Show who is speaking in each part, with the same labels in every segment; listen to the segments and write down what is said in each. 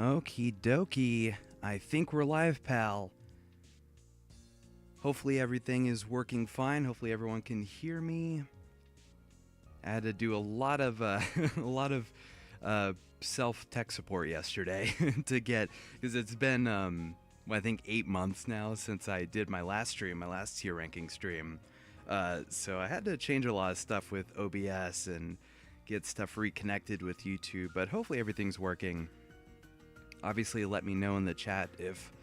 Speaker 1: Okie dokie. I think we're live, pal. Hopefully everything is working fine. Hopefully everyone can hear me. I had to do a lot of self tech support yesterday to get, because it's been I think 8 months now since I did my last tier ranking stream. So I had to change a lot of stuff with OBS and get stuff reconnected with YouTube, but hopefully everything's working. Obviously, let me know in the chat if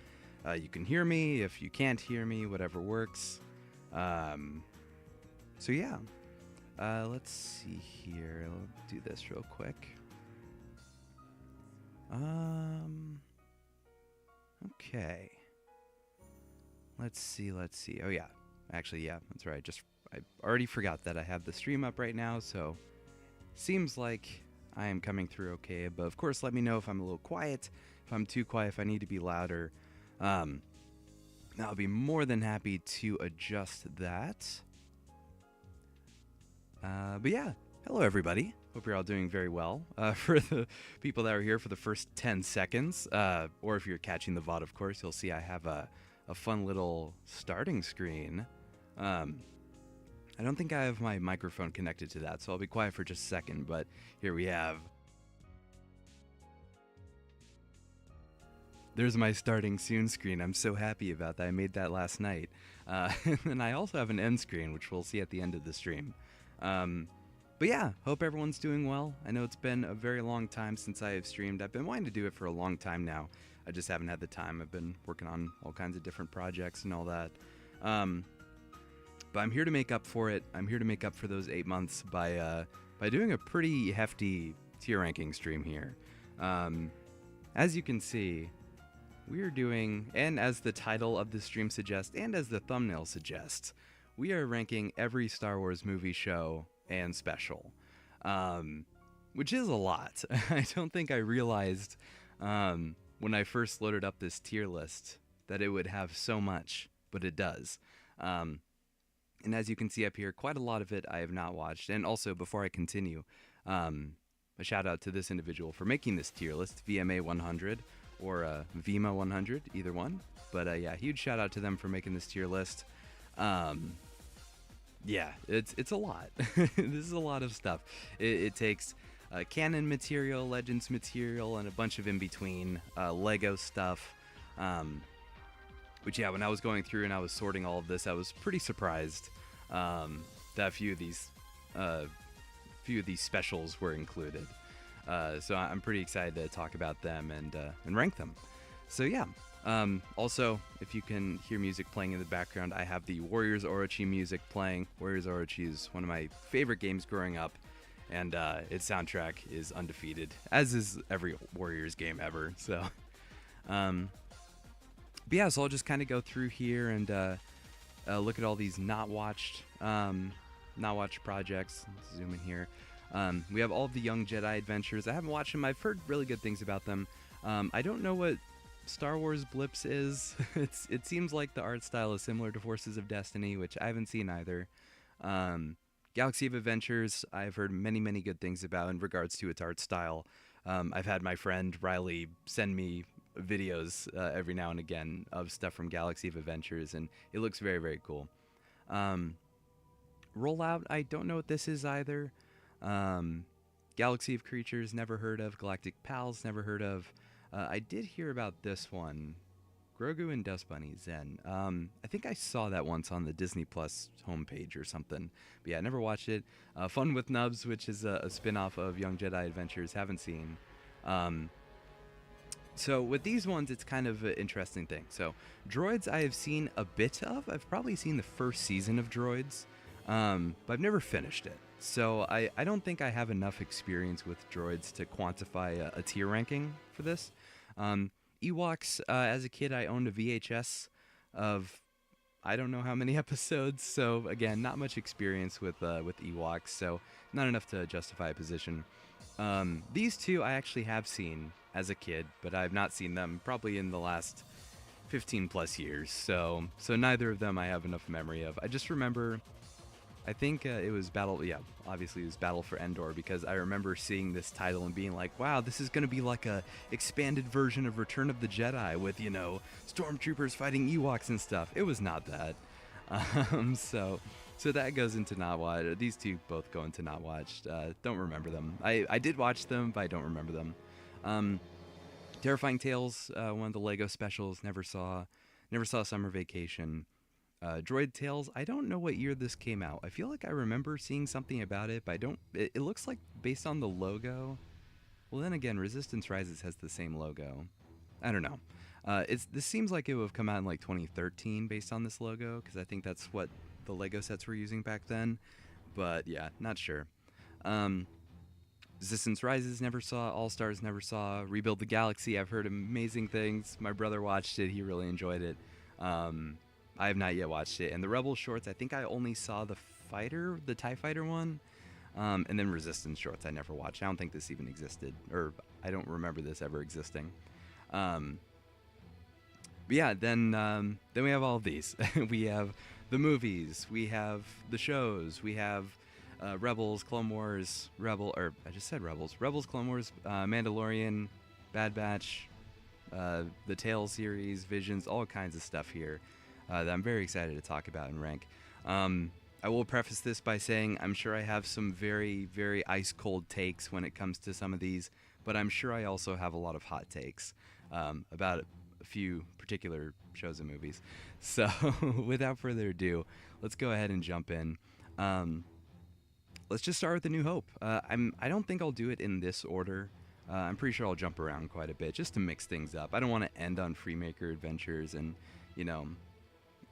Speaker 1: you can hear me, if you can't hear me, whatever works. So yeah, let's see here. I'll do this real quick. Okay. Let's see. Oh yeah, actually, yeah, that's right. I already forgot that I have the stream up right now, so seems like I am coming through okay. But of course, let me know if I'm a little quiet, if I'm too quiet, if I need to be louder. I'll be more than happy to adjust that. But yeah, hello everybody. Hope you're all doing very well. For the people that are here for the first 10 seconds, or if you're catching the VOD, of course, you'll see I have a fun little starting screen. I don't think I have my microphone connected to that, so I'll be quiet for just a second, but here we have. There's my starting soon screen. I'm so happy about that. I made that last night. And I also have an end screen, which we'll see at the end of the stream. But yeah, hope everyone's doing well. I know it's been a very long time since I have streamed. I've been wanting to do it for a long time now. I just haven't had the time. I've been working on all kinds of different projects and all that. But I'm here to make up for it. I'm here to make up for those 8 months by doing a pretty hefty tier ranking stream here. As you can see, we are doing, and as the title of the stream suggests, and as the thumbnail suggests, we are ranking every Star Wars movie, show, and special, which is a lot. I don't think I realized when I first loaded up this tier list that it would have so much, but it does. And as you can see up here, quite a lot of it I have not watched. And also, before I continue, a shout out to this individual for making this tier list, VMA100 or Vima100, either one. But yeah, huge shout out to them for making this tier list. Yeah, it's a lot. This is a lot of stuff. It takes canon material, Legends material, and a bunch of in-between Lego stuff. Which, yeah, when I was going through and I was sorting all of this, I was pretty surprised that a few of these specials were included. So I'm pretty excited to talk about them and rank them. So yeah. Also, if you can hear music playing in the background, I have the Warriors Orochi music playing. Warriors Orochi is one of my favorite games growing up, and its soundtrack is undefeated, as is every Warriors game ever. So, but yeah, so I'll just kind of go through here and look at all these not watched projects. Let's zoom in here. We have all of the Young Jedi Adventures. I haven't watched them. I've heard really good things about them. I don't know what Star Wars Blips is. It seems like the art style is similar to Forces of Destiny, which I haven't seen either. Galaxy of Adventures, I've heard many, many good things about in regards to its art style. I've had my friend Riley send me videos every now and again of stuff from Galaxy of Adventures, and it looks very, very cool. Rollout, I don't know what this is either. Galaxy of Creatures, never heard of. Galactic Pals, never heard of. I did hear about this one, Grogu and Dust Bunny Zen. I think I saw that once on the Disney Plus homepage or something. But yeah, I never watched it. Fun with Nubs, which is a spin-off of Young Jedi Adventures, haven't seen. So with these ones, it's kind of an interesting thing. So Droids I have seen a bit of. I've probably seen the first season of Droids, but I've never finished it. So I don't think I have enough experience with Droids to quantify a tier ranking for this. Ewoks, as a kid, I owned a VHS of I don't know how many episodes. So again, not much experience with Ewoks, so not enough to justify a position. These two I actually have seen as a kid, but I've not seen them probably in the last 15 plus years. So neither of them I have enough memory of. I just remember I think it was Battle. Yeah, obviously it was Battle for Endor because I remember seeing this title and being like, "Wow, this is going to be like a expanded version of Return of the Jedi with stormtroopers fighting Ewoks and stuff." It was not that. So that goes into not watch. These two both go into not watched. Don't remember them. I did watch them, but I don't remember them. Um, Terrifying Tales, one of the Lego specials. Never saw Summer Vacation. Droid Tales, I don't know what year this came out. I feel like I remember seeing something about it, but I don't. It looks like based on the logo. Well, then again, Resistance Rises has the same logo. I don't know. This seems like it would have come out in like 2013 based on this logo, because I think that's what the Lego sets were using back then. But yeah, not sure. Um, Resistance Rises never saw. All Stars never saw. Rebuild the Galaxy, I've heard amazing things. My brother watched it. He really enjoyed it. I have not yet watched it. And the Rebel shorts, I think I only saw the TIE Fighter one. And then Resistance shorts I never watched. I don't think this even existed. Or I don't remember this ever existing. But yeah, then we have all of these. We have the movies. We have the shows. We have Rebels, Clone Wars, I just said Rebels. Rebels, Clone Wars, Mandalorian, Bad Batch, the Tales series, Visions, all kinds of stuff here that I'm very excited to talk about and rank. I will preface this by saying I'm sure I have some very, very ice-cold takes when it comes to some of these, but I'm sure I also have a lot of hot takes about a few particular shows and movies. So without further ado, let's go ahead and jump in. Let's just start with A New Hope. I don't think I'll do it in this order. I'm pretty sure I'll jump around quite a bit just to mix things up. I don't want to end on Freemaker Adventures and,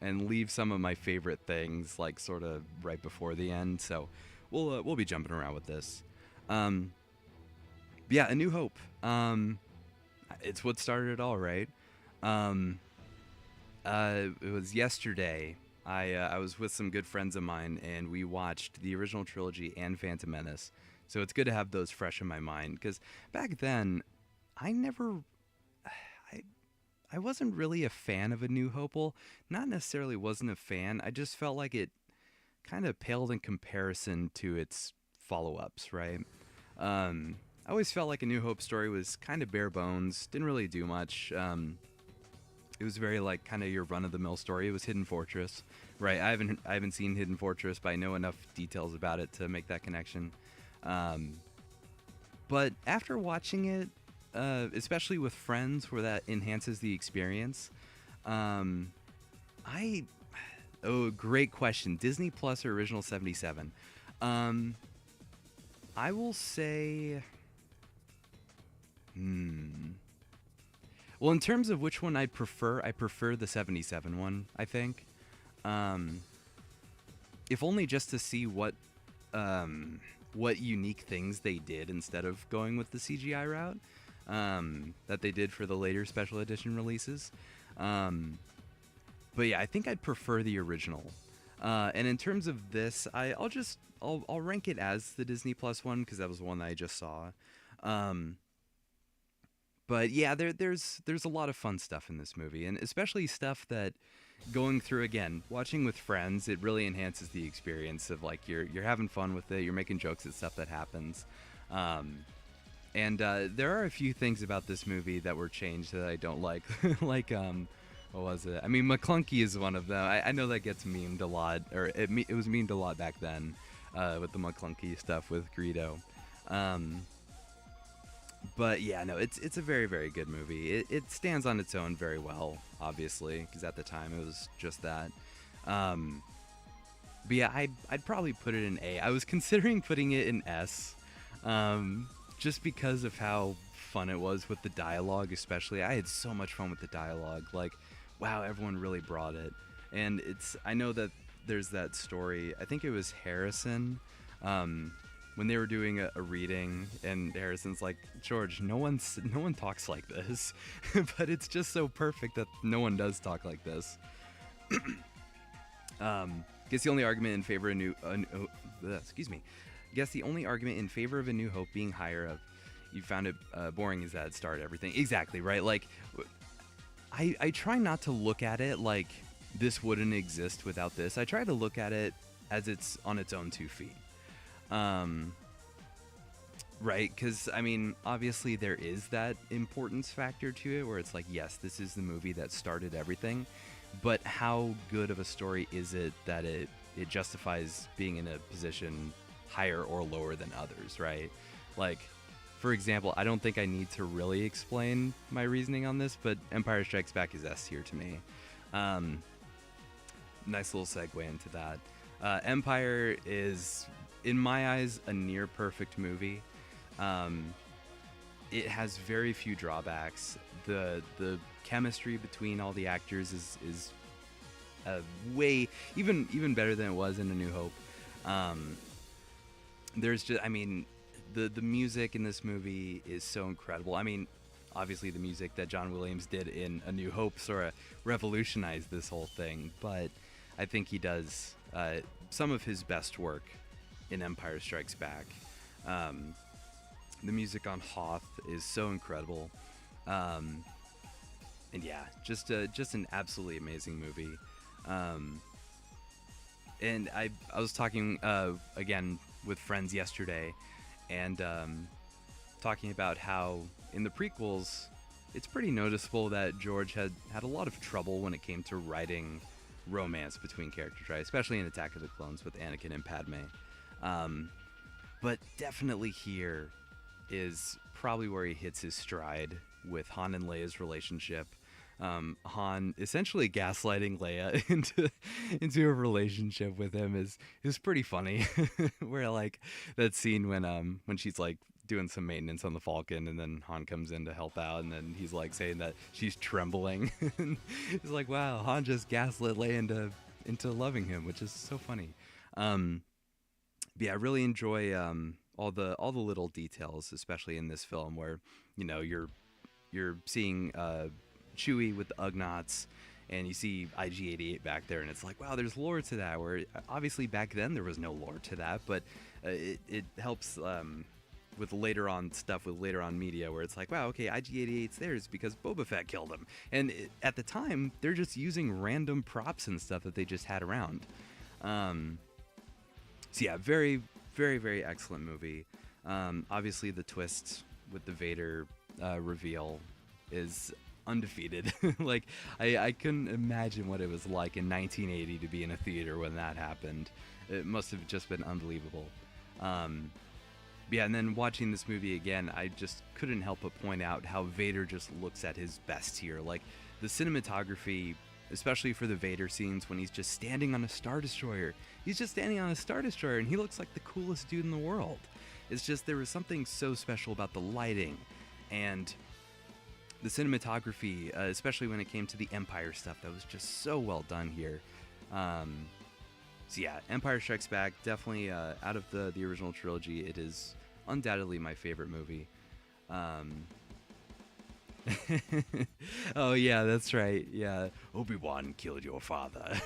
Speaker 1: and leave some of my favorite things like sort of right before the end. So we'll be jumping around with this. Yeah, A New Hope. It's what started it all, right? It was yesterday. I was with some good friends of mine, and we watched the original trilogy and Phantom Menace. So it's good to have those fresh in my mind, because back then, I wasn't really a fan of A New Hope. Well, not necessarily wasn't a fan. I just felt like it kind of paled in comparison to its follow-ups, right? I always felt like A New Hope story was kind of bare bones, didn't really do much. It was very like kind of your run-of-the-mill story. It was Hidden Fortress, right? I haven't seen Hidden Fortress, but I know enough details about it to make that connection. But after watching it, especially with friends, where that enhances the experience, great question. Disney Plus or original 77? I will say, well, in terms of which one I prefer the 77 one, I think. If only just to see what unique things they did instead of going with the CGI route that they did for the later special edition releases. But yeah, I think I'd prefer the original. And in terms of this, I'll rank it as the Disney Plus one because that was the one that I just saw. But yeah, there's a lot of fun stuff in this movie, and especially stuff that going through again, watching with friends, it really enhances the experience of like you're having fun with it, you're making jokes at stuff that happens. And there are a few things about this movie that were changed that I don't like. Like what was it? I mean, McClunky is one of them. I know that gets memed a lot, or it was memed a lot back then with the McClunky stuff with Greedo. But yeah, no, it's a very, very good movie. It stands on its own very well, obviously, because at the time it was just that. But yeah, I'd probably put it in A. I was considering putting it in S, just because of how fun it was with the dialogue, especially. I had so much fun with the dialogue. Like, wow, everyone really brought it. And I know that there's that story. I think it was Harrison. When they were doing a reading, and Harrison's like, George, no one talks like this. But it's just so perfect that no one does talk like this. Guess the only argument in favor of Guess the only argument in favor of A New Hope being higher of you found it boring is that it started everything. Exactly, right? Like, I try not to look at it like this wouldn't exist without this. I try to look at it as it's on its own 2 feet. Um, right? Because, I mean, obviously there is that importance factor to it where it's like, yes, this is the movie that started everything, but how good of a story is it that it justifies being in a position higher or lower than others, right? Like, for example, I don't think I need to really explain my reasoning on this, but Empire Strikes Back is S tier to me. Um, nice little segue into that. Empire is, in my eyes, a near perfect movie. Um, it has very few drawbacks. The chemistry between all the actors is way even better than it was in A New Hope. Um, there's just, I mean, the music in this movie is so incredible. I mean, obviously the music that John Williams did in A New Hope sort of revolutionized this whole thing, but I think he does some of his best work in Empire Strikes Back. The music on Hoth is so incredible, and yeah, just an absolutely amazing movie. And I was talking again with friends yesterday, and talking about how in the prequels, it's pretty noticeable that George had a lot of trouble when it came to writing romance between characters, right? Especially in Attack of the Clones with Anakin and Padme. But definitely here is probably where he hits his stride with Han and Leia's relationship. Han essentially gaslighting Leia into a relationship with him is pretty funny. Where like that scene when she's like doing some maintenance on the Falcon, and then Han comes in to help out, and then he's like saying that she's trembling. He's like, wow, Han just gaslit Leia into loving him, which is so funny. But yeah, I really enjoy all the little details, especially in this film, where you're seeing Chewie with the Ugnaughts, and you see IG-88 back there, and it's like, wow, there's lore to that. Where obviously back then there was no lore to that, but it helps with later on stuff with later on media, where it's like, wow, okay, IG-88's theirs because Boba Fett killed him, and at the time they're just using random props and stuff that they just had around. So yeah, very, very, very excellent movie. Obviously, the twist with the Vader reveal is undefeated. Like, I couldn't imagine what it was like in 1980 to be in a theater when that happened. It must have just been unbelievable. Yeah, and then watching this movie again, I just couldn't help but point out how Vader just looks at his best here. Like, the cinematography, especially for the Vader scenes when he's just standing on a Star Destroyer. He's just standing on a Star Destroyer, and he looks like the coolest dude in the world. It's just, there was something so special about the lighting and the cinematography, especially when it came to the Empire stuff, that was just so well done here. So yeah, Empire Strikes Back, definitely out of the original trilogy, it is undoubtedly my favorite movie. Oh yeah, that's right. Yeah, Obi-Wan killed your father.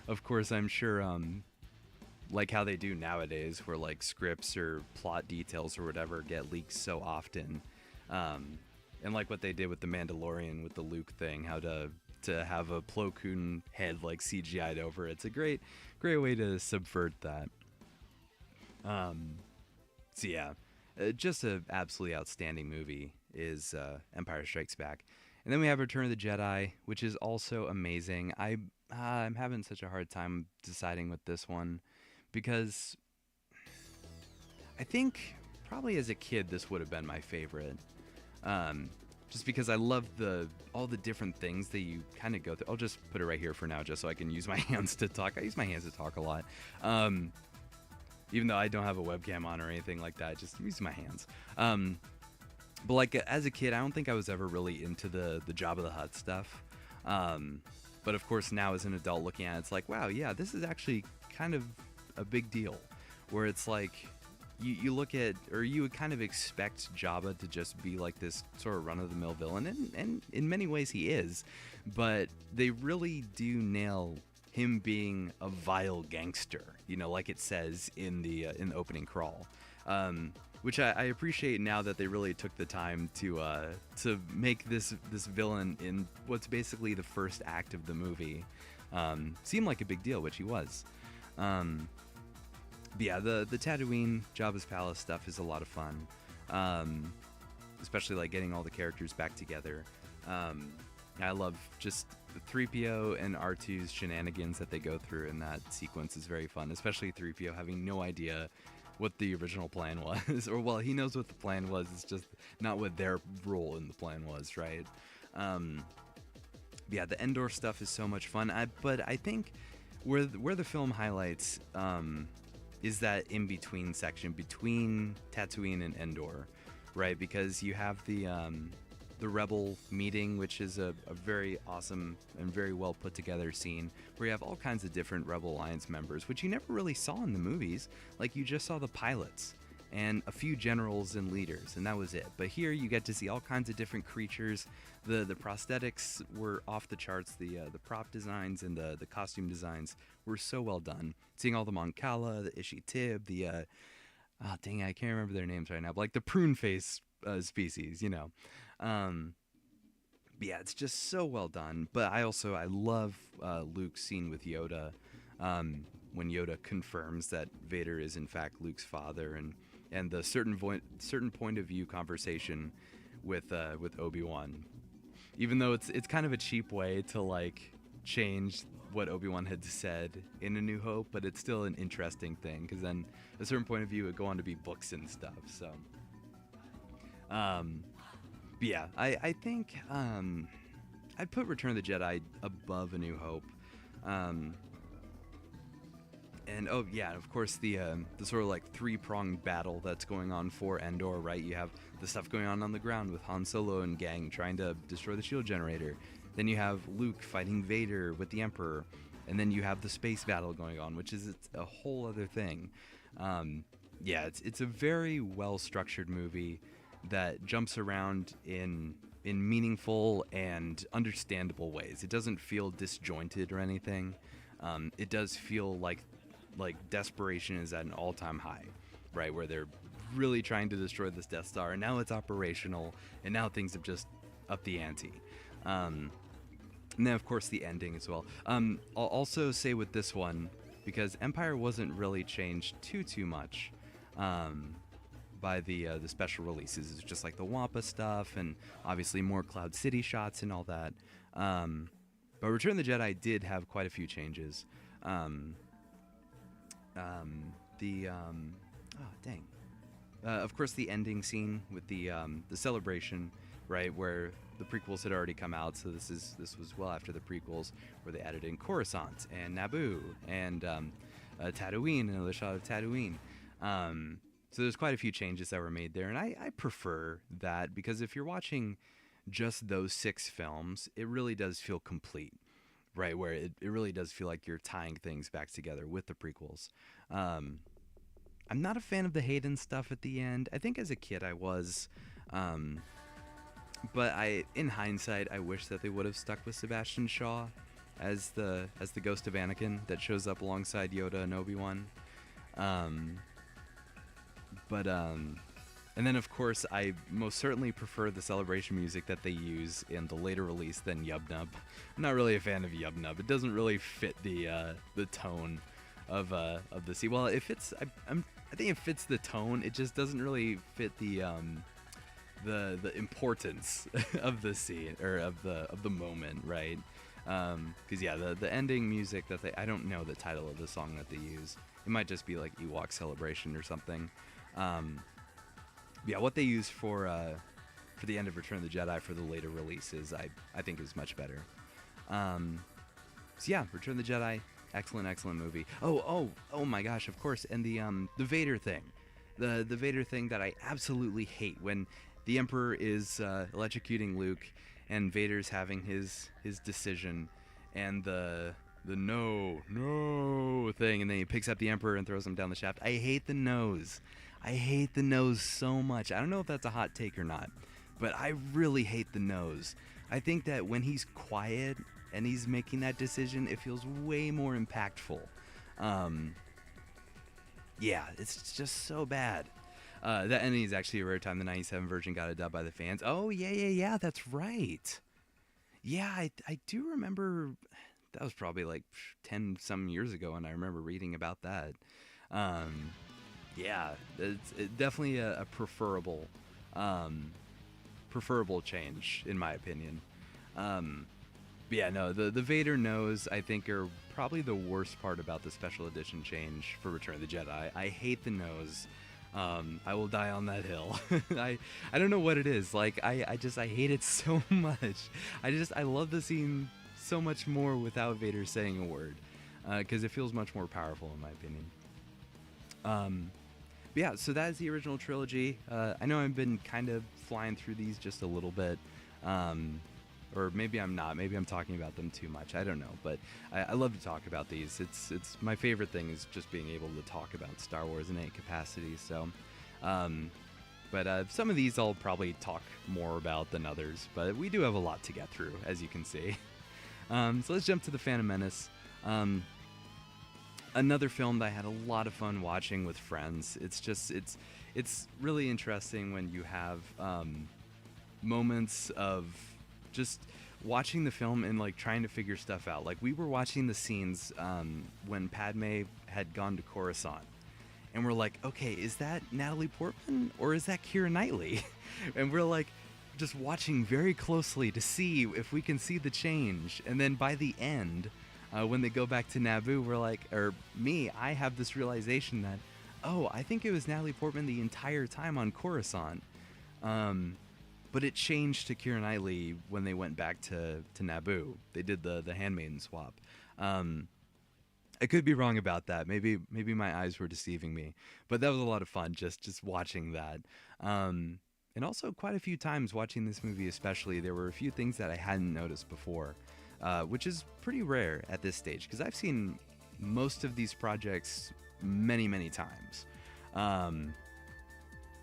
Speaker 1: Of course, I'm sure like how they do nowadays, where like scripts or plot details or whatever get leaked so often. And like what they did with The Mandalorian with the Luke thing, how to have a Plo Koon head like CGI'd over. It's a great way to subvert that. So yeah, just an absolutely outstanding movie is Empire Strikes Back. And then we have Return of the Jedi, which is also amazing. I'm having such a hard time deciding with this one, because I think probably as a kid this would have been my favorite. Just because I love all the different things that you kind of go through. I'll just put it right here for now, just so I can use my hands to talk. I use my hands to talk a lot. Even though I don't have a webcam on or anything like that, just use my hands. But like as a kid, I don't think I was ever really into the Jabba the Hutt stuff. But of course now as an adult looking at it, it's like, wow, yeah, this is actually kind of a big deal. Where it's like, you look at, or you would kind of expect Jabba to just be like this sort of run-of-the-mill villain, and in many ways he is, but they really do nail him being a vile gangster, like it says in the opening crawl, which I appreciate now that they really took the time to make this villain in what's basically the first act of the movie. seem like a big deal, which he was. Um, but yeah, the Tatooine Jabba's palace stuff is a lot of fun, especially like getting all the characters back together. Um, I love just the 3PO and R2's shenanigans that they go through in that sequence is very fun, especially 3PO having no idea what the original plan was, or well, he knows what the plan was. It's just not what their role in the plan was, right? Um, yeah, the Endor stuff is so much fun. But I think where the film highlights is that in between section between Tatooine and Endor, right? Because you have the rebel meeting, which is a very awesome and very well put together scene where you have all kinds of different Rebel Alliance members, which you never really saw in the movies. Like, you just saw the pilots and a few generals and leaders, and that was it. But here you get to see all kinds of different creatures. The prosthetics were off the charts. The prop designs and the costume designs were so well done. Seeing all the Mon Cala, the Ishi Tib, the dang it, I can't remember their names right now, but like the prune face species, you know. But yeah, it's just so well done. But I love Luke's scene with Yoda, when Yoda confirms that Vader is in fact Luke's father, and the certain point of view conversation with Obi-Wan. Even though it's kind of a cheap way to like change what Obi-Wan had said in A New Hope, but it's still an interesting thing, because then a certain point of view would go on to be books and stuff. So, but yeah, I think I'd put Return of the Jedi above A New Hope. And oh yeah, of course the sort of like three-pronged battle that's going on for Endor, right? You have the stuff going on the ground with Han Solo and gang trying to destroy the shield generator. Then you have Luke fighting Vader with the Emperor, and then you have the space battle going on, which is a whole other thing. Yeah, it's a very well-structured movie that jumps around in meaningful and understandable ways. It doesn't feel disjointed or anything. It does feel like desperation is at an all-time high, right? Where they're really trying to destroy this Death Star, and now it's operational, and now things have just upped the ante. And then, of course, the ending as well. I'll also say with this one, because Empire wasn't really changed too much by the special releases. It's just like the Wampa stuff, and obviously more Cloud City shots and all that. But Return of the Jedi did have quite a few changes. Of course, the ending scene with the celebration, right, where the prequels had already come out, so this was well after the prequels, where they added in Coruscant and Naboo and Tatooine and another shot of Tatooine. So there's quite a few changes that were made there, and I prefer that, because if you're watching just those 6 films, it really does feel complete, right? Where it really does feel like you're tying things back together with the prequels. I'm not a fan of the Hayden stuff at the end. I think as a kid I was, but in hindsight, I wish that they would have stuck with Sebastian Shaw as the ghost of Anakin that shows up alongside Yoda and Obi-Wan. And then, of course, I most certainly prefer the celebration music that they use in the later release than Yub Nub. I'm not really a fan of Yub Nub. It doesn't really fit the tone of the scene. Well, it fits. I think it fits the tone. It just doesn't really fit the importance of the scene, or of the moment, right? Because yeah, the ending music that I don't know the title of the song that they use. It might just be like Ewok Celebration or something. Yeah, what they use for the end of Return of the Jedi for the later releases, I think is much better. So yeah, Return of the Jedi, excellent movie. Oh my gosh, of course, and the Vader thing, the Vader thing that I absolutely hate, when the Emperor is electrocuting Luke, and Vader's having his decision, and the no thing, and then he picks up the Emperor and throws him down the shaft. I hate the nose. I hate the nose so much. I don't know if that's a hot take or not, but I really hate the nose. I think that when he's quiet and he's making that decision, it feels way more impactful. Yeah, it's just so bad. That ending is actually a rare time. The 97 version got a dub by the fans. Oh, yeah, that's right. Yeah, I do remember that was probably like 10 some years ago, and I remember reading about that. Um, yeah, definitely a um, preferable change in my opinion. Um, but yeah, no, the Vader nose I think are probably the worst part about the special edition change for Return of the Jedi. I hate the nose. I will die on that hill. I don't know what it is. Like I hate it so much. I love the scene so much more without Vader saying a word, because it feels much more powerful in my opinion. But yeah, so that is the original trilogy. I know I've been kind of flying through these just a little bit. Um, or maybe I'm not. Maybe I'm talking about them too much. I don't know. But I love to talk about these. It's my favorite thing is just being able to talk about Star Wars in any capacity. So, um, but some of these I'll probably talk more about than others. But we do have a lot to get through, as you can see. So let's jump to the Phantom Menace. Another film that I had a lot of fun watching with friends. It's really interesting when you have moments of just watching the film and like trying to figure stuff out. Like we were watching the scenes when Padme had gone to Coruscant, and we're like, okay, is that Natalie Portman or is that Keira Knightley? And we're like just watching very closely to see if we can see the change. And then by the end, when they go back to Naboo, we're like, or me, I have this realization that, oh, I think it was Natalie Portman the entire time on Coruscant. But it changed to Keira Knightley when they went back to Naboo. They did the handmaiden swap. I could be wrong about that. Maybe my eyes were deceiving me. But that was a lot of fun just watching that. And also quite a few times watching this movie especially, there were a few things that I hadn't noticed before, which is pretty rare at this stage because I've seen most of these projects many, many times.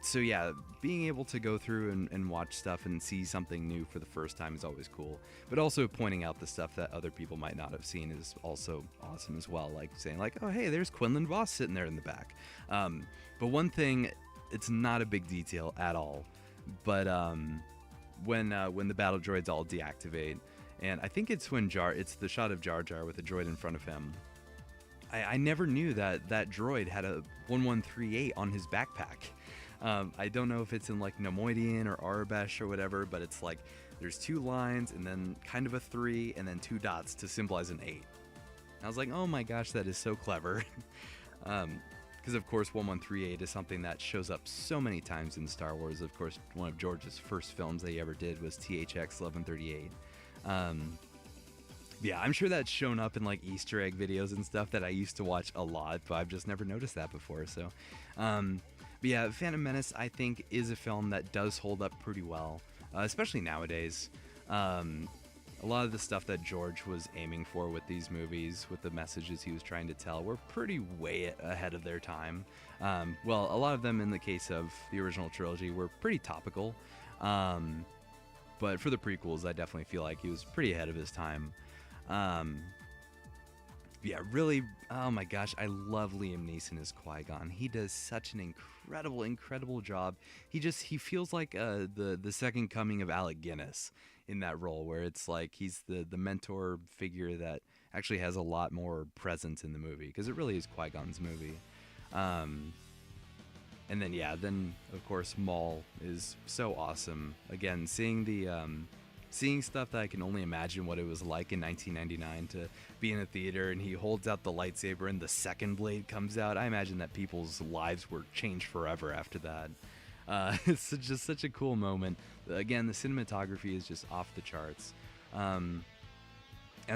Speaker 1: So yeah, being able to go through and watch stuff and see something new for the first time is always cool. But also pointing out the stuff that other people might not have seen is also awesome as well. Like saying like, oh hey, there's Quinlan Voss sitting there in the back. But one thing, it's not a big detail at all. But when the battle droids all deactivate, and I think it's when it's the shot of Jar Jar with a droid in front of him. I never knew that droid had a 1138 on his backpack. I don't know if it's in like Nemoidian or Arabesh or whatever, but it's like there's 2 lines and then kind of a 3 and then 2 dots to symbolize an 8. And I was like, oh my gosh, that is so clever. Because of course 1138 is something that shows up so many times in Star Wars. Of course, one of George's first films that he ever did was THX 1138. Yeah, I'm sure that's shown up in like Easter egg videos and stuff that I used to watch a lot, but I've just never noticed that before. So, but yeah, Phantom Menace I think is a film that does hold up pretty well, especially nowadays. A lot of the stuff that George was aiming for with these movies, with the messages he was trying to tell, were pretty way ahead of their time. Well, a lot of them in the case of the original trilogy were pretty topical. But for the prequels, I definitely feel like he was pretty ahead of his time. Yeah, really, oh my gosh, I love Liam Neeson as Qui-Gon. He does such an incredible job. He feels like the second coming of Alec Guinness in that role, where it's like he's the mentor figure that actually has a lot more presence in the movie, because it really is Qui-Gon's movie. And then then of course Maul is so awesome. Again, seeing stuff that I can only imagine what it was like in 1999 to be in a theater and he holds out the lightsaber and the second blade comes out. I imagine that people's lives were changed forever after that. It's just such a cool moment. Again, the cinematography is just off the charts. And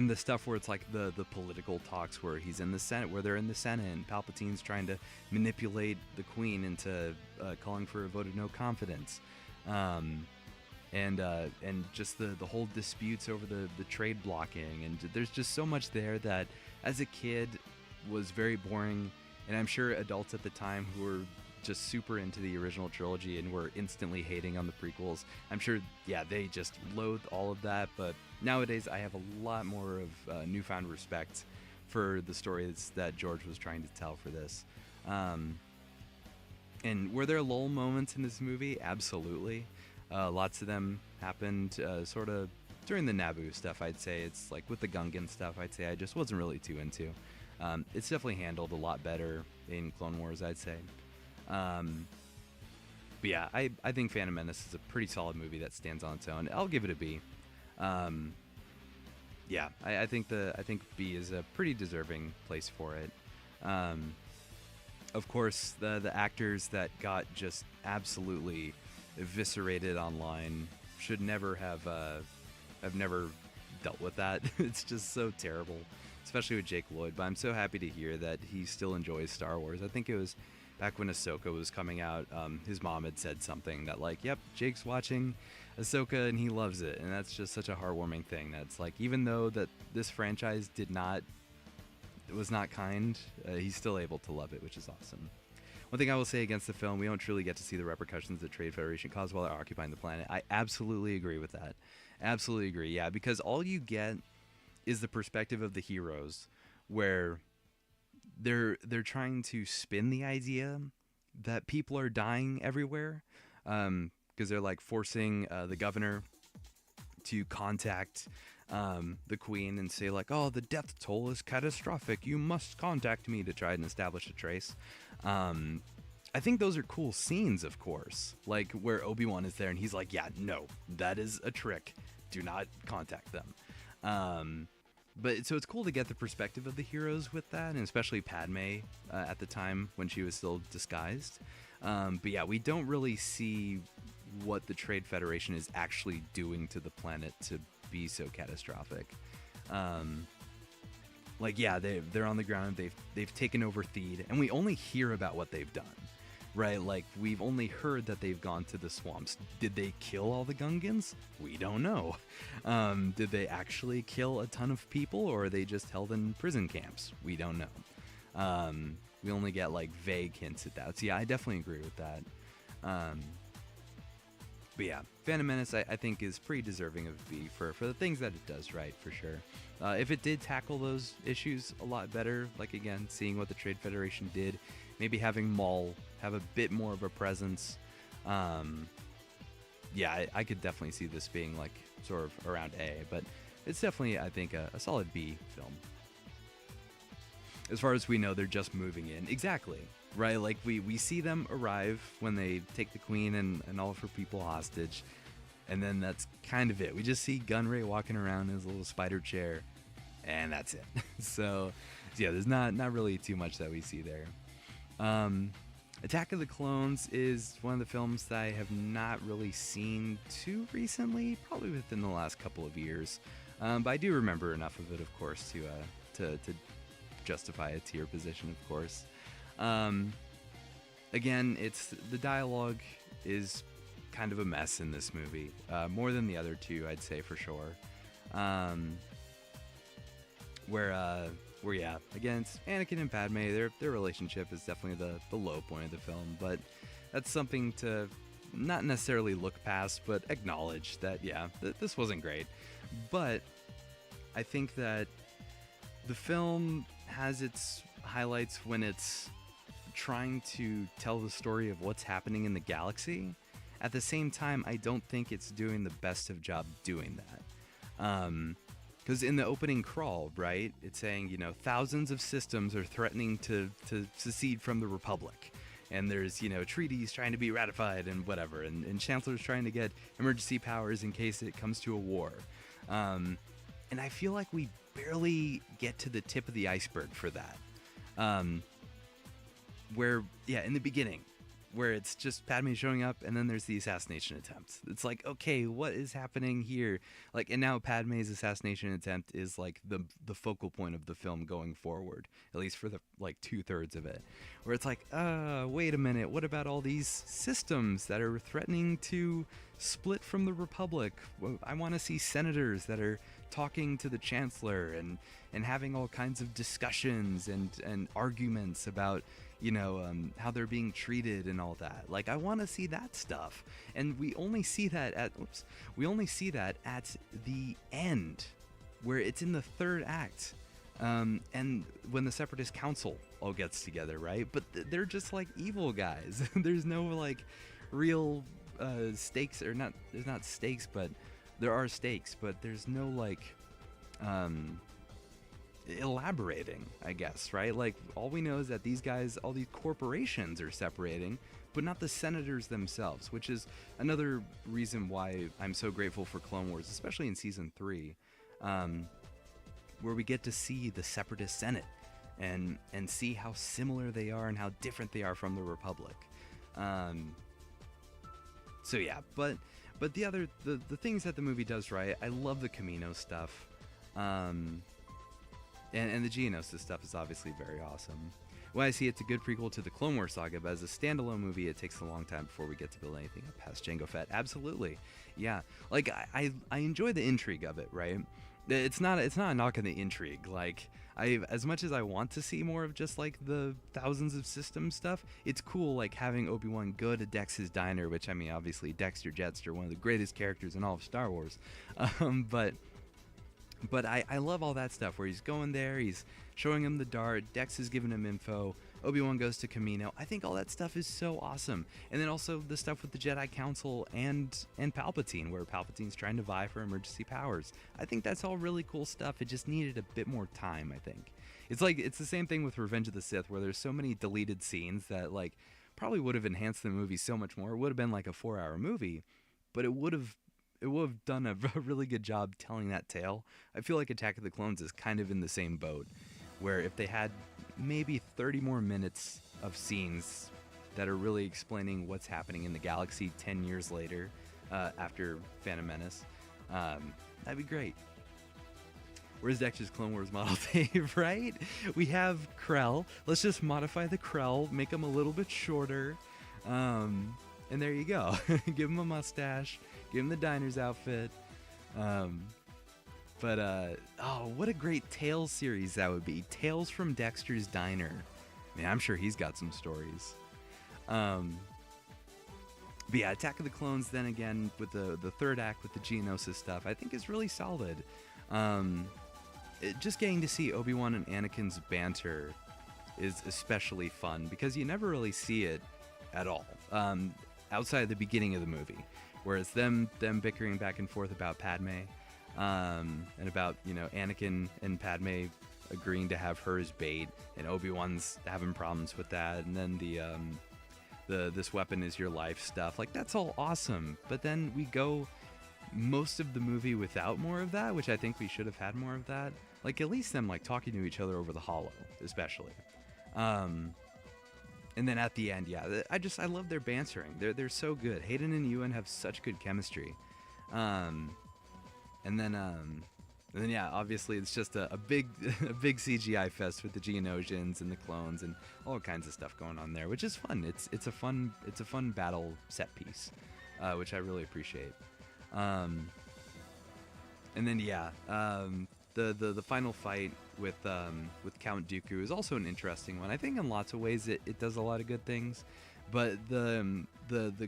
Speaker 1: the stuff where it's like the political talks where he's in the Senate, where they're in the Senate and Palpatine's trying to manipulate the Queen into calling for a vote of no confidence. And just the whole disputes over the trade blocking, and there's just so much there that as a kid was very boring, and I'm sure adults at the time who were just super into the original trilogy and were instantly hating on the prequels, I'm sure they just loathe all of that. But nowadays I have a lot more of newfound respect for the stories that George was trying to tell for this. And were there lull moments in this movie? Absolutely. Lots of them happened sort of during the Naboo stuff, I'd say it's like with the Gungan stuff, I'd say I just wasn't really too into. It's definitely handled a lot better in Clone Wars, I'd say. Um, but yeah, I think Phantom Menace is a pretty solid movie that stands on its own. I'll give it a B. Um, yeah, I think B is a pretty deserving place for it. Um, of course, the actors that got just absolutely eviscerated online should never have never dealt with that. It's just so terrible, especially with Jake Lloyd. But I'm so happy to hear that he still enjoys Star Wars. I think it was back when Ahsoka was coming out. His mom had said something that like, "Yep, Jake's watching Ahsoka and he loves it," and that's just such a heartwarming thing. That's like, even though that this franchise was not kind, he's still able to love it, which is awesome. One thing I will say against the film, we don't truly get to see the repercussions the Trade Federation caused while they're occupying the planet. I absolutely agree with that. Absolutely agree. Yeah, because all you get is the perspective of the heroes, where they're trying to spin the idea that people are dying everywhere, because they're like forcing the governor to contact the queen and say like, "Oh, the death toll is catastrophic. You must contact me," to try and establish a trace. I think those are cool scenes, of course, like where Obi-Wan is there and he's like, "Yeah, no, that is a trick. Do not contact them." But so it's cool to get the perspective of the heroes with that, and especially Padme at the time when she was still disguised. But yeah, we don't really see what the Trade Federation is actually doing to the planet to be so catastrophic. Like, yeah, they're on the ground. They've taken over Theed, and we only hear about what they've done, right? Like, we've only heard that they've gone to the swamps. Did they kill all the Gungans? We don't know. Did they actually kill a ton of people, or are they just held in prison camps? We don't know. We only get like vague hints at that. So yeah, I definitely agree with that. But yeah, Phantom Menace I think is pretty deserving of B for the things that it does right, for sure. If it did tackle those issues a lot better, like again, seeing what the Trade Federation did, maybe having Maul have a bit more of a presence, yeah, I could definitely see this being like sort of around A, but it's definitely, I think, a solid B film. As far as we know, they're just moving in. Exactly. Right? Like, we see them arrive when they take the queen and all of her people hostage. And then that's kind of it. We just see Gunray walking around in his little spider chair. And that's it. So yeah, there's not really too much that we see there. Attack of the Clones is one of the films that I have not really seen too recently. Probably within the last couple of years. But I do remember enough of it, of course, to justify a tier position, of course. Again, it's the dialogue is kind of a mess in this movie, more than the other two, I'd say, for sure. Where yeah, again, it's Anakin and Padme. Their relationship is definitely the low point of the film, but that's something to not necessarily look past, but acknowledge that yeah, this wasn't great. But I think that the film has its highlights when it's trying to tell the story of what's happening in the galaxy. At the same time, I don't think it's doing the best of job doing that. Because in the opening crawl, right, it's saying, you know, thousands of systems are threatening to secede from the Republic. And there's, you know, treaties trying to be ratified and whatever. And Chancellor's trying to get emergency powers in case it comes to a war. And I feel like we barely get to the tip of the iceberg for that. Where, yeah, in the beginning, where it's just Padme showing up and then there's the assassination attempt. It's like, okay, what is happening here? Like, and now Padme's assassination attempt is like the focal point of the film going forward, at least for the like 2/3 of it, where it's like, wait a minute, what about all these systems that are threatening to split from the Republic? I want to see senators that are talking to the Chancellor and having all kinds of discussions and arguments about, you know, how they're being treated and all that. Like, I want to see that stuff, and we only see that at the end, where it's in the third act, and when the Separatist Council all gets together, right? But they're just like evil guys. There's no like real stakes, or not. There's not stakes, but there are stakes, but there's no like elaborating, I guess, right? Like, all we know is that these guys, all these corporations are separating, but not the senators themselves, which is another reason why I'm so grateful for Clone Wars, especially in season 3, where we get to see the separatist Senate and see how similar they are and how different they are from the Republic. So yeah, but the things that the movie does right, I love the Camino stuff. And the Geonosis stuff is obviously very awesome. When I see it's a good prequel to the Clone Wars saga, but as a standalone movie, it takes a long time before we get to build anything up past Jango Fett. Absolutely, yeah. Like I enjoy the intrigue of it, right? It's not a knock on the intrigue. Like, as much as I want to see more of just like the thousands of system stuff, it's cool like having Obi-Wan go to Dex's diner, which, I mean, obviously Dexter Jetster, one of the greatest characters in all of Star Wars, But I love all that stuff where he's going there, he's showing him the dart, Dex is giving him info, Obi-Wan goes to Camino. I think all that stuff is so awesome. And then also the stuff with the Jedi Council and Palpatine, where Palpatine's trying to vie for emergency powers. I think that's all really cool stuff. It just needed a bit more time, I think. It's the same thing with Revenge of the Sith, where there's so many deleted scenes that like probably would have enhanced the movie so much more. It would have been like a 4-hour movie, but it would have done a really good job telling that tale. I feel like Attack of the Clones is kind of in the same boat, where if they had maybe 30 more minutes of scenes that are really explaining what's happening in the galaxy 10 years later, after Phantom Menace, that'd be great. Where's Dexter's Clone Wars model, Dave, right? We have Krell. Let's just modify the Krell, make him a little bit shorter, and there you go. Give him a mustache, give him the diner's outfit. Oh, what a great Tales series that would be. Tales from Dexter's Diner. Man, I'm sure he's got some stories. But yeah, Attack of the Clones, then again, with the third act with the Geonosis stuff, I think is really solid. Just getting to see Obi-Wan and Anakin's banter is especially fun, because you never really see it at all, outside the beginning of the movie, where it's them bickering back and forth about Padme, and about, you know, Anakin and Padme agreeing to have her as bait, and Obi-Wan's having problems with that, and then the this weapon is your life stuff. Like, that's all awesome, but then we go most of the movie without more of that, which I think we should have had more of that. Like, at least them like talking to each other over the holo, especially. And then at the end, yeah, I love their bantering. They're so good. Hayden and Ewan have such good chemistry. And then yeah, obviously it's just a big a big CGI fest with the Geonosians and the clones and all kinds of stuff going on there, which is fun. It's a fun battle set piece, which I really appreciate. And then yeah, the final fight with Count Dooku is also an interesting one. I think in lots of ways it does a lot of good things, but the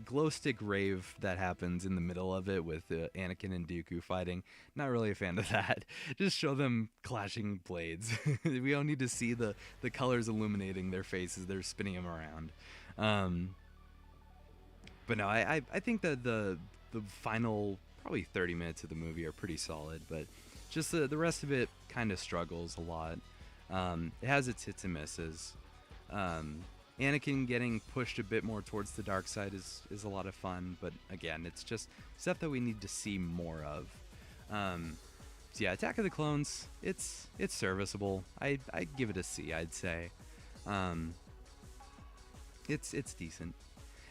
Speaker 1: glow stick rave that happens in the middle of it with Anakin and Dooku fighting, not really a fan of that. Just show them clashing blades. We don't need to see the colors illuminating their faces. They're spinning them around. But no, I think that the final probably 30 minutes of the movie are pretty solid, but just the rest of it kind of struggles a lot. It has its hits and misses. Anakin getting pushed a bit more towards the dark side is a lot of fun, but again, it's just stuff that we need to see more of. So yeah, Attack of the Clones, it's serviceable. I'd give it a C, I'd say. It's decent.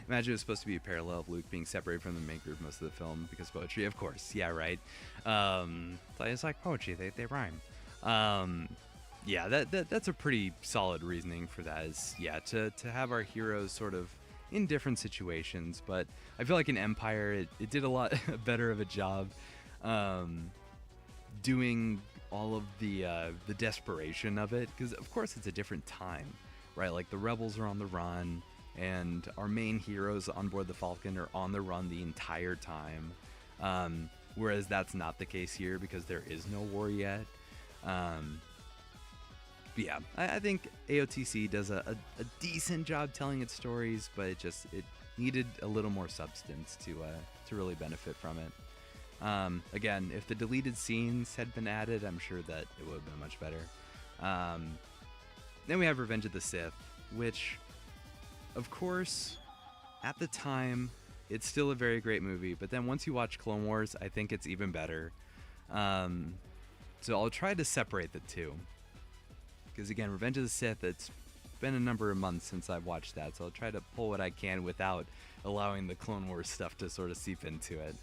Speaker 1: Imagine it was supposed to be a parallel of Luke being separated from the main group most of the film because poetry, of course. Yeah, right. It's like poetry, they rhyme. Yeah, that's a pretty solid reasoning for that. Is yeah, to have our heroes sort of in different situations, but I feel like in Empire it did a lot better of a job doing all of the desperation of it, because of course it's a different time, right? Like the rebels are on the run, and our main heroes on board the Falcon are on the run the entire time, whereas that's not the case here because there is no war yet. But yeah, I think AOTC does a decent job telling its stories, but it needed a little more substance to really benefit from it. Again, if the deleted scenes had been added, I'm sure that it would have been much better. Um, then we have Revenge of the Sith, which, of course, at the time, it's still a very great movie. But then once you watch Clone Wars, I think it's even better. Um, so I'll try to separate the two. Because again, Revenge of the Sith, it's been a number of months since I've watched that. So I'll try to pull what I can without allowing the Clone Wars stuff to sort of seep into it.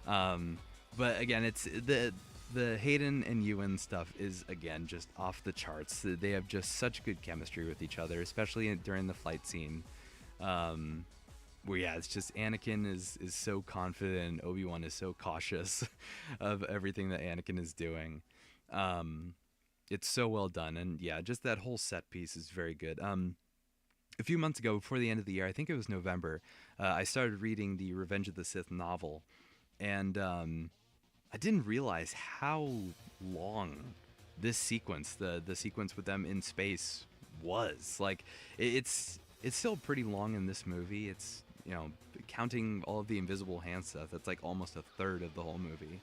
Speaker 1: But again, it's the Hayden and Ewan stuff is again just off the charts. They have just such good chemistry with each other, especially during the flight scene. Where yeah, it's just Anakin is so confident, Obi-Wan is so cautious of everything that Anakin is doing. It's so well done, and yeah, just that whole set piece is very good. A few months ago, before the end of the year, I think it was November, I started reading the Revenge of the Sith novel, and I didn't realize how long this sequence, the sequence with them in space, was. Like, it's still pretty long in this movie. It's, you know, counting all of the invisible hand stuff, that's like almost a third of the whole movie.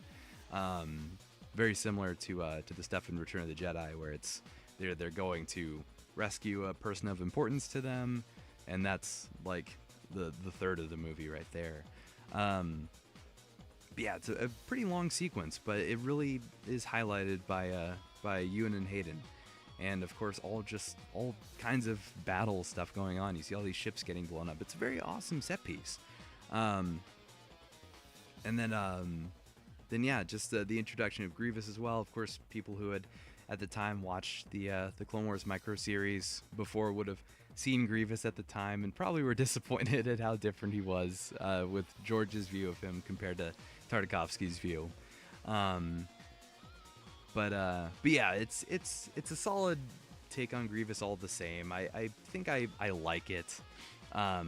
Speaker 1: Very similar to the stuff in Return of the Jedi, where it's they're going to rescue a person of importance to them, and that's like the third of the movie right there. But yeah, it's a pretty long sequence, but it really is highlighted by Ewan and Hayden, and of course all kinds of battle stuff going on. You see all these ships getting blown up. It's a very awesome set piece. And then yeah, just the introduction of Grievous as well. Of course, people who had at the time watched the Clone Wars micro series before would have seen Grievous at the time and probably were disappointed at how different he was with George's view of him compared to Tartakovsky's view. But yeah, it's a solid take on Grievous all the same. I think I like it. I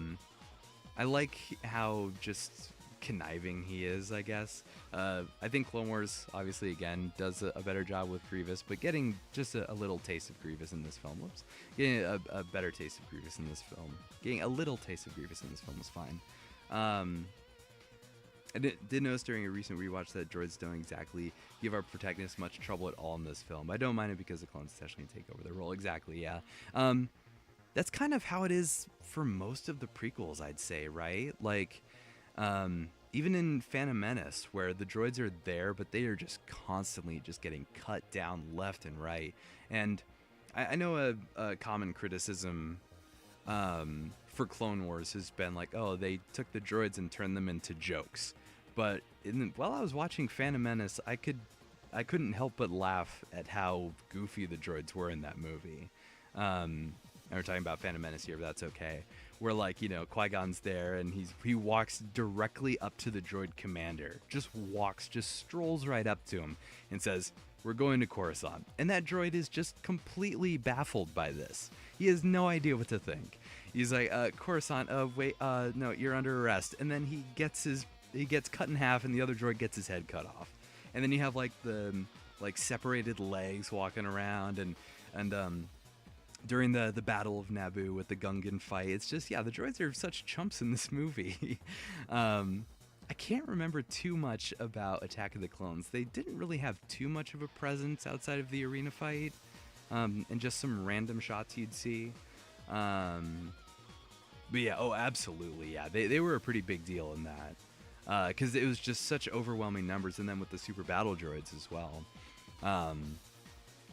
Speaker 1: like how just conniving he is, I guess. I think Clone Wars, obviously, again, does a better job with Grievous, but getting just a little taste of Grievous in this film, getting a better taste of Grievous in this film, getting a little taste of Grievous in this film was fine. I did notice during a recent rewatch that droids don't exactly give our protagonists much trouble at all in this film. I don't mind it because the clones essentially take over their role. Exactly, yeah. That's kind of how it is for most of the prequels, I'd say, right? Like, even in Phantom Menace, where the droids are there, but they are just constantly just getting cut down left and right. And I know a common criticism for Clone Wars has been like, oh, they took the droids and turned them into jokes. But while I was watching Phantom Menace, I couldn't help but laugh at how goofy the droids were in that movie. And we're talking about Phantom Menace here, but that's okay. Where, like, you know, Qui-Gon's there and he walks directly up to the droid commander, just strolls right up to him and says, "We're going to Coruscant." And that droid is just completely baffled by this. He has no idea what to think. He's like, Coruscant, wait, no, you're under arrest. And then he gets cut in half and the other droid gets his head cut off. And then you have like the separated legs walking around and during the Battle of Naboo with the Gungan fight, it's just, yeah, the droids are such chumps in this movie. I can't remember too much about Attack of the Clones. They didn't really have too much of a presence outside of the arena fight, and just some random shots you'd see. But yeah, oh, absolutely, yeah. They were a pretty big deal in that, because it was just such overwhelming numbers, and then with the super battle droids as well.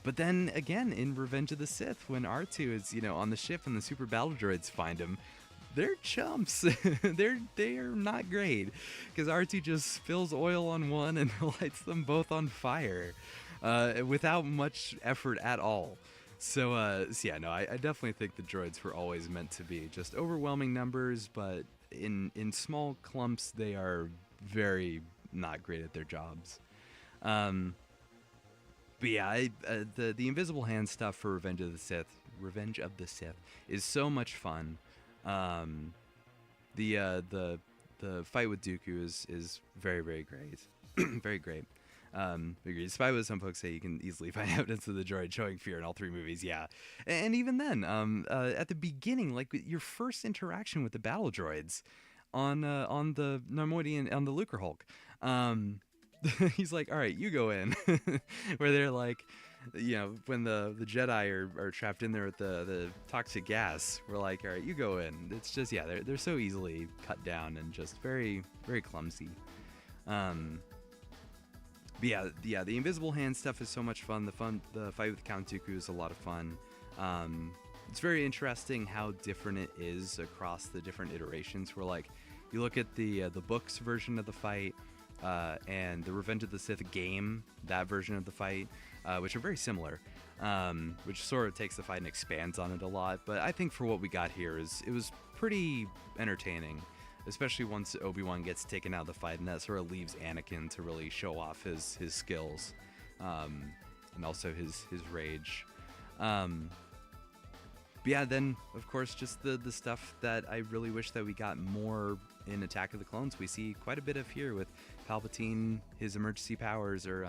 Speaker 1: But then again, in Revenge of the Sith, when R2 is, you know, on the ship and the super battle droids find him, they're chumps. they're not great, because R2 just spills oil on one and lights them both on fire, without much effort at all. So yeah, no, I definitely think the droids were always meant to be just overwhelming numbers, but in small clumps, they are very not great at their jobs. But yeah, the invisible hand stuff for Revenge of the Sith is so much fun. The fight with Dooku is very, very great, very great. Despite what some folks say, you can easily find evidence of the droid showing fear in all three movies. Yeah, and even then, at the beginning, like your first interaction with the battle droids on the Narmoidian, on the Lucrehulk, he's like, all right, you go in. Where they're like, when the Jedi are trapped in there with the toxic gas, we're like, all right, you go in. It's just, yeah, they're so easily cut down and just very, very clumsy. Um, but yeah, the invisible hand stuff is so much fun. The fight with Count Dooku is a lot of fun. It's very interesting how different it is across the different iterations. Where like, you look at the books version of the fight, and the Revenge of the Sith game, that version of the fight, which are very similar, which sort of takes the fight and expands on it a lot. But I think for what we got here, it was pretty entertaining, especially once Obi-Wan gets taken out of the fight, and that sort of leaves Anakin to really show off his skills, and also his rage. But yeah, then of course just the stuff that I really wish that we got more in Attack of the Clones. We see quite a bit of here with Palpatine, his emergency powers, or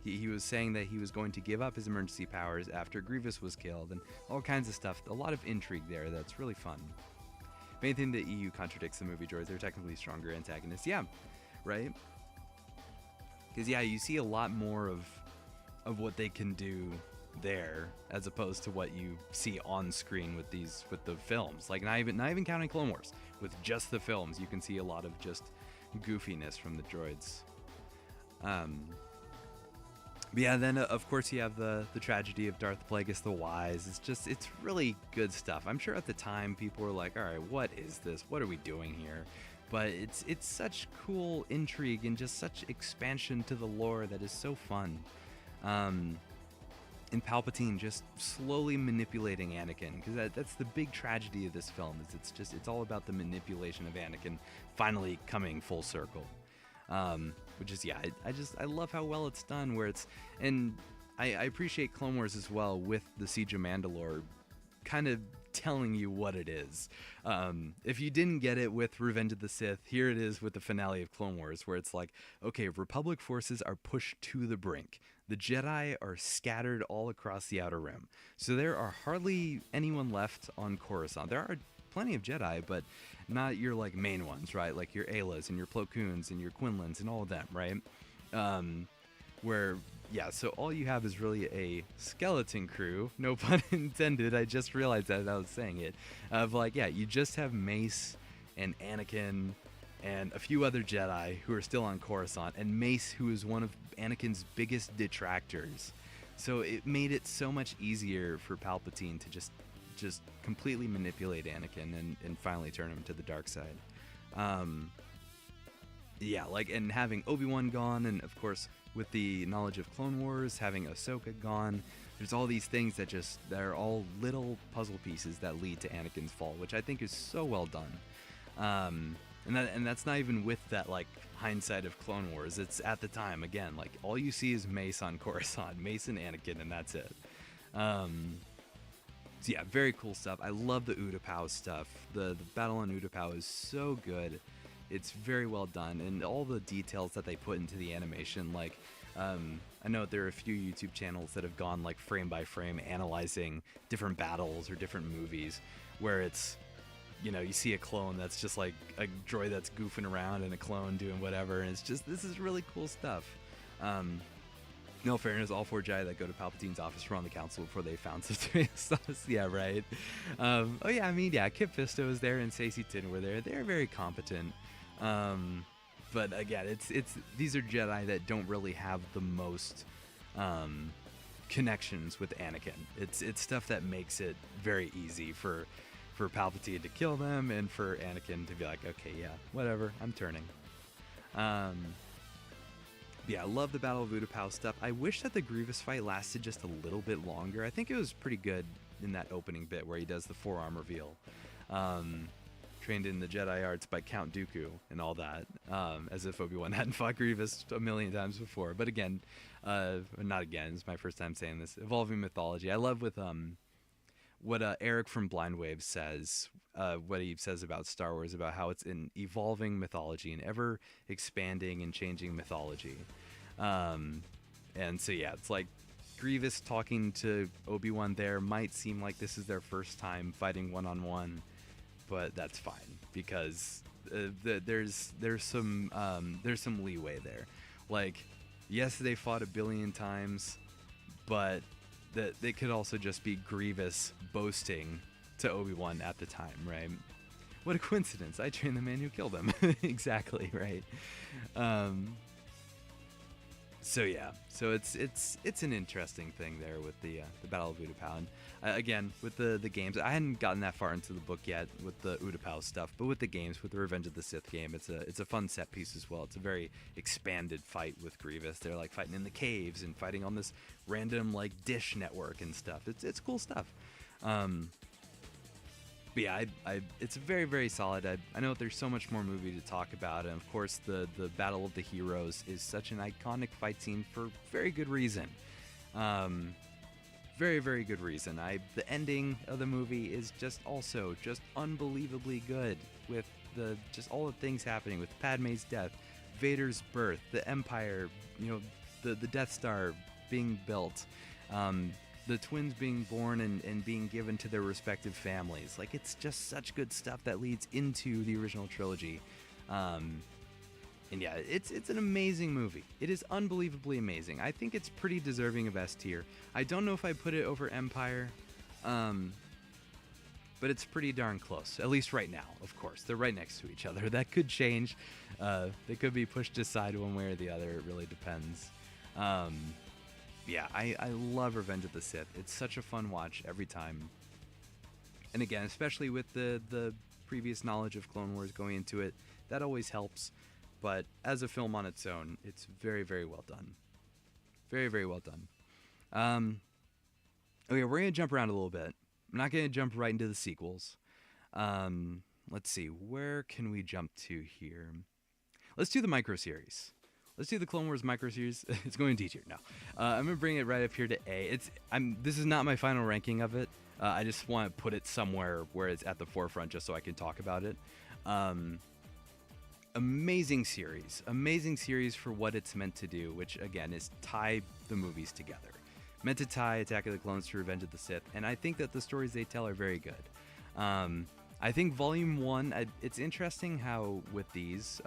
Speaker 1: he was saying that he was going to give up his emergency powers after Grievous was killed, and all kinds of stuff. A lot of intrigue there that's really fun. If anything, the EU contradicts the movie droids. They're technically stronger antagonists. Yeah, right? Because yeah, you see a lot more of what they can do there as opposed to what you see on screen with the films. Like not even counting Clone Wars, with just the films, you can see a lot of just goofiness from the droids. But yeah, then of course you have the tragedy of Darth Plagueis the Wise. It's really good stuff. I'm sure at the time people were like, all right, what is this? What are we doing here? But it's such cool intrigue and just such expansion to the lore that is so fun. And Palpatine just slowly manipulating Anakin, because that's the big tragedy of this film. It's all about the manipulation of Anakin finally coming full circle. Which is, yeah, I love how well it's done, and I appreciate Clone Wars as well, with the Siege of Mandalore kind of telling you what it is. If you didn't get it with Revenge of the Sith, here it is with the finale of Clone Wars, where it's like, okay, Republic forces are pushed to the brink. The Jedi are scattered all across the Outer Rim. So there are hardly anyone left on Coruscant. There are plenty of Jedi, but not your like main ones, right? Like your Aylas and your Plo Koons and your Quinlans and all of them, right? So all you have is really a skeleton crew, no pun intended. I just realized that as I was saying it. Of like, yeah, you just have Mace and Anakin and a few other Jedi who are still on Coruscant, and Mace, who is one of Anakin's biggest detractors. So it made it so much easier for Palpatine to just completely manipulate Anakin and finally turn him to the dark side. And having Obi-Wan gone, and of course with the knowledge of Clone Wars, having Ahsoka gone, there's all these things that they're all little puzzle pieces that lead to Anakin's fall, which I think is so well done. And that's not even with that like hindsight of Clone Wars. It's at the time, again, like all you see is Mace on Coruscant, Mace and Anakin, and that's it. So yeah, very cool stuff. I love the Utapau stuff. The battle on Utapau is so good. It's very well done, and all the details that they put into the animation, like I know there are a few YouTube channels that have gone like frame by frame analyzing different battles or different movies, where it's, you see a clone that's just like a droid that's goofing around and a clone doing whatever, and this is really cool stuff. No fairness, all 4 Jedi that go to Palpatine's office were on the council before they found stuff. Yeah, right. Kit Fisto was there and Stacey Tin were there. They're very competent. But again, it's these are Jedi that don't really have the most connections with Anakin. It's stuff that makes it very easy for Palpatine to kill them, and for Anakin to be like, okay, yeah, whatever, I'm turning. I love the Battle of Utapau stuff. I wish that the Grievous fight lasted just a little bit longer. I think it was pretty good in that opening bit where he does the forearm reveal. Trained in the Jedi arts by Count Dooku and all that, as if Obi-Wan hadn't fought Grievous a million times before. But again, not again, it's my first time saying this, evolving mythology. I love with what Eric from Blind Wave says, what he says about Star Wars, about how it's an evolving mythology, an ever expanding and changing mythology. And so yeah, it's like Grievous talking to Obi-Wan there might seem like this is their first time fighting one-on-one, but that's fine, because there's some leeway there. Like, yes, they fought a billion times, but that it could also just be Grievous boasting to Obi-Wan at the time, right? What a coincidence! I trained the man who killed him. Exactly, right? Um, so yeah, so it's an interesting thing there with the Battle of Utapau. And again, with the games, I hadn't gotten that far into the book yet with the Utapau stuff, but with the games, with the Revenge of the Sith game, it's a fun set piece as well. It's a very expanded fight with Grievous. They're like fighting in the caves and fighting on this random like dish network and stuff. It's cool stuff. But yeah, it's very, very solid. I know there's so much more movie to talk about, and of course the Battle of the Heroes is such an iconic fight scene for very good reason. Very, very good reason. The ending of the movie is just also just unbelievably good, with just all the things happening with Padme's death, Vader's birth, the Empire, the Death Star being built, the twins being born and being given to their respective families. Like, it's just such good stuff that leads into the original trilogy. And yeah, it's an amazing movie. It is unbelievably amazing. I think it's pretty deserving of S tier. I don't know if I put it over Empire, but it's pretty darn close. At least right now, of course. They're right next to each other. That could change. They could be pushed aside one way or the other. It really depends. Yeah, I love Revenge of the Sith. It's such a fun watch every time. And again, especially with the previous knowledge of Clone Wars going into it, that always helps. But as a film on its own, it's very, very well done. Very, very well done. Okay, we're going to jump around a little bit. I'm not going to jump right into the sequels. Let's see, where can we jump to here? Let's do the micro series. Let's do the Clone Wars micro series. It's going to D tier. No, I'm gonna bring it right up here to A. This is not my final ranking of it. I just want to put it somewhere where it's at the forefront, just so I can talk about it. Amazing series for what it's meant to do, which again is tie the movies together. Meant to tie Attack of the Clones to Revenge of the Sith, and I think that the stories they tell are very good. I think Volume 1, it's interesting how with these,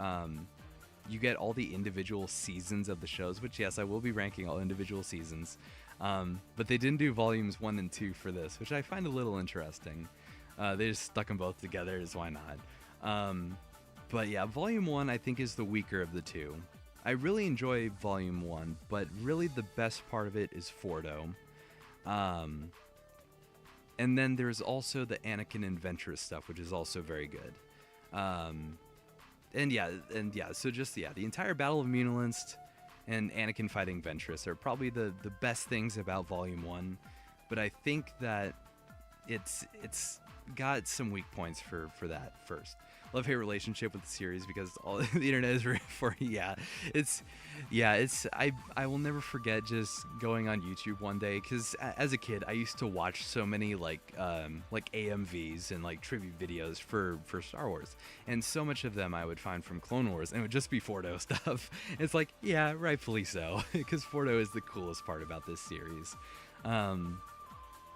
Speaker 1: you get all the individual seasons of the shows, which yes, I will be ranking all individual seasons. But they didn't do volumes 1 and 2 for this, which I find a little interesting. They just stuck them both together, as why not? But yeah, Volume 1 I think is the weaker of the two. I really enjoy Volume 1, but really the best part of it is Fordo. And then there's also the Anakin and Ventress stuff, which is also very good. So just the entire Battle of Munilist and Anakin fighting Ventress are probably the best things about Volume 1, but I think that it's got some weak points for that first. Love-hate relationship with the series because all the internet is for. I will never forget just going on YouTube one day, because as a kid I used to watch so many like AMVs and like trivia videos for Star Wars, and so much of them I would find from Clone Wars, and it would just be Fordo stuff. It's like, yeah, rightfully so, because Fordo is the coolest part about this series.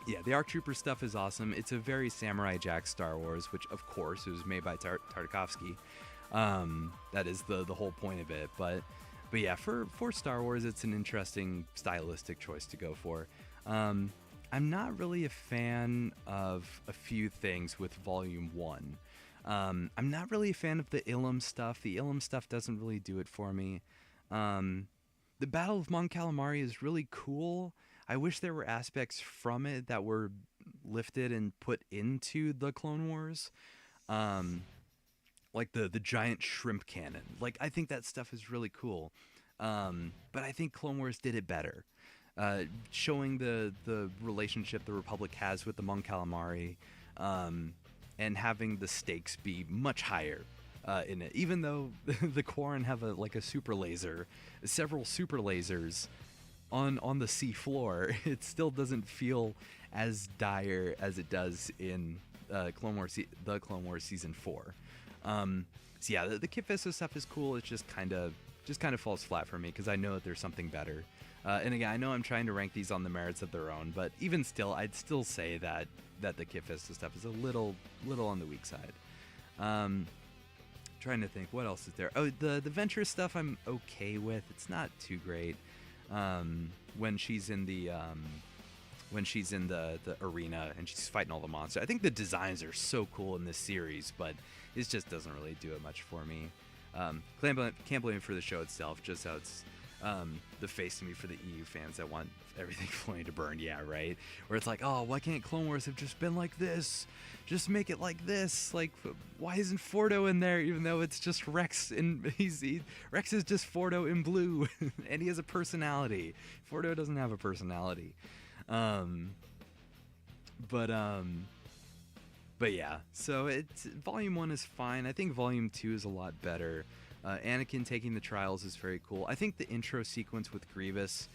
Speaker 1: Yeah, the ARC Trooper stuff is awesome. It's a very Samurai Jack Star Wars, which of course it was made by Tartakovsky. That is the whole point of it. But yeah, for Star Wars, it's an interesting stylistic choice to go for. I'm not really a fan of a few things with Volume 1. I'm not really a fan of the Ilum stuff. The Ilum stuff doesn't really do it for me. The Battle of Mon Calamari is really cool. I wish there were aspects from it that were lifted and put into the Clone Wars. Like the giant shrimp cannon. Like, I think that stuff is really cool. But I think Clone Wars did it better. Showing the relationship the Republic has with the Mon Calamari, and having the stakes be much higher in it. Even though the Quarren have a super laser, several super lasers on the sea floor, it still doesn't feel as dire as it does in Clone Wars Season 4. So yeah, the Kit Fisto stuff is cool. It's just kind of falls flat for me because I know that there's something better. And again, I know I'm trying to rank these on the merits of their own, but even still, I'd still say that the Kit Fisto stuff is a little on the weak side. trying to think, what else is there? Oh, the Venture stuff I'm okay with. It's not too great. When she's in the the arena and she's fighting all the monsters. I think the designs are so cool in this series, but it just doesn't really do it much for me. Can't blame it for the show itself, just how it's the face to me for the EU fans that want everything flaming to burn. Yeah, right. Where it's like, oh, why can't Clone Wars have just been like this? Just make it like this. Like, why isn't Fordo in there? Even though it's just Rex, and Rex is just Fordo in blue, and he has a personality. Fordo doesn't have a personality. But yeah. So Volume 1 is fine. I think Volume 2 is a lot better. Anakin taking the trials is very cool. I think the intro sequence with Grievous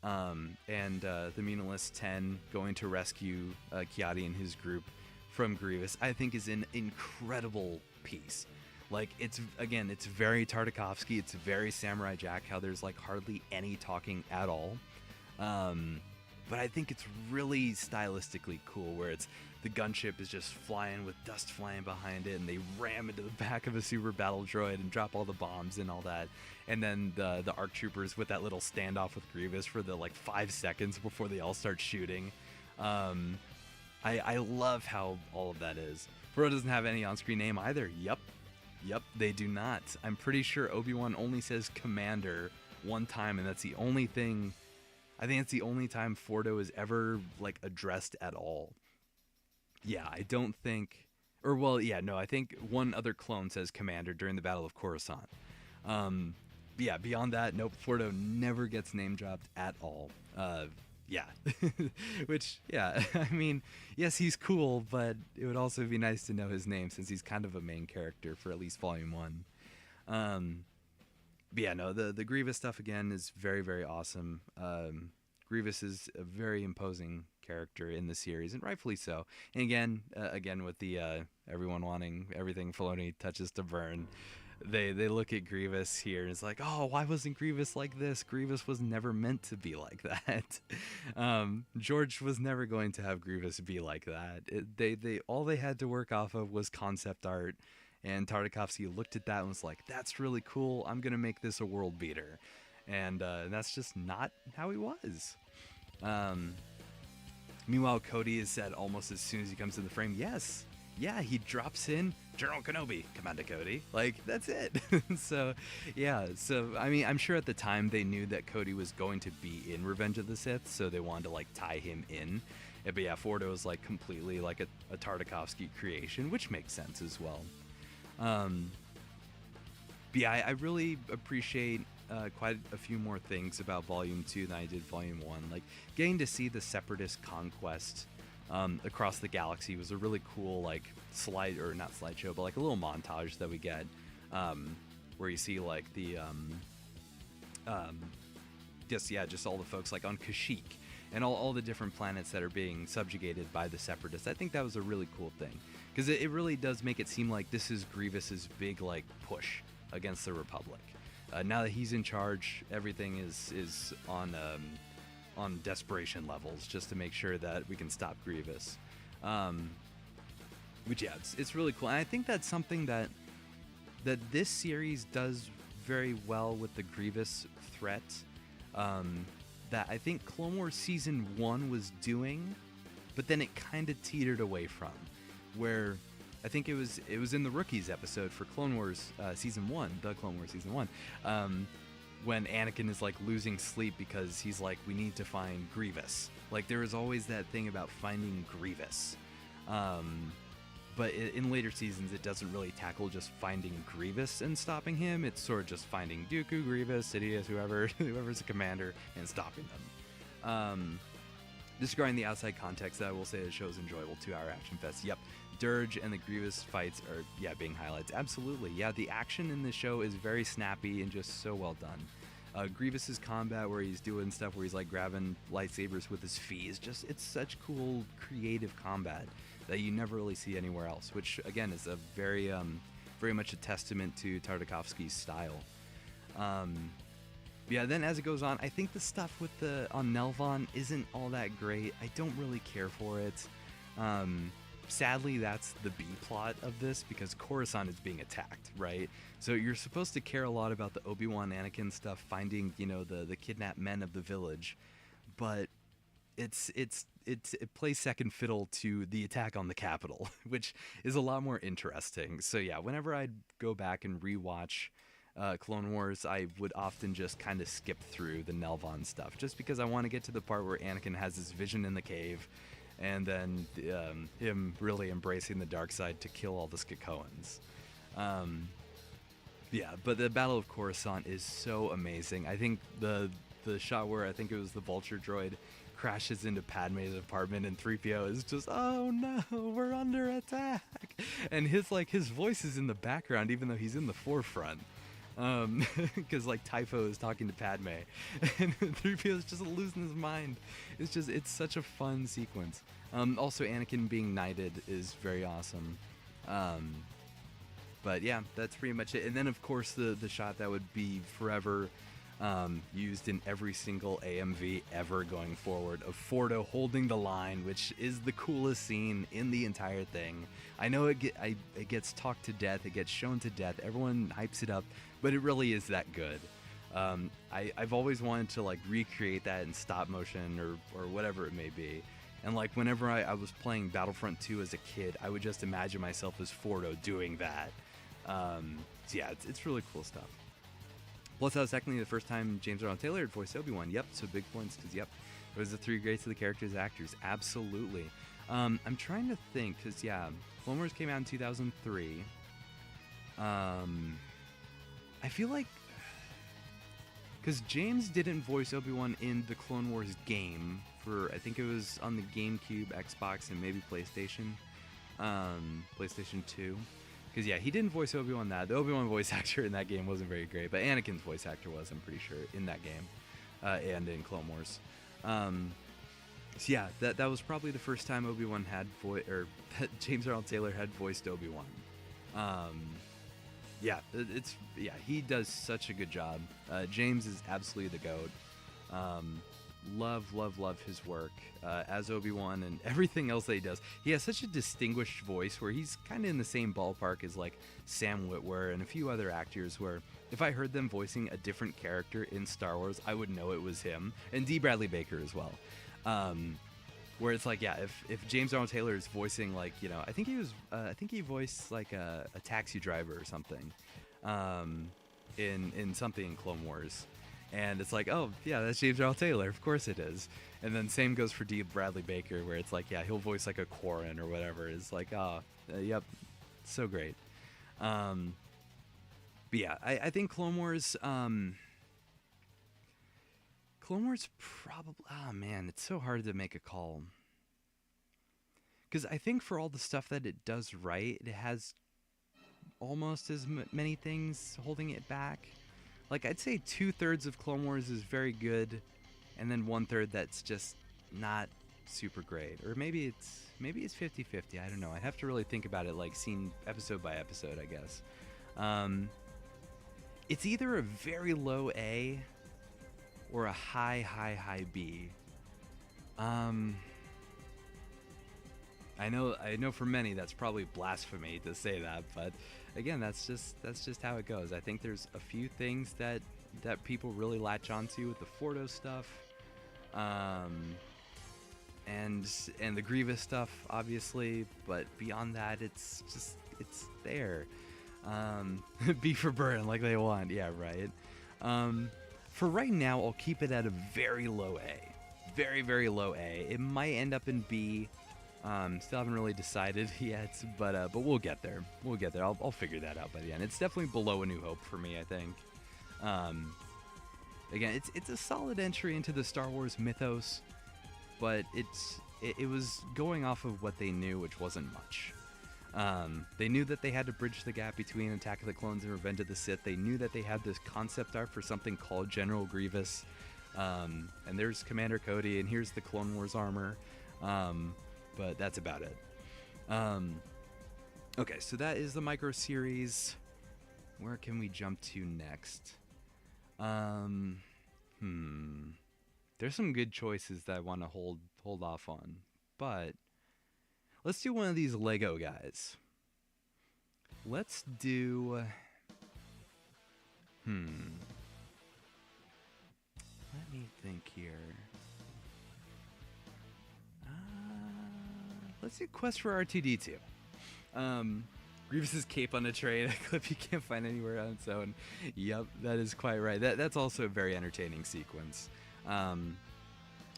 Speaker 1: and the Munilist 10 going to rescue Kiadi and his group from Grievous, I think is an incredible piece. Like, it's very Tartakovsky, it's very Samurai Jack, how there's like hardly any talking at all. But I think it's really stylistically cool, where it's the gunship is just flying with dust flying behind it, and they ram into the back of a super battle droid and drop all the bombs and all that. And then the ARC troopers with that little standoff with Grievous for the like 5 seconds before they all start shooting. I love how all of that is. Frodo doesn't have any on-screen name either. Yep, they do not. I'm pretty sure Obi-Wan only says Commander one time, and that's the only thing. I think it's the only time Fordo is ever like addressed at all. Yeah, I don't think, or well, yeah, no, I think one other clone says Commander during the Battle of Coruscant. Yeah, beyond that, nope, Fordo never gets name dropped at all. Yeah, which, yeah, I mean, yes, he's cool, but it would also be nice to know his name, since he's kind of a main character for at least Volume 1. But yeah, no, the Grievous stuff again is very, very awesome. Grievous is a very imposing character in the series, and rightfully so. And again with the everyone wanting everything Filoni touches to burn, they look at Grievous here and it's like, oh, why wasn't Grievous like this? Grievous was never meant to be like that. George was never going to have Grievous be like that. They all they had to work off of was concept art. And Tartakovsky looked at that and was like, that's really cool. I'm going to make this a world beater. And that's just not how he was. Meanwhile, Cody is said almost as soon as he comes in the frame, yes. Yeah, he drops in, General Kenobi, Commander Cody. Like, that's it. So, yeah. So, I mean, I'm sure at the time they knew that Cody was going to be in Revenge of the Sith, so they wanted to, like, tie him in. But yeah, Fordo is, like, completely, like, a Tartakovsky creation, which makes sense as well. But yeah, I really appreciate quite a few more things about Volume 2 than I did Volume 1. Like, getting to see the Separatist conquest across the galaxy was a really cool, like, not slideshow, but like a little montage that we get, where you see like the just all the folks like on Kashyyyk and all the different planets that are being subjugated by the Separatists. I think that was a really cool thing, because it really does make it seem like this is Grievous's big like push against the Republic. Now that he's in charge, everything is on desperation levels, just to make sure that we can stop Grievous. Which, yeah, it's really cool. And I think that's something that this series does very well with the Grievous threat, that I think Clone Wars Season 1 was doing, but then it kind of teetered away from, where I think it was in the Rookies episode for Clone Wars Season 1, the Clone Wars Season 1, when Anakin is like losing sleep because he's like, we need to find Grievous. Like, there is always that thing about finding Grievous. But in later seasons, it doesn't really tackle just finding Grievous and stopping him. It's sort of just finding Dooku, Grievous, Sidious, whoever's a commander, and stopping them. Disregarding the outside context, I will say the show is enjoyable. 2-hour action fest. Yep. Dirge and the Grievous fights are, being highlights. Absolutely. Yeah, the action in this show is very snappy and just so well done. Grievous's combat, where he's doing stuff where he's like grabbing lightsabers with his feet, it's such cool, creative combat that you never really see anywhere else, which again is a very much a testament to Tartakovsky's style. Yeah, then as it goes on, I think the stuff on Nelvon isn't all that great. I don't really care for it. sadly, that's the B plot of this because Coruscant is being attacked, right? So you're supposed to care a lot about the Obi-Wan Anakin stuff, finding, the kidnapped men of the village, but it plays second fiddle to the attack on the Capitol, which is a lot more interesting. So yeah, whenever I go back and rewatch Clone Wars, I would often just kind of skip through the Nelvon stuff, just because I want to get to the part where Anakin has his vision in the cave, and then him really embracing the dark side to kill all the Skakoans. Yeah, but the Battle of Coruscant is so amazing. I think the shot where I think it was the Vulture droid crashes into Padme's apartment and 3PO is just, oh no, we're under attack. And his voice is in the background even though he's in the forefront. Because Typho is talking to Padme and 3PO is just losing his mind. It's such a fun sequence. Also Anakin being knighted is very awesome. But yeah, that's pretty much it. And then of course the shot that would be forever used in every single AMV ever going forward of Fordo holding the line, which is the coolest scene in the entire thing. I know it gets talked to death, it gets shown to death, everyone hypes it up, but it really is that good. I've always wanted to recreate that in stop motion or whatever it may be. And whenever I was playing Battlefront 2 as a kid, I would just imagine myself as Fordo doing that. So yeah, it's really cool stuff. Plus, that was technically the first time James Earl Taylor had voiced Obi-Wan. Yep, so big points, because, yep, it was the 3 greats of the characters actors. Absolutely. I'm trying to think, because, yeah, Clone Wars came out in 2003. I feel like... Because James didn't voice Obi-Wan in the Clone Wars game for, I think it was on the GameCube, Xbox, and maybe PlayStation. PlayStation 2. Because, yeah, he didn't voice Obi-Wan that. The Obi-Wan voice actor in that game wasn't very great, but Anakin's voice actor was, I'm pretty sure, in that game. And in Clone Wars. So, yeah, that was probably the first time Obi-Wan had that James Earl Taylor had voiced Obi-Wan. Yeah, he does such a good job. James is absolutely the GOAT. Love his work as Obi-Wan and everything else that he does. He has such a distinguished voice where he's kind of in the same ballpark as Sam Witwer and a few other actors where if I heard them voicing a different character in Star Wars, I would know it was him. And D. Bradley Baker as well. Where it's if James Arnold Taylor is voicing I think he voiced a taxi driver or something in something in Clone Wars. And it's oh, yeah, that's James Earl Taylor. Of course it is. And then same goes for D. Bradley Baker, where it's yeah, he'll voice a Quarren or whatever. It's yep, so great. But yeah, I think Clone Wars probably... Oh, man, it's so hard to make a call. Because I think for all the stuff that it does right, it has almost as many things holding it back. I'd say 2/3 of Clone Wars is very good, and then 1/3 that's just not super great. Or maybe it's 50-50. I don't know. I'd have to really think about it, scene episode by episode, I guess. It's either a very low A or a high B. I know for many that's probably blasphemy to say that, but again, that's just how it goes. I think there's a few things that people really latch onto with the Fordo stuff, and the Grievous stuff, obviously. But beyond that, it's there. B for burn, like they want. Yeah, right. For right now, I'll keep it at a very low A, very very low A. It might end up in B. Still haven't really decided yet, but we'll get there. I'll figure that out by the end. It's definitely below A New Hope for me, I think. Again, it's a solid entry into the Star Wars mythos, but it was going off of what they knew, which wasn't much. They knew that they had to bridge the gap between Attack of the Clones and Revenge of the Sith. They knew that they had this concept art for something called General Grievous, and there's Commander Cody, and here's the Clone Wars armor. But that's about it. Okay, so that is the micro series. Where can we jump to next? There's some good choices that I want to hold off on, but Let's do one of these Lego guys. Let's do. Let me think here. Let's do Quest for R2D2. Grievous's cape on a train, a clip you can't find anywhere on its own. Yep, that is quite right. That's also a very entertaining sequence.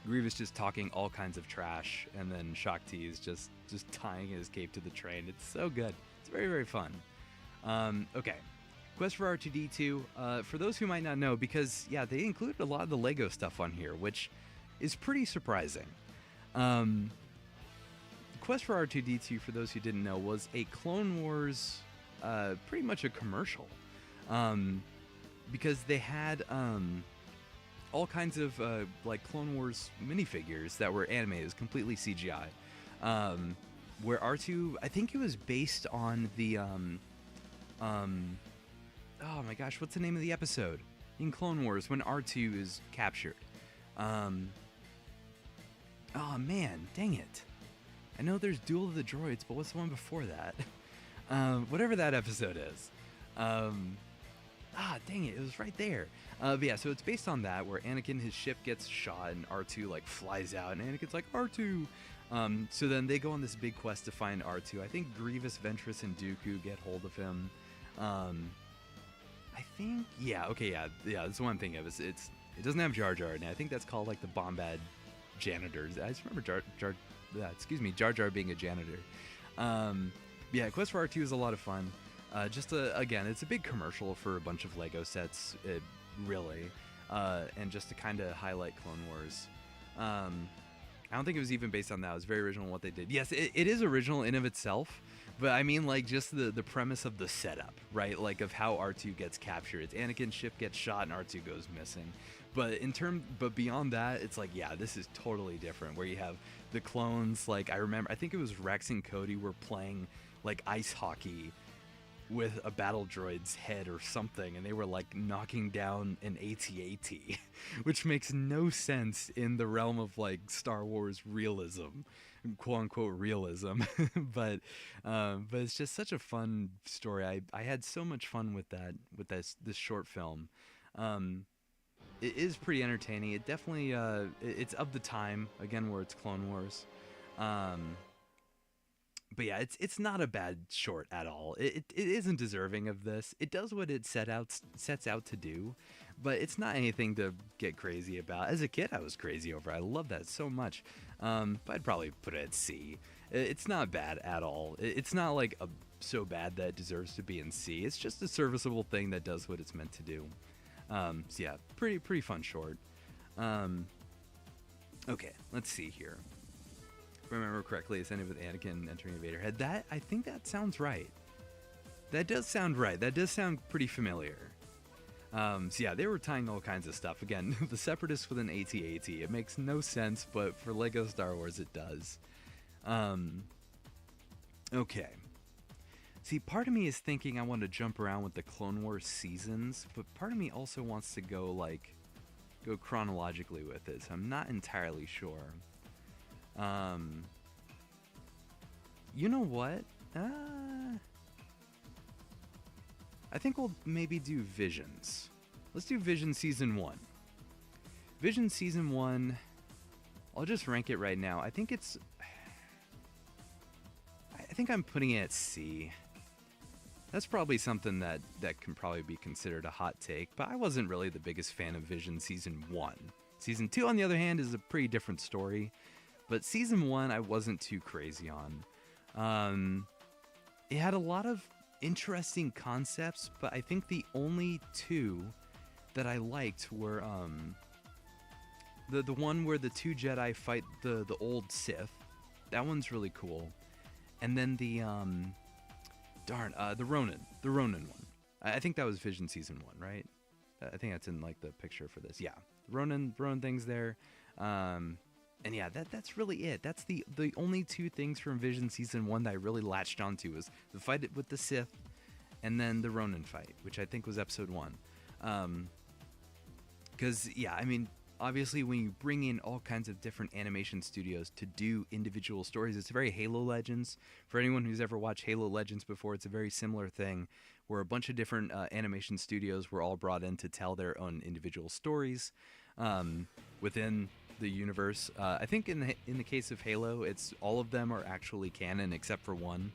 Speaker 1: Grievous just talking all kinds of trash, and then Shakti is just tying his cape to the train. It's so good. It's very, very fun. Okay. Quest for R2D2. For those who might not know, because, yeah, they included a lot of the Lego stuff on here, which is pretty surprising. Quest for R2D2, for those who didn't know, was a Clone Wars, pretty much a commercial. Because they had all kinds of like Clone Wars minifigures that were animated. It was completely CGI. Where R2, I think it was based on the oh my gosh, what's the name of the episode in Clone Wars when R2 is captured? Oh man, dang it. I know there's Duel of the Droids, but what's the one before that? Whatever that episode is. Dang it, it was right there. But yeah, so it's based on that, where Anakin, his ship gets shot, and R2 like flies out, and Anakin's like, R2! So then they go on this big quest to find R2. I think Grievous, Ventress, and Dooku get hold of him. I think, yeah, okay, yeah, that's one thing of it. It doesn't have Jar Jar, and I think that's called like the Bombad Janitors. I just remember Jar Jar being a janitor. Yeah, Quest for R2 is a lot of fun. Again, it's a big commercial for a bunch of Lego sets, really, and just to kind of highlight Clone Wars. I don't think it was even based on that. It was very original in what they did. Yes, it is original in of itself, but I mean, like, just the premise of the setup, right? Like, of how R2 gets captured. It's Anakin's ship gets shot and R2 goes missing. But beyond that, it's like, yeah, this is totally different, where you have the clones. Like, I think it was Rex and Cody were playing, like, ice hockey with a battle droid's head or something, and they were like knocking down an AT-AT, which makes no sense in the realm of like Star Wars realism, quote unquote realism. but it's just such a fun story. I had so much fun with this short film. It is pretty entertaining. It definitely it's of the time, again, where it's Clone Wars. But yeah, it's not a bad short at all. It isn't deserving of this. It does what it sets out to do, but it's not anything to get crazy about. As a kid, I was crazy over it. I love that so much. But I'd probably put it at C. It's not bad at all. It's not like so bad that it deserves to be in C. It's just a serviceable thing that does what it's meant to do. So yeah, pretty fun short. Okay, let's see here. If I remember correctly, it's ended with Anakin entering a Vader head. I think that sounds right. That does sound right. That does sound pretty familiar. So yeah, they were tying all kinds of stuff. Again, the Separatists with an AT-AT. It makes no sense, but for Lego Star Wars, it does. Okay. See, part of me is thinking I want to jump around with the Clone Wars seasons, but part of me also wants to go chronologically with it, so I'm not entirely sure. You know what? I think we'll maybe do Visions. Let's do Vision Season 1. Vision Season 1, I'll just rank it right now. I think I'm putting it at C. That's probably something that can probably be considered a hot take, but I wasn't really the biggest fan of Vision Season 1. Season 2, on the other hand, is a pretty different story. But Season 1, I wasn't too crazy on. It had a lot of interesting concepts, but I think the only two that I liked were the one where the two Jedi fight the old Sith. That one's really cool. And then the Ronin one. I think that was Vision Season 1, right? I think that's in like the picture for this. Yeah, the Ronin thing's there. And yeah, that's really it. That's the only two things from Vision Season 1 that I really latched onto was the fight with the Sith and then the Ronin fight, which I think was Episode 1. Because, yeah, I mean, obviously when you bring in all kinds of different animation studios to do individual stories, it's very Halo Legends. For anyone who's ever watched Halo Legends before, it's a very similar thing where a bunch of different animation studios were all brought in to tell their own individual stories within the universe. I think in the case of Halo, it's all of them are actually canon except for one,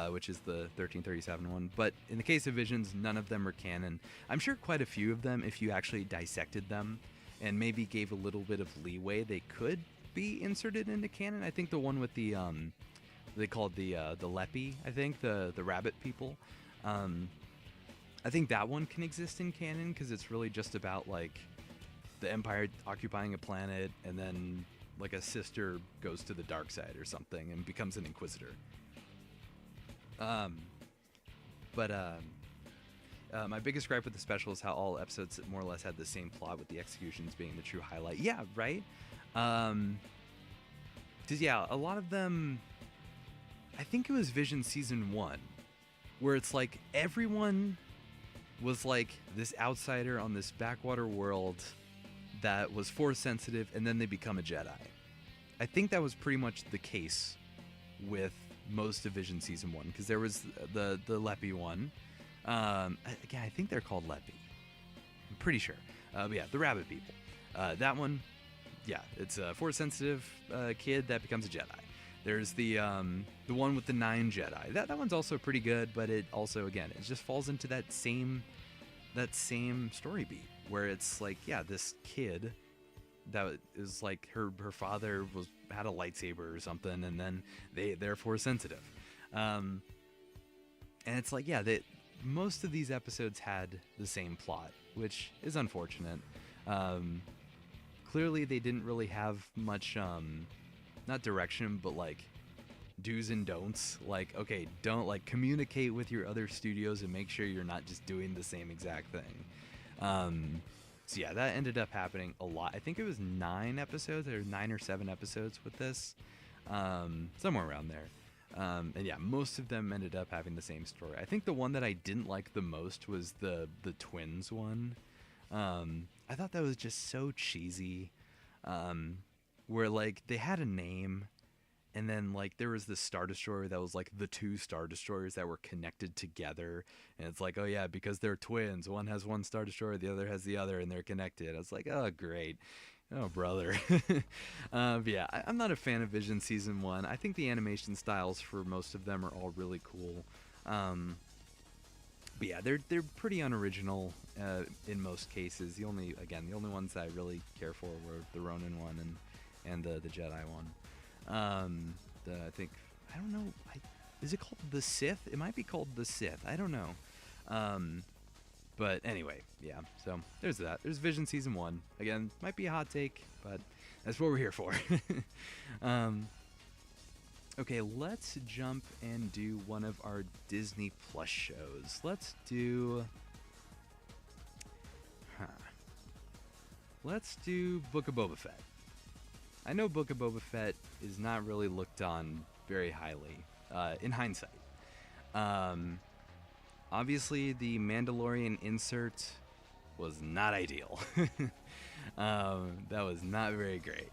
Speaker 1: which is the 1337 one. But in the case of Visions, none of them are canon. I'm sure quite a few of them, if you actually dissected them and maybe gave a little bit of leeway, they could be inserted into canon. I think the one with the they called the Lepi, I think the rabbit people. I think that one can exist in canon because it's really just about like the Empire occupying a planet, and then like a sister goes to the dark side or something and becomes an Inquisitor. My biggest gripe with the special is how all episodes more or less had the same plot, with the executions being the true highlight. Yeah, right? Because, yeah, a lot of them... I think it was Vision Season 1, where it's like everyone was like this outsider on this backwater world that was Force sensitive, and then they become a Jedi. I think that was pretty much the case with most of Vision Season 1, because there was the Lepi one. Again, I think they're called Lepi. I'm pretty sure. But yeah, the rabbit people. That one, yeah, it's a Force sensitive kid that becomes a Jedi. There's the one with the 9 Jedi. That one's also pretty good, but it also, again, it just falls into that same story beat, where it's like, yeah, this kid that is like her father had a lightsaber or something, and then they're Force sensitive, and it's like, yeah, most of these episodes had the same plot, which is unfortunate. Clearly they didn't really have much not direction, but like do's and don'ts. Like, okay, don't like communicate with your other studios and make sure you're not just doing the same exact thing. So yeah, that ended up happening a lot. I think it was 9 episodes, or 9 or 7 episodes with this, somewhere around there. And yeah, most of them ended up having the same story. I think the one that I didn't like the most was the twins one. I thought that was just so cheesy, where like they had a name, and then like there was this Star Destroyer that was like the 2 Star Destroyers that were connected together, and it's like, oh yeah, because they're twins, one has one Star Destroyer, the other has the other, and they're connected. I was like, oh great, oh brother. But yeah, I'm not a fan of Vision Season 1. I think the animation styles for most of them are all really cool. But yeah, they're pretty unoriginal in most cases. The only ones that I really care for were the Ronin one and the Jedi one. I think, I don't know, is it called the Sith? It might be called the Sith. I don't know. But anyway, yeah. So there's that. There's Vision Season 1. Again, might be a hot take, but that's what we're here for. Okay, let's jump and do one of our Disney Plus shows. Let's do... Let's do Book of Boba Fett. I know Book of Boba Fett is not really looked on very highly, in hindsight. Obviously, the Mandalorian insert was not ideal. That was not very great.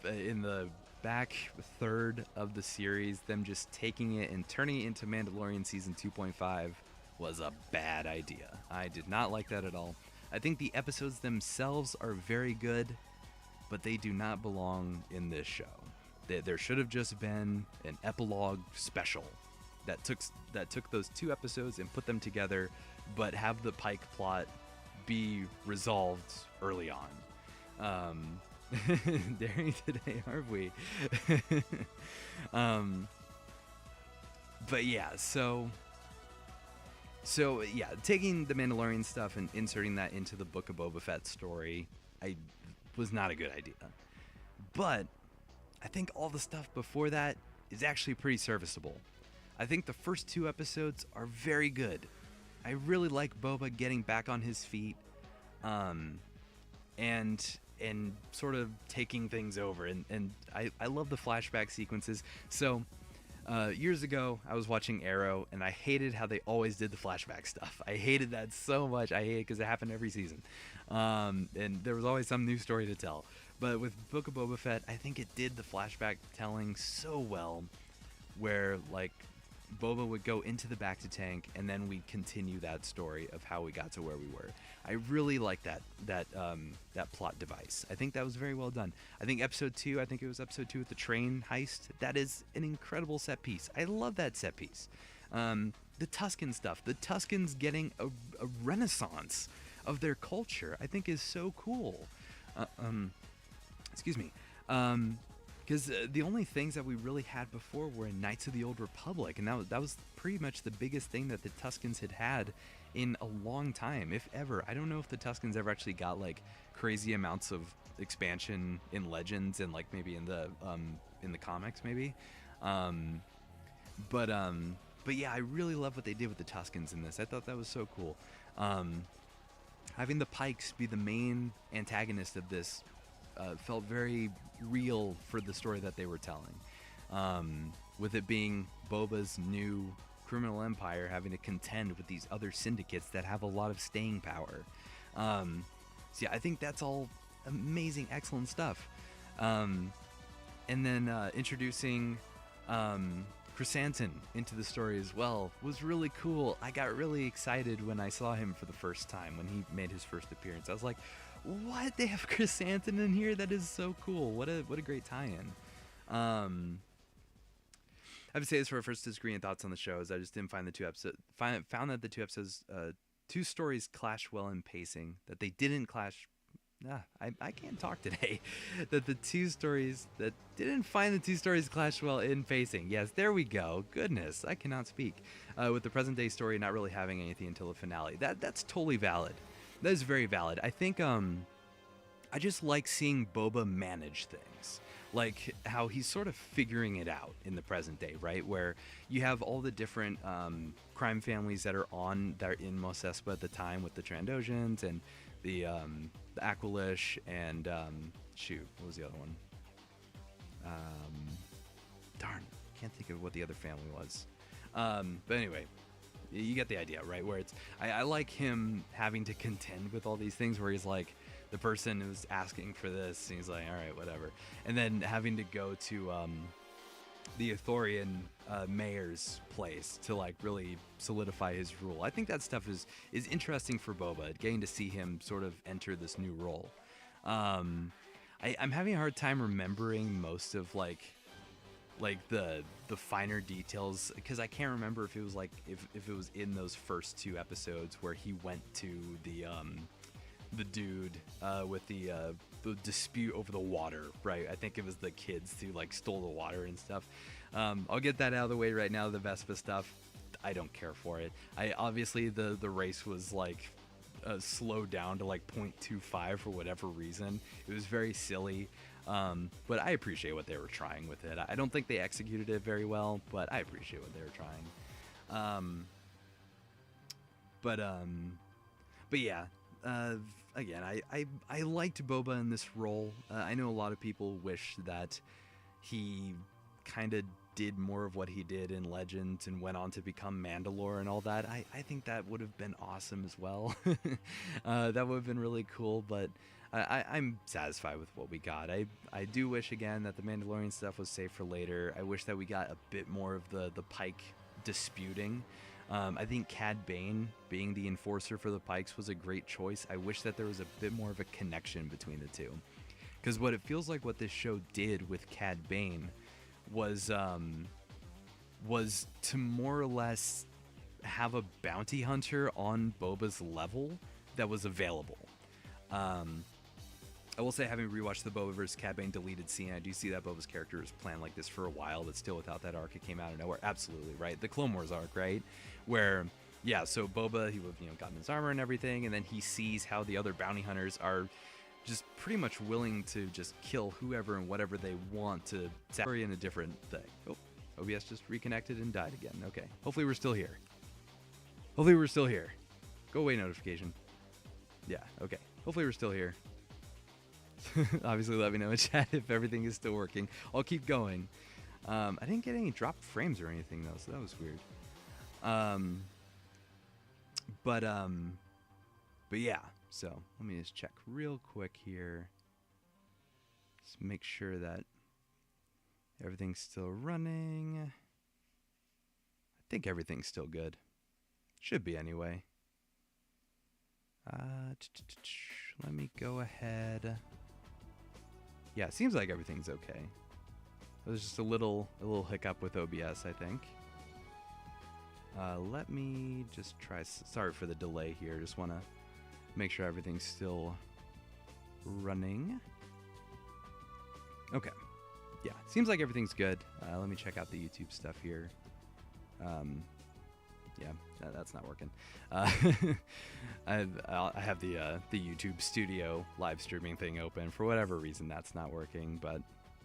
Speaker 1: In the back third of the series, them just taking it and turning it into Mandalorian Season 2.5 was a bad idea. I did not like that at all. I think the episodes themselves are very good, but they do not belong in this show. There should have just been an epilogue special that took those 2 episodes and put them together, but have the Pike plot be resolved early on. Daring today, aren't we? But yeah, so yeah, taking the Mandalorian stuff and inserting that into the Book of Boba Fett story, was not a good idea. But I think all the stuff before that is actually pretty serviceable. I think the first 2 episodes are very good. I really like Boba getting back on his feet, and sort of taking things over, and I love the flashback sequences. So Years ago, I was watching Arrow, and I hated how they always did the flashback stuff. I hated that so much. I hate it because it happened every season, and there was always some new story to tell. But with Book of Boba Fett, I think it did the flashback telling so well, where like Boba would go into the Bacta tank, and then we continue that story of how we got to where we were. I really like that plot device. I think that was very well done. I think episode 2, I think it was episode 2 with the train heist. That is an incredible set piece. I love that set piece. The Tusken stuff, the Tuskens getting a renaissance of their culture, I think is so cool. Excuse me. Because the only things that we really had before were in Knights of the Old Republic, and that was pretty much the biggest thing that the Tuskens had in a long time, if ever. I don't know if the Tuskens ever actually got like crazy amounts of expansion in Legends and like maybe in the comics maybe, but yeah, I really love what they did with the Tuskens in this. I thought that was so cool. Having the Pikes be the main antagonist of this felt very real for the story that they were telling, with it being Boba's new criminal empire having to contend with these other syndicates that have a lot of staying power. So yeah, I think that's all amazing, excellent stuff. And then introducing Chrysanthemum into the story as well was really cool. I got really excited when I saw him for the first time, when he made his first appearance. I was like, what? They have Chrysanthemum in here? That is so cool. What a great tie-in. I would say this for our first disagree and thoughts on the show is I just didn't find the two episodes. Found that the two episodes, two stories clash well in pacing. That they didn't clash. I can't talk today. That the two stories that didn't find the two stories clash well in pacing. Yes, there we go. Goodness, I cannot speak. With the present day story not really having anything until the finale. That's totally valid. That is very valid. I think I just like seeing Boba manage things. Like how he's sort of figuring it out in the present day, right? Where you have all the different crime families that are in Mos Espa at the time with the Trandoshan's and the Aqualish and what was the other one? Darn, can't think of what the other family was. But anyway, you get the idea, right? Where it's I like him having to contend with all these things where he's like the person who's asking for this and he's like, all right, whatever, and then having to go to the Ithorian mayor's place to like really solidify his rule. I think that stuff is interesting for Boba, getting to see him sort of enter this new role. I'm having a hard time remembering most of like the finer details, because I can't remember if it was like if it was in those first two episodes where he went to the dude with the dispute over the water, right? I think it was the kids who like stole the water and stuff. I'll get that out of the way right now. The Vespa stuff, I don't care for it. Obviously the race was like slowed down to like 0.25 for whatever reason. It was very silly. But I appreciate what they were trying with it. I don't think they executed it very well, but I appreciate what they were trying. But yeah, again, I liked Boba in this role. I know a lot of people wish that he kind of did more of what he did in Legends and went on to become Mandalore and all that. I think that would have been awesome as well. That would have been really cool, but I'm satisfied with what we got. I do wish again that the Mandalorian stuff was saved for later. I wish that we got a bit more of the Pike disputing. I think Cad Bane being the enforcer for the Pikes was a great choice. I wish that there was a bit more of a connection between the two, because what it feels like what this show did with Cad Bane was to more or less have a bounty hunter on Boba's level that was available. I will say, having rewatched the Boba vs. Cad Bane deleted scene, I do see that Boba's character was planned like this for a while, but still without that arc, it came out of nowhere. Absolutely, right? The Clone Wars arc, right? Where, yeah, so Boba, he would, gotten his armor and everything, and then he sees how the other bounty hunters are just pretty much willing to just kill whoever and whatever they want to story in a different thing. Oh, OBS just reconnected and died again. Okay. Hopefully we're still here. Go away, notification. Yeah, okay. Hopefully we're still here. Obviously let me know in chat if everything is still working. I'll keep going. I didn't get any dropped frames or anything though, so that was weird. Um, but yeah. So let me just check real quick here. Just make sure that everything's still running. I think everything's still good. Should be anyway. Let me go ahead. Yeah, it seems like everything's okay. There's just a little hiccup with OBS, I think. Let me just try. Sorry for the delay here. Just want to make sure everything's still running. Okay. Yeah, seems like everything's good. Let me check out the YouTube stuff here. Yeah, that's not working. I have the YouTube Studio live streaming thing open. For whatever reason, that's not working, but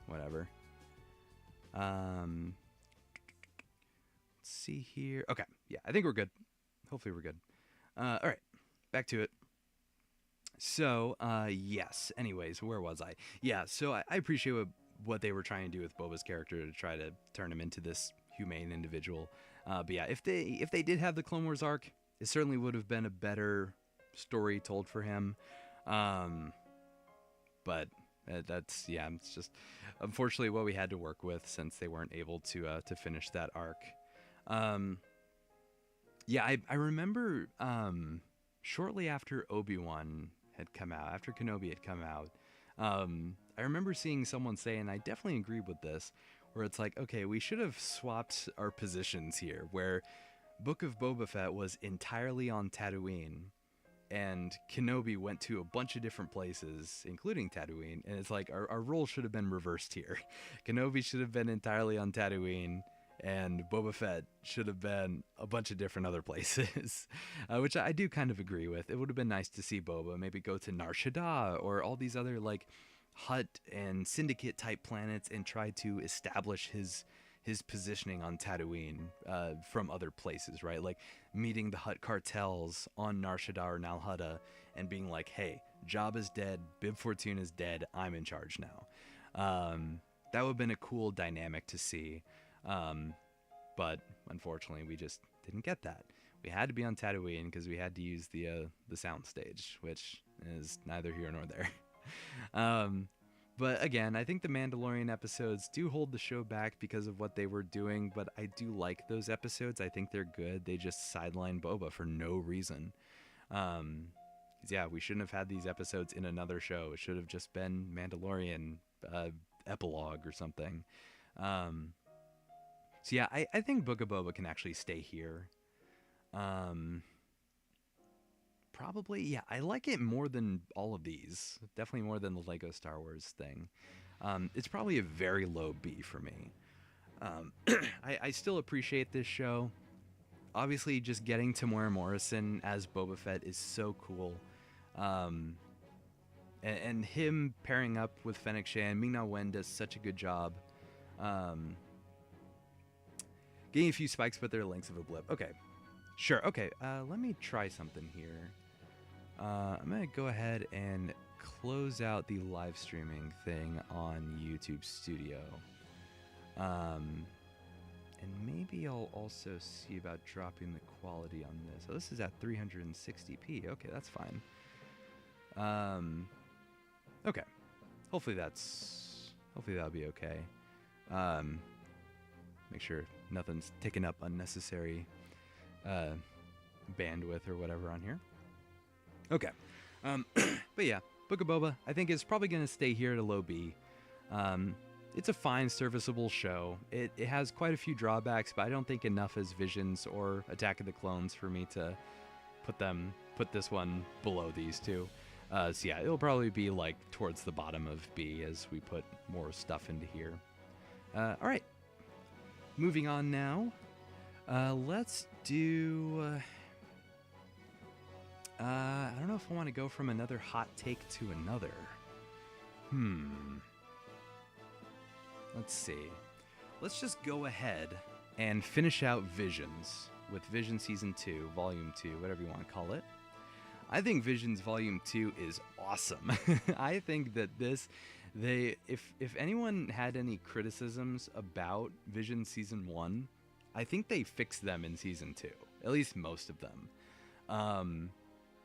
Speaker 1: whatever. Let's see here. Okay, yeah, I think we're good. Hopefully we're good. All right, back to it. So, yes. Anyways, where was I? Yeah, so I appreciate what they were trying to do with Boba's character to try to turn him into this humane individual. But yeah, if they did have the Clone Wars arc, it certainly would have been a better story told for him. But that's, yeah, it's just unfortunately what we had to work with since they weren't able to finish that arc. Yeah, I remember shortly after Obi-Wan had come out, after Kenobi had come out, I remember seeing someone say, and I definitely agree with this, where it's like, okay, we should have swapped our positions here, where Book of Boba Fett was entirely on Tatooine, and Kenobi went to a bunch of different places, including Tatooine, and it's like, our roles should have been reversed here. Kenobi should have been entirely on Tatooine, and Boba Fett should have been a bunch of different other places, which I do kind of agree with. It would have been nice to see Boba maybe go to Nar Shaddaa or all these other, like, Hutt and Syndicate type planets and try to establish his positioning on Tatooine from other places, right? Like meeting the Hutt cartels on Nar Shaddaa or Nal Hutta and being like, hey, Jabba's dead, Bib Fortuna is dead, I'm in charge now. That would have been a cool dynamic to see. But unfortunately, we just didn't get that. We had to be on Tatooine because we had to use the soundstage, which is neither here nor there. But again, I think the Mandalorian episodes do hold the show back because of what they were doing, but I do like those episodes. I think they're good. They just sideline Boba for no reason. Yeah, we shouldn't have had these episodes in another show. It should have just been Mandalorian epilogue or something. So yeah, I think Book of Boba can actually stay here. Probably, yeah, I like it more than all of these. Definitely more than the Lego Star Wars thing. It's probably a very low B for me. I still appreciate this show. Obviously, just getting Temuera Morrison as Boba Fett is so cool. And him pairing up with Fennec Shand, Ming-Na Wen does such a good job. Getting a few spikes, but they're links of a blip. Okay, sure. Okay, let me try something here. I'm going to go ahead and close out the live streaming thing on YouTube Studio. And maybe I'll also see about dropping the quality on this. So this is at 360p. Okay, that's fine. Okay. Hopefully that'll be okay. Make sure nothing's taking up unnecessary bandwidth or whatever on here. Okay. But yeah, Book of Boba, I think is probably going to stay here at a low B. It's a fine, serviceable show. It has quite a few drawbacks, but I don't think enough as Visions or Attack of the Clones for me to put this one below these two. So yeah, it'll probably be like towards the bottom of B as we put more stuff into here. All right. Moving on now. Let's do... I don't know if I want to go from another hot take to another. Let's see. Let's just go ahead and finish out Visions with Vision Season 2, Volume 2, whatever you want to call it. I think Visions Volume 2 is awesome. I think that this If anyone had any criticisms about Vision season 1, I think they fixed them in season 2. At least most of them. Um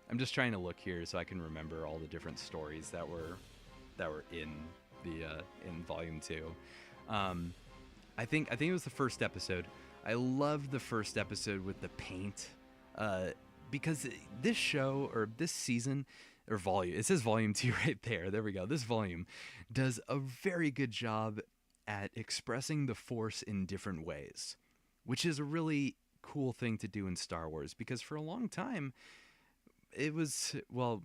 Speaker 1: I'm just trying to look here so I can remember all the different stories that were in the in volume 2. Um I think it was the first episode. I loved the first episode with the paint, uh, because this show or this season or volume, it says volume 2 right there. There we go. This volume does a very good job at expressing the Force in different ways, which is a really cool thing to do in Star Wars because for a long time it was, well,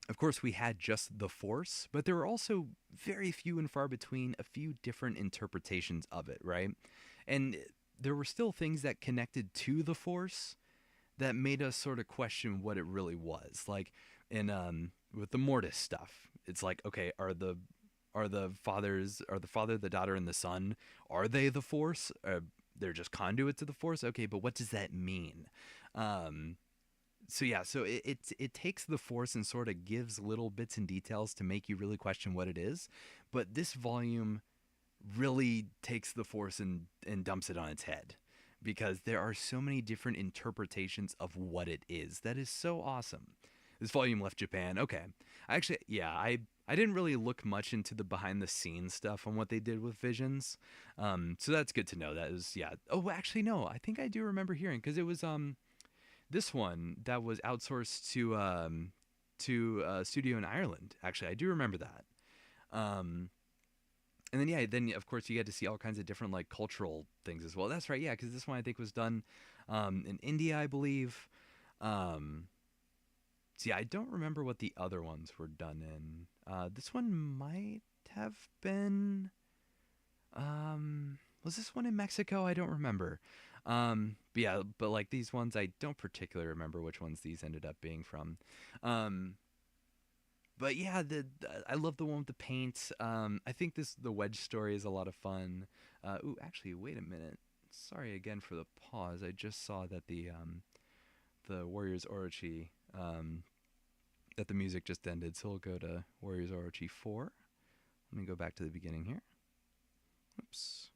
Speaker 1: of course, we had just the Force, but there were also very few and far between a few different interpretations of it, right? And there were still things that connected to the Force that made us sort of question what it really was. Like in with the Mortis stuff, it's like, okay, are the father, the daughter, and the son, are they the Force? They're just conduits of the Force. Okay, but what does that mean? Um, so yeah, so it takes the Force and sort of gives little bits and details to make you really question what it is. But this volume really takes the Force and dumps it on its head because there are so many different interpretations of what it is. That is so awesome. This volume left Japan. Okay. Actually, yeah, I didn't really look much into the behind the scenes stuff on what they did with Visions. So that's good to know. That was, yeah. Oh, actually, no, I think I do remember hearing because it was, this one that was outsourced to a studio in Ireland. Actually, I do remember that. Um, and then yeah, then of course you get to see all kinds of different like cultural things as well. That's right, yeah, because this one I think was done in India, I believe. Um, See, I don't remember what the other ones were done in. This one might have been. Was this one in Mexico? I don't remember. But yeah, but like these ones, I don't particularly remember which ones these ended up being from. Um, but yeah, I love the one with the paint. I think the Wedge story is a lot of fun. Ooh, actually, wait a minute. Sorry again for the pause. I just saw that the Warriors Orochi, that the music just ended, so we'll go to Warriors Orochi 4. Let me go back to the beginning here. Oops.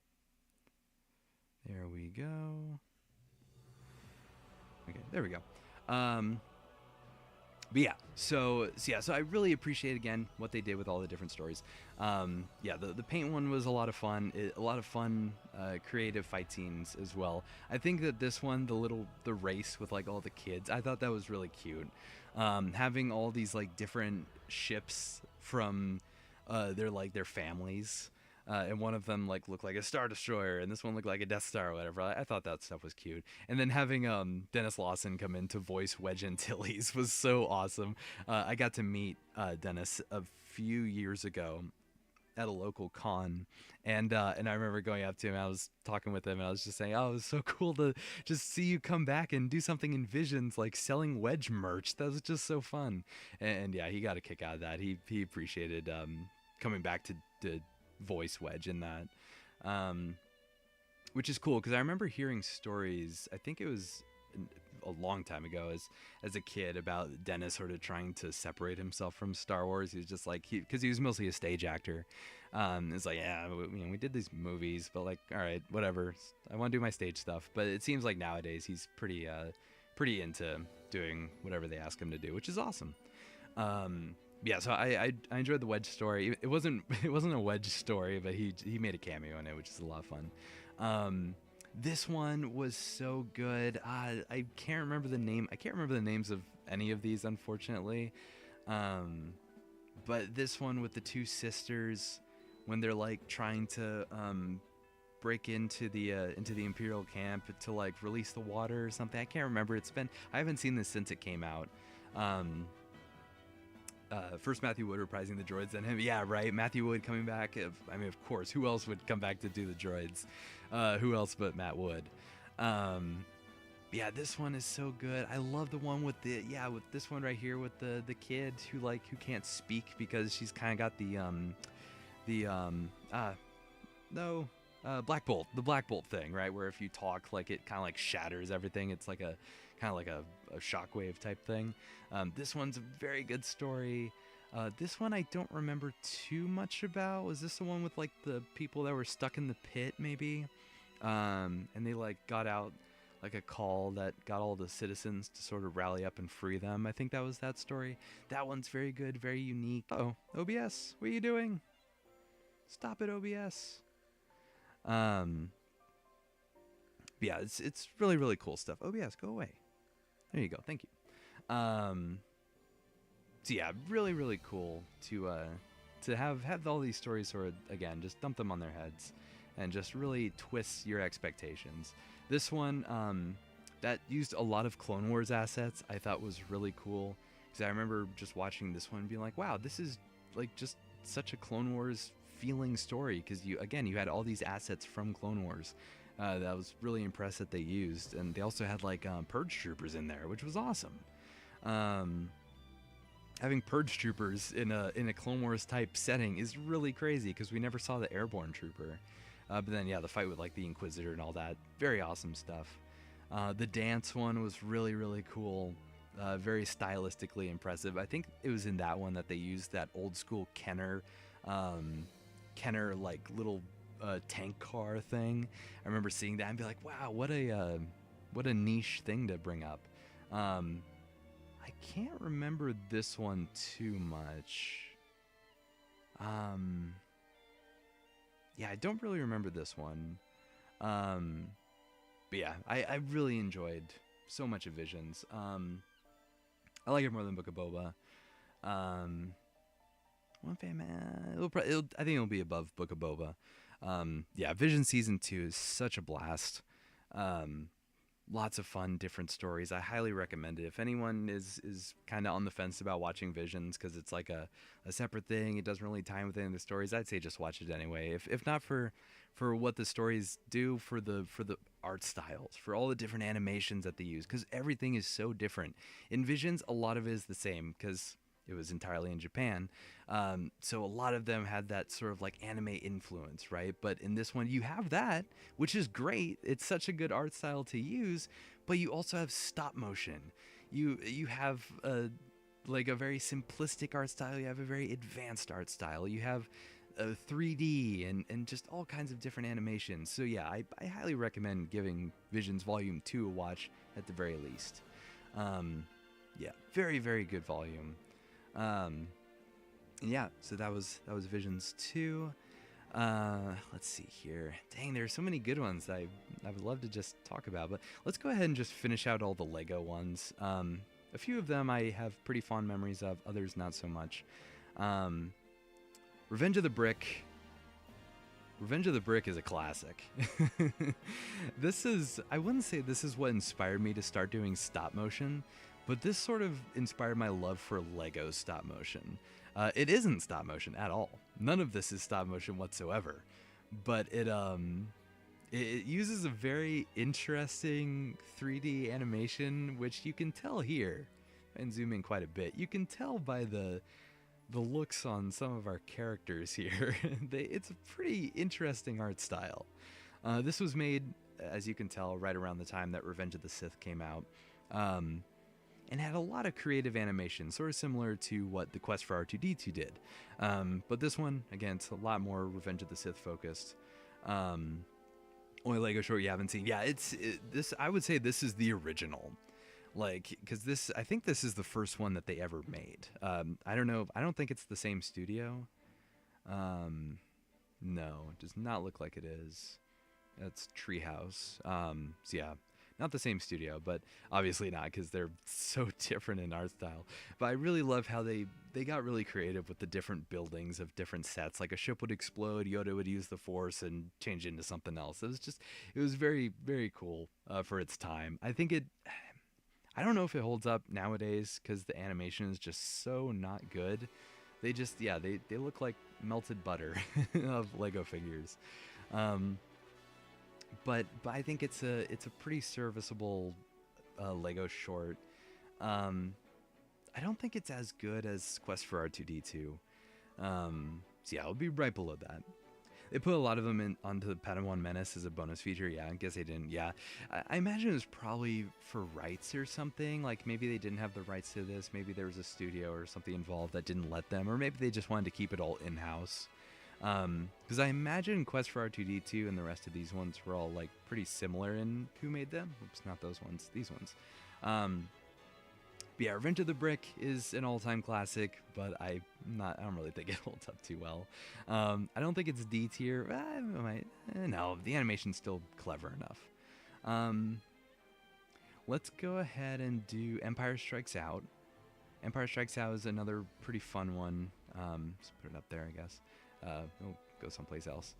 Speaker 1: There we go. Okay, there we go. Um, but yeah, so I really appreciate again what they did with all the different stories. Yeah, the paint one was a lot of fun. A lot of fun, creative fight scenes as well. I think that this one, the race with like all the kids, I thought that was really cute. Having all these like different ships from their families. And one of them like looked like a Star Destroyer, and this one looked like a Death Star or whatever. I thought that stuff was cute. And then having Dennis Lawson come in to voice Wedge Antilles was so awesome. I got to meet Dennis a few years ago at a local con, and I remember going up to him. I was talking with him, and I was just saying, "Oh, it was so cool to just see you come back and do something in Visions, like selling Wedge merch. That was just so fun." And yeah, he got a kick out of that. He appreciated coming back to voice Wedge in that, which is cool because I remember hearing stories. I think it was a long time ago as a kid about Dennis sort of trying to separate himself from Star Wars. He was just like because he was mostly a stage actor. It's like, yeah, we did these movies, but like, all right, whatever. I want to do my stage stuff. But it seems like nowadays he's pretty into doing whatever they ask him to do, which is awesome. Yeah, so I enjoyed the Wedge story. It wasn't a Wedge story, but he made a cameo in it, which is a lot of fun. This one was so good. I can't remember the name. I can't remember the names of any of these, unfortunately. But this one with the two sisters, when they're like trying to break into the Imperial camp to like release the water or something. I can't remember. I haven't seen this since it came out. First Matthew Wood reprising the droids, then him. Yeah, right. Matthew Wood coming back. I mean, of course. Who else would come back to do the droids? Who else but Matt Wood? Yeah, this one is so good. I love the one with with this one right here with the kid who can't speak because she's kind of got Black Bolt, the Black Bolt thing, right? Where if you talk, like it kind of like shatters everything. It's like a shockwave type thing. This one's a very good story. This one I don't remember too much about. Was this the one with like the people that were stuck in the pit, maybe? And they like got out like a call that got all the citizens to sort of rally up and free them. I think that was that story. That one's very good, very unique. Oh, OBS, what are you doing? Stop it, OBS. Um, yeah, it's really really cool stuff. OBS, go away. There you go. Thank you. So yeah, really really cool to have all these stories sort of again just dump them on their heads and just really twist your expectations. This one that used a lot of Clone Wars assets I thought was really cool because I remember just watching this one and being like, wow, this is like just such a Clone Wars feeling story because you had all these assets from Clone Wars. That I was really impressed that they used, and they also had like Purge Troopers in there, which was awesome. Having Purge Troopers in a Clone Wars type setting is really crazy because we never saw the Airborne Trooper. But then yeah, the fight with like the Inquisitor and all that, very awesome stuff. The dance one was really really cool, very stylistically impressive. I think it was in that one that they used that old school Kenner like little tank car thing. I remember seeing that and be like, wow, what a niche thing to bring up. I can't remember this one too much. Yeah, I don't really remember this one. But yeah, I really enjoyed so much of Visions. I like it more than Book of Boba. One fan, I think it'll be above Book of Boba. Yeah, Vision Season 2 is such a blast. Lots of fun, different stories. I highly recommend it. If anyone is kind of on the fence about watching Visions because it's like a separate thing, it doesn't really tie in with any of the stories, I'd say just watch it anyway. If not for what the stories do, for the art styles, for all the different animations that they use, because everything is so different. In Visions, a lot of it is the same because it was entirely in Japan. So a lot of them had that sort of like anime influence, right? But in this one, you have that, which is great. It's such a good art style to use, but you also have stop motion. You have like a very simplistic art style. You have a very advanced art style. You have 3D and just all kinds of different animations. So yeah, I highly recommend giving Visions Volume 2 a watch at the very least. Yeah, very, very good volume. Yeah, so that was Visions 2. Let's see here. Dang, there are so many good ones that I would love to just talk about, but let's go ahead and just finish out all the Lego ones. A few of them I have pretty fond memories of, others not so much. Revenge of the Brick. Revenge of the Brick is a classic. I wouldn't say this is what inspired me to start doing stop motion, but this sort of inspired my love for Lego stop motion. It isn't stop motion at all. None of this is stop motion whatsoever. But it uses a very interesting 3D animation, which you can tell here, and zoom in quite a bit. You can tell by the looks on some of our characters here. It's a pretty interesting art style. This was made, as you can tell, right around the time that Revenge of the Sith came out. And had a lot of creative animation, sort of similar to what the Quest for R2-D2 did. But this one, again, it's a lot more Revenge of the Sith focused. Only Lego short you haven't seen. Yeah, this. I would say this is the original, like, because I think this is the first one that they ever made. I don't know. I don't think it's the same studio. No, it does not look like it is. That's Treehouse. So yeah. Not the same studio, but obviously not because they're so different in art style. But I really love how they got really creative with the different buildings of different sets. Like a ship would explode, Yoda would use the Force and change into something else. It was very, very cool for its time. I don't know if it holds up nowadays because the animation is just so not good. They look like melted butter of Lego figures. But I think it's a pretty serviceable Lego short. I don't think it's as good as Quest for R2-D2. So yeah, it'll be right below that. They put a lot of them in onto the Padawan Menace as a bonus feature. Yeah, I guess they didn't. Yeah, I imagine it was probably for rights or something. Like maybe they didn't have the rights to this. Maybe there was a studio or something involved that didn't let them, or maybe they just wanted to keep it all in house. Because I imagine Quest for R2D2 and the rest of these ones were all like pretty similar in who made them. Oops, not those ones. These ones. But yeah, Revenge of the Brick is an all-time classic, but I don't really think it holds up too well. I don't think it's D tier. No, the animation's still clever enough. Let's go ahead and do Empire Strikes Out. Empire Strikes Out is another pretty fun one. Just put it up there, I guess. We'll go someplace else.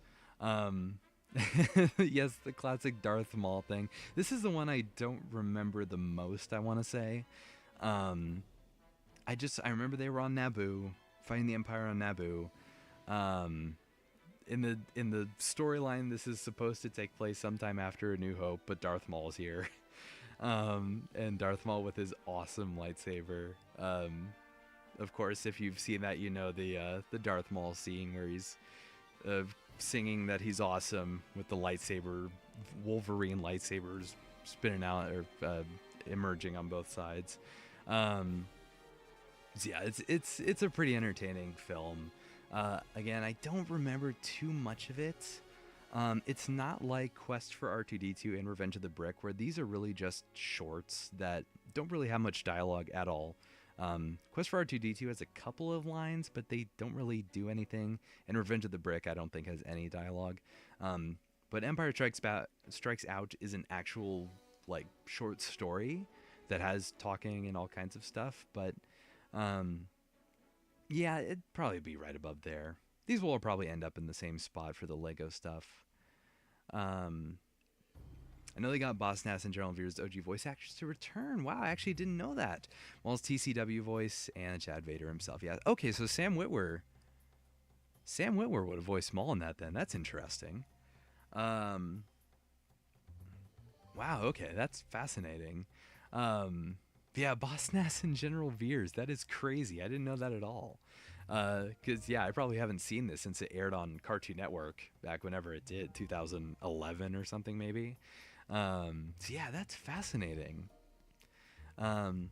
Speaker 1: Yes, the classic Darth Maul thing. This is the one I don't remember the most, I want to say. I remember they were on Naboo, fighting the Empire on Naboo. In the storyline, this is supposed to take place sometime after A New Hope, but Darth Maul's here. And Darth Maul with his awesome lightsaber. Of course, if you've seen that, you know the Darth Maul scene where he's singing that he's awesome with the lightsaber, Wolverine lightsabers spinning out or emerging on both sides. So yeah, it's a pretty entertaining film. Again, I don't remember too much of it. It's not like Quest for R2D2 and Revenge of the Brick, where these are really just shorts that don't really have much dialogue at all. Quest for R2D2 has a couple of lines, but they don't really do anything. And Revenge of the Brick, I don't think, has any dialogue. But Empire Strikes Out is an actual like short story that has talking and all kinds of stuff. But yeah, it'd probably be right above there. These will probably end up in the same spot for the Lego stuff. I know they got Boss Nass and General Veer's OG voice actors to return. Wow, I actually didn't know that. Maul's TCW voice and Chad Vader himself. Yeah. Okay, so Sam Witwer would have voiced Maul in that then. That's interesting. Wow, okay, that's fascinating. Yeah, Boss Nass and General Veers. That is crazy. I didn't know that at all. Because, yeah, I probably haven't seen this since it aired on Cartoon Network back whenever it did, 2011 or something maybe. So, yeah, that's fascinating. And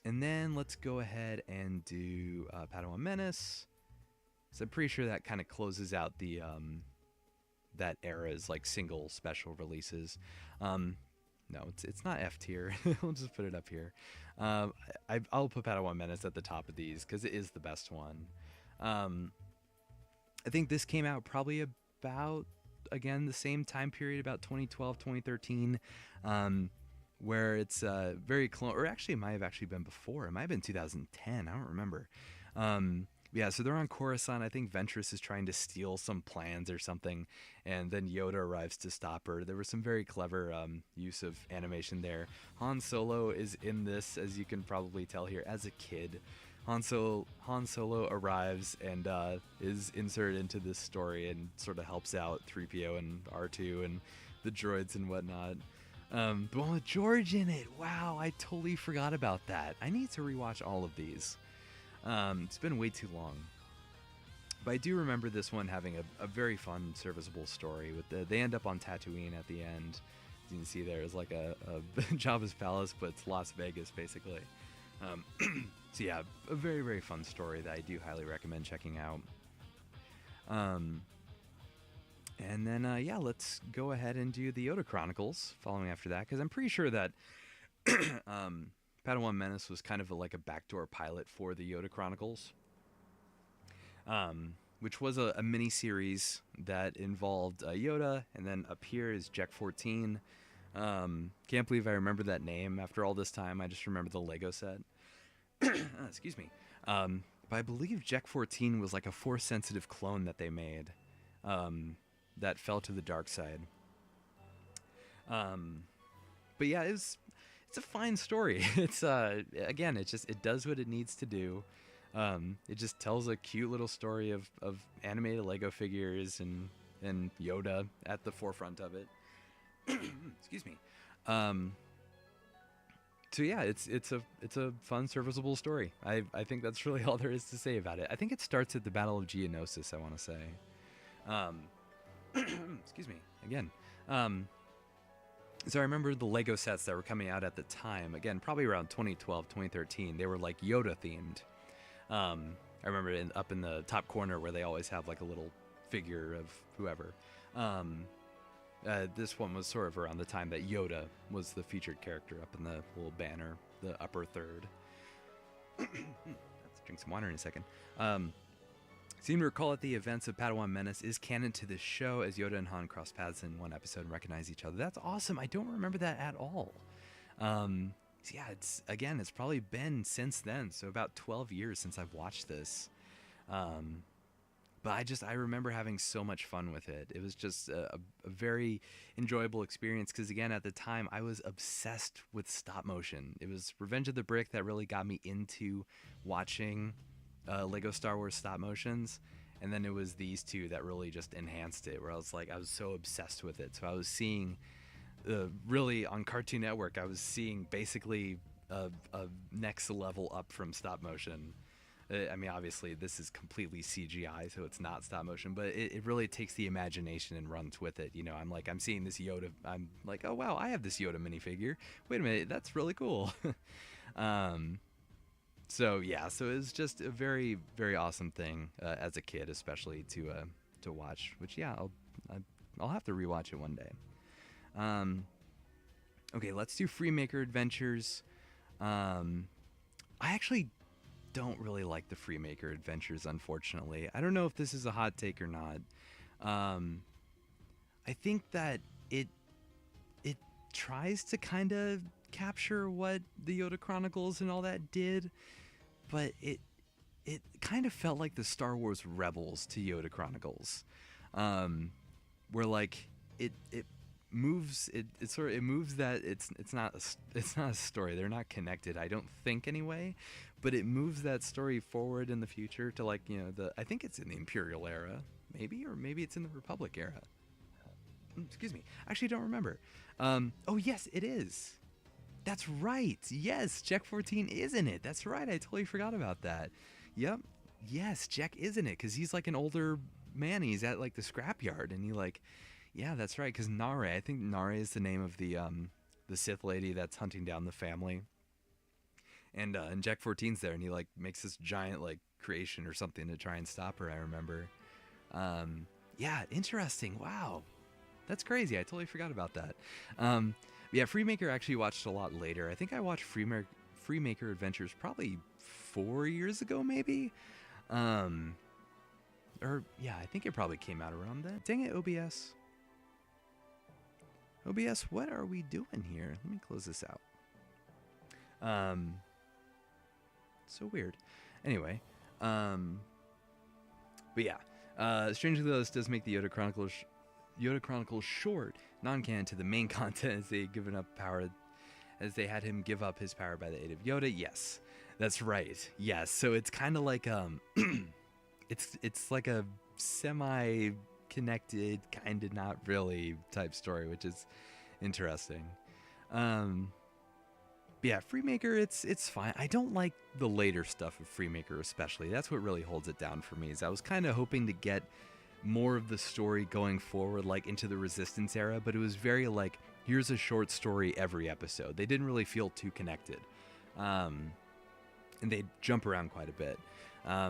Speaker 1: then let's go ahead and do Padawan Menace. So I'm pretty sure that kind of closes out the that era's like single special releases. No, it's not F tier. We'll just put it up here. I'll put Padawan Menace at the top of these because it is the best one. I think this came out probably about, again, the same time period, about 2012, 2013, where it's very close, or actually it might have actually been before. It might have been 2010. I don't remember. Yeah, so they're on Coruscant. I think Ventress is trying to steal some plans or something, and then Yoda arrives to stop her. There was some very clever use of animation there. Han Solo is in this, as you can probably tell here, as a kid. Han Solo arrives and is inserted into this story and sort of helps out 3PO and R2 and the droids and whatnot. The one with George in it. Wow, I totally forgot about that. I need to rewatch all of these. It's been way too long. But I do remember this one having a very fun, serviceable story. They end up on Tatooine at the end. As you can see there is like a Jabba's palace, but it's Las Vegas, basically. So yeah, a very, very fun story that I do highly recommend checking out. And then, yeah, let's go ahead and do the Yoda Chronicles following after that, because I'm pretty sure that Padawan Menace was kind of like a backdoor pilot for the Yoda Chronicles, which was a mini-series that involved Yoda, and then up here is Jack 14. Can't believe I remember that name after all this time. I just remember the Lego set. Excuse me. But I believe Jack 14 was like a Force-sensitive clone that they made that fell to the dark side. But yeah, it's a fine story. It's again, it does what it needs to do. It just tells a cute little story of animated Lego figures and Yoda at the forefront of it. Excuse me. So yeah, it's a fun, serviceable story. I think that's really all there is to say about it. I think it starts at the Battle of Geonosis, I want to say. Um, excuse me again. So I remember the Lego sets that were coming out at the time, again, probably around 2012, 2013, they were like Yoda themed. I remember up in the top corner where they always have like a little figure of whoever. This one was sort of around the time that Yoda was the featured character up in the little banner, the upper third. Let's drink some water in a second. Seem to recall that the events of Padawan Menace is canon to this show, as Yoda and Han cross paths in one episode and recognize each other. That's awesome. I don't remember that at all. So yeah, it's probably been since then, so about 12 years since I've watched this. But I remember having so much fun with it. It was just a very enjoyable experience because, again, at the time, I was obsessed with stop motion. It was Revenge of the Brick that really got me into watching Lego Star Wars stop motions, and then it was these two that really just enhanced it, where I was so obsessed with it. So I was seeing really on Cartoon Network, I was seeing basically a next level up from stop motion. I mean, obviously this is completely CGI, so it's not stop motion, but it really takes the imagination and runs with it. You know, I'm seeing this Yoda, I'm like, oh wow, I have this Yoda minifigure. Wait a minute, that's really cool. So yeah, so it's just a very, very awesome thing as a kid, especially to watch. Which yeah, I'll have to rewatch it one day. Okay, let's do Freemaker Adventures. I actually don't really like the Freemaker Adventures, unfortunately. I don't know if this is a hot take or not. I think that it tries to kind of capture what the Yoda Chronicles and all that did, but it kind of felt like the Star Wars Rebels to Yoda Chronicles, where like it moves that it's not a story. They're not connected, I don't think, anyway, but it moves that story forward in the future to, like, you know, I think it's in the Imperial era, maybe, or maybe it's in the Republic era. Excuse me, actually don't remember. Oh yes, it is. That's right. Yes, Jack 14 is in it. That's right. I totally forgot about that. Yep. Yes, Jack is in it because he's like an older man. He's at like the scrapyard, and he like, yeah, that's right. Because Nare, I think Nare is the name of the Sith lady that's hunting down the family. And Jack 14's there, and he like makes this giant like creation or something to try and stop her. I remember. Yeah, interesting. Wow, that's crazy. I totally forgot about that. Yeah, Freemaker actually watched a lot later. I think I watched Freemaker Adventures probably 4 years ago, maybe. Or yeah, I think it probably came out around then. Dang it, OBS. OBS, what are we doing here? Let me close this out. So weird. Anyway, but yeah, strangely though, this does make the Yoda Chronicles short, non-canon to the main content, as they had him give up his power by the aid of Yoda. Yes, that's right. Yes, so it's kind of like it's like a semi-connected, kind of not really type story, which is interesting. But yeah, Freemaker, it's fine. I don't like the later stuff of Freemaker especially. That's what really holds it down for me. Is I was kind of hoping to get more of the story going forward, like into the Resistance era, but it was very like, here's a short story every episode. They didn't really feel too connected, and they'd jump around quite a bit.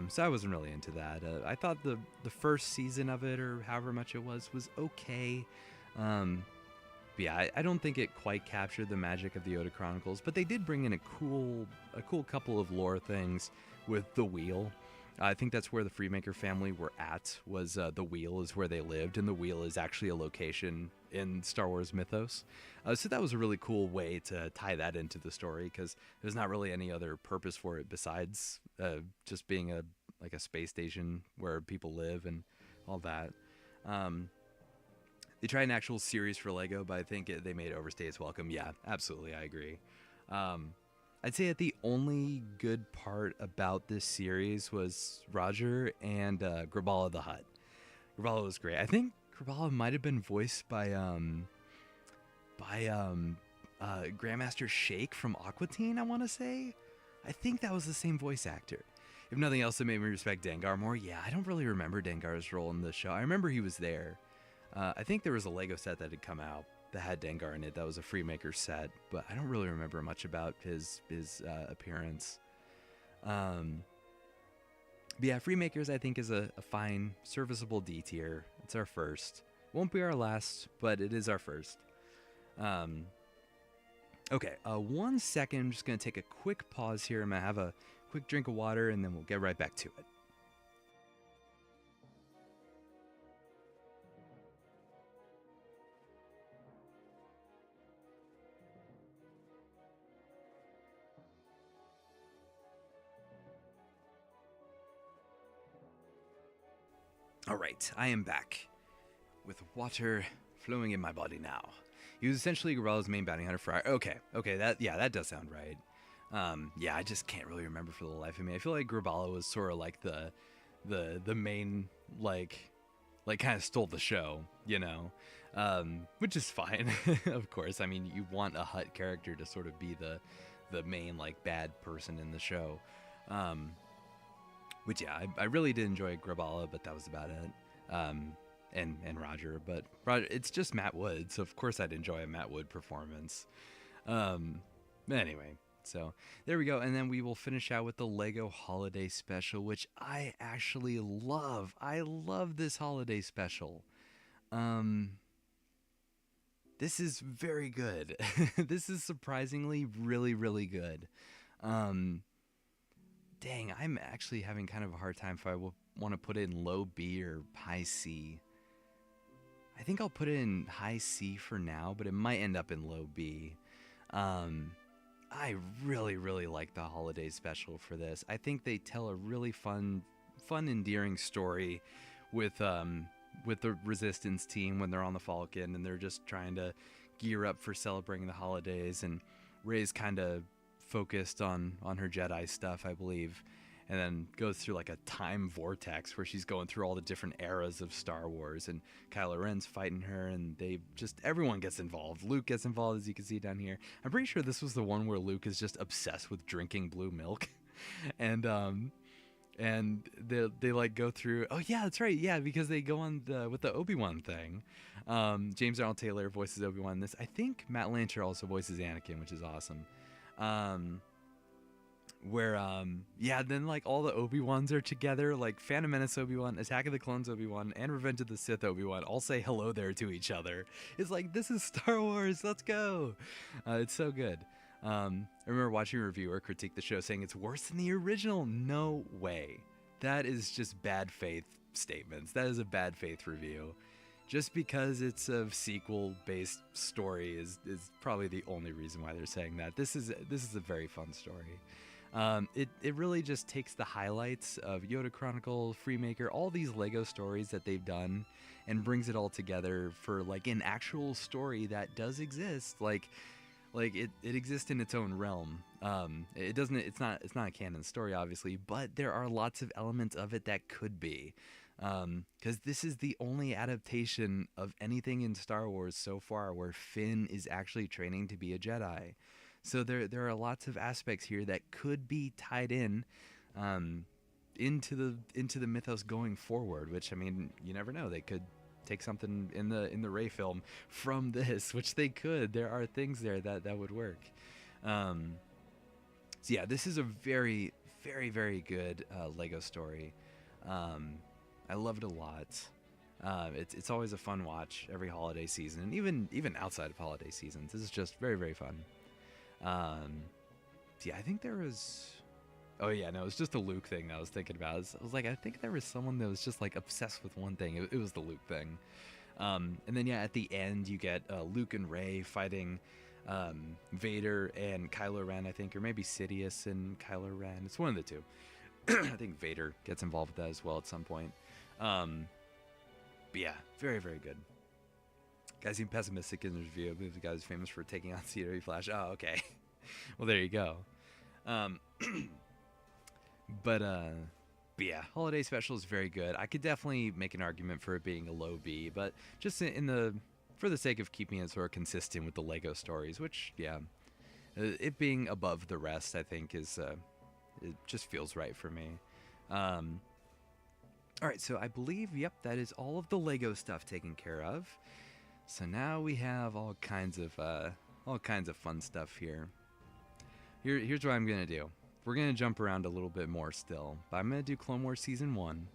Speaker 1: So I wasn't really into that. I thought the first season of it, or however much it was okay. But yeah, I don't think it quite captured the magic of the Yoda Chronicles, but they did bring in a cool couple of lore things with the Wheel. I think that's where the Freemaker family were at, was the Wheel is where they lived, and the Wheel is actually a location in Star Wars mythos. So that was a really cool way to tie that into the story, because there's not really any other purpose for it besides just being a space station where people live and all that. They tried an actual series for Lego, but I think they made Overstay its welcome. Yeah, absolutely, I agree. I'd say that the only good part about this series was Roger and Graballa the Hutt. Graballa was great. I think Graballa might have been voiced by Grandmaster Shake from Aqua Teen, I want to say. I think that was the same voice actor. if nothing else, it made me respect Dengar more. Yeah, I don't really remember Dengar's role in the show. I remember he was there. I think there was a Lego set that had come out that had Dengar in it. That was a Freemaker set, but I don't really remember much about his appearance. But yeah, Freemakers I think is a fine, serviceable D tier. It's our first. Won't be our last, but it is our first. Okay, 1 second. I'm just going to take a quick pause here. I'm going to have a quick drink of water, and then we'll get right back to it. All right, I am back with water flowing in my body now. He was essentially Gorella's main bounty hunter for. Okay, that does sound right. Yeah, I just can't really remember for the life of me. I feel like Graballa was sort of like the main like kind of stole the show, you know, which is fine, of course. I mean, you want a Hut character to sort of be the main like bad person in the show. Which yeah, I really did enjoy Graballa, but that was about it. And Roger, but Roger, it's just Matt Wood, so of course I'd enjoy a Matt Wood performance. Anyway, so there we go, and then we will finish out with the Lego Holiday Special, which I actually love. I love this holiday special. This is very good. This is surprisingly really, really good. Dang, I'm actually having kind of a hard time if I want to put it in low B or high C. I think I'll put it in high C for now, but it might end up in low B. I really, really like the holiday special for this. I think they tell a really fun, endearing story with the Resistance team when they're on the Falcon and they're just trying to gear up for celebrating the holidays. And Rey's kind of focused on her Jedi stuff, I believe, and then goes through like a time vortex where she's going through all the different eras of Star Wars, and Kylo Ren's fighting her, and everyone gets involved. Luke gets involved, as you can see down here. I'm pretty sure this was the one where Luke is just obsessed with drinking blue milk. and they like go through, oh yeah, that's right, yeah, because they go on with the Obi-Wan thing. James Arnold Taylor voices Obi-Wan in this. I think Matt Lanter also voices Anakin, which is awesome. Then like all the Obi-Wans are together, like Phantom Menace Obi-Wan, Attack of the Clones Obi-Wan, and Revenge of the Sith Obi-Wan all say hello there to each other. It's like, this is Star Wars, let's go. It's so good. I remember watching a reviewer critique the show saying it's worse than the original. No way. That is just bad faith statements. That is a bad faith review. Just because it's a sequel-based story is probably the only reason why they're saying that. This is a very fun story. It really just takes the highlights of Yoda Chronicle, Freemaker, all these Lego stories that they've done, and brings it all together for like an actual story that does exist. Like it exists in its own realm. It's not a canon story, obviously, but there are lots of elements of it that could be. Because this is the only adaptation of anything in Star Wars so far where Finn is actually training to be a Jedi. So there are lots of aspects here that could be tied in into the mythos going forward, which, I mean, you never know. They could take something in the Rey film from this, which they could. There are things there that would work. So yeah, this is a very, very, very good Lego story. I love it a lot. It's always a fun watch every holiday season, and even outside of holiday seasons. This is just very, very fun. Yeah, I think there was. Oh yeah, no, it was just the Luke thing that I was thinking about. I was like, I think there was someone that was just like obsessed with one thing. It was the Luke thing. And then yeah, at the end you get Luke and Rey fighting Vader and Kylo Ren, I think, or maybe Sidious and Kylo Ren. It's one of the two. I think Vader gets involved with that as well at some point. But yeah, very, very good. Guy seemed pessimistic in his review. I believe the guy's famous for taking on CW Flash. Oh, okay. Well, there you go. But yeah, Holiday Special is very good. I could definitely make an argument for it being a low B, but just for the sake of keeping it sort of consistent with the Lego stories, which, yeah, it being above the rest, I think is it just feels right for me. Um, all right, so I believe, yep, that is all of the Lego stuff taken care of. So now we have all kinds of fun stuff here. Here's what I'm gonna do. We're gonna jump around a little bit more still, but I'm gonna do Clone Wars season 1.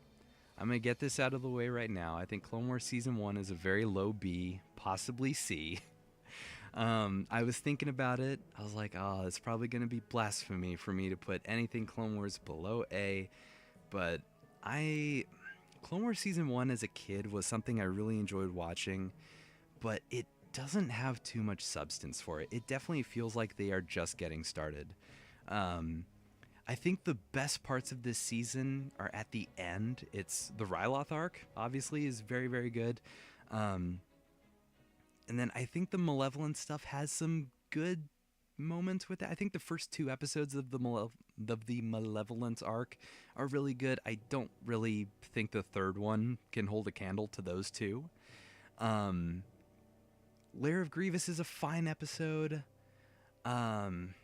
Speaker 1: I'm gonna get this out of the way right now. I think Clone Wars season 1 is a very low B, possibly C. I was thinking about it. I was like, oh, it's probably gonna be blasphemy for me to put anything Clone Wars below A, but Clone Wars season 1 as a kid was something I really enjoyed watching, but it doesn't have too much substance for it. It definitely feels like they are just getting started. Um, I think the best parts of this season are at the end. It's the Ryloth arc, obviously, is very, very good. Um, and then I think the Malevolent stuff has some good moments with it. I think the first 2 episodes of the Malevolent arc are really good. I don't really think the third one can hold a candle to those two. Um, Lair of Grievous is a fine episode. Um,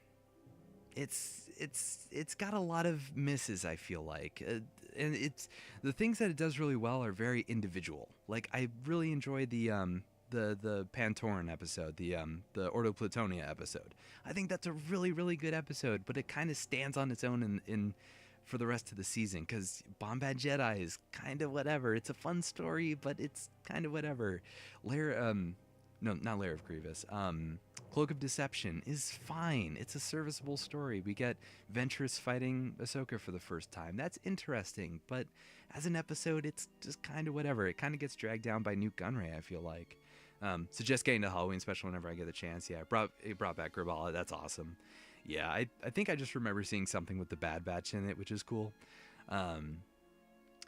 Speaker 1: it's got a lot of misses, I feel like, and it's the things that it does really well are very individual. Like I really enjoy the Pantoran episode, the Ordo Plutonia episode. I think that's a really, really good episode, but it kind of stands on its own in for the rest of the season because Bombad Jedi is kind of whatever. It's a fun story, but it's kind of whatever. No, not Lair of Grievous. Cloak of Deception is fine. It's a serviceable story. We get Ventress fighting Ahsoka for the first time. That's interesting, but as an episode, it's just kind of whatever. It kind of gets dragged down by Nute Gunray, I feel like. Suggest getting the Halloween special whenever I get the chance. Yeah, it brought back Grabala. That's awesome. Yeah, I think I just remember seeing something with the Bad Batch in it, which is cool. So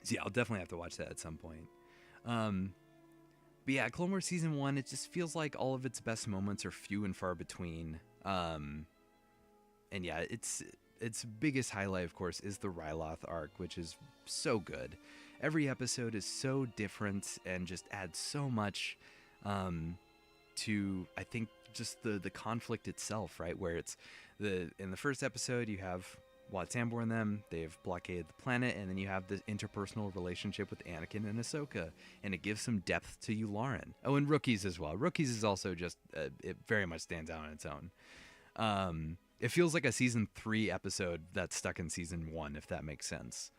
Speaker 1: yeah, I'll definitely have to watch that at some point. But yeah, Clone Wars Season 1, it just feels like all of its best moments are few and far between. And yeah, its biggest highlight, of course, is the Ryloth arc, which is so good. Every episode is so different and just adds so much to, I think, just the conflict itself, right? Where it's in the first episode, you have Wat Tambor and them, they've blockaded the planet, and then you have this interpersonal relationship with Anakin and Ahsoka, and it gives some depth to Yularen. Oh, and Rookies as well. Rookies is also just, it very much stands out on its own. It feels like a season 3 episode that's stuck in season 1, if that makes sense.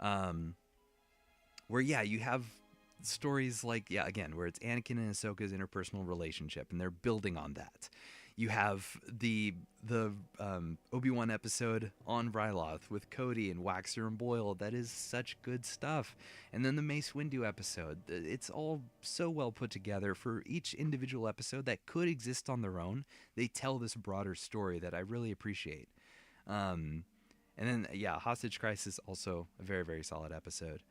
Speaker 1: Where, yeah, you have stories like, yeah, again, where it's Anakin and Ahsoka's interpersonal relationship, and they're building on that. You have the Obi-Wan episode on Ryloth with Cody and Waxer and Boyle. That is such good stuff. And then the Mace Windu episode. It's all so well put together. For each individual episode that could exist on their own, they tell this broader story that I really appreciate. And then, yeah, Hostage Crisis, also a very, very solid episode.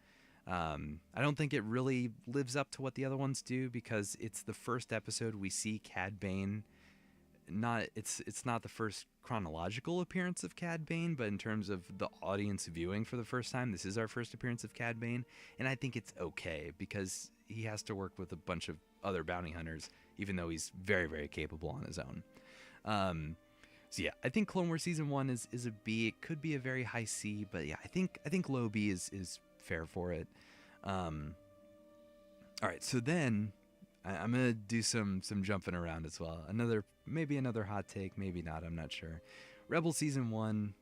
Speaker 1: I don't think it really lives up to what the other ones do because it's the first episode we see Cad Bane. It's not the first chronological appearance of Cad Bane, but in terms of the audience viewing for the first time, this is our first appearance of Cad Bane, and I think it's okay because he has to work with a bunch of other bounty hunters, even though he's very, very capable on his own. So yeah, I think Clone Wars Season 1 is a B. It could be a very high C, but yeah, I think low B is fair for it. All right, so then I'm gonna do some jumping around as well. Maybe another hot take, maybe not. I'm not sure. Rebel Season 1,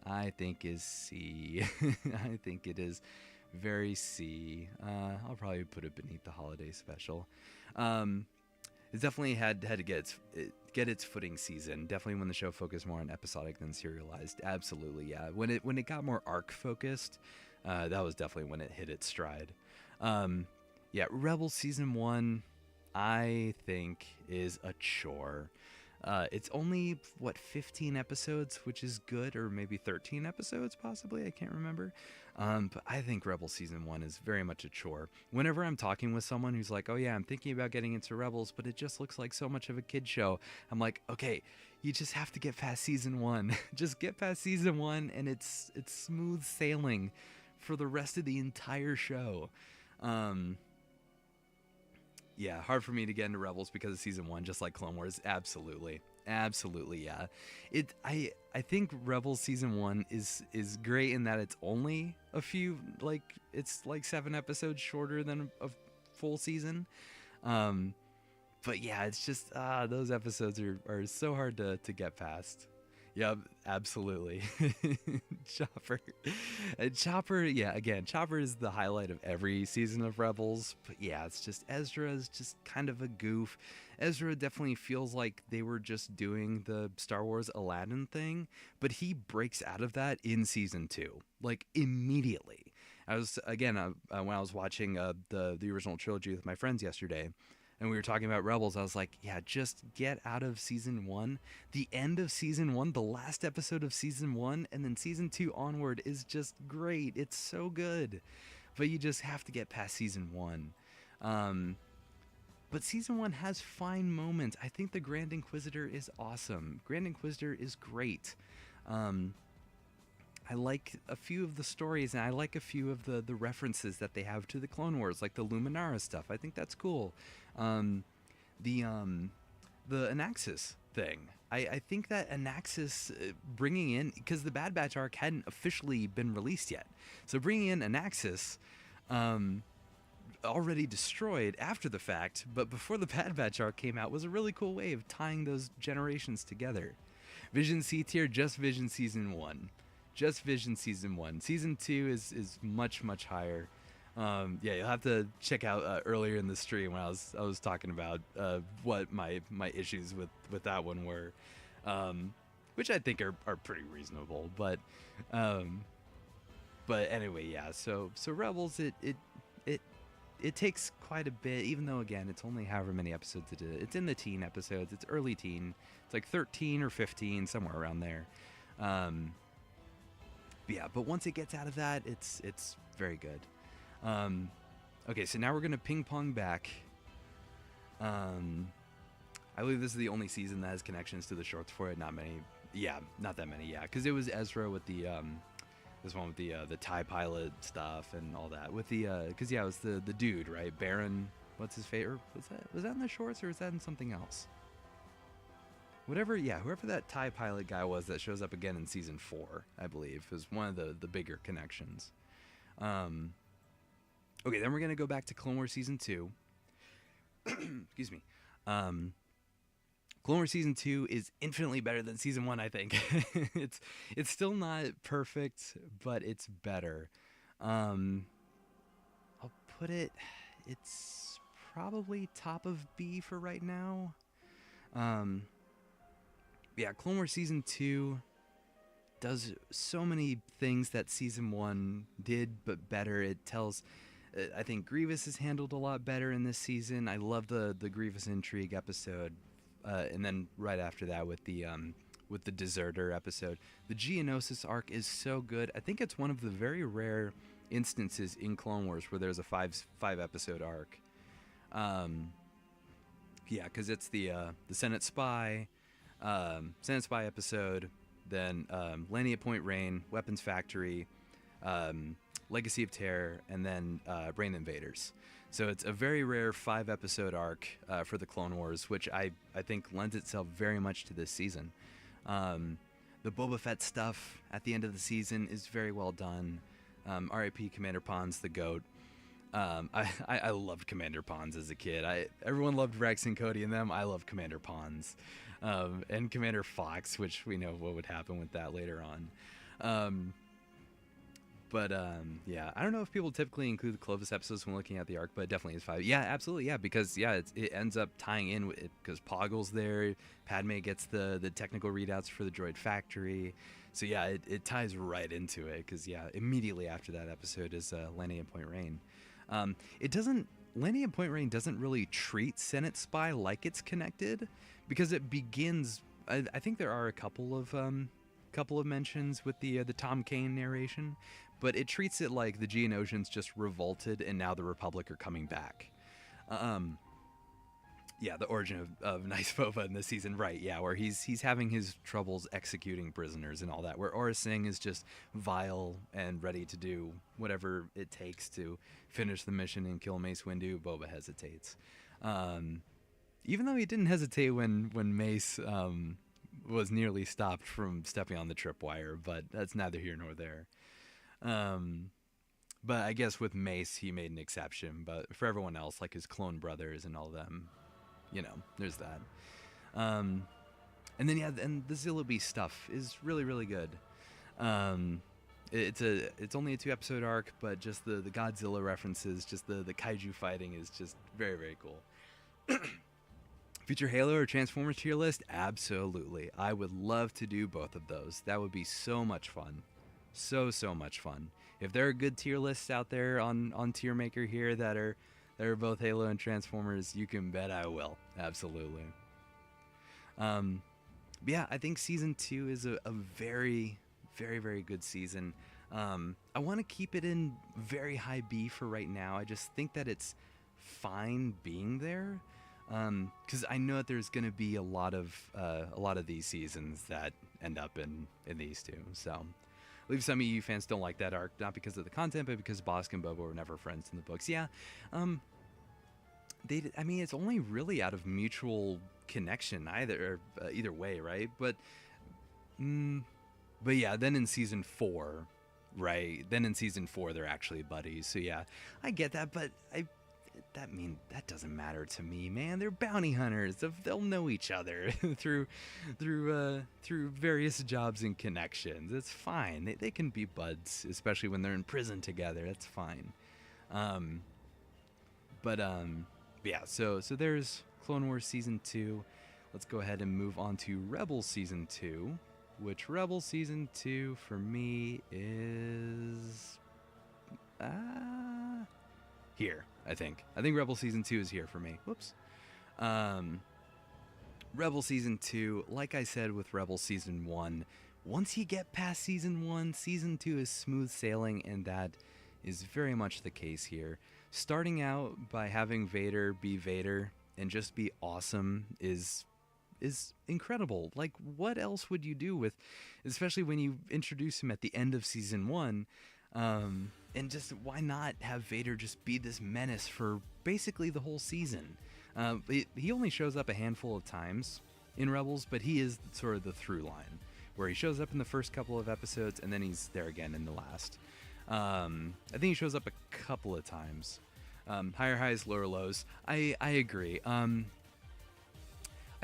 Speaker 1: I think is C. I think it is very C. I'll probably put it beneath the holiday special. It's definitely had to get its footing season. Definitely when the show focused more on episodic than serialized. Absolutely, yeah. When it got more arc focused, that was definitely when it hit its stride. Yeah, Rebel Season 1, I think, is a chore. It's only, 15 episodes, which is good, or maybe 13 episodes, possibly, I can't remember. But I think Rebel Season 1 is very much a chore. Whenever I'm talking with someone who's like, oh yeah, I'm thinking about getting into Rebels, but it just looks like so much of a kid show, I'm like, okay, you just have to get past Season 1. Just get past Season 1, and it's smooth sailing for the rest of the entire show. Yeah, hard for me to get into Rebels because of Season 1, just like Clone Wars. Absolutely. Absolutely, yeah. I think Rebels season 1 is great in that it's only a few, like, it's like 7 episodes shorter than a full season. Um but yeah, it's just those episodes are so hard to get past. Yep, absolutely. Chopper. Chopper, yeah, again, Chopper is the highlight of every season of Rebels. But yeah, it's just Ezra is just kind of a goof. Ezra definitely feels like they were just doing the Star Wars Aladdin thing, but he breaks out of that in season 2, like immediately. I was again when I was watching the original trilogy with my friends yesterday, and we were talking about Rebels. I was like, yeah, just get out of season 1, the end of season 1, the last episode of season 1, and then season 2 onward is just great. It's so good, but you just have to get past season 1. Um, but season 1 has fine moments. I think the Grand Inquisitor is awesome. Grand Inquisitor is great. Um, I like a few of the stories, and I like a few of the references that they have to the Clone Wars, like the Luminara stuff. I think that's cool. Um, the Anaxis thing. I think that Anaxis bringing in, because the Bad Batch arc hadn't officially been released yet, so bringing in Anaxis, um, already destroyed after the fact, but before the Bad Batch arc came out, was a really cool way of tying those generations together. Vision C tier, just Vision season 1. Just Vision season 1. Season 2 is much, much higher. Yeah, you'll have to check out earlier in the stream when I was talking about what my issues with that one were, which I think are pretty reasonable. Um, but anyway, yeah. So Rebels, it it takes quite a bit, even though again it's only however many episodes it is. It's in the teen episodes. It's early teen. It's like 13 or 15, somewhere around there. Um, yeah, but once it gets out of that, it's very good. Okay, so now we're gonna ping pong back. I believe this is the only season that has connections to the shorts for it. Not many. Yeah, not that many. Yeah, because it was Ezra with the this one with the TIE pilot stuff and all that. With the because yeah, it was the dude, right? Baron. What's his favorite? Was that in the shorts or was that in something else? Whatever, yeah, whoever that TIE pilot guy was that shows up again in season 4, I believe, is one of the bigger connections. Okay, then we're gonna go back to Clone Wars season 2. Excuse me. Clone Wars season 2 is infinitely better than season 1. I think it's still not perfect, but it's better. I'll put it. It's probably top of B for right now. Yeah, Clone Wars season 2 does so many things that season 1 did, but better. It tells. I think Grievous is handled a lot better in this season. I love the Grievous intrigue episode, and then right after that with the deserter episode. The Geonosis arc is so good. I think it's one of the very rare instances in Clone Wars where there's a five episode arc. Yeah, because it's the Senate Spy episode, then Lania Point Rain, Weapons Factory, Legacy of Terror, and then Brain Invaders. So it's a very rare 5 episode arc for the Clone Wars, which I think lends itself very much to this season. The Boba Fett stuff at the end of the season is very well done. R.I.P. Commander Pons, the GOAT. I loved Commander Pons as a kid. Everyone loved Rex and Cody and them. I love Commander Pons. And Commander Fox, which we know what would happen with that later on. Yeah, I don't know if people typically include the Clovis episodes when looking at the arc, but it definitely is 5. Yeah, absolutely, yeah, because yeah, it ends up tying in with it because Poggle's there. Padme gets the technical readouts for the droid factory. So yeah, it ties right into it because yeah, immediately after that episode is Lania Point Rain. Lania Point Rain doesn't really treat Senate Spy like it's connected because it begins. I think there are a couple of mentions with the Tom Kane narration, but it treats it like the Geonosians just revolted and now the Republic are coming back. Yeah, the origin of Nice Boba in this season, right? Yeah, where he's having his troubles executing prisoners and all that. Where Aurra Sing is just vile and ready to do whatever it takes to finish the mission and kill Mace Windu. Boba hesitates. even though he didn't hesitate when Mace was nearly stopped from stepping on the tripwire, but that's neither here nor there. Um, but I guess with Mace, he made an exception. But for everyone else, like his clone brothers and all them, there's that. Um, and then and the Zilla Beast stuff is really really good. Um, it's only a 2-episode arc, but just the Godzilla references, just the kaiju fighting is just very very cool. Future Halo or Transformers tier list? Absolutely. I would love to do both of those. That would be so much fun. So much fun. If there are good tier lists out there on Tier Maker here that are both Halo and Transformers, you can bet I will. Absolutely. Yeah, I think season 2 is a very, very, very good season. I want to keep it in very high B for right now. I just think that it's fine being there. Because I know that there's going to be a lot of these seasons that end up in these two. So, I believe some of you fans don't like that arc, not because of the content, but because Bosk and Boba were never friends in the books. Yeah, it's only really out of mutual connection either way, right? But yeah, then in season 4, right? Then in season 4 they're actually buddies. So yeah, I get that, but that doesn't matter to me, man. They're bounty hunters. They'll know each other through various jobs and connections. It's fine. They can be buds, especially when they're in prison together. That's fine. Yeah. So there's Clone Wars season 2. Let's go ahead and move on to Rebels season 2, which Rebels season 2 for me is here. I think Rebel Season 2 is here for me. Whoops. Rebel Season 2, like I said with Rebel Season 1, once you get past Season 1, Season 2 is smooth sailing, and that is very much the case here. Starting out by having Vader be Vader and just be awesome is incredible. Like, what else would you do with, especially when you introduce him at the end of Season 1, and just why not have Vader just be this menace for basically the whole season? He only shows up a handful of times in Rebels, but he is sort of the through line, where he shows up in the first couple of episodes and then he's there again in the last. I think he shows up a couple of times. Higher highs, lower lows. I agree. I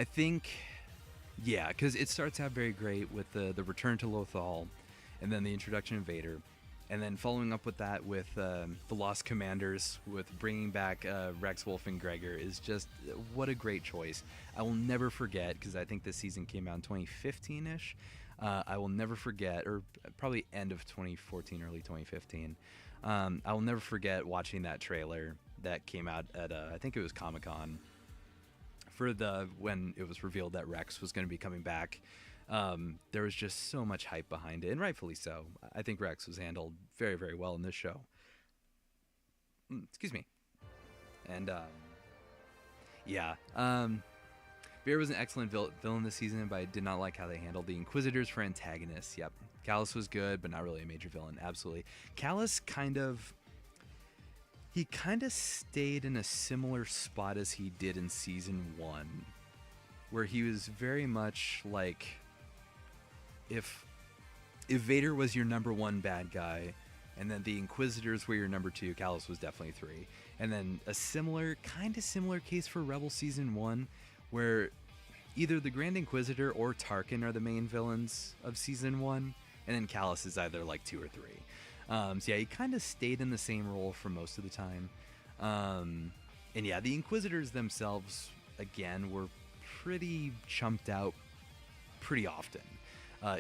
Speaker 1: think, yeah, because it starts out very great with the return to Lothal, and then the introduction of Vader. And then following up with that with the Lost Commanders, with bringing back Rex, Wolf, and Gregor is just, what a great choice. I will never forget, because I think this season came out in 2015-ish. I will never forget, or probably end of 2014, early 2015. I will never forget watching that trailer that came out at, I think it was Comic-Con, when it was revealed that Rex was going to be coming back. There was just so much hype behind it, and rightfully so. I think Rex was handled very, very well in this show. Excuse me. And, yeah. Vader was an excellent villain this season, but I did not like how they handled the Inquisitors for antagonists. Yep. Callus was good, but not really a major villain. Absolutely. Callus kind of stayed in a similar spot as he did in season 1, where he was very much like, if Vader was your number 1 bad guy, and then the Inquisitors were your number 2, Callus was definitely 3. And then a similar case for Rebel Season 1, where either the Grand Inquisitor or Tarkin are the main villains of Season 1, and then Callus is either like 2 or 3. So yeah, he kind of stayed in the same role for most of the time. And yeah, the Inquisitors themselves, again, were pretty chumped out pretty often.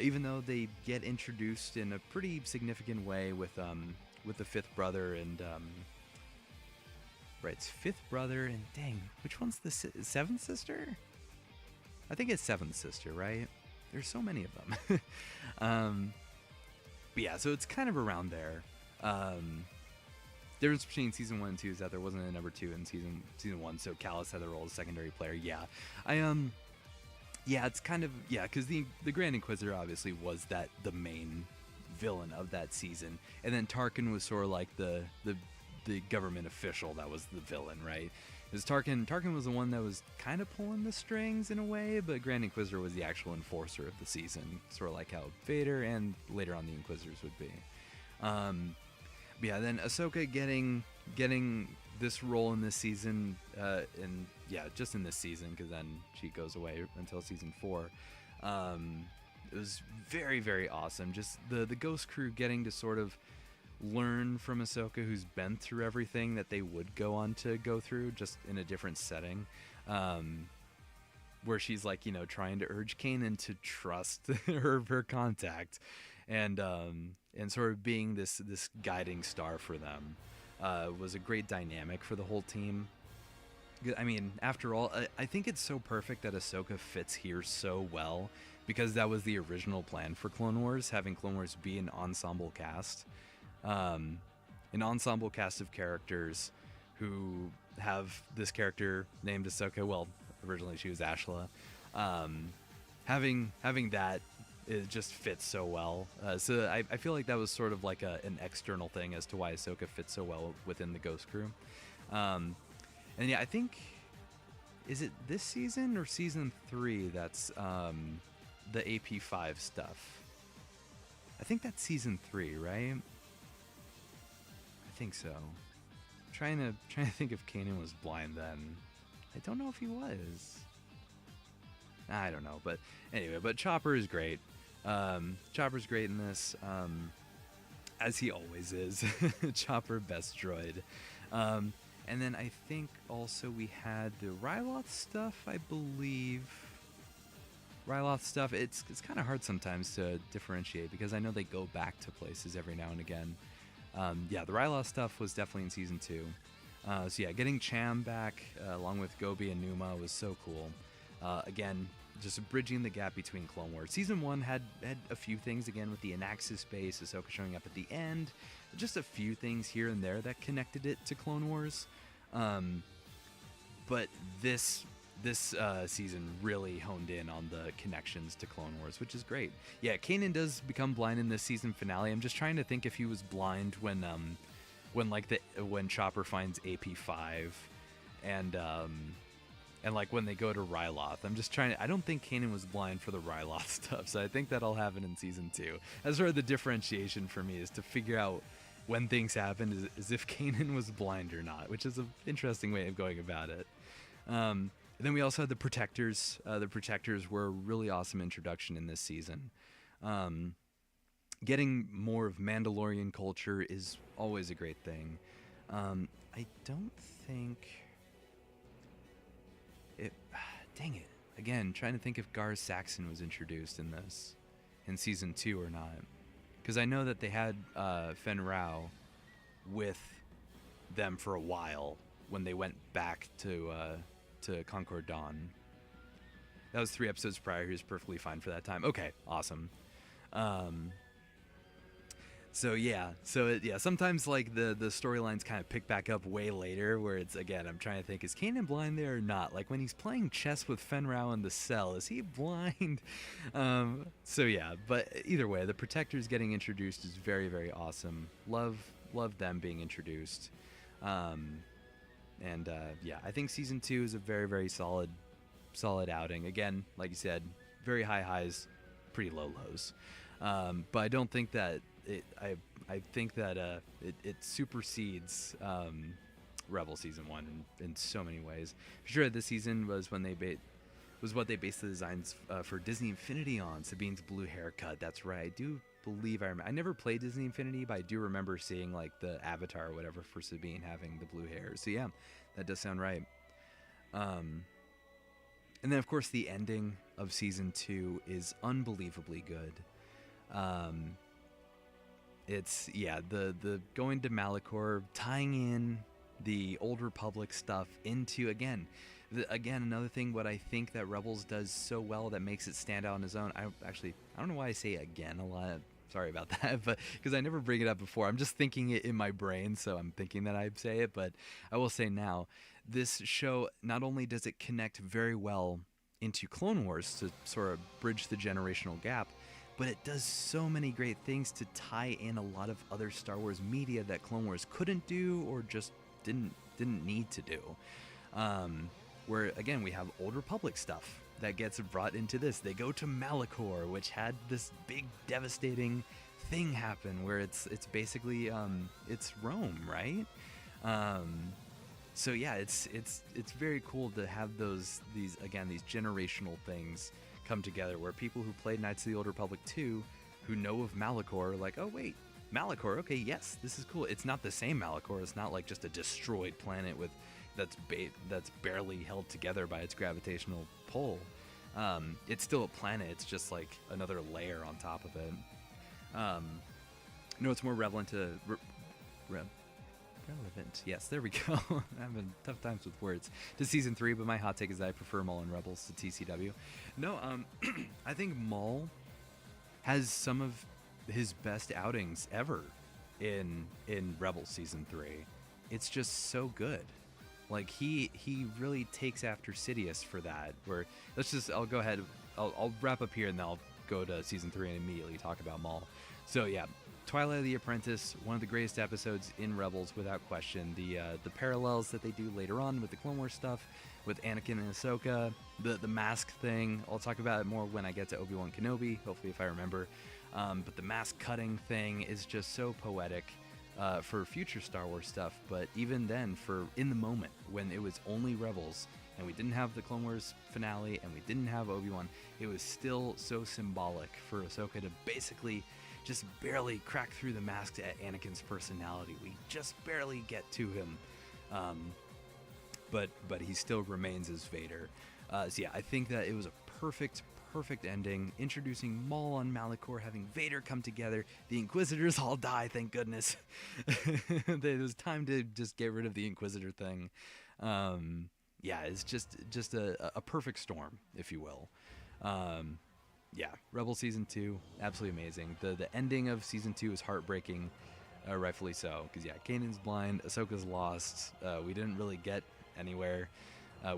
Speaker 1: Even though they get introduced in a pretty significant way with the fifth brother and right, it's fifth brother and dang, which one's the seventh sister? I think it's seventh sister, right? There's so many of them. But yeah, so it's kind of around there. Difference between season 1 and 2 is that there wasn't a number 2 in season 1, so Callus had the role as secondary player. Yeah, yeah, it's kind of, yeah, because the Grand Inquisitor obviously was the main villain of that season, and then Tarkin was sort of like the government official that was the villain, right? Because Tarkin was the one that was kind of pulling the strings in a way, but Grand Inquisitor was the actual enforcer of the season, sort of like how Vader and later on the Inquisitors would be. But yeah, then Ahsoka getting this role in this season, just in this season, because then she goes away until season 4. It was very, very awesome. Just the Ghost Crew getting to sort of learn from Ahsoka, who's been through everything that they would go on to go through, just in a different setting, where she's like, trying to urge Kanan to trust her contact, and sort of being this guiding star for them, was a great dynamic for the whole team. I mean, after all, I think it's so perfect that Ahsoka fits here so well, because that was the original plan for Clone Wars, having Clone Wars be an ensemble cast. An ensemble cast of characters who have this character named Ahsoka. Well, originally she was Ashla. Having that, it just fits so well. So I feel like that was sort of like an external thing as to why Ahsoka fits so well within the Ghost Crew. And yeah, I think, is it this season or season 3 that's the AP5 stuff? I think that's season 3, right? I think so. Trying to think if Kanan was blind then. I don't know if he was. I don't know, but anyway, but Chopper is great. Chopper's great in this, as he always is. Chopper, best droid. And then I think also we had the Ryloth stuff, I believe. Ryloth stuff, it's kind of hard sometimes to differentiate, because I know they go back to places every now and again. The Ryloth stuff was definitely in season 2. So yeah, getting Cham back along with Gobi and Numa was so cool. Again, just bridging the gap between Clone Wars. Season 1 had a few things, again, with the Anaxis base, Ahsoka showing up at the end. Just a few things here and there that connected it to Clone Wars. But this season really honed in on the connections to Clone Wars, which is great. Yeah, Kanan does become blind in this season finale. I'm just trying to think if he was blind when Chopper finds AP5 and like when they go to Ryloth. I'm just trying to, I don't think Kanan was blind for the Ryloth stuff, so I think that'll happen in season 2. That's sort of the differentiation for me, is to figure out when things happen is if Kanan was blind or not, which is an interesting way of going about it. And then we also had the Protectors. The Protectors were a really awesome introduction in this season. Getting more of Mandalorian culture is always a great thing. I don't think it... Dang it. Again, trying to think if Gar Saxon was introduced in this, in season 2 or not. Because I know that they had Fen Rao with them for a while when they went back to Concord Dawn. That was 3 episodes prior. He was perfectly fine for that time. Okay, awesome. Sometimes like the storylines kind of pick back up way later, where it's, again, I'm trying to think, is Kanan blind there or not? Like when he's playing chess with Fen Rao in the cell, is he blind? But either way, the Protectors getting introduced is very, very awesome. Love them being introduced. I think season 2 is a very, very solid outing. Again, like you said, very high highs, pretty low lows. But I don't think that I think that it supersedes Rebel season 1 in so many ways. For sure, this season was when they was what they based the designs for Disney Infinity on. Sabine's blue haircut. That's right. I do believe I never played Disney Infinity, but I do remember seeing like the avatar or whatever for Sabine having the blue hair. So yeah, that does sound right. And then of course the ending of season 2 is unbelievably good. It's the going to Malachor, tying in the Old Republic stuff into again another thing. What I think that Rebels does so well that makes it stand out on its own. I don't know why I say again a lot. Sorry about that, but because I never bring it up before. I'm just thinking it in my brain, so I'm thinking that I'd say it. But I will say now, this show, not only does it connect very well into Clone Wars to sort of bridge the generational gap, but it does so many great things to tie in a lot of other Star Wars media that Clone Wars couldn't do or just didn't need to do. Where again we have Old Republic stuff that gets brought into this. They go to Malachor, which had this big devastating thing happen where it's basically it's Rome, right? So yeah, it's very cool to have these generational things come together where people who played Knights of the Old Republic 2 who know of Malachor are like, oh wait, Malachor, okay, yes, this is cool. It's not the same Malachor. It's not like just a destroyed planet with that's barely held together by its gravitational pull. It's still a planet. It's just like another layer on top of it. No, it's more relevant to relevant. Yes, there we go. I'm having tough times with words. To season 3, but my hot take is that I prefer Maul and Rebels to TCW. No, I think Maul has some of his best outings ever in Rebels season 3. It's just so good. Like he really takes after Sidious for that. Where I'll go ahead. I'll wrap up here and then I'll go to season 3 and immediately talk about Maul. So yeah, Twilight of the Apprentice, one of the greatest episodes in Rebels without question. The parallels that they do later on with the Clone Wars stuff, with Anakin and Ahsoka, the mask thing. I'll talk about it more when I get to Obi-Wan Kenobi, hopefully if I remember. But the mask cutting thing is just so poetic for future Star Wars stuff. But even then, for in the moment when it was only Rebels and we didn't have the Clone Wars finale and we didn't have Obi-Wan, it was still so symbolic for Ahsoka to basically just barely crack through the mask at Anakin's personality. We just barely get to him, but he still remains as Vader. So yeah, I think that it was a perfect ending, introducing Maul and Malachor, having Vader come together. The Inquisitors all die, thank goodness. It was time to just get rid of the Inquisitor thing. Yeah, it's just a perfect storm, if you will. Yeah, Rebel Season 2, absolutely amazing. The ending of Season 2 is heartbreaking, rightfully so, because yeah, Kanan's blind, Ahsoka's lost, we didn't really get anywhere,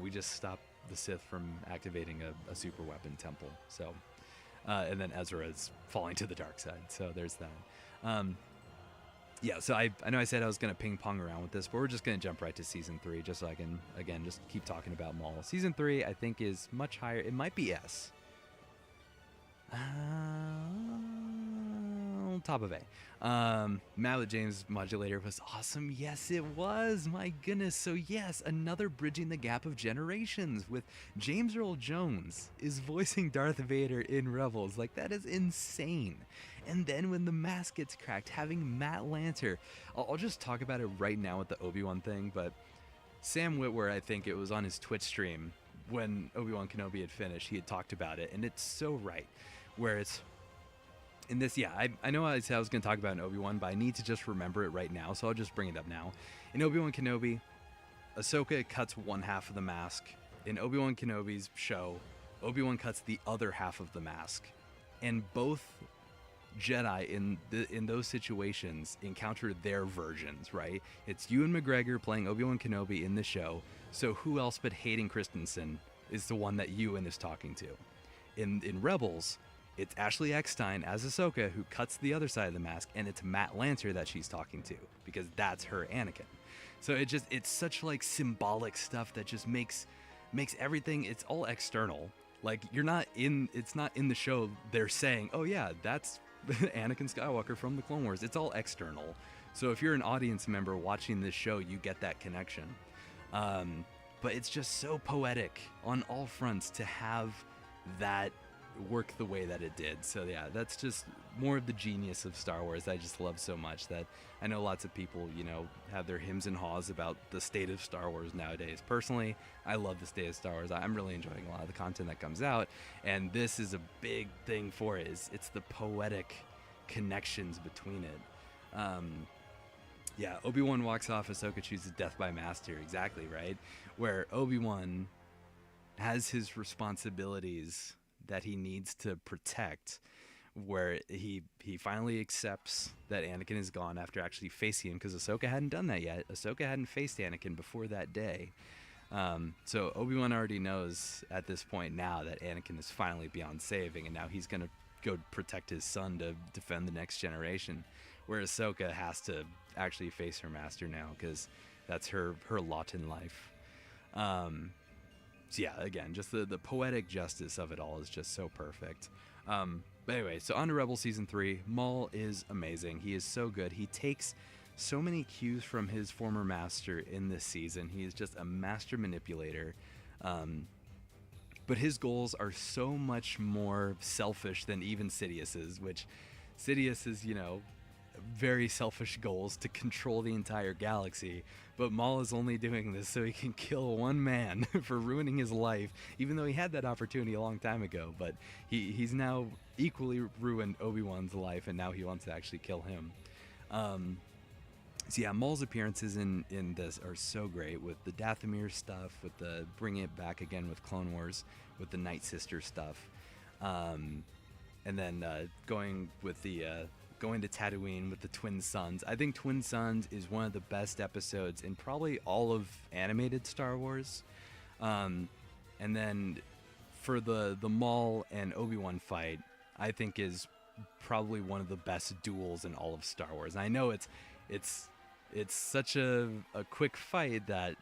Speaker 1: we just stopped the Sith from activating a super weapon temple, so, and then Ezra is falling to the dark side, so there's that. Yeah, so I know I said I was going to ping pong around with this, but we're just going to jump right to Season 3, just so I can, again, just keep talking about Maul. Season 3, I think, is much higher, it might be S. Top of A. Matt with James Modulator was awesome. Yes, it was. My goodness. So yes, another bridging the gap of generations with James Earl Jones is voicing Darth Vader in Rebels. Like, that is insane. And then when the mask gets cracked, having Matt Lanter. I'll just talk about it right now with the Obi-Wan thing, but Sam Witwer, I think it was on his Twitch stream when Obi-Wan Kenobi had finished, he had talked about it, and it's so right. Where it's in this, yeah, I know I said I was going to talk about an Obi-Wan, but I need to just remember it right now, so I'll just bring it up now. In Obi-Wan Kenobi, Ahsoka cuts one half of the mask. In Obi-Wan Kenobi's show, Obi-Wan cuts the other half of the mask. And both Jedi in those situations encounter their versions, right? It's Ewan McGregor playing Obi-Wan Kenobi in the show, so who else but Hayden Christensen is the one that Ewan is talking to? In Rebels, it's Ashley Eckstein as Ahsoka who cuts the other side of the mask, and it's Matt Lanter that she's talking to because that's her Anakin. So it's such like symbolic stuff that just makes everything, it's all external. Like it's not in the show they're saying, oh yeah, that's Anakin Skywalker from the Clone Wars. It's all external. So if you're an audience member watching this show, you get that connection. But it's just so poetic on all fronts to have that work the way that it did. So yeah, that's just more of the genius of Star Wars I just love so much, that I know lots of people, have their hims and haws about the state of Star Wars nowadays. Personally, I love the state of Star Wars. I'm really enjoying a lot of the content that comes out, and this is a big thing for it. It's the poetic connections between it. Yeah, Obi-Wan walks off, Ahsoka chooses death by master, exactly, right? Where Obi-Wan has his responsibilities that he needs to protect, where he finally accepts that Anakin is gone after actually facing him, because Ahsoka hadn't done that yet. Ahsoka hadn't faced Anakin before that day. So Obi-Wan already knows at this point now that Anakin is finally beyond saving, and now he's going to go protect his son to defend the next generation, where Ahsoka has to actually face her master now, because that's her lot in life. So yeah, again, just the poetic justice of it all is just so perfect. But anyway, so on to Rebel Season 3. Maul is amazing. He is so good. He takes so many cues from his former master in this season. He is just a master manipulator. But his goals are so much more selfish than even Sidious's, which Sidious is, very selfish goals to control the entire galaxy. But Maul is only doing this so he can kill one man for ruining his life, even though he had that opportunity a long time ago. But he's now equally ruined Obi-Wan's life, and now he wants to actually kill him. So yeah, Maul's appearances in this are so great, with the Dathomir stuff, with the bringing it back again with Clone Wars, with the Night Sister stuff, and then going to Tatooine with the Twin Suns. I think Twin Suns is one of the best episodes in probably all of animated Star Wars. And then for the Maul and Obi-Wan fight, I think is probably one of the best duels in all of Star Wars. And I know it's such a quick fight that,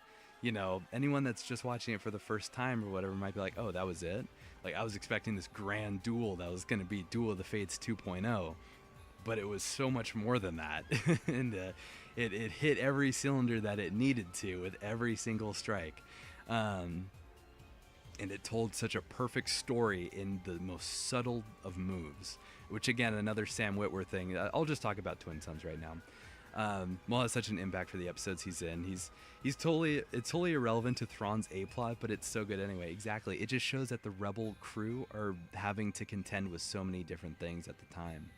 Speaker 1: anyone that's just watching it for the first time or whatever might be like, oh, that was it? Like, I was expecting this grand duel that was going to be Duel of the Fates 2.0. But it was so much more than that. And it hit every cylinder that it needed to with every single strike. And it told such a perfect story in the most subtle of moves, which, again, another Sam Witwer thing. I'll just talk about Twin Suns right now. Maul has such an impact for the episodes he's in. It's totally irrelevant to Thrawn's A-plot, but it's so good anyway. Exactly. It just shows that the Rebel crew are having to contend with so many different things at the time.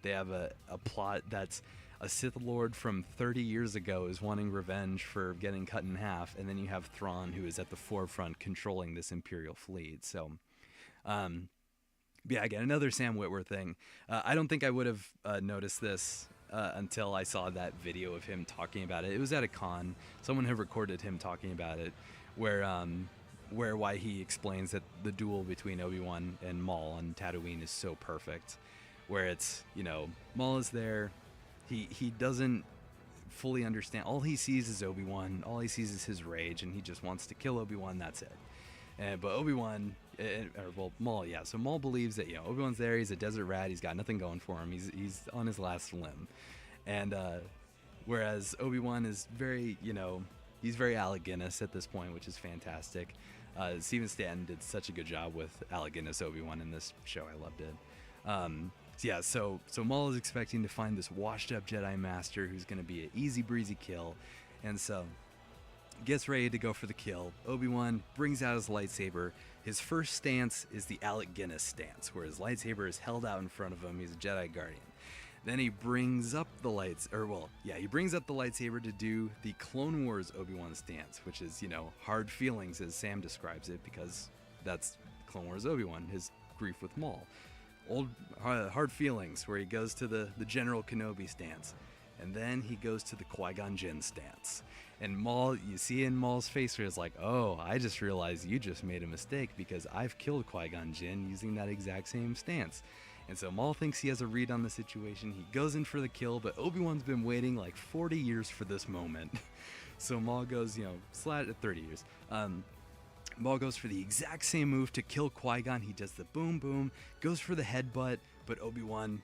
Speaker 1: They have a plot that's a Sith Lord from 30 years ago is wanting revenge for getting cut in half, and then you have Thrawn, who is at the forefront controlling this Imperial fleet. So, yeah, again, another Sam Witwer thing. I don't think I would have noticed this until I saw that video of him talking about it. It was at a con. Someone had recorded him talking about it, why he explains that the duel between Obi-Wan and Maul on Tatooine is so perfect. Where it's, Maul is there, he doesn't fully understand. All he sees is Obi-Wan, all he sees is his rage, and he just wants to kill Obi-Wan, that's it. But Obi-Wan, Maul, yeah, so Maul believes that, Obi-Wan's there, he's a desert rat, he's got nothing going for him, he's on his last limb. And whereas Obi-Wan is very, he's very Alec Guinness at this point, which is fantastic. Steven Stanton did such a good job with Alec Guinness Obi-Wan in this show, I loved it. Yeah, so Maul is expecting to find this washed-up Jedi Master who's going to be an easy breezy kill, and so gets ready to go for the kill. Obi-Wan brings out his lightsaber. His first stance is the Alec Guinness stance, where his lightsaber is held out in front of him. He's a Jedi Guardian. Then he brings up the lightsaber to do the Clone Wars Obi-Wan stance, which is, hard feelings as Sam describes it, because that's Clone Wars Obi-Wan, his grief with Maul. Old hard feelings, where he goes to the General Kenobi stance, and then he goes to the Qui-Gon Jinn stance. And Maul, you see in Maul's face where it's like, oh, I just realized you just made a mistake because I've killed Qui-Gon Jinn using that exact same stance. And so Maul thinks he has a read on the situation. He goes in for the kill, but Obi-Wan's been waiting like 40 years for this moment. So Maul goes, slat at 30 years. Maul goes for the exact same move to kill Qui-Gon. He does the boom boom, goes for the headbutt, but Obi-Wan,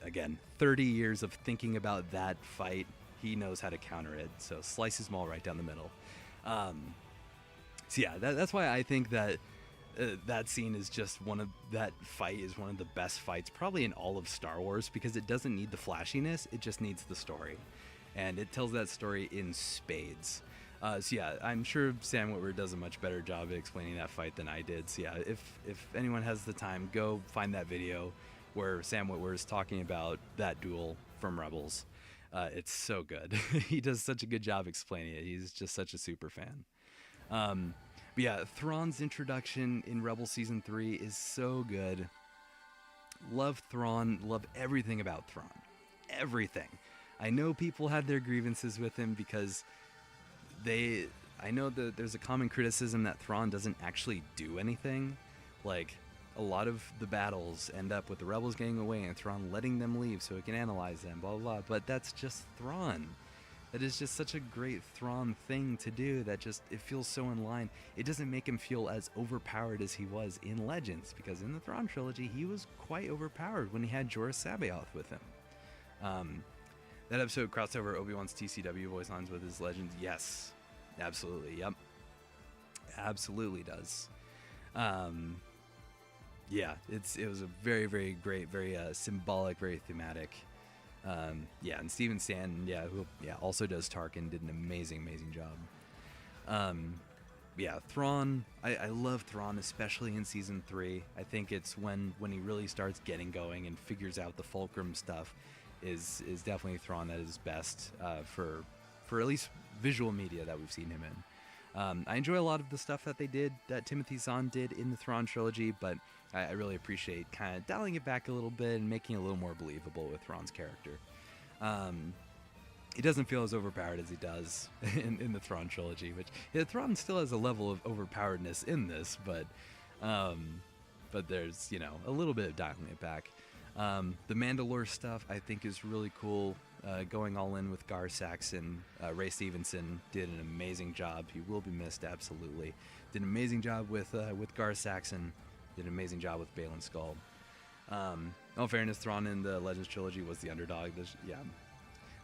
Speaker 1: again, 30 years of thinking about that fight, he knows how to counter it, so slices Maul right down the middle. So yeah, that's why I think that that scene is just that fight is one of the best fights probably in all of Star Wars, because it doesn't need the flashiness, it just needs the story. And it tells that story in spades. So yeah, I'm sure Sam Witwer does a much better job at explaining that fight than I did. So yeah, if anyone has the time, go find that video where Sam Witwer is talking about that duel from Rebels. It's so good. He does such a good job explaining it. He's just such a super fan. But yeah, Thrawn's introduction in Rebel Season 3 is so good. Love Thrawn, love everything about Thrawn. Everything. I know people had their grievances with him because I know that there's a common criticism that Thrawn doesn't actually do anything. Like, a lot of the battles end up with the rebels getting away and Thrawn letting them leave so he can analyze them, blah, blah, blah. But that's just Thrawn. That is just such a great Thrawn thing to do that just, it feels so in line. It doesn't make him feel as overpowered as he was in Legends, because in the Thrawn trilogy, he was quite overpowered when he had Jorah Sabaoth with him. That episode crossed over Obi-Wan's TCW voice lines with his Legends. Yes, absolutely. Yep. Absolutely does. Yeah, it was a very, very great, very symbolic, very thematic. Yeah, and Steven Stan, who also does Tarkin, did an amazing job. Yeah, Thrawn, I love Thrawn, especially in season 3. I think it's when he really starts getting going and figures out the Fulcrum stuff is definitely Thrawn at his best for at least visual media that we've seen him in. I enjoy a lot of the stuff that Timothy Zahn did in the Thrawn trilogy, but I really appreciate kind of dialing it back a little bit and making it a little more believable with Thrawn's character. He doesn't feel as overpowered as he does in the Thrawn trilogy, which Thrawn still has a level of overpoweredness in this, but there's, a little bit of dialing it back. The Mandalore stuff I think is really cool. Going all in with Gar Saxon. Ray Stevenson did an amazing job. He will be missed, absolutely. Did an amazing job with Gar Saxon. Did an amazing job with Baylan Skoll. In all fairness, Thrawn in the Legends trilogy was the underdog.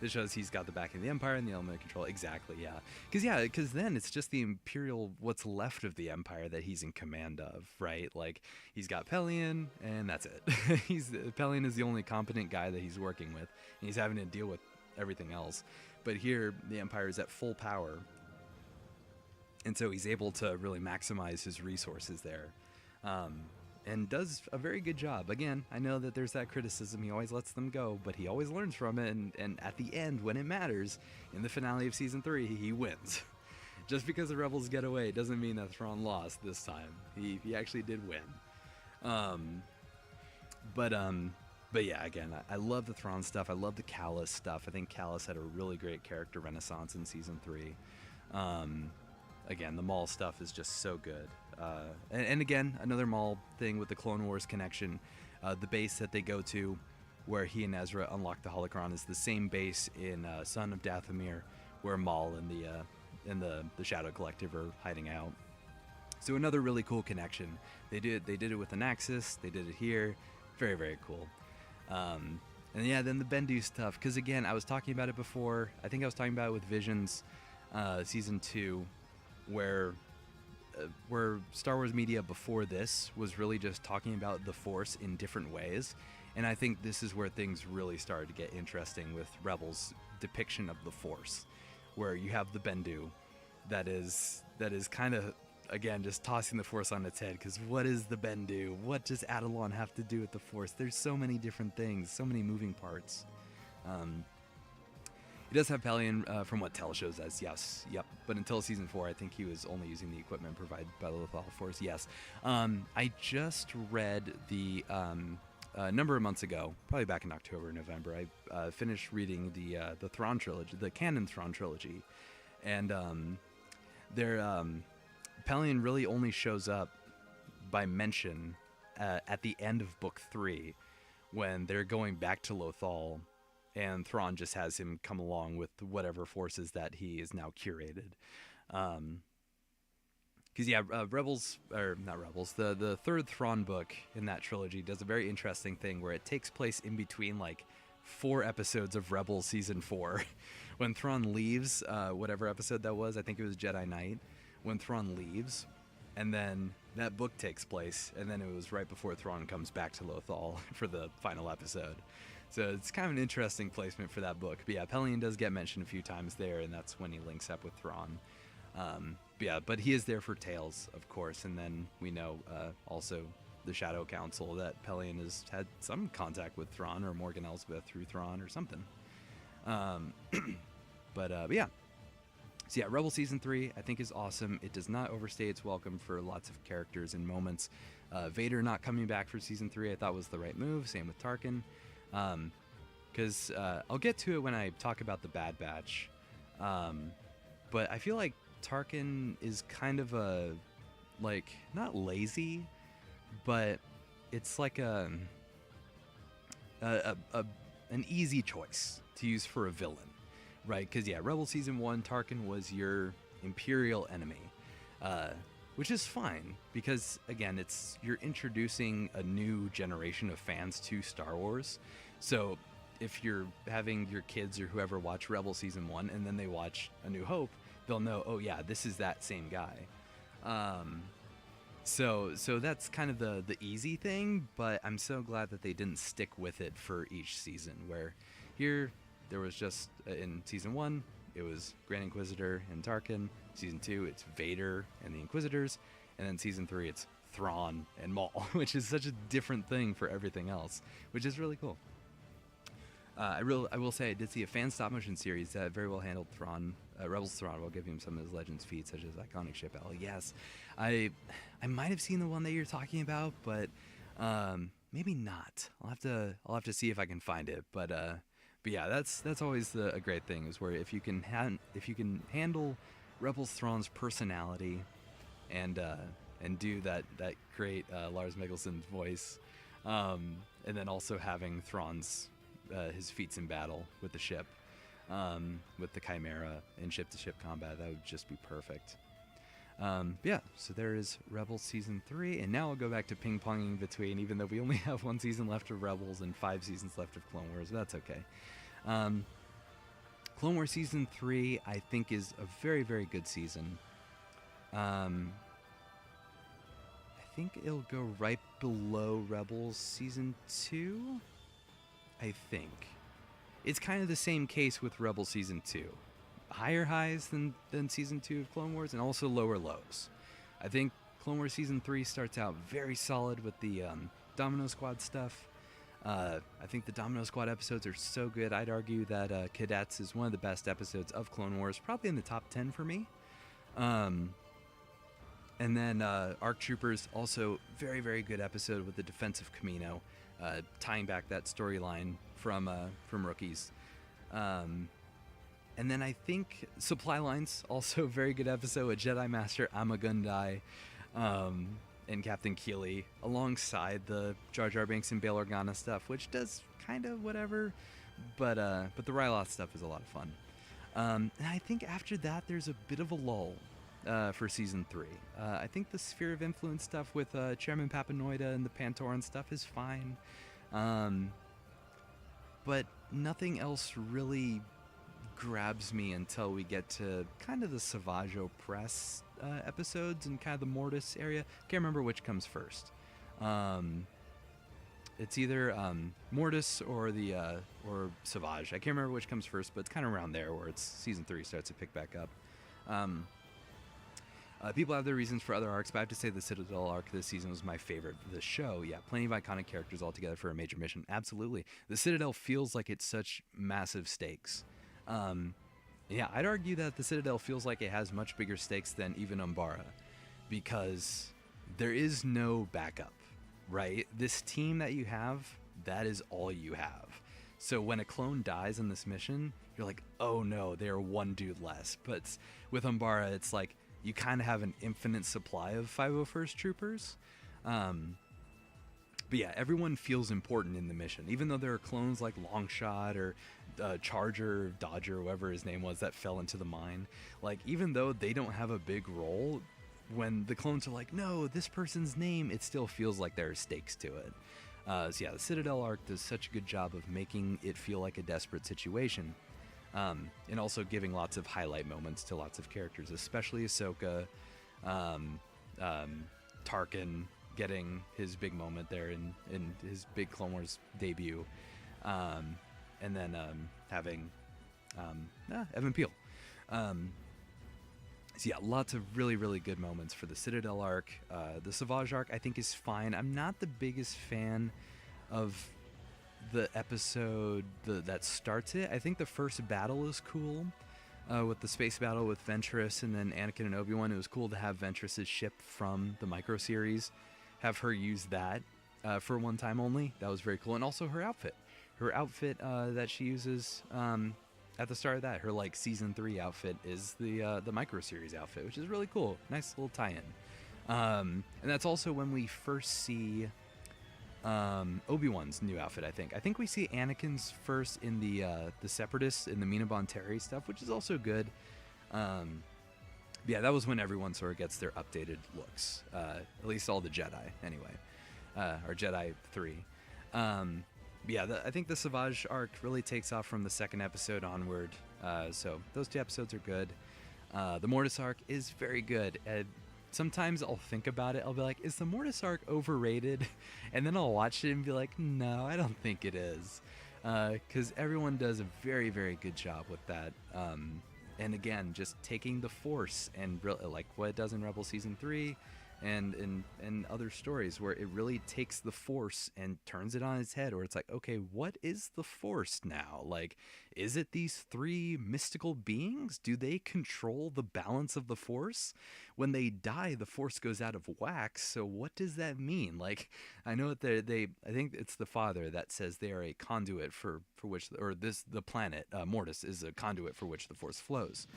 Speaker 1: This shows he's got the backing of the Empire and the element of control. Exactly, yeah. Because then it's just the Imperial, what's left of the Empire that he's in command of, right? Like, he's got Pelion, and that's it. Pelion is the only competent guy that he's working with, and he's having to deal with everything else. But here, the Empire is at full power, and so he's able to really maximize his resources there. And does a very good job. Again, I know that there's that criticism. He always lets them go, but he always learns from it. And at the end, when it matters, in the finale of Season 3, he wins. Just because the Rebels get away doesn't mean that Thrawn lost this time. He actually did win. But yeah, again, I love the Thrawn stuff. I love the Kallus stuff. I think Kallus had a really great character renaissance in Season 3. Again, the Maul stuff is just so good. And again, another Maul thing with the Clone Wars connection. The base that they go to, where he and Ezra unlock the holocron, is the same base in Son of Dathomir, where Maul and the Shadow Collective are hiding out. So another really cool connection. They did it with the Naxxus. They did it here. Very, very cool. And yeah, then the Bendu stuff. Because again, I was talking about it before. I think I was talking about it with Visions, Season 2, where Star Wars media before this was really just talking about the Force in different ways. And I think this is where things really started to get interesting with Rebels' depiction of the Force, where you have the Bendu that is kind of, again, just tossing the Force on its head, because what is the Bendu? What does Atollon have to do with the Force? There's so many different things, so many moving parts. He does have Pelion from what teleshows as, yes, yep. But until Season 4, I think he was only using the equipment provided by the Lothal Force, yes. I just read a number of months ago, probably back in October or November, I finished reading the Thrawn trilogy, the canon Thrawn trilogy. And Pelion really only shows up by mention at the end of Book 3, when they're going back to Lothal, and Thrawn just has him come along with whatever forces that he is now curated. Because Rebels, or not Rebels, the third Thrawn book in that trilogy does a very interesting thing where it takes place in between like 4 episodes of Rebels Season 4. When Thrawn leaves, whatever episode that was, I think it was Jedi Knight, when Thrawn leaves, and then that book takes place, and then it was right before Thrawn comes back to Lothal for the final episode. So it's kind of an interesting placement for that book. But yeah, Pelion does get mentioned a few times there, and that's when he links up with Thrawn. But he is there for Tales, of course, and then we know also the Shadow Council that Pelion has had some contact with Thrawn or Morgan Elsbeth through Thrawn or something. But yeah. So yeah, Rebel Season 3 I think is awesome. It does not overstay its welcome for lots of characters and moments. Vader not coming back for Season 3 I thought was the right move. Same with Tarkin. Because I'll get to it when I talk about the Bad Batch. But I feel like Tarkin is kind of not lazy, but it's like an easy choice to use for a villain, right? Because yeah, Rebel Season 1, Tarkin was your Imperial enemy, uh, which is fine because again, you're introducing a new generation of fans to Star Wars. So if you're having your kids or whoever watch Rebel Season 1 and then they watch A New Hope, they'll know, oh yeah, this is that same guy. So that's kind of the easy thing, but I'm so glad that they didn't stick with it for each season. Where here there was just in Season 1 it was Grand Inquisitor and Tarkin. Season 2 it's Vader and the Inquisitors, and then Season 3 it's Thrawn and Maul, which is such a different thing for everything else, which is really cool. I will say I did see a fan stop motion series that very well handled Thrawn, Rebels Thrawn, while giving him some of his Legends feats, such as iconic ship L. Yes, I might have seen the one that you're talking about, but maybe not. I'll have to see if I can find it. But yeah, that's always a great thing, is where if you can handle Rebels Thrawn's personality and do that great Lars Mikkelsen's voice, and then also having Thrawn's his feats in battle with the ship, with the Chimera and ship-to-ship combat, that would just be perfect. Yeah, so there is Rebels Season 3, and now I'll go back to ping-ponging between, even though we only have 1 season left of Rebels and 5 seasons left of Clone Wars, but that's okay. Clone Wars Season 3, I think, is a very, very good season. I think it'll go right below Rebels Season 2, I think. It's kind of the same case with Rebel Season 2. Higher highs than Season 2 of Clone Wars, and also lower lows. I think Clone Wars Season 3 starts out very solid with the Domino Squad stuff. I think the Domino Squad episodes are so good. I'd argue that Cadets is one of the best episodes of Clone Wars, probably in the top 10 for me. And then ARC Troopers, also very, very good episode with the defense of Kamino, tying back that storyline from Rookies. And then I think Supply Lines, also very good episode with Jedi Master Amagundai and Captain Keeley, alongside the Jar Jar Binks and Bail Organa stuff, which does kind of whatever, but the Ryloth stuff is a lot of fun. And I think after that there's a bit of a lull for Season 3. I think the Sphere of Influence stuff with Chairman Papanoida and the Pantoran stuff is fine. But nothing else really grabs me until we get to kind of the Savage Opress episodes and kind of the Mortis area. Can't remember which comes first. It's either Mortis or or Savage. I can't remember which comes first, but it's kind of around there where it's Season 3 starts to pick back up. People have their reasons for other arcs, but I have to say the Citadel arc this season was my favorite of the show. Yeah, plenty of iconic characters all together for a major mission. Absolutely. The Citadel feels like it's such massive stakes. Yeah, I'd argue that the Citadel feels like it has much bigger stakes than even Umbara, because there is no backup, right? This team that you have, that is all you have. So when a clone dies in this mission, you're like, oh no, they're one dude less. But with Umbara, it's like you kind of have an infinite supply of 501st Troopers. But yeah, everyone feels important in the mission, even though there are clones like Longshot or Charger, Dodger, whoever his name was that fell into the mine. Like, even though they don't have a big role, when the clones are like, no, this person's name, it still feels like there are stakes to it. So yeah, the Citadel arc does such a good job of making it feel like a desperate situation. And also giving lots of highlight moments to lots of characters, especially Ahsoka, Tarkin getting his big moment there in his big Clone Wars debut, and then having Evan Peel. So yeah, lots of really, really good moments for the Citadel arc. The Savage arc I think is fine. I'm not the biggest fan of the episode that starts it. I think the first battle is cool, with the space battle with Ventress and then Anakin and Obi-Wan. It was cool to have Ventress's ship from the micro series, have her use that for one time only. That was very cool. And also her outfit that she uses at the start of that, her like Season 3 outfit is the micro series outfit, which is really cool. Nice little tie-in. And that's also when we first see Obi-Wan's new outfit. I think we see Anakin's first in the Separatists in the Mina Bonteri stuff, which is also good. Yeah, that was when everyone sort of gets their updated looks. At least all the Jedi, anyway, or Jedi 3. Yeah, I think the Savage arc really takes off from the second episode onward. So those 2 episodes are good. The Mortis arc is very good. Sometimes I'll think about it. I'll be like, is the Mortis arc overrated? And then I'll watch it and be like, no, I don't think it is. Because everyone does a very, very good job with that. And again, just taking the Force and like what it does in Rebel Season 3 and other stories where it really takes the Force and turns it on its head, or it's like, okay, what is the Force now? Like, is it these 3 mystical beings? Do they control the balance of the Force? When they die, the Force goes out of whack, so what does that mean? Like, I know that I think it's the Father that says they are a conduit for which, or the planet, Mortis, is a conduit for which the Force flows.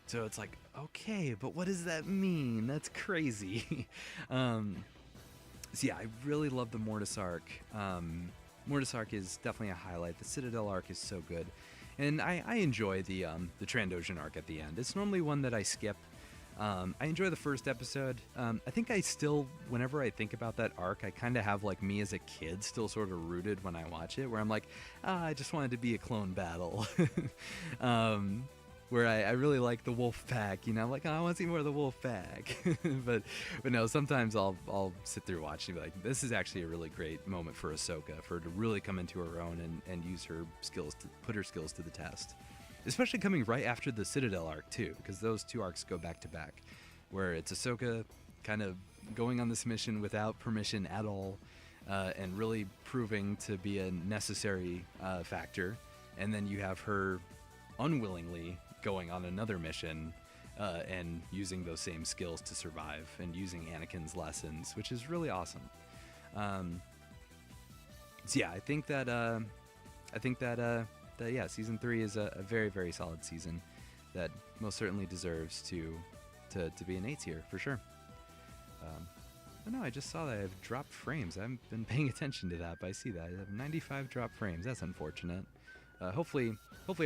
Speaker 1: So it's like, okay, but what does that mean? That's crazy. So yeah, I really love the Mortis arc. Mortis arc is definitely a highlight. The Citadel arc is so good. And I enjoy the Trandoshan arc at the end. It's normally one that I skip. I enjoy the first episode. I think I still, whenever I think about that arc, I kind of have like me as a kid still sort of rooted when I watch it, where I'm like, I just wanted to be a clone battle. Where I really like the wolf pack, you know, I'm like, I want to see more of the wolf pack. but no, sometimes I'll sit through watching and be like, this is actually a really great moment for Ahsoka, for her to really come into her own and use her skills, to put her skills to the test. Especially coming right after the Citadel arc too, because those 2 arcs go back to back, where it's Ahsoka kind of going on this mission without permission at all, and really proving to be a necessary factor, and then you have her unwillingly going on another mission and using those same skills to survive, and using Anakin's lessons, which is really awesome. So yeah, I think that yeah, season 3 is a very, very solid season that most certainly deserves to be an A tier for sure. Oh no, I just saw that I have dropped frames. I haven't been paying attention to that, but I see that I have 95 dropped frames. That's unfortunate. Hopefully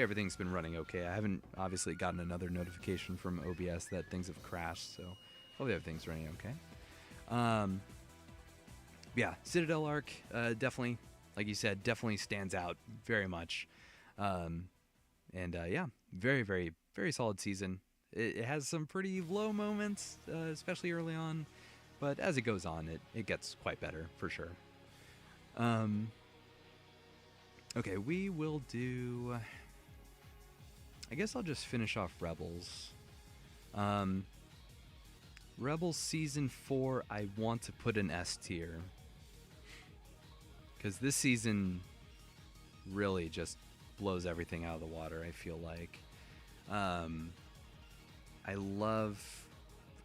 Speaker 1: everything's been running okay. I haven't obviously gotten another notification from OBS that things have crashed, so hopefully everything's running okay. Yeah, Citadel arc, definitely, like you said, definitely stands out very much. Yeah, very, very, very solid season. It has some pretty low moments, especially early on, but as it goes on, it gets quite better for sure. Okay, we will do... I guess I'll just finish off Rebels. Rebels Season 4, I want to put an S tier. Because this season really just blows everything out of the water, I feel like. I love...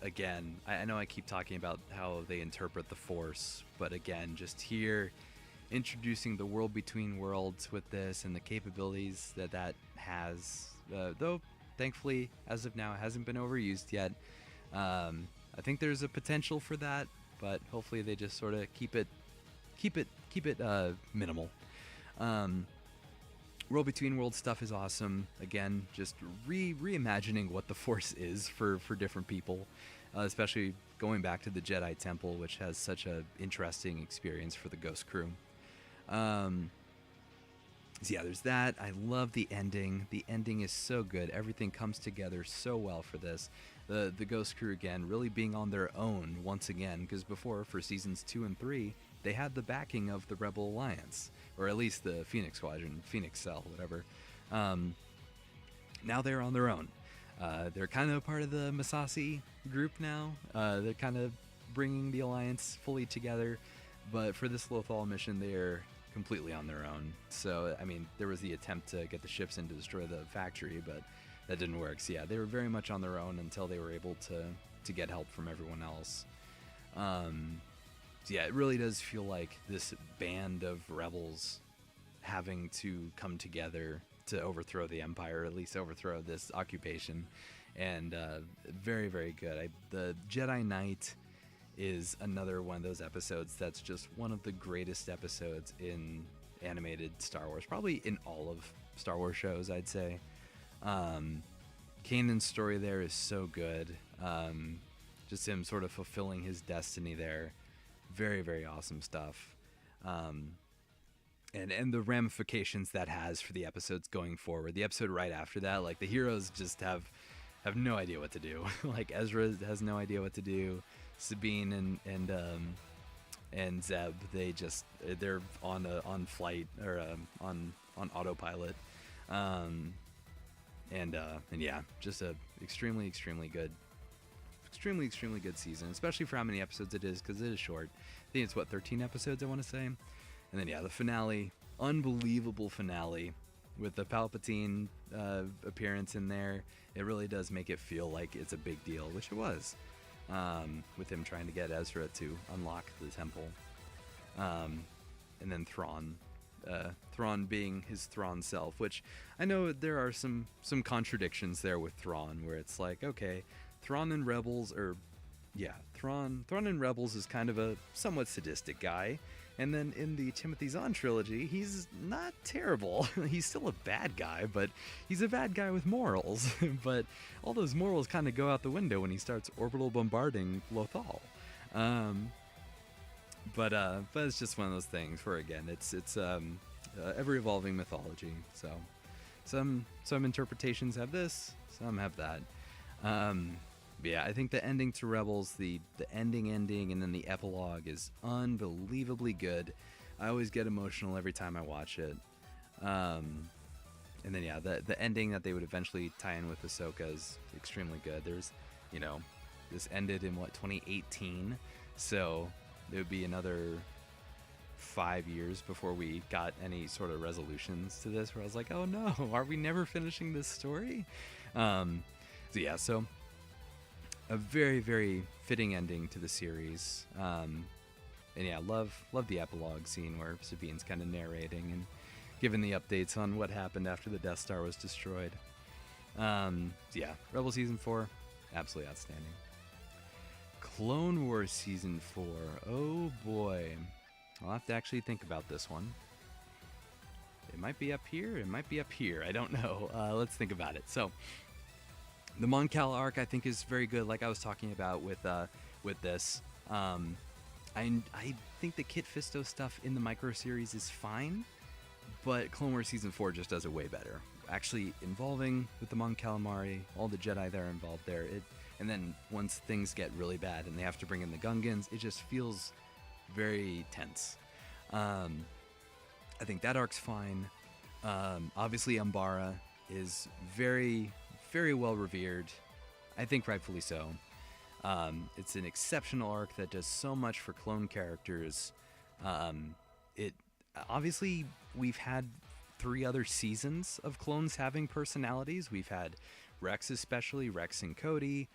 Speaker 1: Again, I know I keep talking about how they interpret the Force, but again, just here... introducing the world between worlds with this and the capabilities that has, though thankfully as of now it hasn't been overused yet. I think there's a potential for that, but hopefully they just sort of keep it minimal. World between world stuff is awesome. Again, just reimagining what the Force is for different people, especially going back to the Jedi Temple, which has such a interesting experience for the Ghost crew. So yeah, there's that. I love the ending. The ending is so good. Everything comes together so well for this. The Ghost crew, again, really being on their own once again, because before, for seasons 2 and 3, they had the backing of the Rebel Alliance, or at least the Phoenix Squadron, Phoenix Cell, whatever. Now they're on their own. They're kind of part of the Masasi group now. They're kind of bringing the Alliance fully together, but for this Lothal mission, they're completely on their own. So, I mean, there was the attempt to get the ships in to destroy the factory, but that didn't work. So yeah, they were very much on their own until they were able to get help from everyone else. So yeah, it really does feel like this band of rebels having to come together to overthrow the Empire, or at least overthrow this occupation. And very, very good. The Jedi Knight is another one of those episodes that's just one of the greatest episodes in animated Star Wars, probably in all of Star Wars shows, I'd say. Kanan's story there is so good. Just him sort of fulfilling his destiny there. Very, very awesome stuff. And the ramifications that has for the episodes going forward. The episode right after that, like, the heroes just have no idea what to do. Like, Ezra has no idea what to do. Sabine and Zeb, they're on flight, or on autopilot. And yeah, just a extremely good season, especially for how many episodes it is, because it is short. I think it's 13 episodes, I want to say. And then yeah, the finale, unbelievable finale with the Palpatine appearance in there. It really does make it feel like it's a big deal, which it was, with him trying to get Ezra to unlock the temple. And then Thrawn being his Thrawn self, which I know there are some contradictions there with Thrawn, where it's like, okay, Thrawn in Rebels is kind of a somewhat sadistic guy, and then in the Timothy Zahn trilogy, he's not terrible. He's still a bad guy, but he's a bad guy with morals. But all those morals kind of go out the window when he starts orbital bombarding Lothal. But it's just one of those things where, again, it's ever evolving mythology. So some interpretations have this, some have that. But yeah, I think the ending to Rebels, the ending, and then the epilogue is unbelievably good. I always get emotional every time I watch it. And then yeah, the ending that they would eventually tie in with Ahsoka is extremely good. There's, this ended in 2018, so it would be another 5 years before we got any sort of resolutions to this, where I was like, oh no, are we never finishing this story? So a very, very fitting ending to the series. And yeah, love the epilogue scene where Sabine's kind of narrating and giving the updates on what happened after the Death Star was destroyed. Yeah, Rebel Season 4, absolutely outstanding. Clone Wars Season 4, oh boy. I'll have to actually think about this one. It might be up here, it might be up here, I don't know. Let's think about it. So, the Mon Cal arc, I think, is very good, like I was talking about with this. I think the Kit Fisto stuff in the micro series is fine, but Clone Wars Season 4 just does it way better. Actually involving with the Mon Calamari, all the Jedi that are involved there, and then once things get really bad and they have to bring in the Gungans, it just feels very tense. I think that arc's fine. Obviously Umbara is very, very well revered. I think rightfully so. It's an exceptional arc that does so much for clone characters. Obviously we've had 3 other seasons of clones having personalities. We've had Rex, especially Rex and Cody.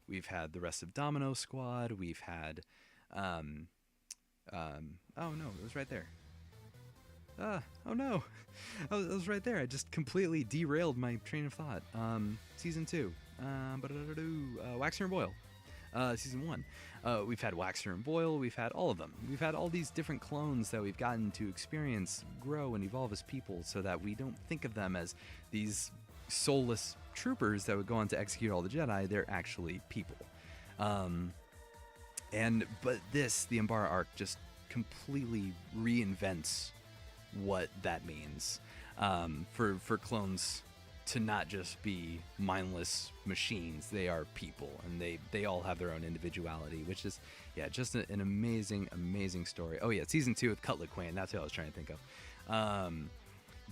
Speaker 1: We've had the rest of Domino Squad. We've had oh no, it was right there. Oh no, I was right there. I just completely derailed my train of thought. Season 2, Waxer and Boyle. Season 1, we've had Waxer and Boyle. We've had all of them. We've had all these different clones that we've gotten to experience, grow, and evolve as people, so that we don't think of them as these soulless troopers that would go on to execute all the Jedi. They're actually people. But the Umbara arc just completely reinvents what that means, for clones to not just be mindless machines. They are people, and they all have their own individuality, which is, yeah, just an amazing story. Oh yeah, Season 2 with Cutlet Quain, that's what I was trying to think of.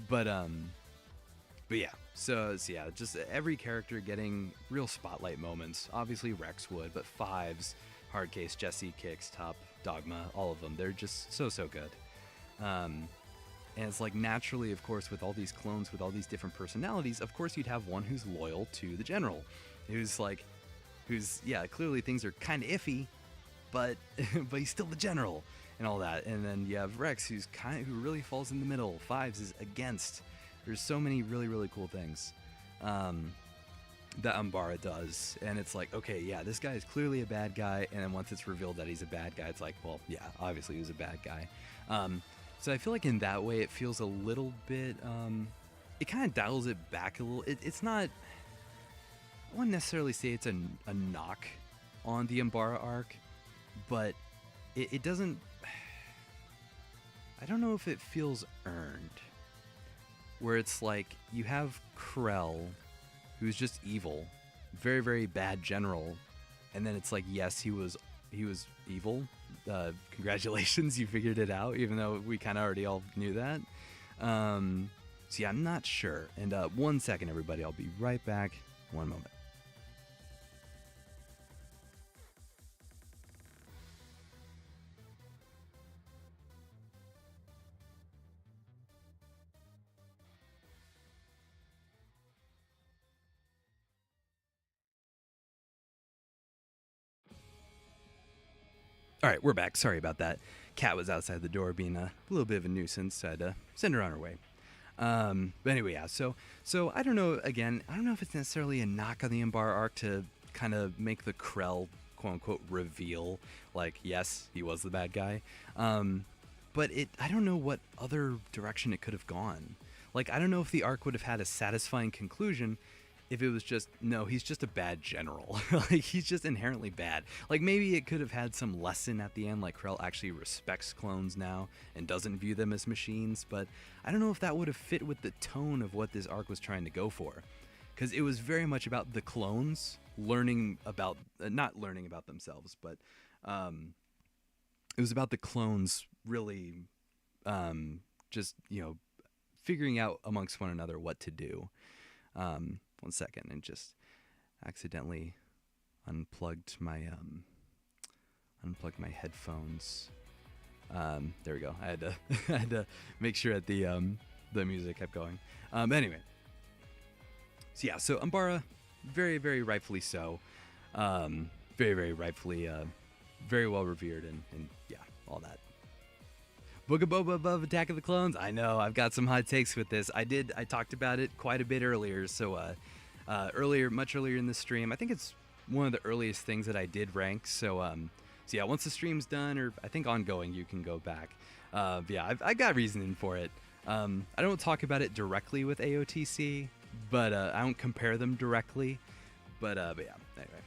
Speaker 1: But yeah, so yeah, just every character getting real spotlight moments. Obviously Rex would, but Fives, Hardcase, Jesse, Kix, Top, Dogma, all of them, they're just so good. And it's like, naturally, of course, with all these clones, with all these different personalities, of course you'd have one who's loyal to the general, who's clearly things are kind of iffy, but he's still the general and all that. And then you have Rex, who really falls in the middle. Fives is against. There's so many really, really cool things. And that Umbara does, and it's like, okay, yeah, this guy is clearly a bad guy, and then once it's revealed that he's a bad guy, it's like, well, yeah, obviously he was a bad guy. So I feel like in that way, it feels a little bit, it kind of dials it back a little. It's not, I wouldn't necessarily say it's a knock on the Umbara arc, but it doesn't, I don't know if it feels earned, where it's like you have Krell, who's just evil, very very bad general, and then it's like, yes, he was evil. Congratulations, you figured it out, even though we kind of already all knew that. So yeah, I'm not sure. And 1 second, everybody, I'll be right back. One moment. All right, we're back. Sorry about that. Cat was outside the door being a little bit of a nuisance. So I had to send her on her way. But anyway, yeah. So I don't know. Again, I don't know if it's necessarily a knock on the Umbar arc to kind of make the Krell quote unquote reveal. Like, yes, he was the bad guy. But I don't know what other direction it could have gone. Like, I don't know if the arc would have had a satisfying conclusion if it was just, no, he's just a bad general. Like, he's just inherently bad. Like, maybe it could have had some lesson at the end, like Krell actually respects clones now and doesn't view them as machines, but I don't know if that would have fit with the tone of what this arc was trying to go for. Because it was very much about the clones learning about, not learning about themselves, but it was about the clones really just, figuring out amongst one another what to do. 1 second, and just accidentally unplugged my headphones. There we go. I had to I had to make sure that the music kept going. Anyway, so yeah, so Umbara, very very rightfully so, very very rightfully, very well revered, and yeah, all that. Book of Boba above Attack of the Clones. I know I've got some hot takes with this. I talked about it quite a bit earlier. So much earlier in the stream. I think it's one of the earliest things that I did rank. So yeah, once the stream's done, or I think ongoing, you can go back. Yeah, I got reasoning for it. I don't talk about it directly with AOTC, but I don't compare them directly. But yeah, anyway.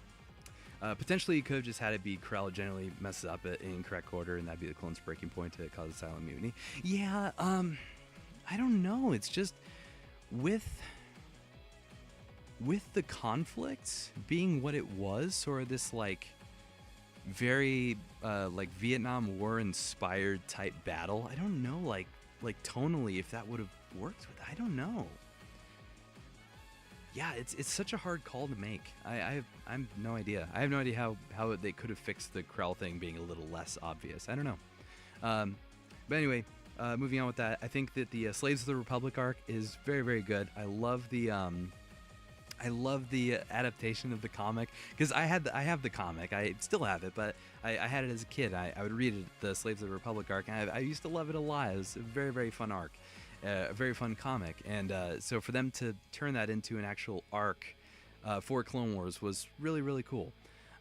Speaker 1: Potentially, you could have just had it be Krell generally messes up in incorrect order, and that'd be the clone's breaking point to cause a silent mutiny. Yeah, I don't know. It's just with the conflict being what it was, or this like very like Vietnam War inspired type battle. I don't know, like tonally, if that would have worked with. I don't know. Yeah, it's such a hard call to make. I have no idea. I have no idea how they could have fixed the Krell thing being a little less obvious. I don't know. But anyway, moving on with that, I think that the Slaves of the Republic arc is very very good. I love the adaptation of the comic, because I have the comic. I still have it, but I had it as a kid. I would read it, the Slaves of the Republic arc, and I used to love it a lot. It was a very very fun arc. A very fun comic, and so for them to turn that into an actual arc for Clone Wars was really really cool.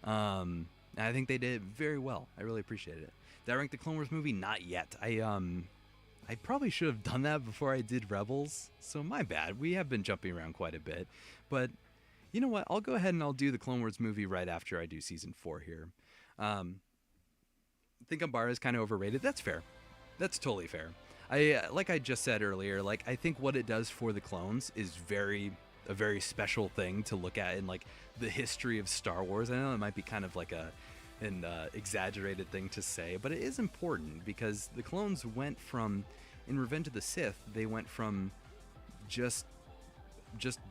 Speaker 1: And I think they did it very well. I really appreciated it. Did I rank the Clone Wars movie? Not yet. I probably should have done that before I did Rebels, so my bad. We have been jumping around quite a bit, but you know what? I'll go ahead and I'll do the Clone Wars movie right after I do season 4 here. I think Umbara is kind of overrated. That's fair. That's totally fair. Like I just said earlier, like I think what it does for the clones is a very special thing to look at in like the history of Star Wars. I know it might be kind of like an exaggerated thing to say, but it is important because the clones went from, in Revenge of the Sith, they went from just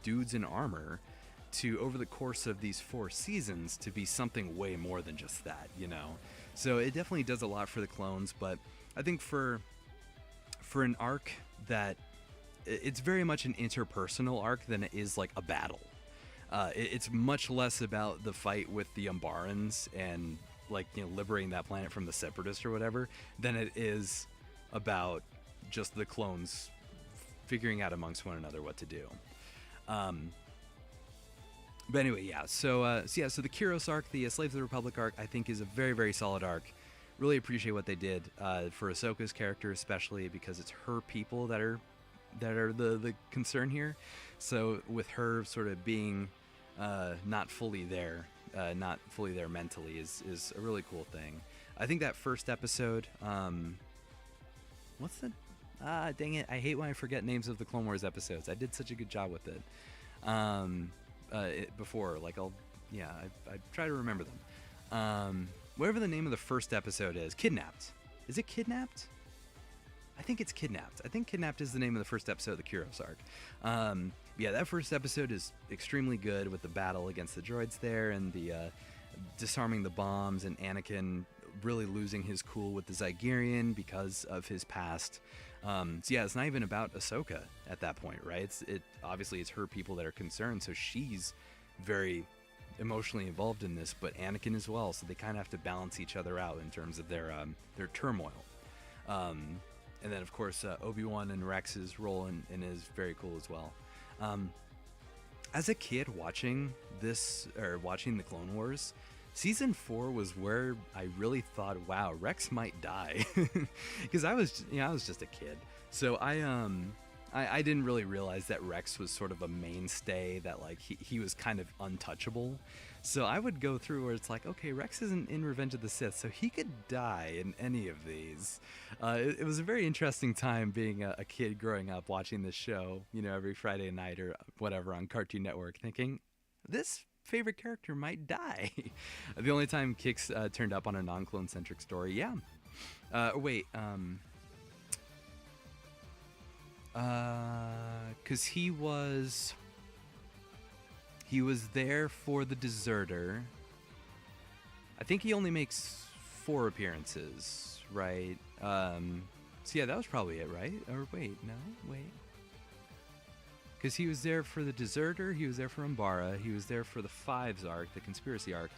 Speaker 1: dudes in armor to, over the course of these 4 seasons, to be something way more than just that, So it definitely does a lot for the clones, but I think for an arc that it's very much an interpersonal arc than it is like a battle. It's much less about the fight with the Umbarans and like liberating that planet from the Separatists or whatever than it is about just the clones figuring out amongst one another what to do. But anyway, yeah. So the Kyros arc, the Slaves of the Republic arc, I think is a very, very solid arc. Really appreciate what they did for Ahsoka's character, especially because it's her people that are the concern here. So with her sort of being not fully there, mentally is a really cool thing. I think that first episode, what's the dang it, I hate when I forget names of the Clone Wars episodes. I did such a good job with it before. Like I try to remember them. Whatever the name of the first episode is, Kidnapped. Is it Kidnapped? I think it's Kidnapped. I think Kidnapped is the name of the first episode of the Kyros arc. Yeah, that first episode is extremely good with the battle against the droids there and the disarming the bombs and Anakin really losing his cool with the Zygerian because of his past. So yeah, it's not even about Ahsoka at that point, right? Obviously it's her people that are concerned, so she's very emotionally involved in this, but Anakin as well. So they kind of have to balance each other out in terms of their turmoil. And then of course Obi-Wan and Rex's role in is very cool as well. As a kid watching the Clone Wars, Season 4 was where I really thought, wow, Rex might die. Because I was just a kid. So I didn't really realize that Rex was sort of a mainstay, that like he was kind of untouchable. So I would go through where it's like, okay, Rex isn't in Revenge of the Sith, so he could die in any of these. It was a very interesting time being a kid growing up watching this show, every Friday night or whatever on Cartoon Network, thinking, this favorite character might die. The only time Kix turned up on a non-clone centric story, yeah. Because he was there for the Deserter. I think he only makes 4 appearances, right? So yeah, that was probably it, right? Or wait. Because he was there for the Deserter, he was there for Umbara, he was there for the Fives arc, the Conspiracy arc,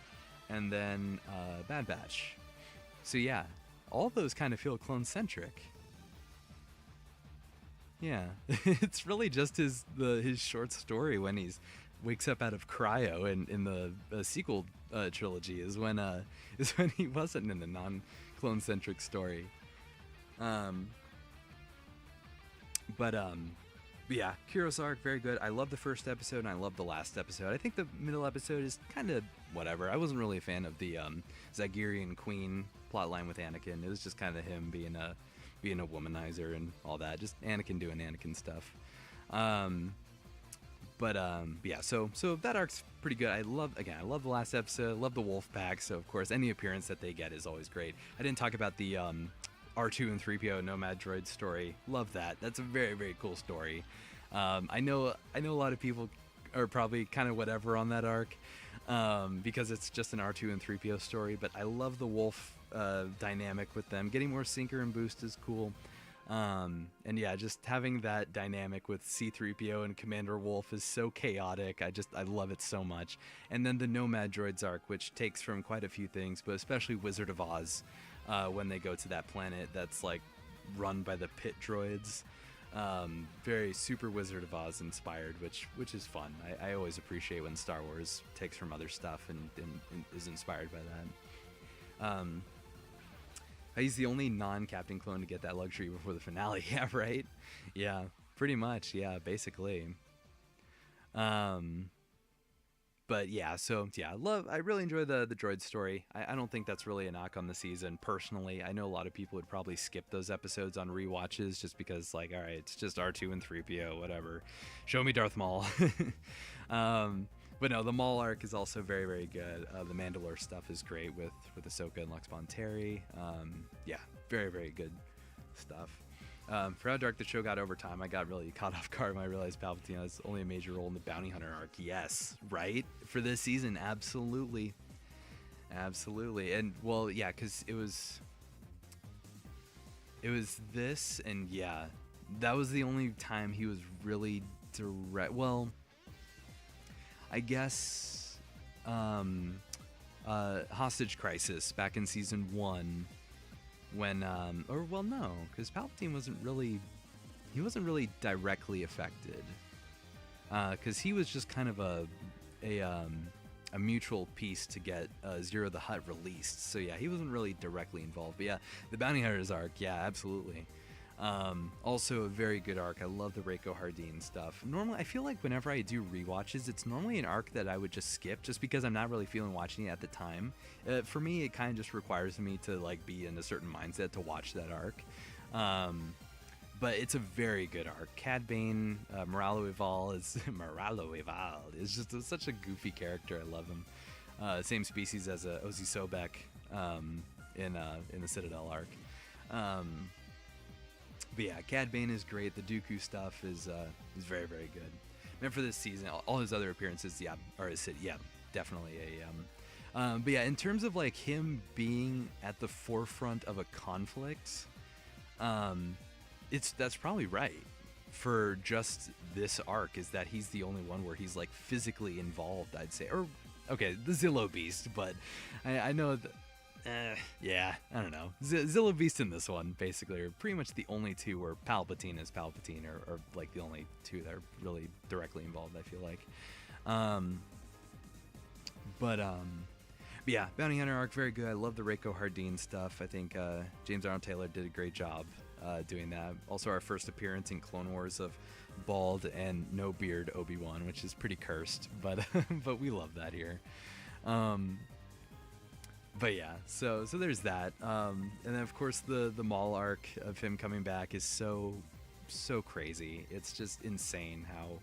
Speaker 1: and then Bad Batch. So yeah, all of those kind of feel clone-centric. Yeah, it's really just his short story when he's wakes up out of cryo in the sequel trilogy is when he wasn't in the non-clone centric story. But yeah, Kyros arc, very good. I love the first episode and I love the last episode. I think the middle episode is kind of whatever. I wasn't really a fan of the Zygerian Queen plotline with Anakin. It was just kind of him being a womanizer and all that. Just Anakin doing Anakin stuff. Yeah, so that arc's pretty good. I love the last episode. I love the Wolf Pack. So of course, any appearance that they get is always great. I didn't talk about the R2 and 3PO Nomad Droid story. Love that. That's a very, very cool story. I know a lot of people are probably kind of whatever on that arc because it's just an R2 and 3PO story. But I love the Wolf dynamic with them. Getting more sinker and boost is cool. And yeah, just having that dynamic with C-3PO and Commander Wolf is so chaotic. I love it so much. And then the Nomad Droids arc, which takes from quite a few things, but especially Wizard of Oz, when they go to that planet that's like run by the pit droids. Very super Wizard of Oz inspired, which is fun. I always appreciate when Star Wars takes from other stuff and is inspired by that. He's the only non-Captain Clone to get that luxury before the finale. Yeah, right? Yeah, pretty much. Yeah, basically. But yeah, so yeah, I really enjoy the droid story. I don't think that's really a knock on the season, personally. I know a lot of people would probably skip those episodes on rewatches just because, like, all right, it's just R2 and 3PO, whatever. Show me Darth Maul. But no, the Maul arc is also very, very good. The Mandalore stuff is great with Ahsoka and Lux Bonteri. Yeah, very, very good stuff. For how dark the show got over time, I got really caught off guard when I realized Palpatine has only a major role in the Bounty Hunter arc. Yes, right? For this season, absolutely. Absolutely. And, well, yeah, because it was this, and yeah, that was the only time he was really direct. Well, I guess Hostage Crisis back in season 1 when no, because Palpatine wasn't really directly affected, because he was just kind of a a mutual piece to get Zero the Hutt released. So yeah, he wasn't really directly involved. But yeah, the Bounty Hunters arc, yeah, absolutely. Also a very good arc. I love the Reiko Hardin stuff. Normally, I feel like whenever I do rewatches, it's normally an arc that I would just skip, just because I'm not really feeling watching it at the time. For me, it kind of just requires me to like be in a certain mindset to watch that arc. But it's a very good arc. Cad Bane, Moralo Eval is is just such a goofy character. I love him. Same species as Ozzy Sobek in the Citadel arc. But yeah, Cad Bane is great. The Dooku stuff is very, very good. And for this season, all his other appearances, definitely a. But yeah, in terms of like him being at the forefront of a conflict, that's probably right for just this arc. Is that he's the only one where he's like physically involved, I'd say. Or okay, the Zillo Beast, but I know that. Yeah, I don't know. Zillo Beast in this one, basically, are pretty much the only two where Palpatine is Palpatine, or like the only two that are really directly involved, I feel like. But yeah, Bounty Hunter arc, very good. I love the Reiko Hardin stuff. I think James Arnold Taylor did a great job doing that. Also, our first appearance in Clone Wars of bald and no beard Obi-Wan, which is pretty cursed, but but we love that here. But yeah, so there's that, and then of course the Maul arc of him coming back is so crazy. It's just insane how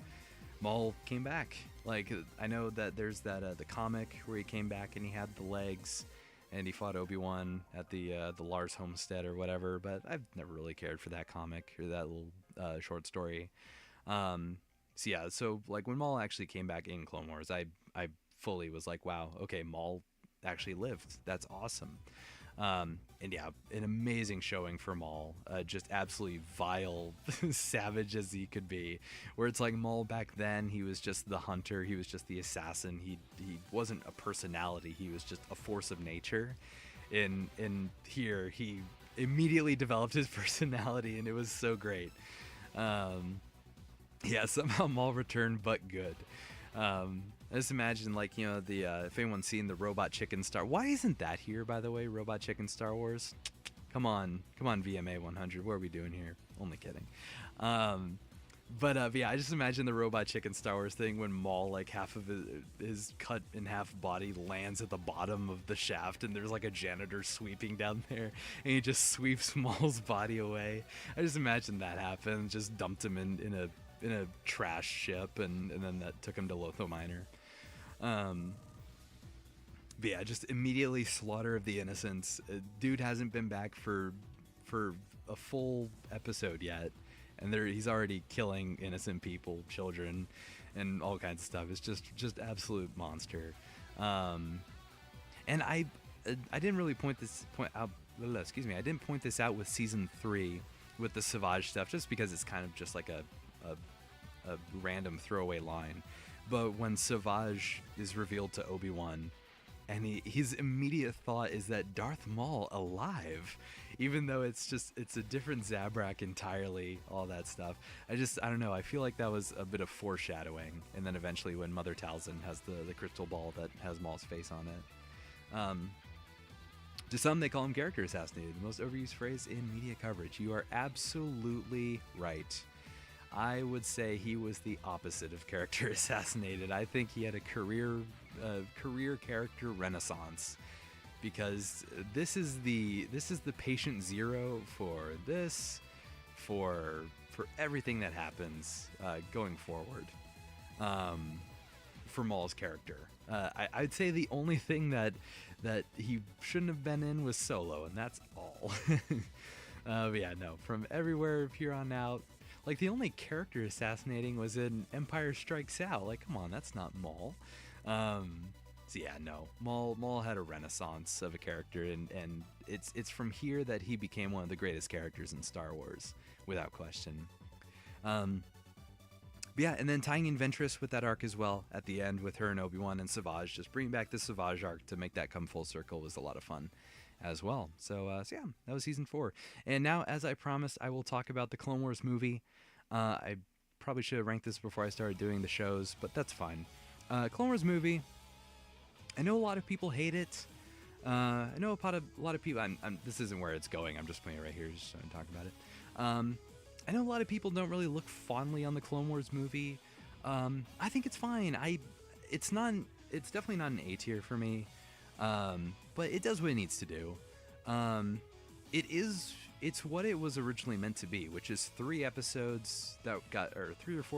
Speaker 1: Maul came back. Like, I know that there's that the comic where he came back and he had the legs, and he fought Obi-Wan at the Lars homestead or whatever. But I've never really cared for that comic or that little short story. So yeah, so like when Maul actually came back in Clone Wars, I fully was like, wow, okay, Maul actually lived. That's awesome. And yeah, an amazing showing for Maul. Just absolutely vile, savage as he could be. Where it's like Maul back then, he was just the hunter, he was just the assassin. He wasn't a personality, he was just a force of nature. In here, he immediately developed his personality, and it was so great. Yeah, somehow Maul returned, but good. I just imagine, like, you know, the if anyone's seen the Robot Chicken Star, why isn't that here, by the way? Robot Chicken Star Wars, come on VMA 100, what are we doing here? Only kidding. But yeah, I just imagine the Robot Chicken Star Wars thing when Maul, like, half of his cut in half body lands at the bottom of the shaft, and there's like a janitor sweeping down there, and he just sweeps Maul's body away. I just imagine that happened, just dumped him in a trash ship, and then that took him to Loathed Minor. But yeah, just immediately slaughter of the innocents. Dude hasn't been back for a full episode yet, and he's already killing innocent people, children, and all kinds of stuff. It's just absolute monster. And I didn't really point out. Excuse me, I didn't point this out with season 3 with the Savage stuff, just because it's kind of just like a random throwaway line. But when Savage is revealed to Obi-Wan, and his immediate thought is that Darth Maul alive, even though it's a different Zabrak entirely, all that stuff. I don't know, I feel like that was a bit of foreshadowing. And then eventually when Mother Talzin has the crystal ball that has Maul's face on it. To some, they call him character assassinated, the most overused phrase in media coverage. You are absolutely right. I would say he was the opposite of character assassinated. I think he had a career character renaissance, because this is the patient zero for everything that happens going forward for Maul's character. I'd say the only thing that he shouldn't have been in was Solo, and that's all. But yeah, no, from everywhere here on out. Like, the only character assassinating was in Empire Strikes Out. Like, come on, that's not Maul. So yeah, no. Maul had a renaissance of a character, and it's from here that he became one of the greatest characters in Star Wars, without question. But yeah, and then tying in Ventress with that arc as well at the end with her and Obi-Wan and Savage, just bringing back the Savage arc to make that come full circle was a lot of fun as well. So yeah, that was season 4. And now, as I promised, I will talk about the Clone Wars movie. I probably should have ranked this before I started doing the shows, but that's fine. Clone Wars movie. I know a lot of people hate it. I know a lot of people. This isn't where it's going. I'm just playing it right here, just to talk about it. I know a lot of people don't really look fondly on the Clone Wars movie. I think it's fine. It's not. It's definitely not an A tier for me. But it does what it needs to do. It's what it was originally meant to be, which is 3 or 4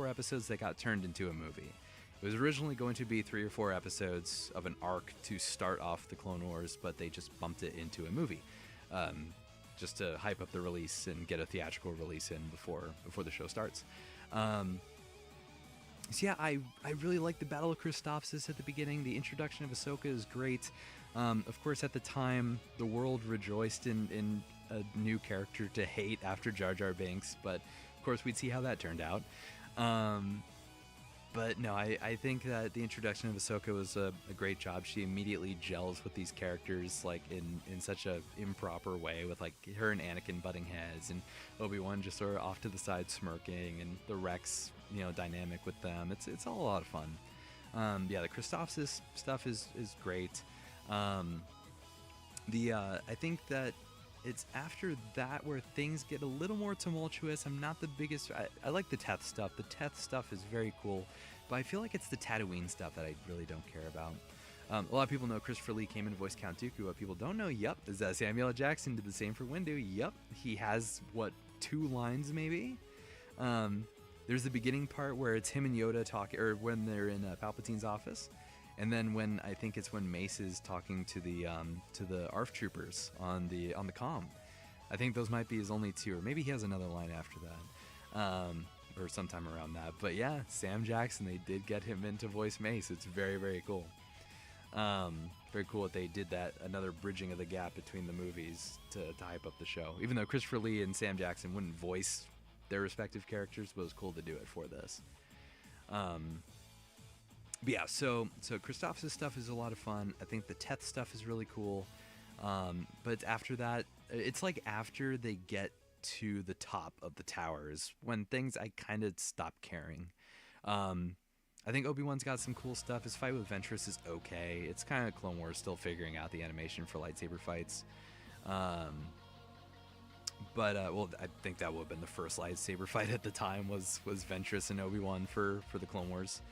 Speaker 1: episodes that got turned into a movie. It was originally going to be 3 or 4 episodes of an arc to start off the Clone Wars, but they just bumped it into a movie, just to hype up the release and get a theatrical release in before the show starts. So yeah, I really like the Battle of Christophsis at the beginning. The introduction of Ahsoka is great. Of course, at the time, the world rejoiced in a new character to hate after Jar Jar Binks, but of course we'd see how that turned out. But no, I think that the introduction of Ahsoka was a great job. She immediately gels with these characters like in such a improper way, with like her and Anakin butting heads and Obi-Wan just sort of off to the side smirking, and the Rex dynamic with them. It's all a lot of fun. Yeah, the Christophsis stuff is great. I think that it's after that where things get a little more tumultuous. I'm not the biggest. I like the Teth stuff. The Teth stuff is very cool, but I feel like it's the Tatooine stuff that I really don't care about. A lot of people know Christopher Lee came in to voice Count Dooku. What people don't know, is that Samuel L. Jackson did the same for Windu. He has 2 lines maybe. There's the beginning part where it's him and Yoda talking, or when they're in Palpatine's office. And then when Mace is talking to the ARF troopers on the comm, I think those might be his only 2, or maybe he has another line after that, or sometime around that. But yeah, Sam Jackson, they did get him in to voice Mace. It's very, very cool. Very cool that they did that, another bridging of the gap between the movies to hype up the show. Even though Christopher Lee and Sam Jackson wouldn't voice their respective characters, but it was cool to do it for this. But yeah, so Christophsis stuff is a lot of fun. I think the Teth stuff is really cool. But after that, it's like after they get to the top of the towers when things I kind of stop caring. I think Obi-Wan's got some cool stuff. His fight with Ventress is okay. It's kind of Clone Wars still figuring out the animation for lightsaber fights. But I think that would have been the first lightsaber fight at the time was Ventress and Obi-Wan for the Clone Wars.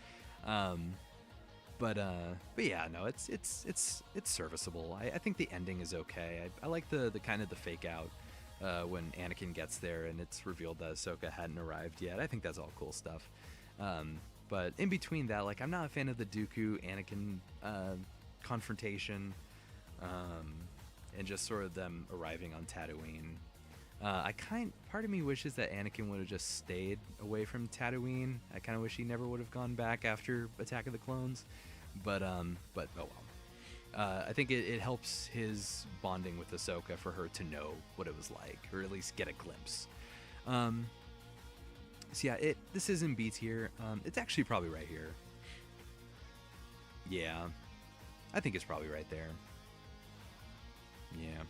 Speaker 1: But yeah, no, it's serviceable. I think the ending is okay. I like the kind of the fake out when Anakin gets there and it's revealed that Ahsoka hadn't arrived yet. I think that's all cool stuff. But in between that, like, I'm not a fan of the Dooku Anakin confrontation, and just sort of them arriving on Tatooine. Part of me wishes that Anakin would have just stayed away from Tatooine. I kind of wish he never would have gone back after Attack of the Clones, but oh well. I think it helps his bonding with Ahsoka for her to know what it was like, or at least get a glimpse. So yeah, this is in B tier. It's actually probably right here. Yeah, I think it's probably right there. Yeah.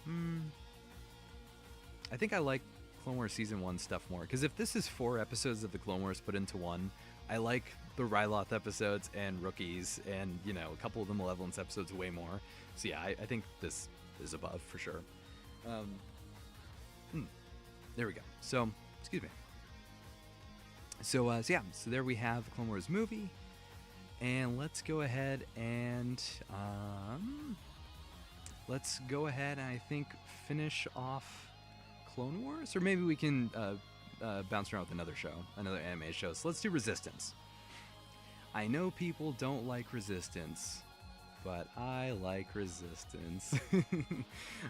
Speaker 1: I think I like Clone Wars Season 1 stuff more, because if this is 4 episodes of the Clone Wars put into one, I like the Ryloth episodes and Rookies and, a couple of the Malevolence episodes way more. So yeah, I think this is above for sure. There we go. So, excuse me. So yeah, so there we have the Clone Wars movie. And let's go ahead and I think finish off Clone Wars, or maybe we can bounce around with another show, another anime show. So let's do Resistance. I know people don't like Resistance, but I like Resistance.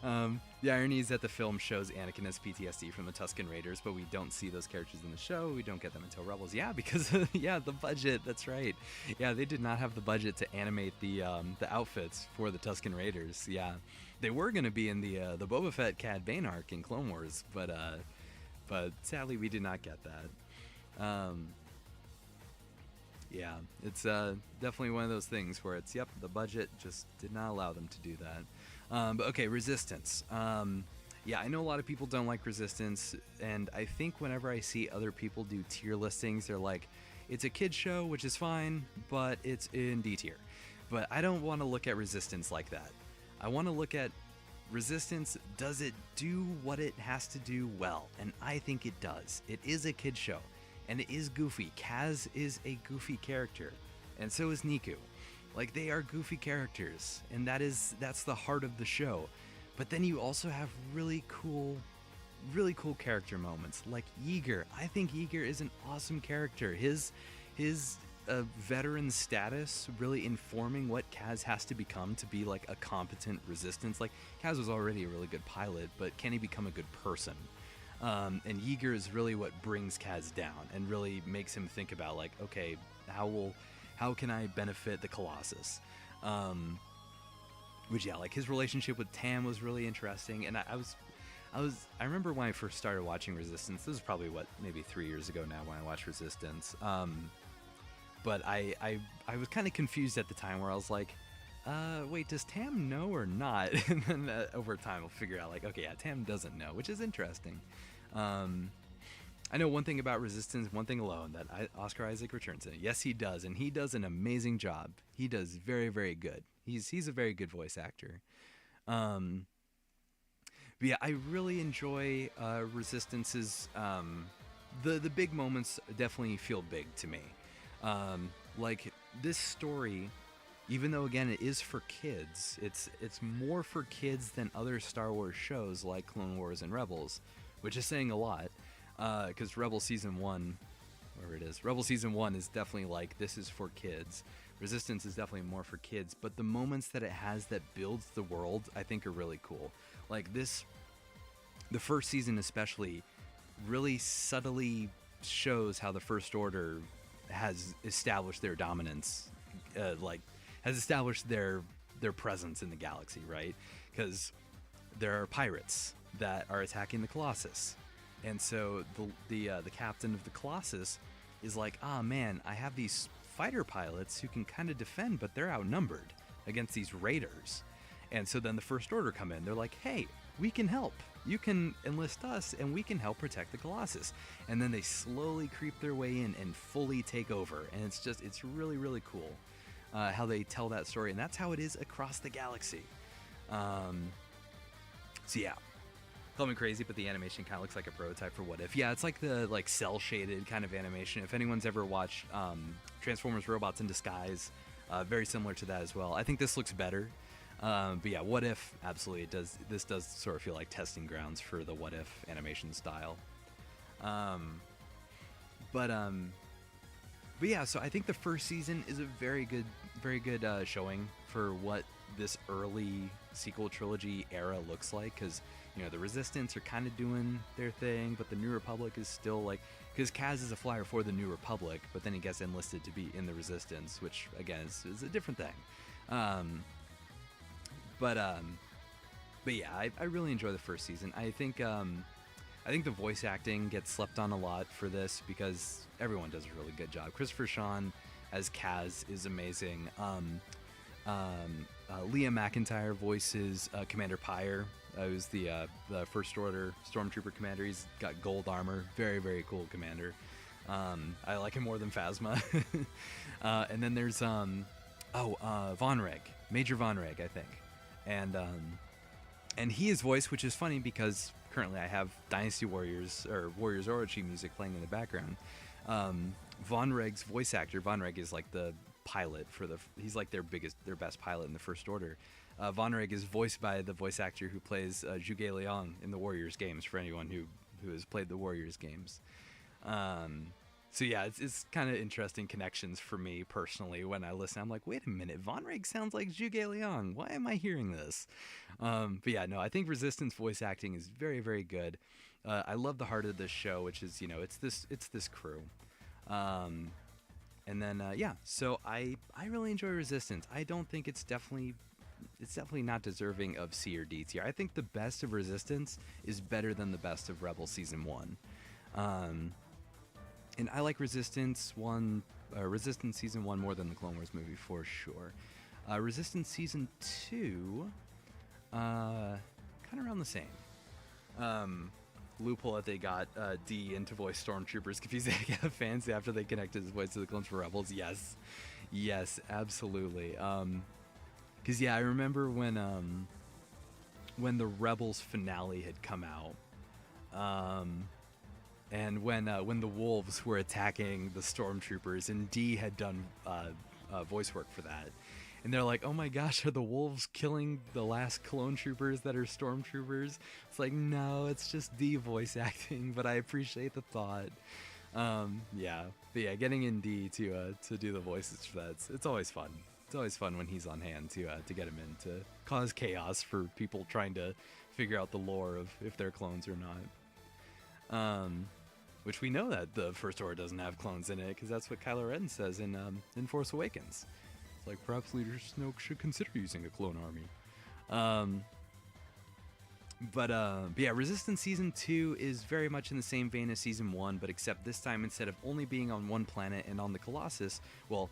Speaker 1: The irony is that the film shows Anakin as PTSD from the Tusken Raiders, but we don't see those characters in the show. We don't get them until Rebels. Yeah, because the budget. That's right. Yeah, they did not have the budget to animate the outfits for the Tusken Raiders. Yeah, they were going to be in the Boba Fett Cad Bane arc in Clone Wars, but sadly we did not get that. Yeah, it's definitely one of those things where it's, the budget just did not allow them to do that. But okay, Resistance. Yeah, I know a lot of people don't like Resistance, and I think whenever I see other people do tier listings, they're like, It's a kid show, which is fine, but it's in D tier. But I don't want to look at Resistance like that. I want to look at Resistance, does it do what it has to do well? And I think it does. It is a kid show, and it is goofy. Kaz is a goofy character, and so is Niku. Like, they are goofy characters, and that's the heart of the show. But then you also have really cool character moments, like Yeager. I think Yeager is an awesome character. His veteran status really informing what Kaz has to become to be like a competent Resistance. Like, Kaz was already a really good pilot, but can he become a good person? And Yeager is really what brings Kaz down and really makes him think about, like, okay, how can I benefit the Colossus? Which, yeah, like, his relationship with Tam was really interesting. And I remember when I first started watching Resistance, this was probably maybe 3 years ago now when I watched Resistance. But I was kind of confused at the time, where I was like, wait, does Tam know or not? And then over time I'll figure out, like, okay, yeah, Tam doesn't know, which is interesting. I know one thing about Resistance, one thing alone, that Oscar Isaac returns in it. Yes, he does, and he does an amazing job. He does very, very good. He's a very good voice actor. But yeah, I really enjoy Resistance's the big moments definitely feel big to me. Like, this story, even though again it is for kids, it's more for kids than other Star Wars shows like Clone Wars and Rebels, which is saying a lot. Because Rebel Season 1, wherever it is, Rebel Season 1 is definitely like, this is for kids. Resistance is definitely more for kids, but the moments that it has that builds the world, I think, are really cool. Like, the first season especially, really subtly shows how the First Order has established their dominance, has established their presence in the galaxy, right? Because there are pirates that are attacking the Colossus. And so the captain of the Colossus is like, ah, man, I have these fighter pilots who can kind of defend, but they're outnumbered against these raiders. And so then the First Order come in. They're like, hey, we can help. You can enlist us, and we can help protect the Colossus. And then they slowly creep their way in and fully take over. And it's really, really cool how they tell that story. And that's how it is across the galaxy. So yeah. Call me crazy, but the animation kind of looks like a prototype for What If. Yeah, it's like the cell shaded kind of animation. If anyone's ever watched Transformers: Robots in Disguise, very similar to that as well. I think this looks better. But yeah, What If, absolutely, it does. This does sort of feel like testing grounds for the What If animation style. But yeah, so I think the first season is a very good showing for what this early sequel trilogy era looks like, because the Resistance are kind of doing their thing, but the New Republic is still like, because Kaz is a flyer for the New Republic, but then he gets enlisted to be in the Resistance, which again is a different thing. But yeah, I really enjoy the first season. I think the voice acting gets slept on a lot for this, because everyone does a really good job. Christopher Sean as Kaz is amazing. Leah McIntyre voices Commander Pyre, who's the First Order Stormtrooper commander. He's got gold armor. Very, very cool commander. I like him more than Phasma. And then there's Vonreg, Major Vonreg, I think. And he is voiced, which is funny because currently I have Dynasty Warriors or Warriors Orochi music playing in the background. Vonreg's voice actor, Vonreg is like the pilot he's like their best pilot in the First Order. Vonreg is voiced by the voice actor who plays Zhuge Liang in the Warriors games, for anyone who has played the Warriors games. So yeah, it's kind of interesting connections for me personally. When I listen, I'm like, wait a minute, Vonreg sounds like Zhuge Liang. Why am I hearing this? But yeah, no, I think Resistance voice acting is very, very good. I love the heart of this show, which is, it's this crew. And then yeah, so I really enjoy Resistance. I don't think it's definitely not deserving of C or D tier. I think the best of Resistance is better than the best of Rebel Season 1. And I like Resistance Season 1 more than the Clone Wars movie for sure. Resistance Season 2, kind of around the same. loophole that they got D into voice stormtroopers because they have fans after they connected his voice to the clones for Rebels. Yes, yes, absolutely. Because yeah, I remember when the Rebels finale had come out, and when the wolves were attacking the stormtroopers, and D had done voice work for that. And they're like, oh my gosh, are the wolves killing the last clone troopers that are stormtroopers? It's like, no, it's just D voice acting, but I appreciate the thought. Yeah, but yeah, getting in D to do the voices for that, it's always fun. It's always fun when he's on hand to get him in to cause chaos for people trying to figure out the lore of if they're clones or not. Which we know that the First Order doesn't have clones in it because that's what Kylo Ren says in Force Awakens. Like, perhaps Leader Snoke should consider using a clone army. But yeah, Resistance Season 2 is very much in the same vein as Season 1, but except this time, instead of only being on one planet and on the Colossus, well,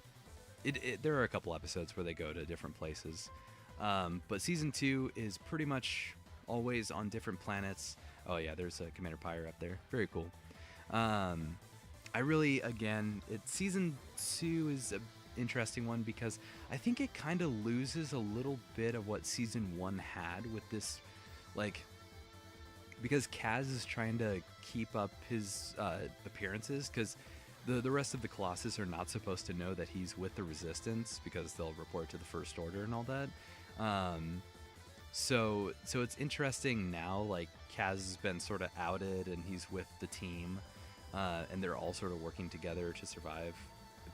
Speaker 1: there are a couple episodes where they go to different places. But Season 2 is pretty much always on different planets. Oh yeah, there's a Commander Pyre up there. Very cool. I really, again, Season 2 is a interesting one because I think it kind of loses a little bit of what Season 1 had with this, like, because Kaz is trying to keep up his appearances, because the rest of the Colossus are not supposed to know that he's with the Resistance because they'll report to the First Order and all that. So it's interesting now, like, Kaz has been sort of outed and he's with the team, and they're all sort of working together to survive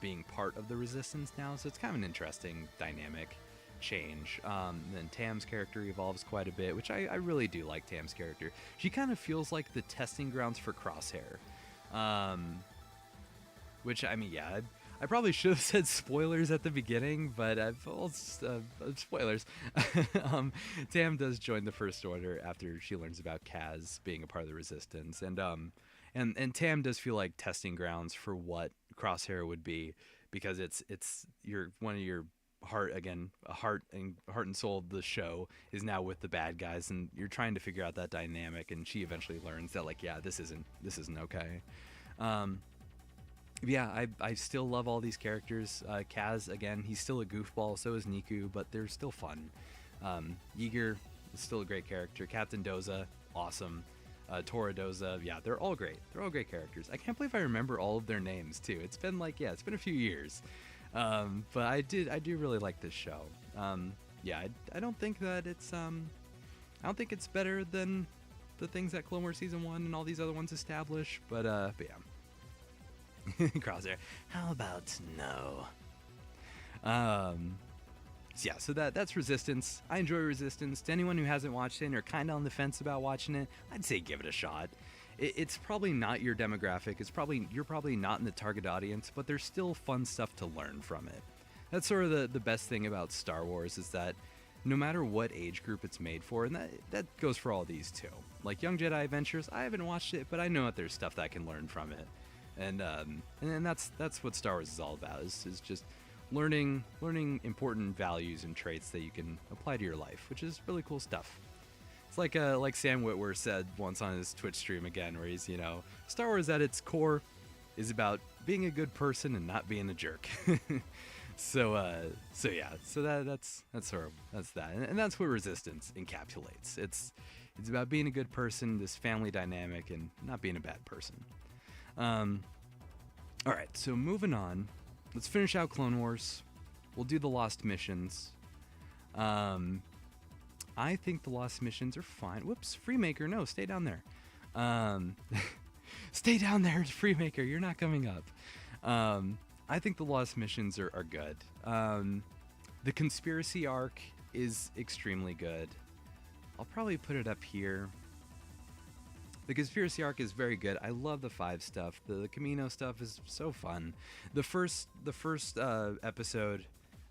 Speaker 1: being part of the Resistance now, so it's kind of an interesting dynamic change. Then Tam's character evolves quite a bit, which I really do like Tam's character. She kind of feels like the testing grounds for Crosshair. Which, I mean, yeah, I probably should have said spoilers at the beginning, but spoilers. Tam does join the First Order after she learns about Kaz being a part of the Resistance, and Tam does feel like testing grounds for what Crosshair would be, because it's one of your heart and soul of the show is now with the bad guys, and you're trying to figure out that dynamic, and she eventually learns that, like, yeah, this isn't okay. Yeah, I still love all these characters. Kaz, again, he's still a goofball, so is Niku, but they're still fun. Yeager is still a great character. Captain Doza, awesome. Tora Doza, yeah, they're all great. They're all great characters. I can't believe I remember all of their names too. It's been a few years, but I do really like this show. Yeah, I don't think that it's I don't think it's better than the things that Clone Wars Season 1 and all these other ones establish, but yeah. Crosshair, how about no? Yeah, so that's Resistance. I enjoy Resistance. To anyone who hasn't watched it and are kind of on the fence about watching it, I'd say give it a shot. It's probably not your demographic. You're probably not in the target audience, but there's still fun stuff to learn from it. That's sort of the best thing about Star Wars, is that no matter what age group it's made for, and that goes for all these too. Like Young Jedi Adventures, I haven't watched it, but I know that there's stuff that I can learn from it. And that's what Star Wars is all about, is just learning important values and traits that you can apply to your life, which is really cool stuff. It's like Sam Witwer said once on his Twitch stream again, where he's, Star Wars at its core is about being a good person and not being a jerk. So yeah, so that's that, and that's what Resistance encapsulates. It's about being a good person, this family dynamic, and not being a bad person. All right, so moving on, let's finish out Clone Wars. We'll do the Lost Missions. I think the Lost Missions are fine. Whoops, Freemaker, no, stay down there. Stay down there, Freemaker, you're not coming up. I think the Lost Missions are good. The Conspiracy arc is extremely good. I'll probably put it up here. The Conspiracy arc is very good. I love the 5 stuff. The Camino stuff is so fun. The first episode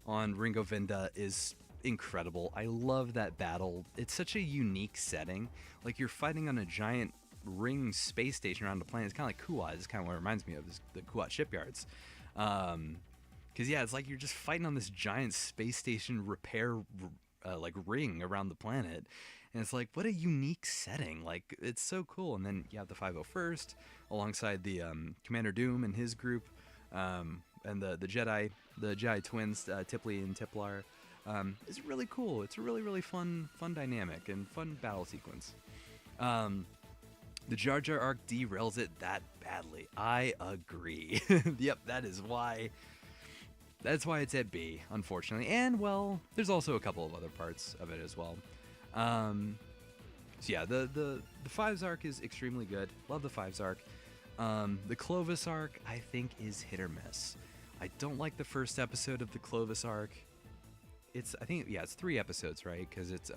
Speaker 1: on Ringo Vinda is incredible. I love that battle. It's such a unique setting. Like, you're fighting on a giant ring space station around the planet. It's kind of like Kuat. It's kind of what it reminds me of, is the Kuat shipyards. Because yeah, it's like you're just fighting on this giant space station repair like ring around the planet. And it's like, what a unique setting. Like, it's so cool. And then you have the 501st alongside the Commander Doom and his group, and the Jedi twins, Tipley and Tiplar. It's really cool. It's a really, really fun dynamic and fun battle sequence. The Jar Jar arc derails it that badly. I agree. Yep, that's why it's at B, unfortunately. And, well, there's also a couple of other parts of it as well. So yeah, the Fives arc is extremely good. Love the Fives arc. The Clovis arc, I think, is hit or miss. I don't like the first episode of the Clovis arc. It's 3 episodes, right? Because it's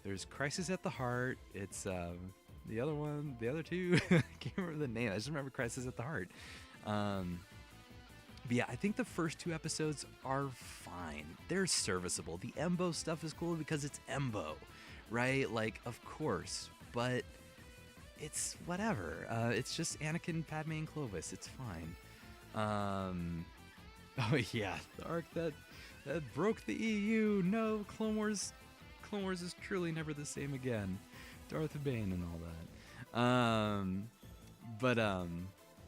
Speaker 1: there's Crisis at the Heart. It's the other two. I can't remember the name. I just remember Crisis at the Heart. But yeah, I think the first 2 episodes are fine. They're serviceable. The Embo stuff is cool because it's Embo, right? Like, of course, but it's whatever. It's just Anakin, Padme, and Clovis. It's fine. Oh yeah, the arc that broke the EU. No, Clone Wars is truly never the same again. Darth Bane and all that.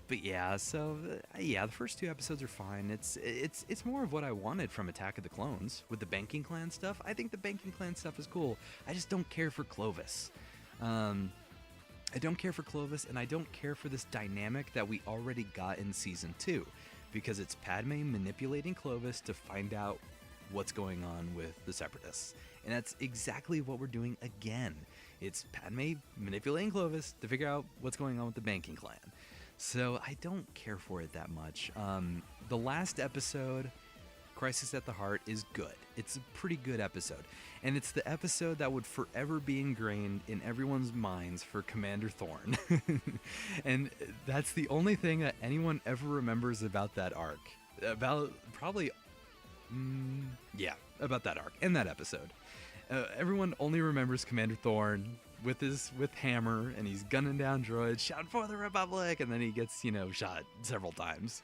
Speaker 1: But yeah, so yeah, the first 2 episodes are fine. It's more of what I wanted from Attack of the Clones with the Banking Clan stuff. I think the Banking Clan stuff is cool. I just don't care for Clovis. I don't care for Clovis, and I don't care for this dynamic that we already got in Season 2, because it's Padme manipulating Clovis to find out what's going on with the Separatists. And that's exactly what we're doing again. It's Padme manipulating Clovis to figure out what's going on with the Banking Clan. So I don't care for it that much. The last episode, Crisis at the Heart, is good. It's a pretty good episode. And it's the episode that would forever be ingrained in everyone's minds for Commander Thorn. And that's the only thing that anyone ever remembers about that arc. About that arc and that episode. Everyone only remembers Commander Thorn with hammer, and he's gunning down droids, shout for the Republic, and then he gets, shot several times,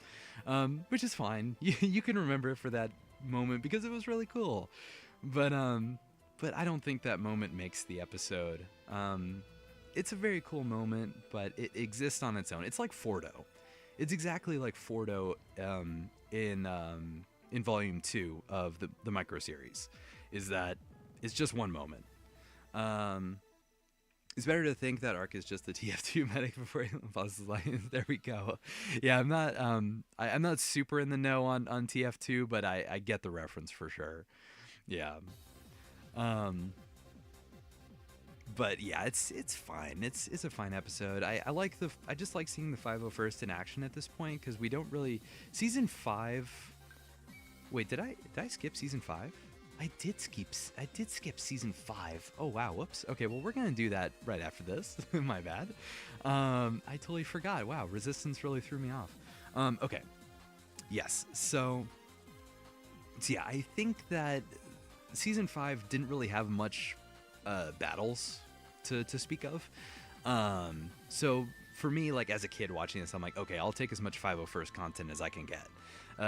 Speaker 1: which is fine. You can remember it for that moment because it was really cool, but I don't think that moment makes the episode. It's a very cool moment, but it exists on its own. It's like Fordo. It's exactly like Fordo in Volume 2 of the micro series. Is that it's just one moment. It's better to think that arc is just the TF2 medic before he passes lines. There we go. Yeah, I'm not super in the know on TF2, but I get the reference for sure. Yeah. But yeah, it's fine. It's a fine episode. I just like seeing the 501st in action at this point, because we don't really Season 5. Wait, did I skip Season 5? I did skip Season 5. Oh wow, whoops. Okay, well, we're gonna do that right after this. My bad. I totally forgot. Wow, Resistance really threw me off. Okay. Yes. So yeah, I think that Season 5 didn't really have much battles to speak of. So for me, like, as a kid watching this, I'm like, okay, I'll take as much 501st content as I can get.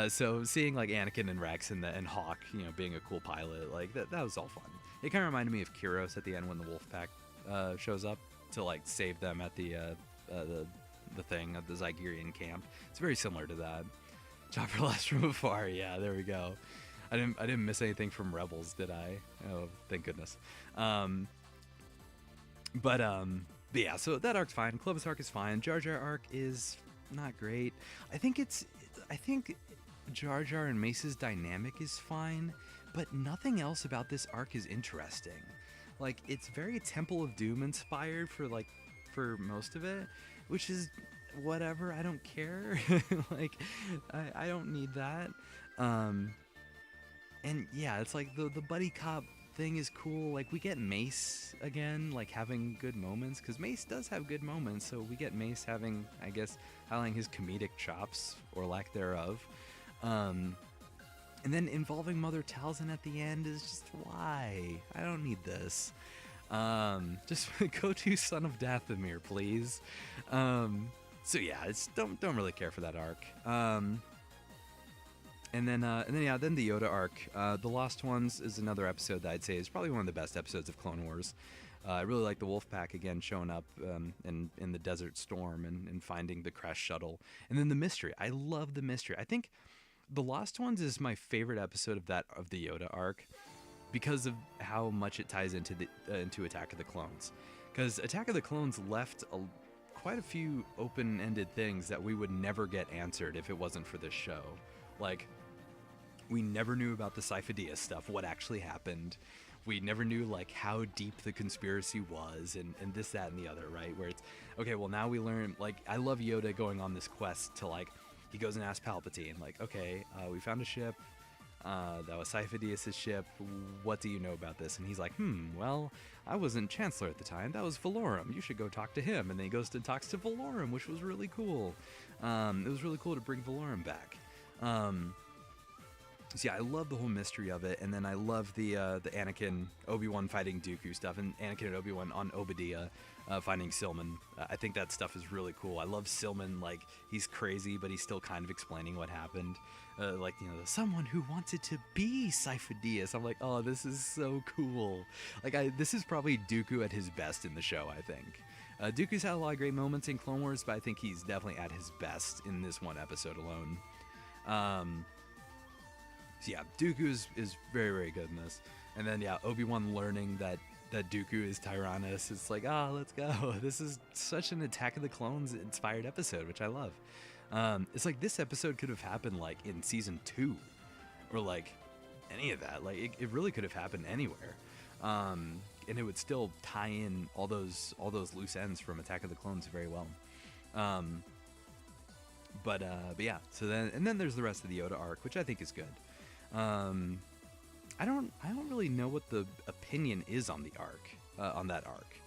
Speaker 1: So seeing like Anakin and Rex and Hawk, being a cool pilot, like that was all fun. It kind of reminded me of Kyros at the end when the Wolf Pack shows up to like save them at the thing at the Zygerian camp. It's very similar to that. Chopper Blast from afar. Yeah, there we go. I didn't miss anything from Rebels, did I? Oh, thank goodness. But yeah, so that arc's fine. Clovis arc is fine. Jar Jar arc is not great. I think Jar Jar and Mace's dynamic is fine, but nothing else about this arc is interesting. Like, it's very Temple of Doom inspired for most of it, which is whatever. I don't care. Like, I don't need that. And yeah, it's like the buddy cop thing is cool. Like, we get Mace again, like, having good moments, because Mace does have good moments, so we get Mace having, I guess, highlighting his comedic chops, or lack thereof. And then involving Mother Talzin at the end is just, why? I don't need this. Just go to Son of Dathomir, please. So yeah, don't really care for that arc. Then the Yoda arc. The Lost Ones is another episode that I'd say is probably one of the best episodes of Clone Wars. I really like the Wolf Pack again showing up in the Desert Storm and finding the crashed shuttle. And then the mystery. I love the mystery. I think the Lost Ones is my favorite episode of the Yoda arc because of how much it ties into Attack of the Clones. Because Attack of the Clones left quite a few open-ended things that we would never get answered if it wasn't for this show. Like, we never knew about the Sifo-Dyas stuff, what actually happened. We never knew, like, how deep the conspiracy was, and this, that, and the other, right? Where it's, okay, well, now we learn, like, I love Yoda going on this quest to, like, he goes and asks Palpatine, like, okay, we found a ship, that was Sifo-Dyas' ship, what do you know about this? And he's like, well, I wasn't Chancellor at the time, that was Valorum, you should go talk to him. And then he goes and talks to Valorum, which was really cool. It was really cool to bring Valorum back. So yeah, I love the whole mystery of it, and then I love the Anakin Obi-Wan fighting Dooku stuff, and Anakin and Obi-Wan on Obadiah finding Silman. I think that stuff is really cool. I love Silman, like, he's crazy, but he's still kind of explaining what happened. Like, you know, someone who wanted to be Sifo-Dyas. I'm like, oh, this is so cool. Like, this is probably Dooku at his best in the show, I think. Dooku's had a lot of great moments in Clone Wars, but I think he's definitely at his best in this one episode alone. So yeah, Dooku is very, very good in this. And then, yeah, Obi-Wan learning that Dooku is Tyrannus. It's like, let's go. This is such an Attack of the Clones inspired episode, which I love. It's like this episode could have happened, like, in season 2. Or, like, any of that. Like, it really could have happened anywhere. And it would still tie in all those loose ends from Attack of the Clones very well. But yeah, so then there's the rest of the Yoda arc, which I think is good. I don't really know what the opinion is on the arc, on that arc.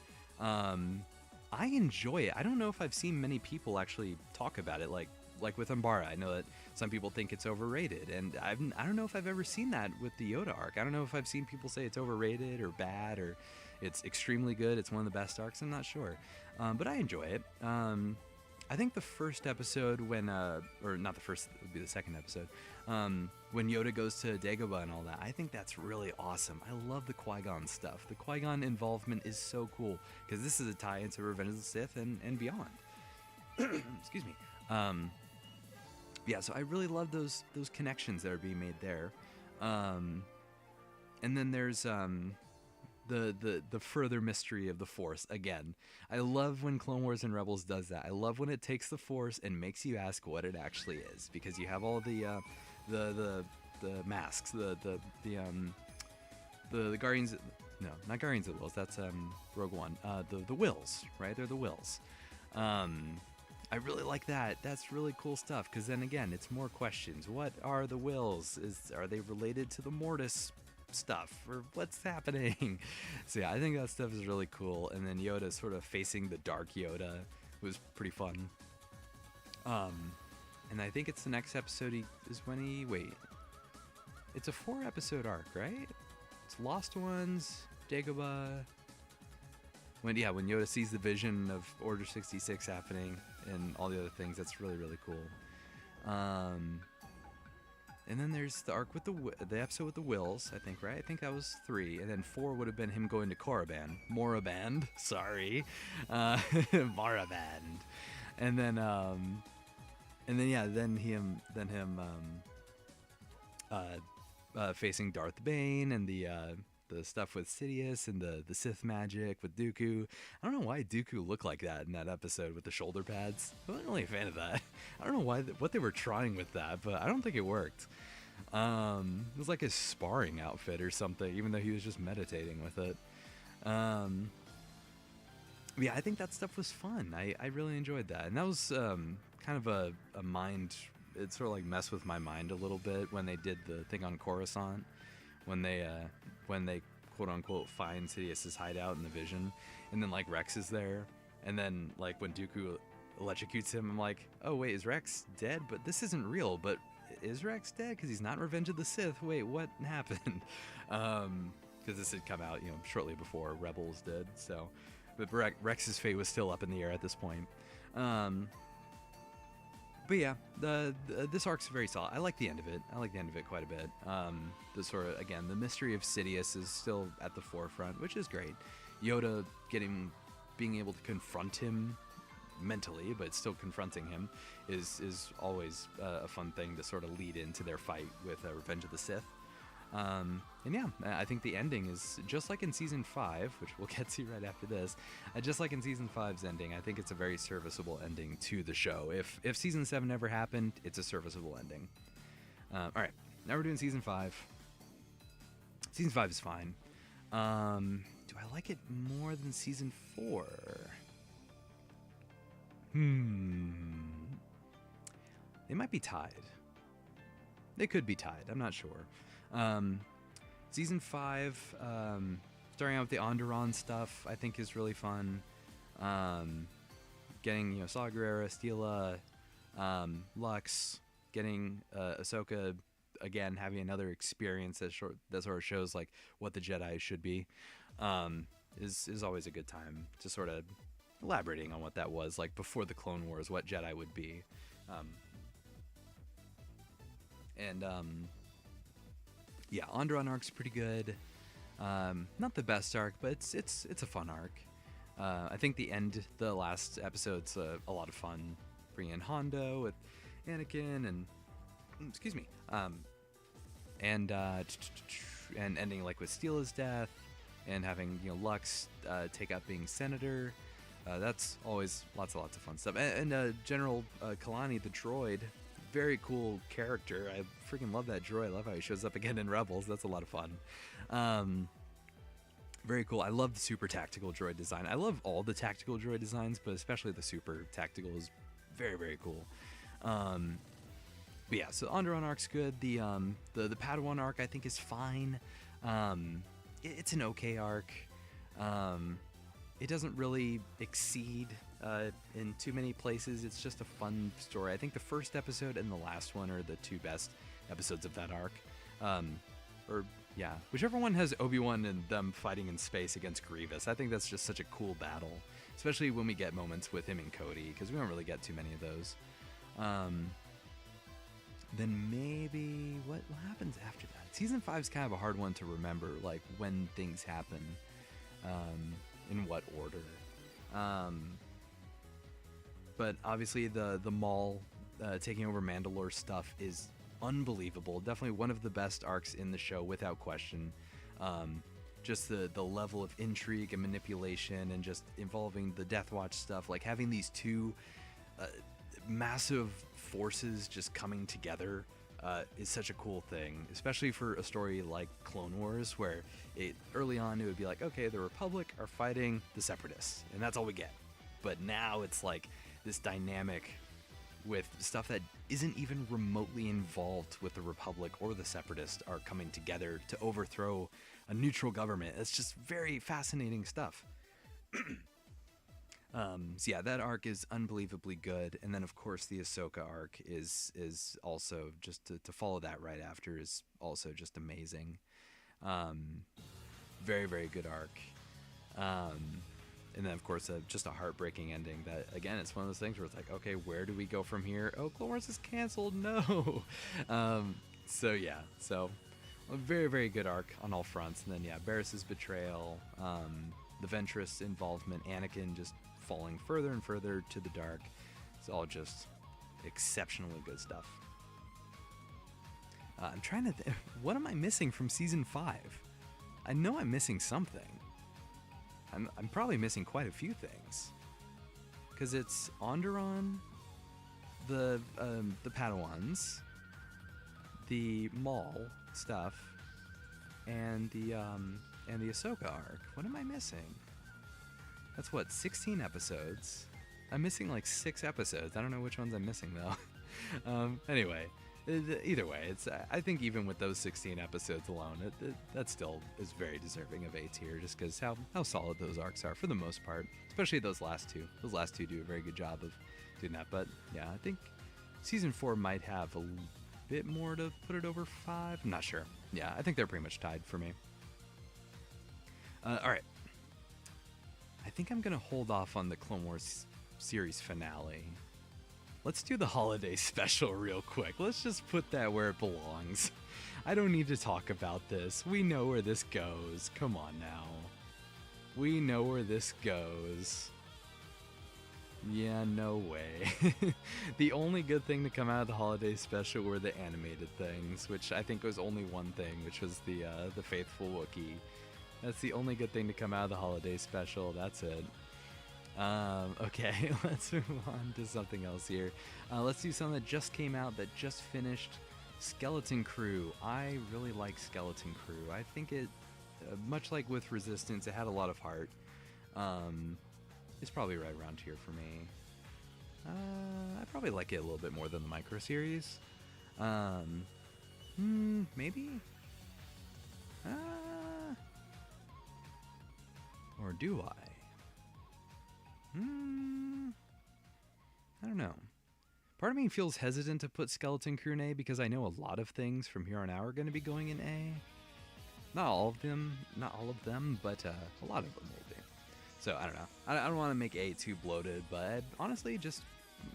Speaker 1: I enjoy it. I don't know if I've seen many people actually talk about it, like with Umbara. I know that some people think it's overrated, and I don't know if I've ever seen that with the Yoda arc. I don't know if I've seen people say it's overrated or bad or it's extremely good. It's one of the best arcs. I'm not sure, but I enjoy it. I think the first episode when, or not the first, it would be the second episode, when Yoda goes to Dagobah and all that, I think that's really awesome. I love the Qui-Gon stuff. The Qui-Gon involvement is so cool, because this is a tie into Revenge of the Sith and beyond. Excuse me. Yeah, so I really love those connections that are being made there. And then there's the further mystery of the Force again. I love when Clone Wars and Rebels does that. I love when it takes the Force and makes you ask what it actually is, because you have all the masks, the Guardians. No, not Guardians of the Wills. That's Rogue One. The Wills, right? They're the Wills. I really like that. That's really cool stuff, because then again, it's more questions. What are the Wills? Are they related to the Mortis stuff, or what's happening? So yeah, I think that stuff is really cool. And then Yoda sort of facing the dark Yoda was pretty fun. And I think it's the next episode it's a 4-episode arc, right? It's Lost Ones, Dagobah. When Yoda sees the vision of Order 66 happening and all the other things, that's really, really cool. And then there's the arc with the episode with the Wills, I think, right? I think that was 3. And then 4 would have been him going to Moraband. Sorry. Moraband. And then him facing Darth Bane and the stuff with Sidious and the Sith magic with Dooku. I don't know why Dooku looked like that in that episode with the shoulder pads. I wasn't really a fan of that. I don't know what they were trying with that, but I don't think it worked. It was like his sparring outfit or something, even though he was just meditating with it. Yeah, I think that stuff was fun. I really enjoyed that. And that was kind of a mind, it sort of like messed with my mind a little bit when they did the thing on Coruscant, when they quote unquote find Sidious's hideout in the vision, and then like Rex is there, and then like when Dooku electrocutes him, I'm like, oh wait, is Rex dead? But this isn't real. But is Rex dead? Because he's not in Revenge of the Sith. Wait, what happened? Because this had come out, shortly before Rebels did. So, but Rex's fate was still up in the air at this point. But yeah, this arc's very solid. I like the end of it. I like the end of it quite a bit. The sort of, again, the mystery of Sidious is still at the forefront, which is great. Yoda being able to confront him mentally, but still confronting him is always a fun thing to sort of lead into their fight with Revenge of the Sith. And yeah, I think the ending is just like in season 5, which we'll get to right after this. Just like in season 5's ending, I think it's a very serviceable ending to the show. If season 7 never happened, it's a serviceable ending. All right, now we're doing season 5. Season 5 is fine. Do I like it more than season 4? They might be tied. They could be tied. I'm not sure. Season 5, starting out with the Onderon stuff, I think is really fun. Getting, Saw Gerrera, Steela, Lux, getting Ahsoka, again, having another experience that sort of shows like what the Jedi should be, is always a good time. Just sort of elaborating on what that was like before the Clone Wars, what Jedi would be. Yeah, Onderon arc's pretty good. Not the best arc, but it's a fun arc. I think the last episode's a lot of fun. Bringing in Hondo with Anakin and and ending like with Steela's death, and having Lux take up being senator. That's always lots of fun stuff. And General Kalani, the droid. Very cool character. I freaking love that droid. I love how he shows up again in Rebels. That's a lot of fun. Very cool. I love the super tactical droid design. I love all the tactical droid designs, but especially the super tactical is very, very cool. But yeah, so Onderon arc's good. The Padawan arc I think is fine. It's an okay arc. It doesn't really exceed in too many places. It's just a fun story. I think the first episode and the last one are the two best episodes of that arc. Whichever one has Obi-Wan and them fighting in space against Grievous. I think that's just such a cool battle, especially when we get moments with him and Cody, because we don't really get too many of those. Then maybe what happens after that? Season 5 is kind of a hard one to remember, like when things happen, in what order. But obviously the Maul taking over Mandalore stuff is unbelievable. Definitely one of the best arcs in the show, without question. Just the level of intrigue and manipulation, and just involving the Death Watch stuff, like having these two massive forces just coming together is such a cool thing, especially for a story like Clone Wars, where early on it would be like, okay, the Republic are fighting the Separatists, and that's all we get. But now it's like this dynamic with stuff that isn't even remotely involved with the Republic or the Separatists are coming together to overthrow a neutral government. It's just very fascinating stuff. So yeah, that arc is unbelievably good. And then of course the Ahsoka arc is also just to follow that right after is also just amazing. Very, very good arc. And then of course just a heartbreaking ending that, again, it's one of those things where it's like, okay, where do we go from here? Oh, Clone Wars is canceled. No. So yeah, so a very, very good arc on all fronts. And then yeah, Barriss's betrayal, the Ventress involvement, Anakin just falling further and further to the dark. It's all just exceptionally good stuff. I'm trying to what am I missing from season 5? I know I'm missing something. I'm probably missing quite a few things, because it's Onderon, the Padawans, the Maul stuff, and the Ahsoka arc. What am I missing? That's what, 16 episodes? I'm missing like 6 episodes. I don't know which ones I'm missing though. Anyway, either way, I think even with those 16 episodes alone, that still is very deserving of A tier, just because how solid those arcs are for the most part, especially those last two. Those last two do a very good job of doing that. But yeah, I think season 4 might have a bit more to put it over 5. I'm not sure. Yeah, I think they're pretty much tied for me. All right. I think I'm going to hold off on the Clone Wars series finale. let's do the holiday special real quick. Let's just put that where it belongs. I don't need to talk about this. We know where this goes. Come on now. We know where this goes. Yeah, no way. The only good thing to come out of the holiday special were the animated things, which I think was only one thing, which was the faithful Wookiee. That's the only good thing to come out of the holiday special. That's it. Okay, let's move on to something else here. Let's do something that just came out, that just finished. Skeleton Crew. I really like Skeleton Crew. I think it, much like with Resistance, it had a lot of heart. It's probably right around here for me. I probably like it a little bit more than the micro series. Maybe? Or do I? I don't know. Part of me feels hesitant to put Skeleton Crew in A because I know a lot of things from here on out are going to be going in A. Not all of them, but a lot of them will be. So I don't know. I don't want to make A too bloated, but honestly, just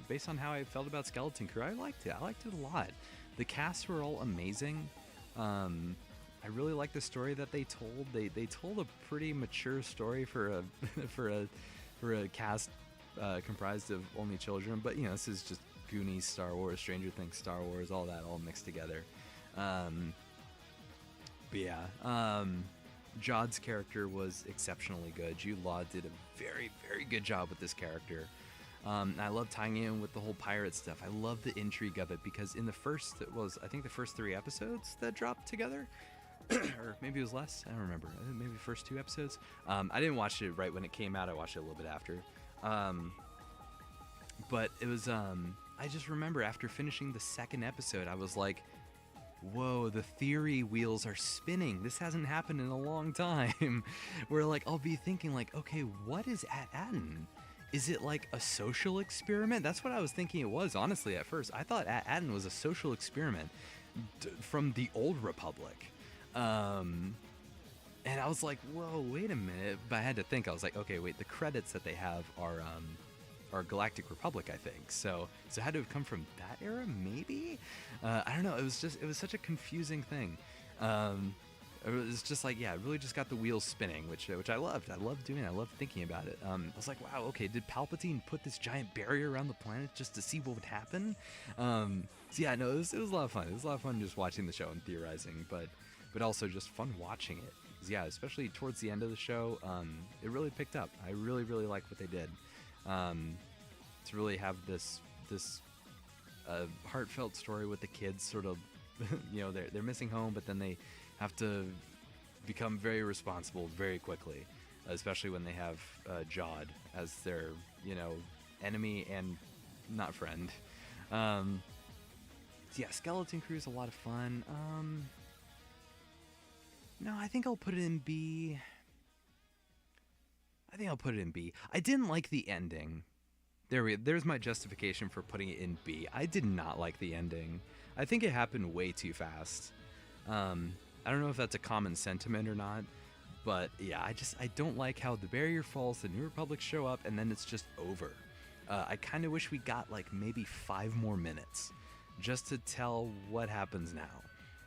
Speaker 1: based on how I felt about Skeleton Crew, I liked it. I liked it a lot. The casts were all amazing. I really liked the story that they told. They told a pretty mature story for a for a cast comprised of only children, but you know, this is just Goonies, Star Wars, Stranger Things, Star Wars, all that all mixed together. But yeah, Jod's character was exceptionally good. Jude Law did a very, very good job with this character. I love tying in with the whole pirate stuff. I love the intrigue of it because in the first, I think the first 3 episodes that dropped together, or maybe it was less, I don't remember, maybe the first 2 episodes. I didn't watch it right when it came out, I watched it a little bit after. But it was, I just remember after finishing the 2nd episode, I was like, whoa, the theory wheels are spinning. This hasn't happened in a long time. Where like, I'll be thinking like, okay, what is At-Aten? Is it like a social experiment? That's what I was thinking it was, honestly, at first. I thought At-Aten was a social experiment from the Old Republic. And I was like, whoa, wait a minute. But I had to think, I was like, okay, wait, the credits that they have are Galactic Republic, I think. So it had to have come from that era, maybe? I don't know. It was such a confusing thing. It was just like, yeah, it really just got the wheels spinning, which I loved. I loved doing it. I loved thinking about it. I was like, wow, okay, did Palpatine put this giant barrier around the planet just to see what would happen? So yeah, no, it was a lot of fun. It was a lot of fun just watching the show and theorizing, but also just fun watching it. Yeah, especially towards the end of the show, it really picked up. I really, really like what they did. To really have this heartfelt story with the kids, sort of, you know, they're missing home, but then they have to become very responsible very quickly, especially when they have Jod as their, you know, enemy and not friend. Yeah, Skeleton Crew is a lot of fun. No, I think I'll put it in B. I didn't like the ending. There's my justification for putting it in B. I did not like the ending. I think it happened way too fast. I don't know if that's a common sentiment or not, but yeah, I don't like how the barrier falls, the New Republic show up, and then it's just over. I kind of wish we got like maybe 5 more minutes just to tell what happens now.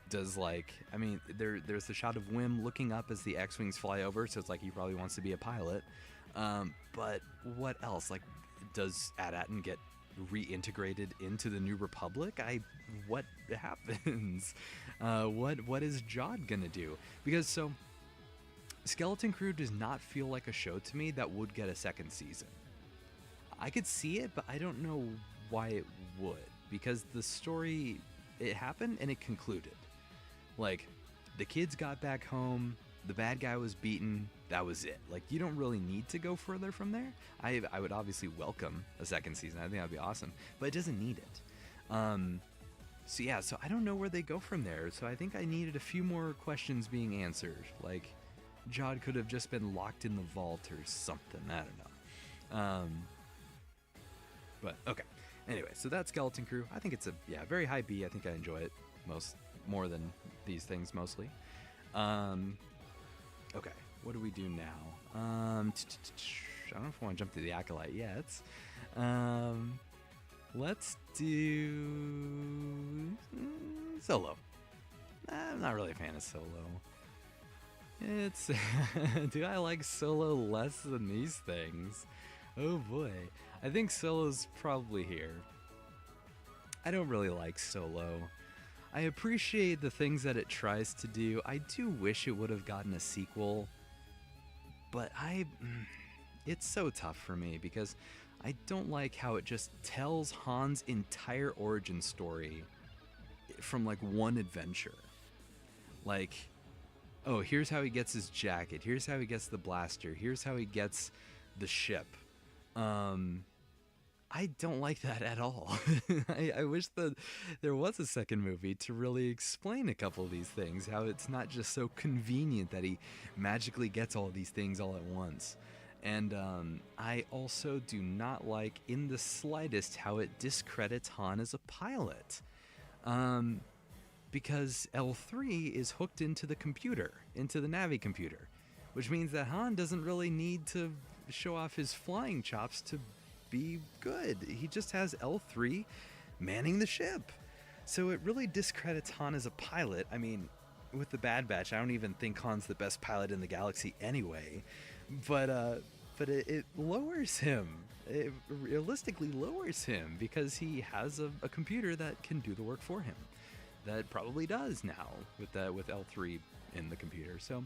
Speaker 1: Does like, I mean, there's the shot of Wim looking up as the X-Wings fly over, so it's like he probably wants to be a pilot. But what else? Like, does At-Aten get reintegrated into the New Republic? What happens? What is Jod gonna do? Because so Skeleton Crew does not feel like a show to me that would get a 2nd season. I could see it, but I don't know why it would, because the story, it happened and it concluded. Like, the kids got back home, the bad guy was beaten, that was it. Like, you don't really need to go further from there. I would obviously welcome a 2nd season. I think that'd be awesome, but it doesn't need it. So yeah, so I don't know where they go from there. So I think I needed a few more questions being answered. Like, Jod could have just been locked in the vault or something. I don't know. But okay. Anyway, so that's Skeleton Crew. I think it's a very high B. I think I enjoy it more than these things mostly. Okay, what do we do now? I don't know if I want to jump to the Acolyte yet. Let's do Solo. I'm not really a fan of Solo. It's do I like Solo less than these things? Oh boy. I think Solo's probably here. I don't really like Solo. I appreciate the things that it tries to do. I do wish it would have gotten a sequel, but it's so tough for me because I don't like how it just tells Han's entire origin story from like one adventure. Like, oh, here's how he gets his jacket. Here's how he gets the blaster. Here's how he gets the ship. I don't like that at all. I wish that there was a second movie to really explain a couple of these things, how it's not just so convenient that he magically gets all of these things all at once. And I also do not like in the slightest how it discredits Han as a pilot. Because L3 is hooked into the computer, into the Navi computer, which means that Han doesn't really need to show off his flying chops to be good. He just has L3 manning the ship. So it really discredits Han as a pilot. I mean, with the Bad Batch, I don't even think Han's the best pilot in the galaxy anyway. But it lowers him. It realistically lowers him because he has a computer that can do the work for him. That probably does now with L3 in the computer. So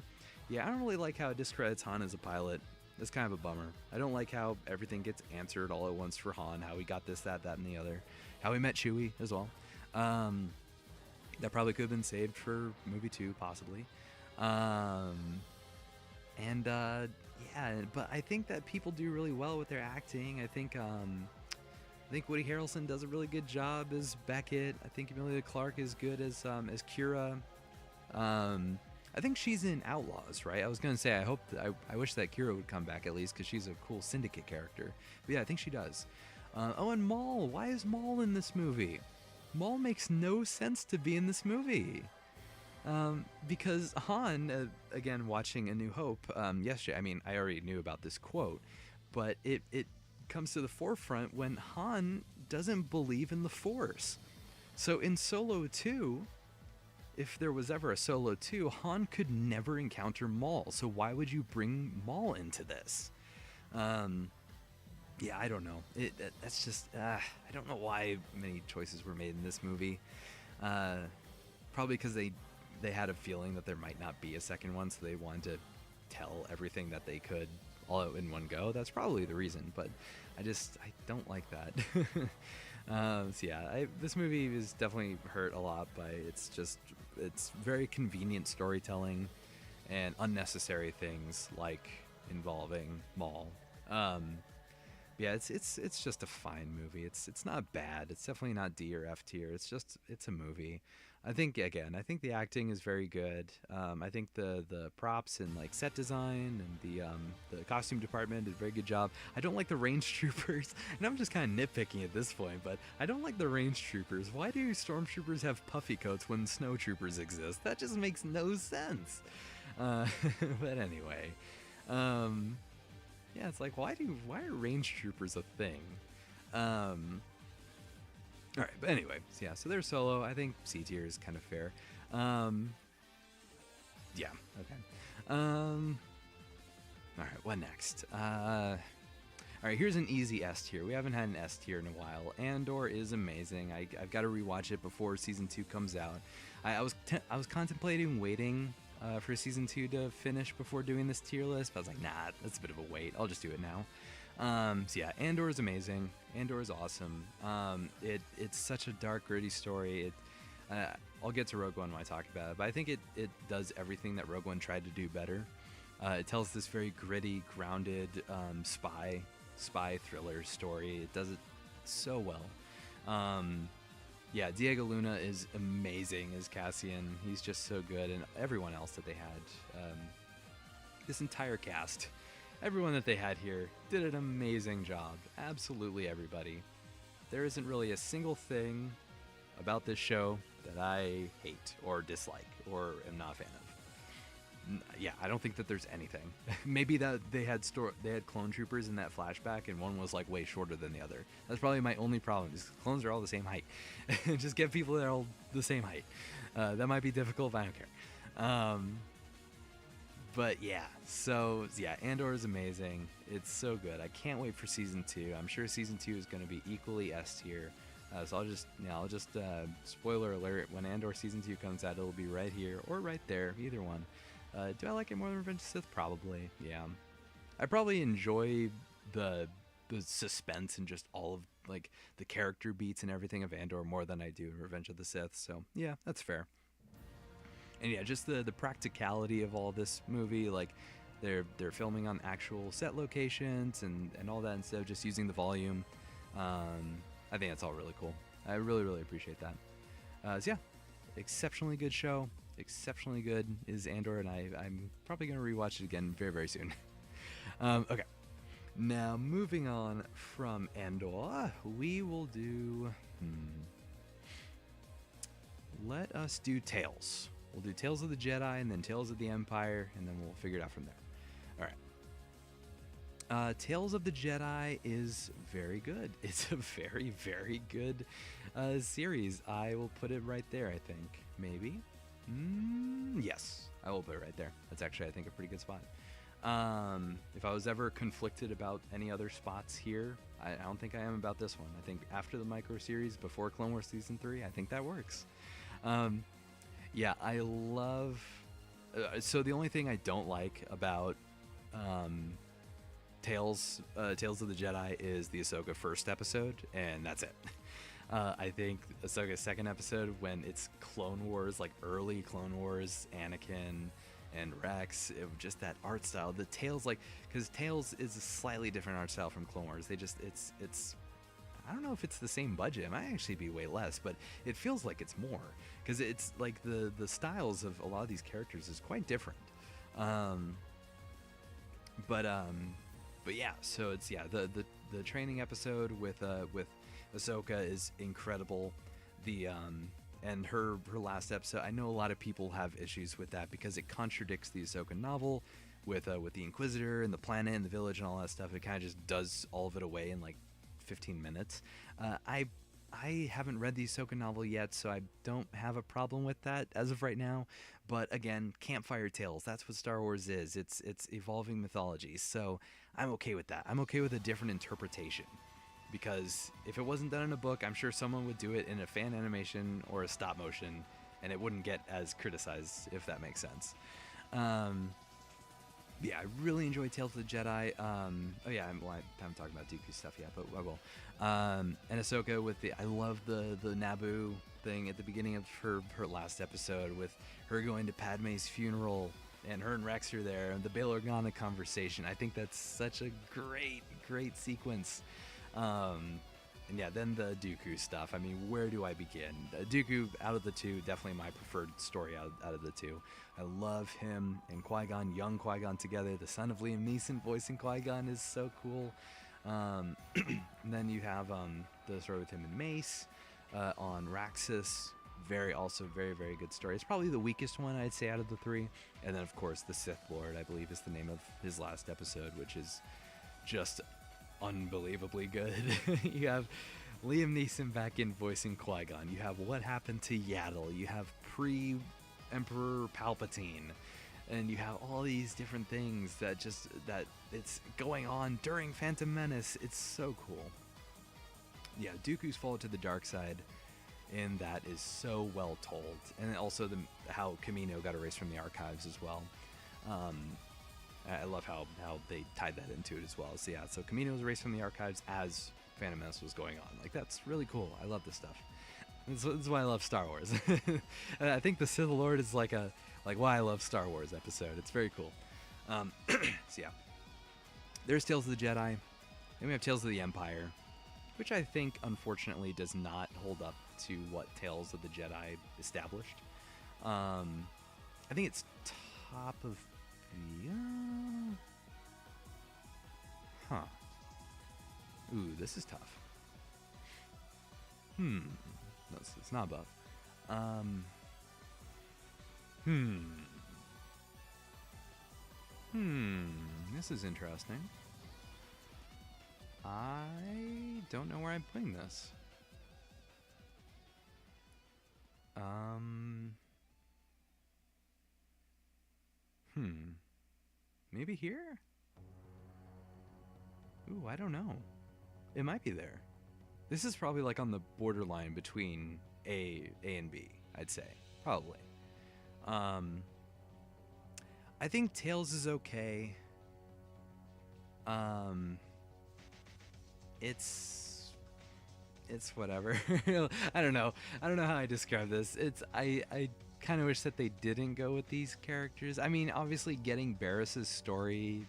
Speaker 1: yeah, I don't really like how it discredits Han as a pilot. It's kind of a bummer. I don't like how everything gets answered all at once for Han, how he got this, that, and the other. How he met Chewie as well. That probably could have been saved for movie 2, possibly. Yeah, but I think that people do really well with their acting. I think Woody Harrelson does a really good job as Beckett. I think Emilia Clarke is good as Kira. I think she's in Outlaws, right? I was gonna say I wish that Kira would come back at least because she's a cool Syndicate character. But yeah, I think she does. Oh, and Maul. Why is Maul in this movie? Maul makes no sense to be in this movie. Because Han, again, watching A New Hope yesterday. I mean, I already knew about this quote, but it comes to the forefront when Han doesn't believe in the Force. So in Solo 2, if there was ever a Solo 2, Han could never encounter Maul. So why would you bring Maul into this? Yeah, I don't know. That's just I don't know why many choices were made in this movie. Probably because they had a feeling that there might not be a second one, so they wanted to tell everything that they could all out in one go. That's probably the reason, but I don't like that. So yeah, this movie is definitely hurt a lot by it's very convenient storytelling and unnecessary things like involving Maul. Yeah, it's just a fine movie. It's not bad. It's definitely not D or F tier. It's a movie. I think the acting is very good. I think the props and like set design and the costume department did a very good job. I don't like the range troopers, and I'm just kind of nitpicking at this point, but I don't like the range troopers. Why do stormtroopers have puffy coats when snow troopers exist? That just makes no sense. But anyway, yeah, it's like why are range troopers a thing? All right, but anyway, so yeah, so there's Solo. I think C tier is kind of fair. Yeah, okay. All right, what next? All right, here's an easy S tier. We haven't had an S tier in a while. Andor is amazing. I've got to rewatch it before season 2 comes out. I was contemplating waiting for season 2 to finish before doing this tier list, but I was like, nah, that's a bit of a wait. I'll just do it now. So yeah, Andor is amazing. Andor is awesome. It's such a dark, gritty story. I'll get to Rogue One when I talk about it, but I think it does everything that Rogue One tried to do better. It tells this very gritty, grounded spy thriller story. It does it so well. Yeah, Diego Luna is amazing as Cassian. He's just so good, and everyone else that they had. This entire cast. Everyone that they had here did an amazing job. Absolutely everybody. There isn't really a single thing about this show that I hate or dislike or am not a fan of. Yeah, I don't think that there's anything. Maybe that they had clone troopers in that flashback, and one was like way shorter than the other. That's probably my only problem. Is clones are all the same height. Just get people that are all the same height. That might be difficult, but I don't care. But yeah, so yeah, Andor is amazing. It's so good. I can't wait for season 2. I'm sure season 2 is going to be equally S tier. So I'll just spoiler alert. When Andor season 2 comes out, it'll be right here or right there, either one. Do I like it more than Revenge of the Sith? Probably, yeah. I probably enjoy the suspense and just all of like the character beats and everything of Andor more than I do Revenge of the Sith. So yeah, that's fair. And yeah, just the practicality of all this movie, like they're filming on actual set locations and all that instead of just using the volume. I think that's all really cool. I really appreciate that. So yeah, exceptionally good show. Exceptionally good is Andor, and I'm probably gonna rewatch it again very soon. Okay, now moving on from Andor, we will do. Let us do Tales. We'll do Tales of the Jedi, and then Tales of the Empire, and then we'll figure it out from there. All right. Tales of the Jedi is very good. It's a very good series. I will put it right there, I think. Maybe? Yes, I will put it right there. That's actually, I think, a pretty good spot. If I was ever conflicted about any other spots here, I don't think I am about this one. I think after the micro series, before Clone Wars Season 3, I think that works. Yeah, I love... so the only thing I don't like about Tales of the Jedi is the Ahsoka first episode, and that's it. I think Ahsoka's second episode, when it's Clone Wars, like early Clone Wars, Anakin and Rex, just that art style. The Tales, like, because Tales is a slightly different art style from Clone Wars. They just, it's I don't know if it's the same budget. It might actually be way less, but it feels like it's more because it's like the styles of a lot of these characters is quite different. But yeah, so it's the training episode with Ahsoka is incredible. And her last episode, I know a lot of people have issues with that because it contradicts the Ahsoka novel with the Inquisitor and the planet and the village and all that stuff. It kind of just does all of it away in like 15 minutes. I haven't read the Ahsoka novel yet, so I don't have a problem with that as of right now. But again, campfire tales, that's what Star Wars is. It's evolving mythology. So I'm okay with that. I'm okay with a different interpretation. Because if it wasn't done in a book, I'm sure someone would do it in a fan animation or a stop motion, and it wouldn't get as criticized, if that makes sense. Yeah, I really enjoy Tales of the Jedi. Oh yeah, I haven't talked about Dooku stuff yet, but I will. And Ahsoka with I love the Naboo thing at the beginning of her last episode with her going to Padme's funeral and her and Rex are there and the Bail Organa conversation. I think that's such a great sequence. And yeah, then the Dooku stuff. I mean, where do I begin? Dooku, out of the two, definitely my preferred story out of the two. I love him and Qui-Gon, young Qui-Gon together. The son of Liam Neeson voicing Qui-Gon is so cool. And then you have the story with him and Mace on Raxus. Very good story. It's probably the weakest one, I'd say, out of the three. And then, of course, the Sith Lord, I believe, is the name of his last episode, which is just unbelievably good. You have Liam Neeson back in voicing Qui-Gon. You have What Happened to Yaddle. You have pre-Emperor Palpatine. And you have all these different things that it's going on during Phantom Menace. It's so cool. Yeah, Dooku's fall to the dark side, and that is so well told. And also how Kamino got erased from the archives as well. I love how they tied that into it as well. So yeah, so Kamino was erased from the archives as Phantom Menace was going on. Like, that's really cool. I love this stuff. This is why I love Star Wars. I think the Sith Lord is like why I love Star Wars episode. It's very cool. So yeah, there's Tales of the Jedi. Then we have Tales of the Empire, which I think unfortunately does not hold up to what Tales of the Jedi established. I think it's top of Ooh, this is tough. No, it's not above. This is interesting. I don't know where I'm putting this. Maybe here? Ooh, I don't know. It might be there. This is probably like on the borderline between A and B, I'd say. Probably. I think Tails is okay. It's whatever. I don't know. I don't know how I describe this. I kind of wish that they didn't go with these characters. I mean, obviously getting Barris's story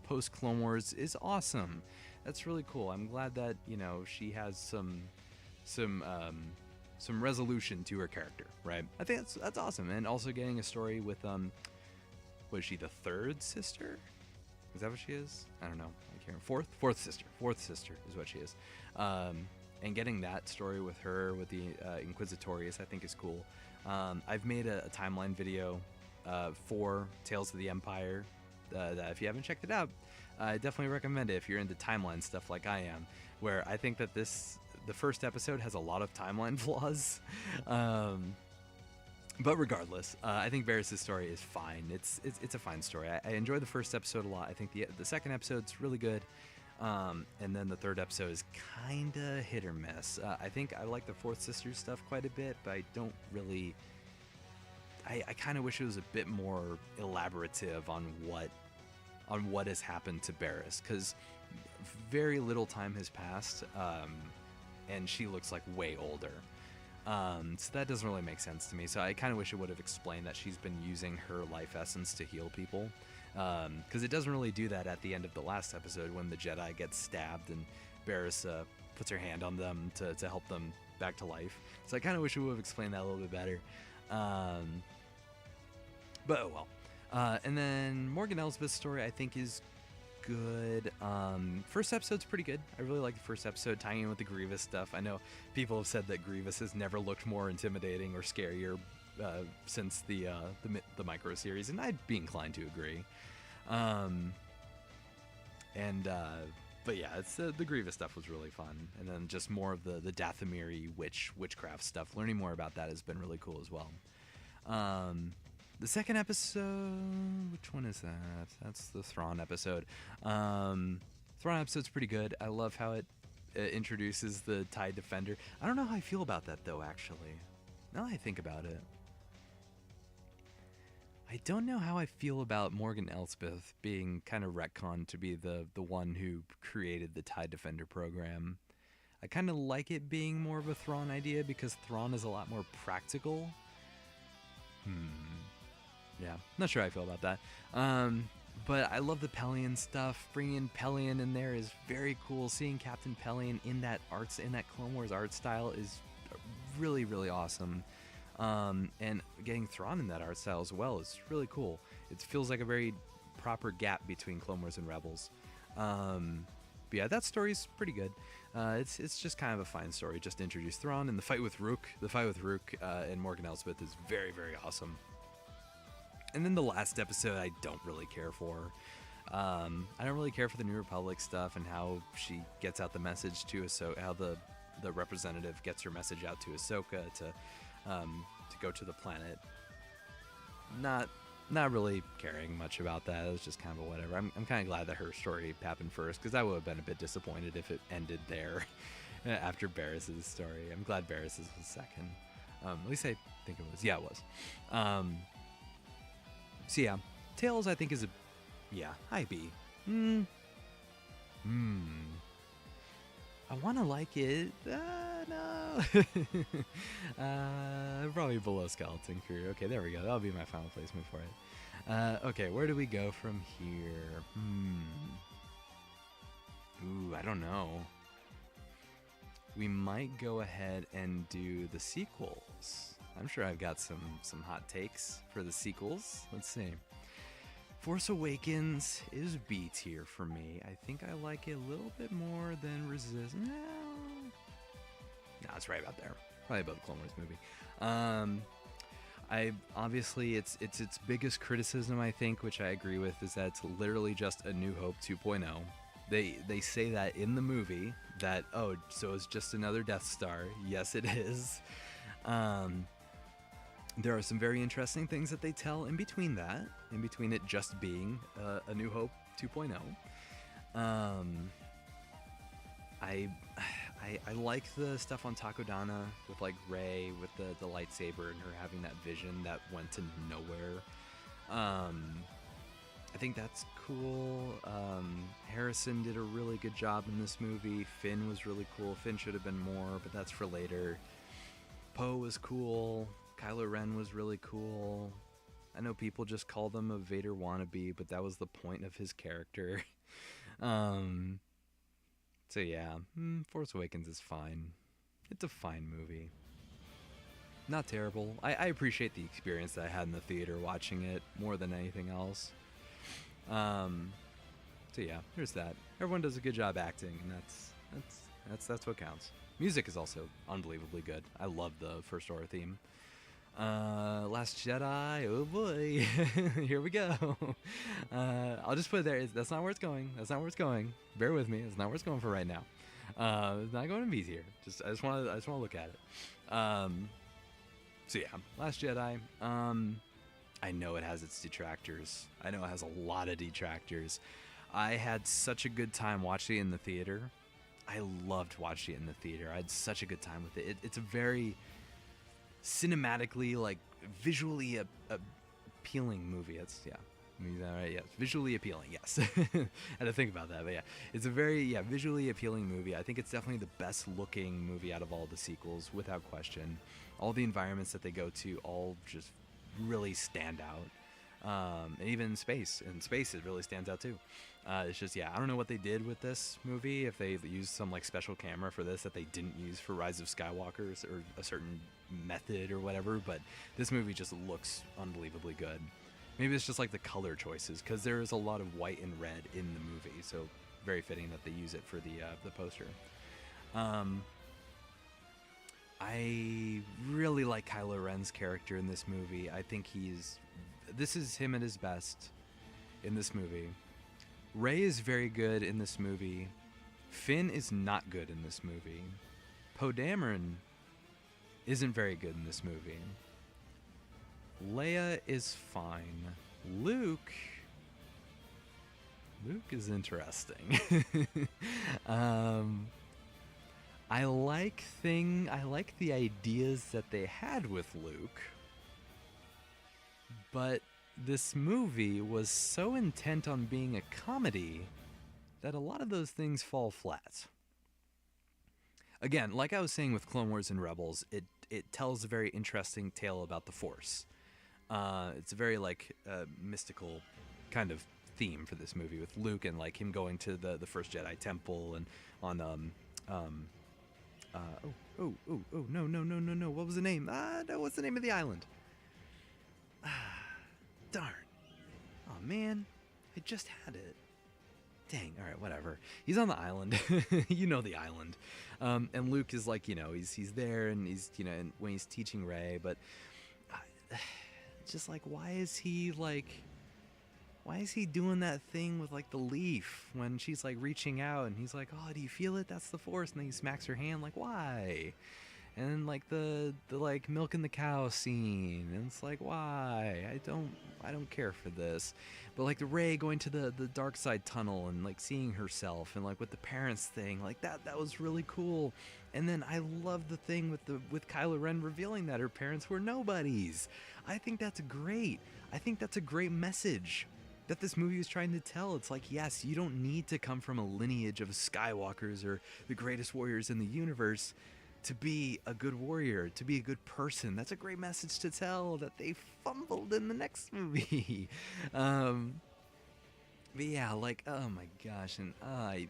Speaker 1: post Clone Wars is awesome. That's really cool. I'm glad that, you know, she has some resolution to her character, right? I think that's awesome. And also getting a story with was she the third sister? Is that what she is? I don't know. I can't remember. Fourth sister. Fourth sister is what she is. And getting that story with her, with the Inquisitorius, I think is cool. I've made a timeline video for Tales of the Empire that if you haven't checked it out, I definitely recommend it if you're into timeline stuff like I am, where I think that the first episode has a lot of timeline flaws. But regardless, I think Barris's story is fine. It's a fine story. I enjoy the first episode a lot. I think the second episode's really good. And then the third episode is kind of hit or miss. I think I like the Fourth Sister stuff quite a bit, but I don't really... I kind of wish it was a bit more elaborative on what has happened to Barris, because very little time has passed, and she looks like way older. So that doesn't really make sense to me. So I kind of wish it would have explained that she's been using her life essence to heal people. Because it doesn't really do that at the end of the last episode when the Jedi gets stabbed and Barris puts her hand on them to help them back to life. So I kind of wish it would have explained that a little bit better. But oh well. And then Morgan Elsbeth's story I think is good. First episode's pretty good. I really like the first episode, tying in with the Grievous stuff. I know people have said that Grievous has never looked more intimidating or scarier since the micro series, and I'd be inclined to agree. But yeah, it's the Grievous stuff was really fun, and then just more of the Dathomiri witchcraft stuff. Learning more about that has been really cool as well. The second episode, which one is that? That's the Thrawn episode. Thrawn episode's pretty good. I love how it introduces the TIE Defender. I don't know how I feel about that, though, actually. Now that I think about it. I don't know how I feel about Morgan Elsbeth being kind of retconned to be the one who created the TIE Defender program. I kind of like it being more of a Thrawn idea because Thrawn is a lot more practical. Yeah, not sure how I feel about that. But I love the Pelion stuff. Bringing Pelion in there is very cool. Seeing Captain Pelion in that Clone Wars art style is really, really awesome. And getting Thrawn in that art style as well is really cool. It feels like a very proper gap between Clone Wars and Rebels. But yeah, that story's pretty good. It's just kind of a fine story. Just to introduce Thrawn, and the fight with Rook. And Morgan Elsbeth is very, very awesome. And then the last episode I don't really care for. I don't really care for the New Republic stuff and how she gets out the message to Ahsoka, how the representative gets her message out to Ahsoka to go to the planet. Not really caring much about that. It was just kind of a whatever. I'm kind of glad that her story happened first, because I would have been a bit disappointed if it ended there after Barris's story. I'm glad Barris's was second. At least I think it was. Yeah, it was. So yeah, Tails I think is high B. I want to like it. No. Probably below Skeleton Crew. Okay, there we go. That'll be my final placement for it. Okay, where do we go from here? Ooh, I don't know. We might go ahead and do the sequels. I'm sure I've got some hot takes for the sequels. Let's see. Force Awakens is B tier for me. I think I like it a little bit more than Resistance. No, it's right about there. Probably above the Clone Wars movie. I obviously its biggest criticism, I think, which I agree with, is that it's literally just a New Hope 2.0. They say that in the movie that, oh, so it's just another Death Star. Yes, it is. Um, there are some very interesting things that they tell in between that, in between it just being a New Hope 2.0. Um, I, I like the stuff on Takodana with like Rey with the lightsaber and her having that vision that went to nowhere. I think that's cool. Harrison did a really good job in this movie. Finn was really cool. Finn should have been more, but that's for later. Poe was cool. Kylo Ren was really cool. I know people just call them a Vader wannabe, but that was the point of his character. um, so yeah, Force Awakens is fine. It's a fine movie. Not terrible. I appreciate the experience that I had in the theater watching it more than anything else. So yeah, there's that. Everyone does a good job acting, and that's what counts. Music is also unbelievably good. I love the First Order theme. Last Jedi, oh boy, here we go. I'll just put it there. That's not where it's going. That's not where it's going. Bear with me. It's not where it's going for right now. It's not going to be here. I just want to look at it. So yeah, Last Jedi. I know it has its detractors. I know it has a lot of detractors. I had such a good time watching it in the theater. I loved watching it in the theater. I had such a good time with it. It's a very cinematically, like, visually appealing movie. It's, yeah. Is that right? Yes. Visually appealing, yes. I had to think about that, but yeah. It's a very, visually appealing movie. I think it's definitely the best looking movie out of all the sequels, without question. All the environments that they go to all just really stand out. And even in space it really stands out too. It's just, I don't know what they did with this movie, if they used some like special camera for this that they didn't use for Rise of Skywalker or a certain method or whatever, but this movie just looks unbelievably good. Maybe it's just like the color choices, because there is a lot of white and red in the movie, so very fitting that they use it for the poster. I really like Kylo Ren's character in this movie. I think this is him at his best in this movie. Rey is very good in this movie. Finn is not good in this movie. Poe Dameron isn't very good in this movie. Leia is fine. Luke is interesting. I like the ideas that they had with Luke, but this movie was so intent on being a comedy that a lot of those things fall flat. Again, like I was saying with Clone Wars and Rebels, it tells a very interesting tale about the Force. It's a very mystical kind of theme for this movie, with Luke and like him going to the first Jedi temple and on no, what was the name? No, what's the name of the island? Darn. Oh man, I just had it. Dang, alright, whatever. He's on the island. You know the island. And Luke is like, he's there, and he's, and when he's teaching Rey, but just like, why is he doing that thing with like the leaf when she's like reaching out and he's like, oh, do you feel it? That's the Force. And then he smacks her hand, like, why? And then like the like milking the cow scene, and it's like, why? I don't care for this. But like the Rey going to the dark side tunnel and like seeing herself, and like with the parents thing, like that was really cool. And then I love the thing with Kylo Ren revealing that her parents were nobodies. I think that's great. I think that's a great message that this movie is trying to tell. It's like, yes, you don't need to come from a lineage of Skywalkers or the greatest warriors in the universe to be a good warrior, to be a good person. That's a great message to tell that they fumbled in the next movie. But yeah, like, oh my gosh, and on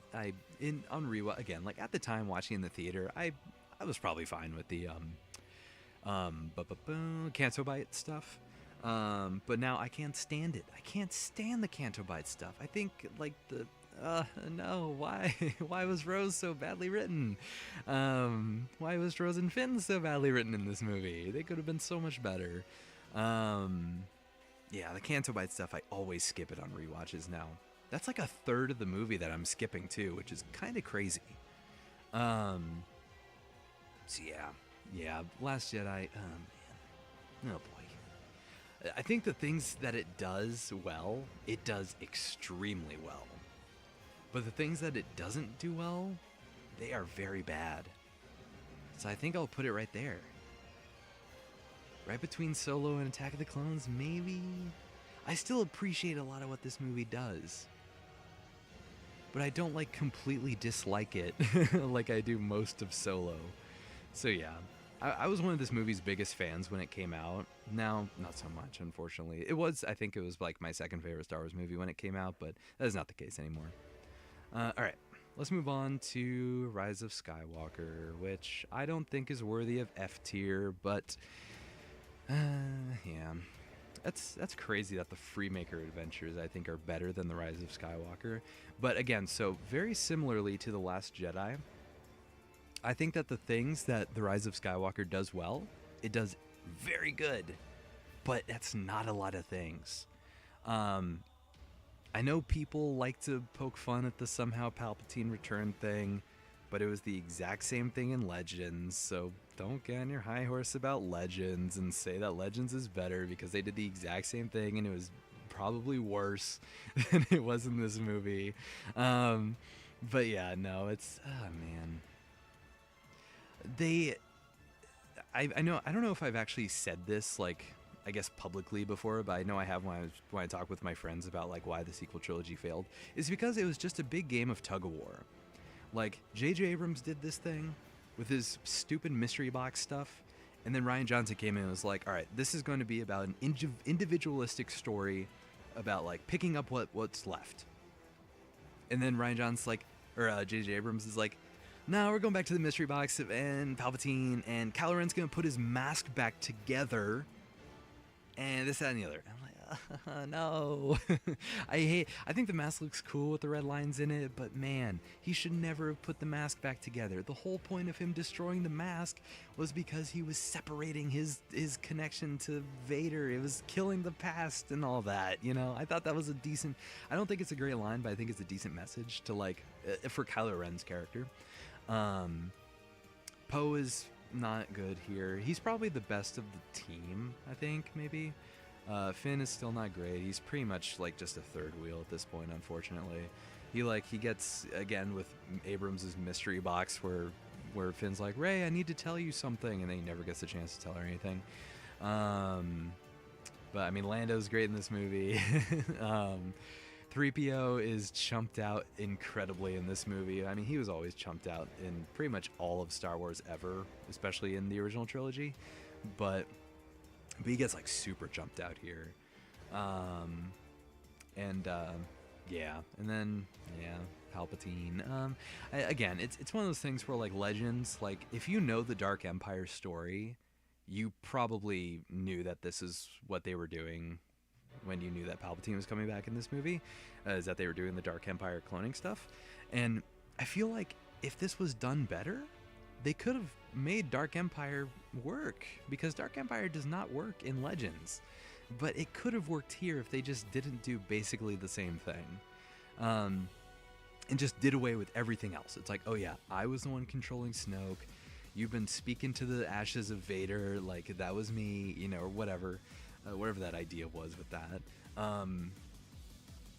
Speaker 1: rewatch again, like at the time watching in the theater, I was probably fine with the Canto Bite stuff. But now I can't stand it. I can't stand the Canto Bite stuff. I think like no, why was Rose so badly written? Why was Rose and Finn so badly written in this movie? They could have been so much better. Um, yeah, the Canto Bite stuff, I always skip it on rewatches now. That's like a third of the movie that I'm skipping too, which is kind of crazy. Um, so yeah, Last Jedi. Oh boy, I think the things that it does well, it does extremely well. But the things that it doesn't do well, they are very bad. So I think I'll put it right there. Right between Solo and Attack of the Clones, maybe? I still appreciate a lot of what this movie does. But I don't like completely dislike it like I do most of Solo. So yeah, I was one of this movie's biggest fans when it came out. Now, not so much, unfortunately. I think it was like my second favorite Star Wars movie when it came out, but that is not the case anymore. Alright, let's move on to Rise of Skywalker, which I don't think is worthy of F tier, but yeah. That's crazy that the Freemaker adventures I think are better than the Rise of Skywalker. But again, so very similarly to The Last Jedi, I think that the things that the Rise of Skywalker does well, it does very good. But that's not a lot of things. I know people like to poke fun at the somehow Palpatine return thing, but it was the exact same thing in Legends, so don't get on your high horse about Legends and say that Legends is better because they did the exact same thing and it was probably worse than it was in this movie. But yeah, no, it's, oh man. I know, I don't know if I've actually said this, like, I guess publicly before, but I know I have when I talk with my friends about like why the sequel trilogy failed. Is because it was just a big game of tug of war. Like J.J. Abrams did this thing with his stupid mystery box stuff, and then Rian Johnson came in and was like, "All right, this is going to be about an individualistic story about like picking up what's left." And then Rian Johnson's like, or J.J. Abrams is like, "No, we're going back to the mystery box and Palpatine, and Kylo Ren's going to put his mask back together." And this, that, and the other. I'm like, no. I think the mask looks cool with the red lines in it, but man, he should never have put the mask back together. The whole point of him destroying the mask was because he was separating his connection to Vader. It was killing the past and all that, you know? I thought that was a decent, I don't think it's a great line, but I think it's a decent message to like, for Kylo Ren's character. Poe is not good here. He's probably the best of the team, I think, maybe. Finn is still not great. He's pretty much like just a third wheel at this point, unfortunately. He gets, again, with Abrams' mystery box where Finn's like, "Rey, I need to tell you something," and then he never gets a chance to tell her anything. But I mean, Lando's great in this movie. 3PO is chumped out incredibly in this movie. I mean, he was always chumped out in pretty much all of Star Wars ever, especially in the original trilogy. But he gets like super jumped out here. Yeah, and then Palpatine. Again, it's one of those things where like Legends, like if you know the Dark Empire story, you probably knew that this is what they were doing when you knew that Palpatine was coming back in this movie, is that they were doing the Dark Empire cloning stuff. And I feel like if this was done better, they could have made Dark Empire work, because Dark Empire does not work in Legends. But it could have worked here if they just didn't do basically the same thing. And just did away with everything else. It's like, oh yeah, I was the one controlling Snoke. You've been speaking to the ashes of Vader, like that was me, you know, or whatever. Whatever that idea was with that.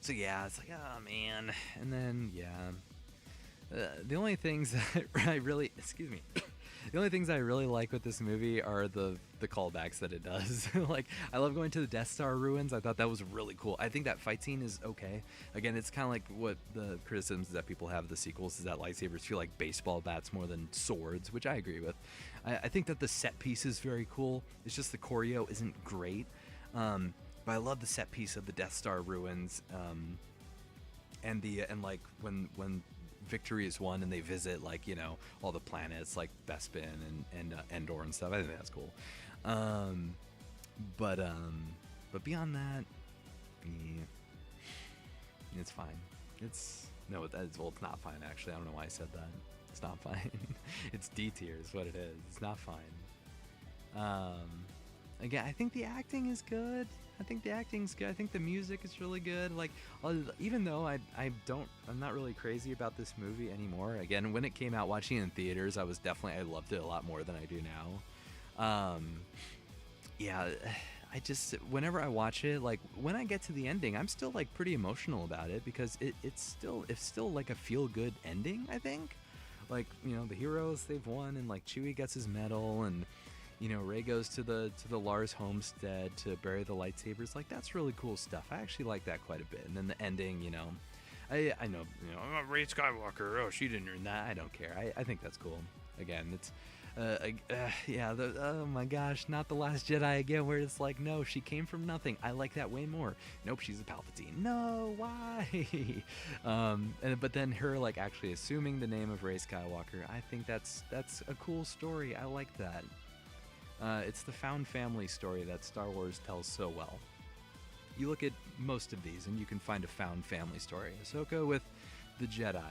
Speaker 1: So yeah, it's like, oh man. And then, yeah. The only things that I really, the only things I really like with this movie are the callbacks that it does. Like, I love going to the Death Star ruins. I thought that was really cool. I think that fight scene is okay. Again, it's kind of like what the criticisms that people have of the sequels, is that lightsabers feel like baseball bats more than swords, which I agree with. I think that the set piece is very cool. It's just the choreo isn't great. But I love the set piece of the Death Star ruins. And like when victory is won and they visit, like, you know, all the planets like Bespin and Endor and stuff. I think that's cool. But beyond that, yeah, it's fine. It's not fine, actually. I don't know why I said that. It's not fine. It's D tier is what it is. It's not fine. Again, I think the acting is good. I think the acting's good. I think the music is really good. Like, even though I'm not really crazy about this movie anymore. Again, when it came out, watching it in theaters, I loved it a lot more than I do now. Yeah, I just, whenever I watch it, like when I get to the ending, I'm still like pretty emotional about it because it's still like a feel good ending. I think, like, the heroes, they've won, and like Chewie gets his medal, and Rey goes to the Lars homestead to bury the lightsabers. Like, that's really cool stuff. I actually like that quite a bit. And then the ending, I know, I'm Rey Skywalker. Oh, she didn't earn that. I don't care. I think that's cool. Again, it's yeah. Oh my gosh, not the Last Jedi again, where it's like, no, she came from nothing. I like that way more. Nope, she's a Palpatine. No, why? But then her like actually assuming the name of Rey Skywalker. I think that's a cool story. I like that. It's the found family story that Star Wars tells so well. You look at most of these, and you can find a found family story. Ahsoka with the Jedi,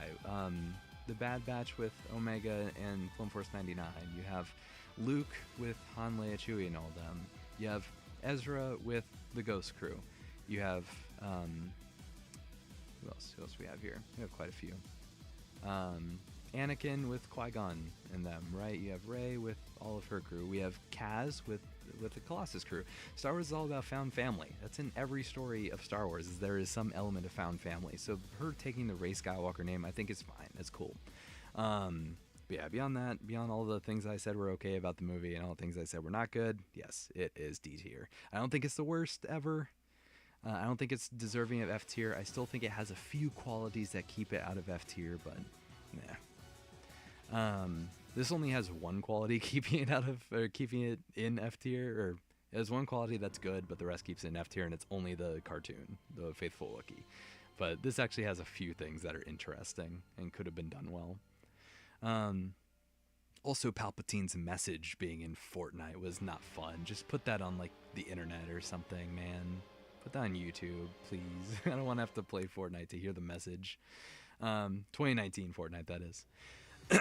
Speaker 1: the Bad Batch with Omega and Clone Force 99. You have Luke with Han, Leia, Chewie, and all them. You have Ezra with the Ghost Crew. You have who else? Who else we have here? We have quite a few. Anakin with Qui-Gon and them, right? You have Rey with all of her crew. We have Kaz with the Colossus crew. Star Wars is all about found family. That's in every story of Star Wars, is there is some element of found family. So her taking the Rey Skywalker name, I think is fine. It's cool. But yeah, beyond that, beyond all the things I said were okay about the movie and all the things I said were not good, yes, it is D tier. I don't think it's the worst ever. I don't think it's deserving of F tier. I still think it has a few qualities that keep it out of F tier, but nah. This only has one quality keeping it in F tier, or it has one quality that's good, but the rest keeps it in F tier, and it's only the cartoon, the Faithful Wookiee. But this actually has a few things that are interesting and could have been done well. Also, Palpatine's message being in Fortnite was not fun. Just put that on like the internet or something, man. Put that on YouTube, please. I don't want to have to play Fortnite to hear the message. 2019 Fortnite, that is.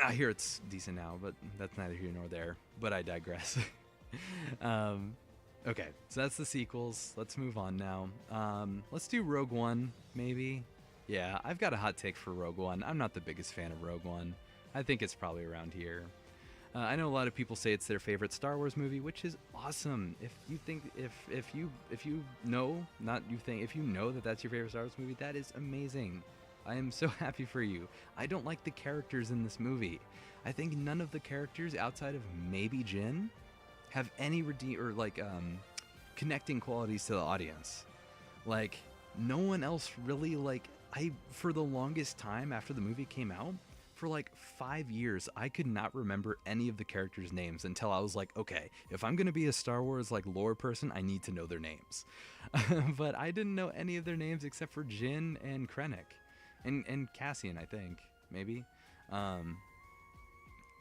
Speaker 1: I hear it's decent now, but that's neither here nor there. But I digress. Okay, so that's the sequels. Let's move on now. Let's do Rogue One, maybe. Yeah, I've got a hot take for Rogue One. I'm not the biggest fan of Rogue One. I think it's probably around here. I know a lot of people say it's their favorite Star Wars movie, which is awesome. If you know that that's your favorite Star Wars movie, that is amazing. I am so happy for you. I don't like the characters in this movie. I think none of the characters outside of maybe Jin have any connecting qualities to the audience. Like, no one else really, for the longest time after the movie came out, for like 5 years, I could not remember any of the characters' names until I was like, okay, if I'm going to be a Star Wars lore person, I need to know their names. But I didn't know any of their names except for Jin and Krennic. And Cassian, I think, maybe. But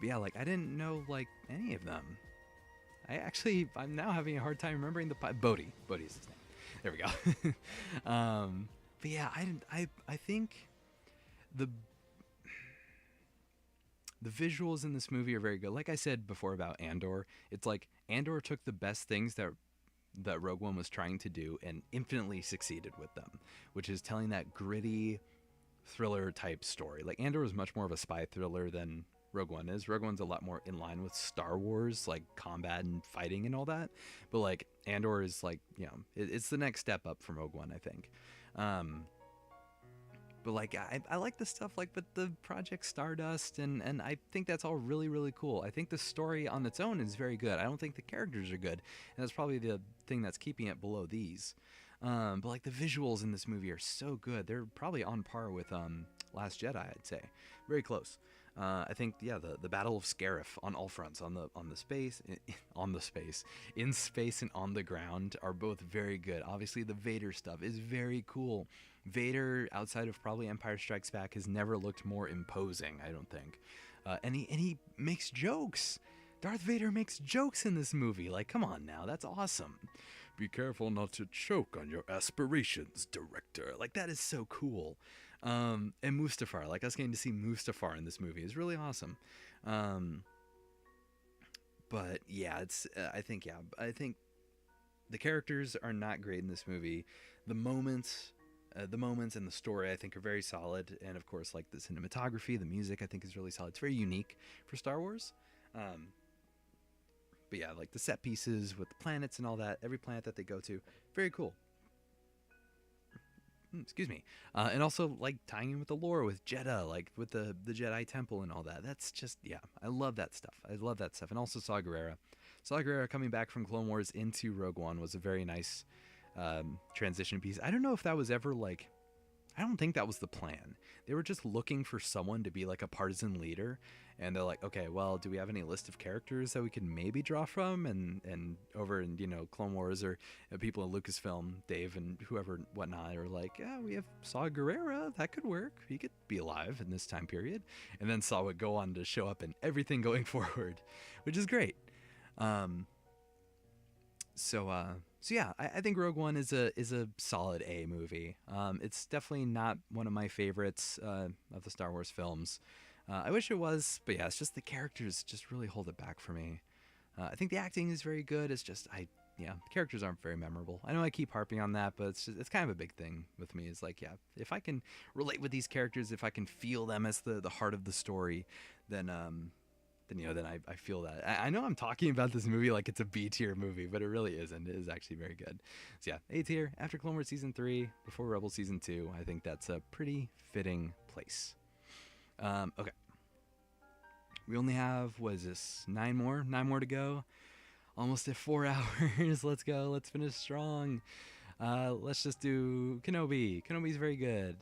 Speaker 1: yeah, I didn't know, any of them. I'm now having a hard time remembering Bodhi. Bodhi's his name. There we go. But yeah, I think the visuals in this movie are very good. Like I said before about Andor, it's like Andor took the best things that Rogue One was trying to do and infinitely succeeded with them, which is telling that gritty thriller type story. Like, Andor is much more of a spy thriller than Rogue One is. Rogue One's a lot more in line with Star Wars, like combat and fighting and all that. But Andor is it's the next step up from Rogue One, I think. But I like the stuff but the Project Stardust and I think that's all really, really cool. I think the story on its own is very good. I don't think the characters are good, and that's probably the thing that's keeping it below these. But the visuals in this movie are so good. They're probably on par with Last Jedi, I'd say. Very close. I think the Battle of Scarif on all fronts, in space and on the ground, are both very good. Obviously the Vader stuff is very cool. Vader, outside of probably Empire Strikes Back, has never looked more imposing, I don't think. And he makes jokes. Darth Vader makes jokes in this movie. Come on now, that's awesome. Be careful not to choke on your aspirations, director. That is so cool. And Mustafar, us getting to see Mustafar in this movie is really awesome. But yeah, I think The characters are not great in this movie. The moments, the moments and the story I think are very solid, and of course like the cinematography, the music I think is really solid. It's very unique for Star Wars. Um, but yeah, like the set pieces with the planets and all that, every planet that they go to, very cool. Excuse me. And also like tying in with the lore with Jeddah, like with the Jedi Temple and all that. That's just, yeah, I love that stuff. I love that stuff. And also Saw Gerrera. Saw Gerrera coming back from Clone Wars into Rogue One was a very nice transition piece. I don't know if that was ever like, I don't think that was the plan. They were just looking for someone to be like a partisan leader, and they're like, okay, well, do we have any list of characters that we can maybe draw from? And over in Clone Wars or people in Lucasfilm, Dave and whoever whatnot are like, yeah, we have Saw Gerrera, that could work. He could be alive in this time period, and then Saw would go on to show up in everything going forward, which is great. Um, so yeah, I think Rogue One is a solid A movie. It's definitely not one of my favorites of the Star Wars films. I wish it was, but yeah, it's just the characters just really hold it back for me. I think the acting is very good. It's just the characters aren't very memorable. I know I keep harping on that, but it's kind of a big thing with me. It's like, yeah, if I can relate with these characters, if I can feel them as the heart of the story, then I feel that. I know I'm talking about this movie like it's a B tier movie, but it really isn't. It is actually very good. So yeah, A tier after Clone Wars Season 3, before Rebel Season 2. I think that's a pretty fitting place. Okay. We only have, what is this, 9 more? 9 more to go. Almost at 4 hours. Let's go. Let's finish strong. Let's just do Kenobi. Kenobi's very good.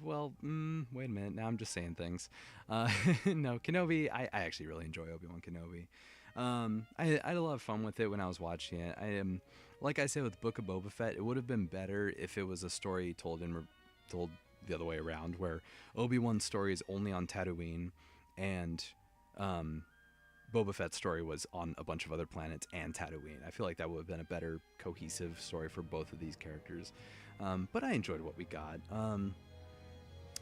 Speaker 1: Wait a minute. Now I'm just saying things. No, Kenobi, I actually really enjoy Obi-Wan Kenobi. I had a lot of fun with it when I was watching it. Like I said with Book of Boba Fett, it would have been better if it was a story told the other way around, where Obi-Wan's story is only on Tatooine, and Boba Fett's story was on a bunch of other planets and Tatooine. I feel like that would have been a better cohesive story for both of these characters. But I enjoyed what we got.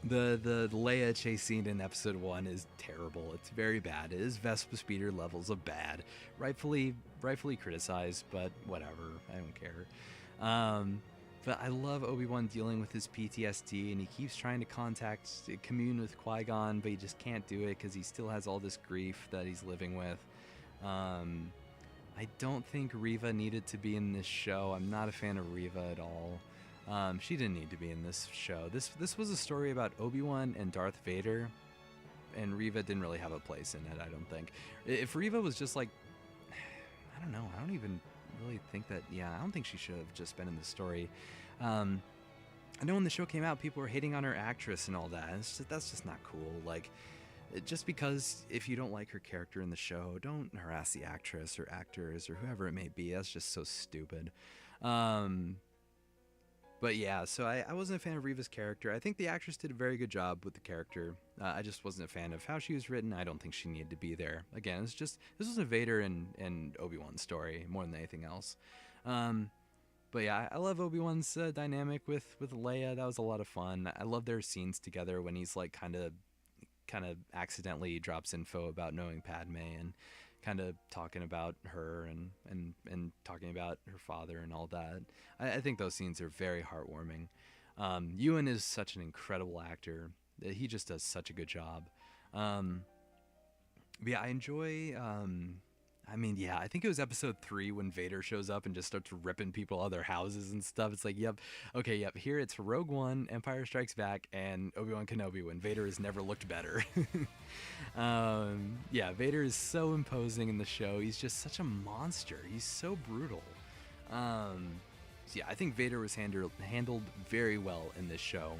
Speaker 1: The Leia chase scene in episode 1 is terrible. It's very bad. It is Vespa speeder levels of bad. Rightfully criticized, but whatever. I don't care. But I love Obi-Wan dealing with his PTSD, and he keeps trying to commune with Qui-Gon, but he just can't do it because he still has all this grief that he's living with. I don't think Reva needed to be in this show. I'm not a fan of Reva at all. She didn't need to be in this show. This was a story about Obi-Wan and Darth Vader, and Reva didn't really have a place in it, I don't think. If Reva was just like, I don't know, I don't even really think that, I don't think she should have just been in the story. I know when the show came out, people were hating on her actress and all that. That's just not cool. Like, just because if you don't like her character in the show, don't harass the actress or actors or whoever it may be. That's just so stupid. But yeah, so I wasn't a fan of Reva's character. I think the actress did a very good job with the character. I just wasn't a fan of how she was written. I don't think she needed to be there. Again, this was a Vader and Obi-Wan story more than anything else. But yeah, I love Obi-Wan's dynamic with Leia. That was a lot of fun. I love their scenes together when he's like kind of accidentally drops info about knowing Padme and kind of talking about her and talking about her father and all that. I think those scenes are very heartwarming. Ewan is such an incredible actor. He just does such a good job. But yeah, I enjoy... I think it was episode 3 when Vader shows up and just starts ripping people out of their houses and stuff. It's like, yep, here it's Rogue One, Empire Strikes Back, and Obi-Wan Kenobi when Vader has never looked better. Vader is so imposing in the show. He's just such a monster. He's so brutal. I think Vader was handled very well in this show.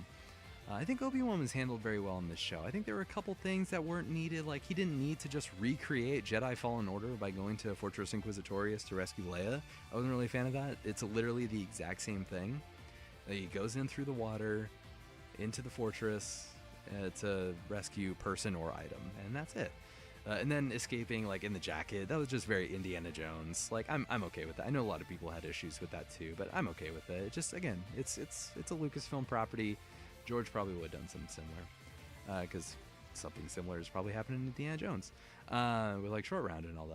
Speaker 1: I think Obi-Wan was handled very well in this show. I think there were a couple things that weren't needed. Like, he didn't need to just recreate Jedi Fallen Order by going to Fortress Inquisitorius to rescue Leia. I wasn't really a fan of that. It's literally the exact same thing. He goes in through the water, into the fortress to rescue person or item, and that's it. And then escaping, like, in the jacket, that was just very Indiana Jones. Like, I'm okay with that. I know a lot of people had issues with that too, but I'm okay with it. It just, again, it's a Lucasfilm property. George probably would have done something similar, because something similar is probably happening in Indiana Jones, with like Short Round and all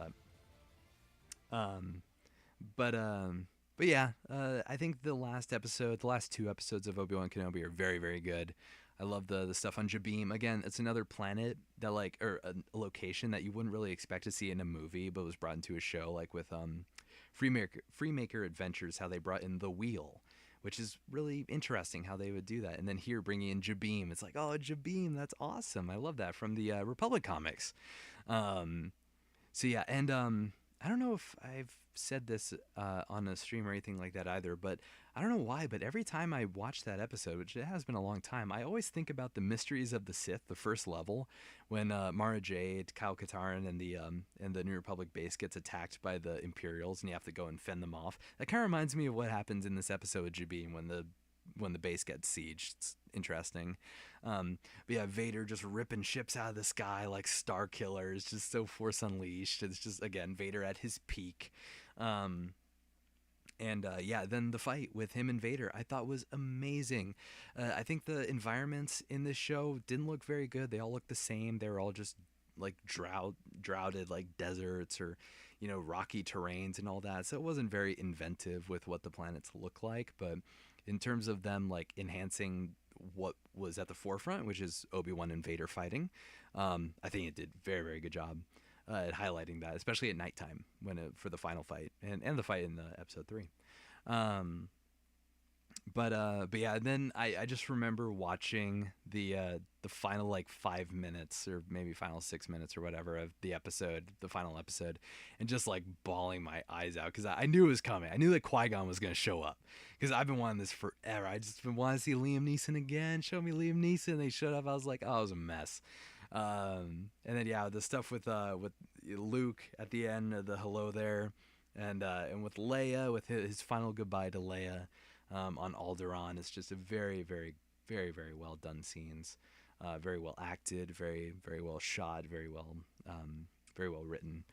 Speaker 1: that. But But yeah, I think the last two episodes of Obi-Wan Kenobi are very, very good. I love the stuff on Jabim. Again, it's another planet that or a location that you wouldn't really expect to see in a movie, but was brought into a show, like with Freemaker Adventures, how they brought in the Wheel, which is really interesting how they would do that. And then here bringing in Jabim, it's like, oh, Jabim, that's awesome. I love that from the Republic comics. So yeah, and I don't know if I've said this on a stream or anything like that either, but I don't know why, but every time I watch that episode, which it has been a long time, I always think about the Mysteries of the Sith, the first level, when Mara Jade, Kyle Katarn, and the New Republic base gets attacked by the Imperials, and you have to go and fend them off. That kind of reminds me of what happens in this episode of Jabim when the base gets sieged. It's interesting. But yeah, Vader just ripping ships out of the sky like Star Killers, just so Force Unleashed. It's just, again, Vader at his peak. Yeah, then the fight with him and Vader I thought was amazing. I think the environments in this show didn't look very good. They all looked the same. They were all just like droughted like deserts or, rocky terrains and all that. So it wasn't very inventive with what the planets look like. But in terms of them like enhancing what was at the forefront, which is Obi-Wan and Vader fighting, I think it did very, very good job at highlighting that, especially at nighttime for the final fight and the fight in episode 3. But yeah, then I just remember watching the final like 5 minutes or maybe final 6 minutes or whatever of the final episode, and just like bawling my eyes out because I knew it was coming. I knew that Qui-Gon was going to show up because I've been wanting this forever. I just been wanting to see Liam Neeson again. Show me Liam Neeson. They showed up. I was like, oh, it was a mess. And then yeah, the stuff with Luke at the end, the hello there, and with Leia, with his final goodbye to Leia on Alderaan. It's just a very, very, very, very well done scenes, very well acted, very, very well shot, very well written.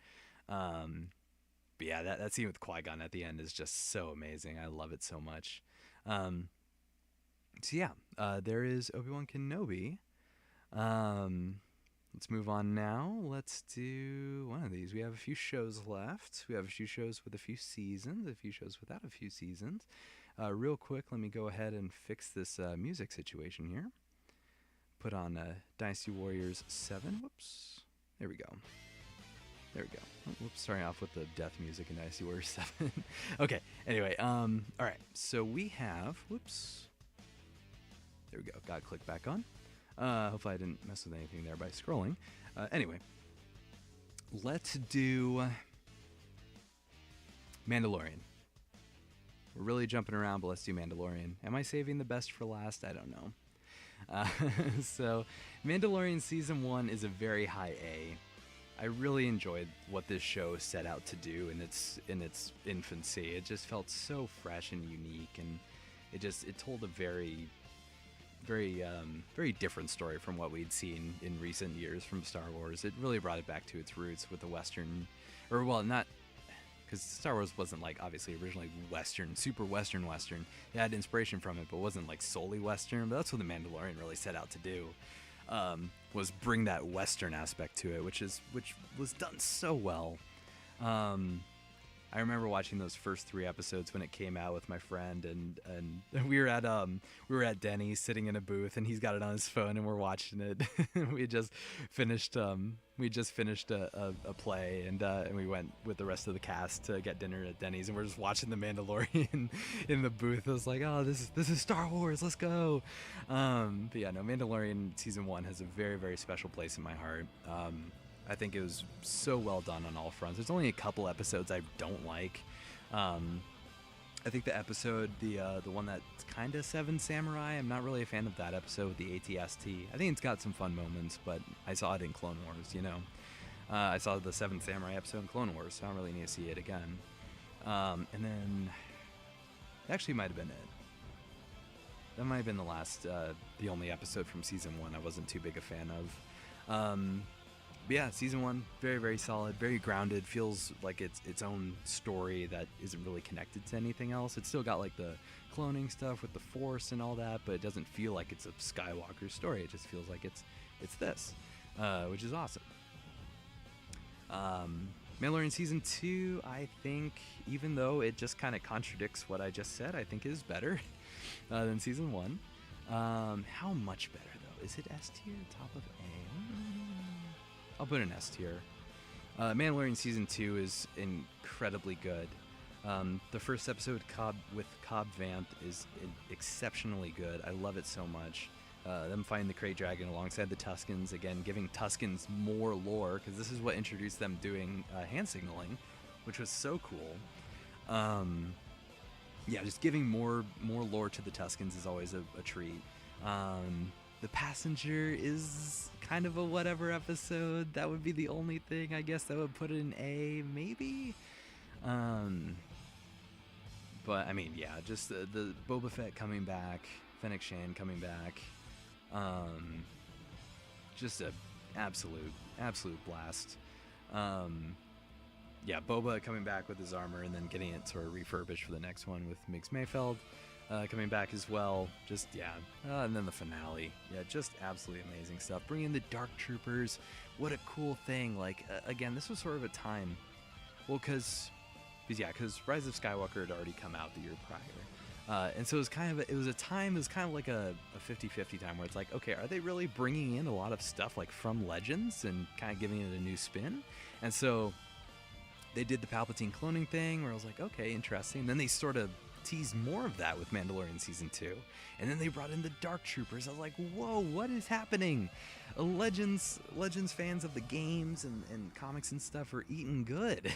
Speaker 1: But yeah, that scene with Qui-Gon at the end is just so amazing. I love it so much. So yeah, there is Obi-Wan Kenobi. Let's move on now. Let's do one of these. We have a few shows left. We have a few shows with a few seasons, a few shows without a few seasons. Real quick, let me go ahead and fix this music situation here. Put on Dynasty Warriors 7. Whoops. There we go. There we go. Oh, whoops, starting off with the death music in Dynasty Warriors 7. Okay, anyway, all right. So we have, whoops. There we go. Got to click back on. Hopefully I didn't mess with anything there by scrolling. Anyway, let's do Mandalorian. We're really jumping around, but let's do Mandalorian. Am I saving the best for last? I don't know. So Mandalorian Season 1 is a very high A. I really enjoyed what this show set out to do in its infancy. It just felt so fresh and unique, and it told a very different story from what we'd seen in recent years from Star Wars. It really brought it back to its roots with the Western, or well, not, because Star Wars wasn't like obviously originally Western, super Western. It had inspiration from it, but wasn't like solely Western. But that's what the Mandalorian really set out to do, was bring that Western aspect to it, which was done so well. I remember watching those first 3 episodes when it came out with my friend, and we were at Denny's sitting in a booth, and he's got it on his phone, and we're watching it. we just finished a play, and we went with the rest of the cast to get dinner at Denny's, and we're just watching The Mandalorian in the booth. I was like, oh, this is Star Wars, let's go. But yeah, no, Mandalorian Season 1 has a very, very special place in my heart. I think it was so well done on all fronts. There's only a couple episodes I don't like. I think the episode, the one that's kind of Seven Samurai, I'm not really a fan of that episode with the ATST. I think it's got some fun moments, but I saw it in Clone Wars, I saw the Seven Samurai episode in Clone Wars, so I don't really need to see it again. And then, it actually might have been it. That might have been the only episode from Season 1 I wasn't too big a fan of. But yeah, Season 1, very, very solid, very grounded, feels like it's its own story that isn't really connected to anything else. It's still got like the cloning stuff with the Force and all that, but it doesn't feel like it's a Skywalker story. It just feels like it's this, which is awesome. Mandalorian season 2, I think, even though it just kind of contradicts what I just said, I think is better than season 1. How much better though? Is it S tier? Top of A? I'll put an S tier. Mandalorian season 2 is incredibly good. The first episode with Cobb Vanth is exceptionally good. I love it so much. Them fighting the Krayt Dragon alongside the Tuskens, again giving Tuskens more lore, because this is what introduced them doing hand signaling, which was so cool. Yeah, just giving more lore to the Tuskens is always a treat. The Passenger is kind of a whatever episode. That would be the only thing, I guess, that would put it in A, maybe. But I mean, yeah, just the Boba Fett coming back, Fennec Shand coming back. Just a absolute blast. Yeah, Boba coming back with his armor and then getting it sort of refurbished for the next one with Mix Mayfeld coming back as well. Just, yeah. And then the finale. Yeah, just absolutely amazing stuff. Bringing the Dark Troopers. What a cool thing. Like, again, this was sort of a time. Well, because Rise of Skywalker had already come out the year prior. And so it was kind of like a 50-50 time where it's like, okay, are they really bringing in a lot of stuff like from Legends and kind of giving it a new spin? And so they did the Palpatine cloning thing where I was like, okay, interesting. And then they sort of teased more of that with Mandalorian season 2. And then they brought in the Dark Troopers. I was like, whoa, what is happening? Legends fans of the games and comics and stuff are eating good.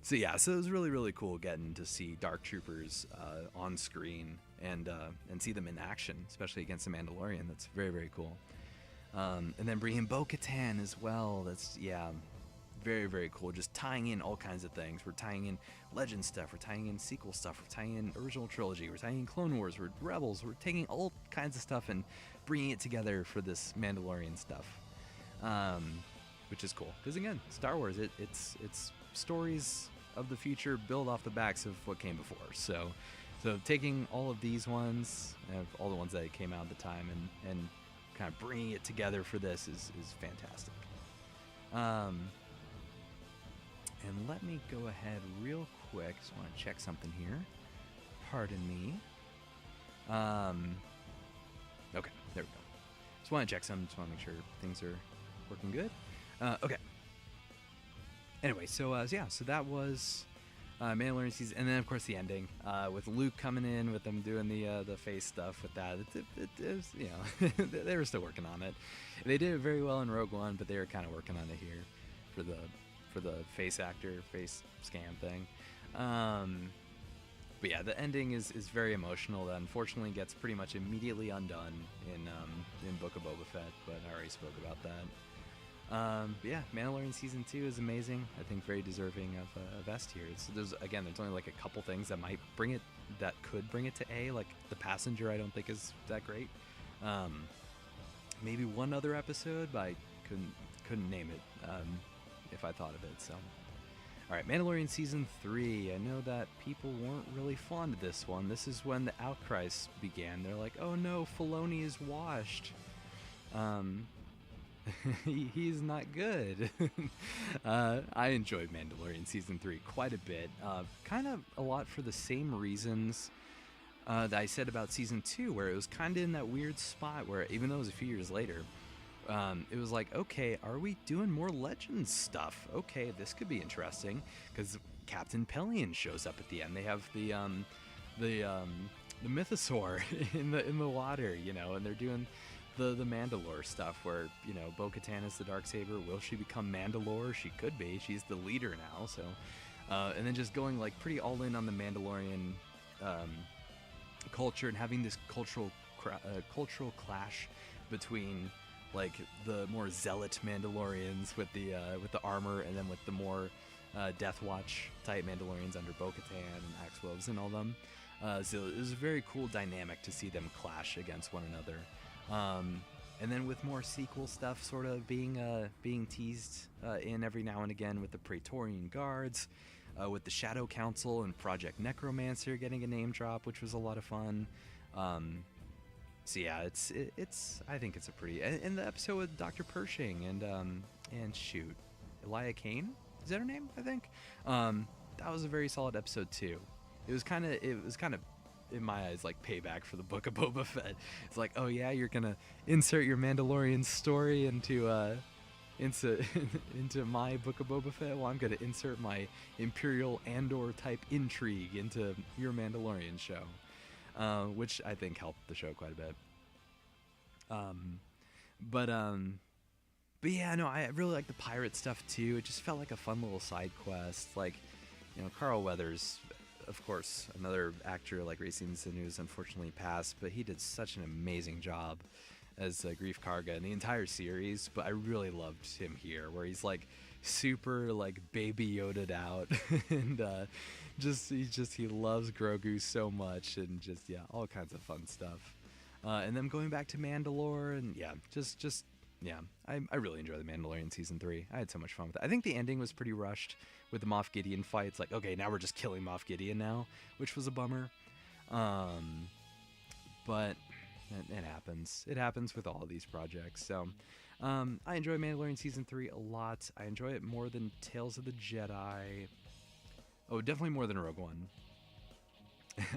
Speaker 1: So yeah, so it was really, really cool getting to see Dark Troopers on screen and see them in action, especially against the Mandalorian. That's very, very cool. And then bringing Bo-Katan as well. That's, yeah, very, very cool. Just tying in all kinds of things. We're tying in Legend stuff. We're tying in sequel stuff. We're tying in original trilogy. We're tying in Clone Wars. We're Rebels. We're taking all kinds of stuff and bringing it together for this Mandalorian stuff, which is cool. Because again, Star Wars, it's stories of the future build off the backs of what came before. So taking all of these ones, all the ones that came out at the time, and kind of bringing it together for this is fantastic. And let me go ahead real quick. Just want to check something here. Pardon me. Okay, there we go. Just want to check some. Just want to make sure things are working good. Okay. Anyway, so that was Mandalorian season, and then of course the ending with Luke coming in, with them doing the face stuff with that. It was, you know, they were still working on it. They did it very well in Rogue One, but they were kind of working on it here for the face scam thing. But yeah, the ending is very emotional. That unfortunately gets pretty much immediately undone in Book of Boba Fett, but I already spoke about that. But yeah, Mandalorian season 2 is amazing. I think very deserving of S tier. There's only like a couple things that could bring it to A. Like the Passenger, I don't think is that great. Maybe one other episode, but I couldn't name it if I thought of it. So, all right, Mandalorian season 3. I know that people weren't really fond of this one. This is when the outcries began. They're like, "Oh no, Filoni is washed." He's not good. I enjoyed Mandalorian season 3 quite a bit. Kind of a lot for the same reasons that I said about season 2, where it was kind of in that weird spot where, even though it was a few years later, it was like, okay, are we doing more Legends stuff? Okay, this could be interesting, because Captain Pelion shows up at the end. They have the mythosaur in the water, you know, and they're doing the Mandalore stuff where, you know, Bo-Katan is the Darksaber. Will she become Mandalore? She could be. She's the leader now. So, and then just going like pretty all in on the Mandalorian culture and having this cultural clash between like the more zealot Mandalorians with the armor, and then with the more Death Watch type Mandalorians under Bo-Katan and Axe Woves and all them. So it was a very cool dynamic to see them clash against one another. And then with more sequel stuff sort of being teased in every now and again, with the Praetorian Guards, with the Shadow Council and Project Necromancer getting a name drop, which was a lot of fun. So yeah, it's I think it's a pretty, and the episode with Dr. Pershing and shoot, Elia Kane. Is that her name? I think. That was a very solid episode too. It was kind of in my eyes like payback for the Book of Boba Fett. It's like, oh yeah, you're gonna insert your Mandalorian story into into my Book of Boba Fett. Well, I'm gonna insert my Imperial Andor type intrigue into your Mandalorian show, which I think helped the show quite a bit. But yeah, no, I really like the pirate stuff too. It just felt like a fun little side quest. Like, you know, Carl Weathers, of course, another actor like Ray Stevenson, who's unfortunately passed, but he did such an amazing job as Grief Karga in the entire series. But I really loved him here, where he's like super like Baby Yoda'd out, and he loves Grogu so much, and just yeah, all kinds of fun stuff. And then going back to Mandalore, and yeah, yeah, I really enjoy The Mandalorian Season 3. I had so much fun with it. I think the ending was pretty rushed with the Moff Gideon fight. It's like, okay, now we're just killing Moff Gideon now, which was a bummer. But it happens. It happens with all of these projects. So I enjoy Mandalorian Season 3 a lot. I enjoy it more than Tales of the Jedi. Oh, definitely more than Rogue One.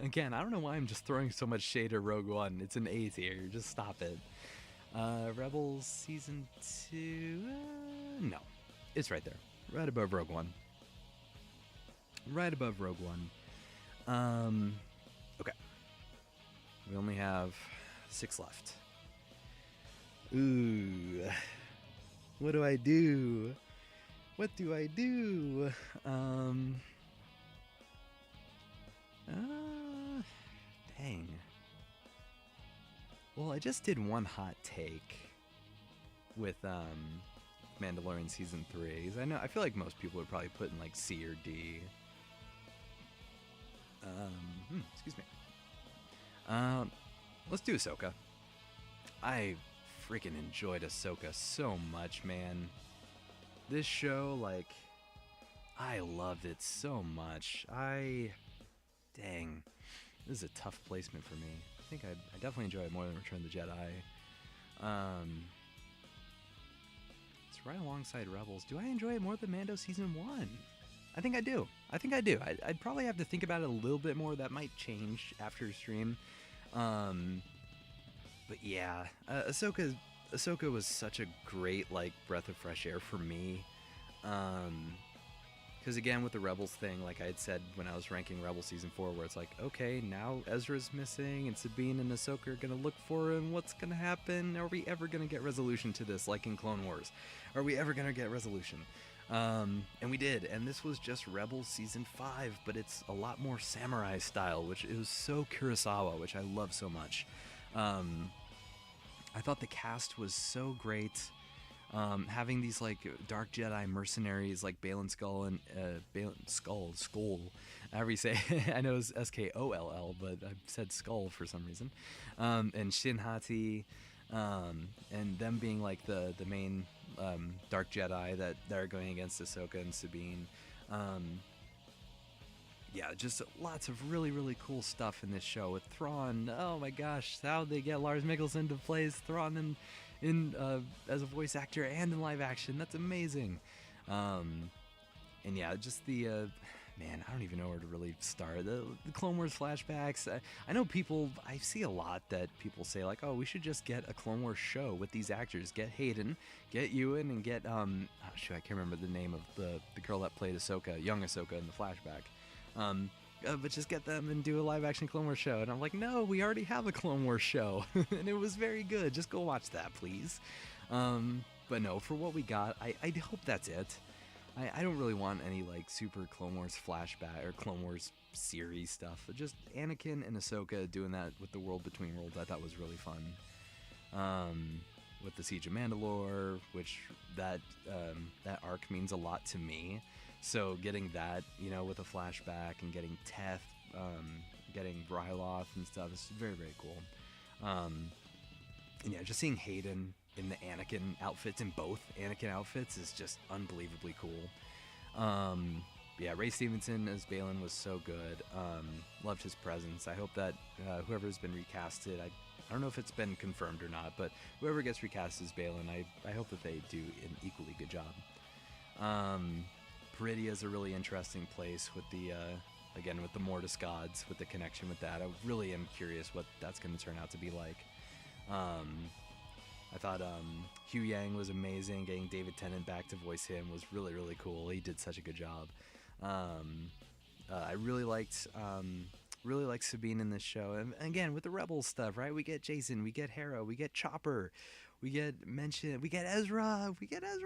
Speaker 1: Again, I don't know why I'm just throwing so much shade at Rogue One. It's an A tier. Just stop it. Rebels Season 2? No. It's right there. Right above Rogue One. Right above Rogue One. Okay. We only have 6 left. Ooh. What do I do? What do I do? Dang. Well, I just did one hot take with Mandalorian Season 3. I feel like most people would probably put in like C or D. Excuse me. Let's do Ahsoka. I freaking enjoyed Ahsoka so much, man. This show, like, I loved it so much. Dang. This is a tough placement for me. I think I definitely enjoy it more than Return of the Jedi. It's right alongside Rebels. Do I enjoy it more than Mando Season 1? I think I do. I'd probably have to think about it a little bit more. That might change after stream. But yeah, Ahsoka was such a great, like, breath of fresh air for me. Because again, with the Rebels thing, like I had said when I was ranking Rebels Season 4, where it's like, okay, now Ezra's missing, and Sabine and Ahsoka are going to look for him. What's going to happen? Are we ever going to get resolution to this, like in Clone Wars? Are we ever going to get resolution? And we did, and this was just Rebels Season 5, but it's a lot more samurai style, which it was so Kurosawa, which I love so much. I thought the cast was so great. Having these like dark Jedi mercenaries like Baylan Skoll and Skoll, however you say it. I know it's Skoll, but I said Skull for some reason. And Shin Hati, and them being like the main dark Jedi that are going against Ahsoka and Sabine. Yeah, just lots of really, really cool stuff in this show with Thrawn. Oh my gosh, how they get Lars Mikkelsen to play as Thrawn in as a voice actor and in live action. That's amazing. And yeah, just the man, I don't even know where to really start. The Clone Wars flashbacks. I know I see a lot that people say like, oh, we should just get a Clone Wars show with these actors. Get Hayden, get Ewan, and get I can't remember the name of the girl that played Ahsoka, young Ahsoka in the flashback. But just get them and do a live-action Clone Wars show. And I'm like, no, we already have a Clone Wars show. And it was very good. Just go watch that, please. But no, for what we got, I hope that's it. I don't really want any, like, super Clone Wars flashback or Clone Wars series stuff. But just Anakin and Ahsoka doing that with the World Between Worlds, I thought was really fun. With the Siege of Mandalore, which that arc means a lot to me. So getting that, with a flashback and getting Teth, getting Ryloth and stuff is very, very cool. And yeah, just seeing Hayden in the Anakin outfits, in both Anakin outfits, is just unbelievably cool. Yeah, Ray Stevenson as Baylan was so good. Loved his presence. I hope that whoever's been recasted, I don't know if it's been confirmed or not, but whoever gets recast as Baylan, I hope that they do an equally good job. Peridia's a really interesting place with the again with the Mortis gods, with the connection with that. I really am curious what that's going to turn out to be like. I thought Hugh Yang was amazing. Getting David Tennant back to voice him was really, really cool. He did such a good job. I really liked Sabine in this show. And again, with the Rebels stuff, right? We get Jason, we get Hera, we get Chopper, we get Ezra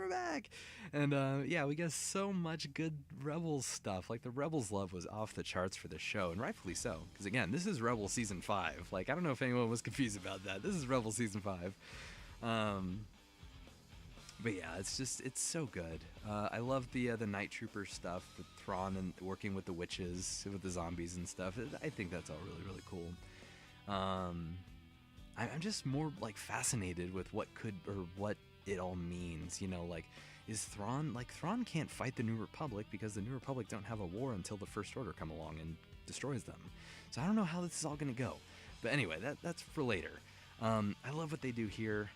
Speaker 1: back. And yeah, we get so much good Rebels stuff. Like, the Rebels love was off the charts for this show, and rightfully so. Because again, this is Rebels Season 5. Like, I don't know if anyone was confused about that. This is Rebels Season 5. But yeah, it's so good. I love the Night Trooper stuff with Thrawn and working with the witches, with the zombies and stuff. I think that's all really, really cool. I'm just more like fascinated with what it all means. You know, like, is Thrawn can't fight the New Republic because the New Republic don't have a war until the First Order come along and destroys them. So I don't know how this is all gonna go. But anyway, that's for later. I love what they do here.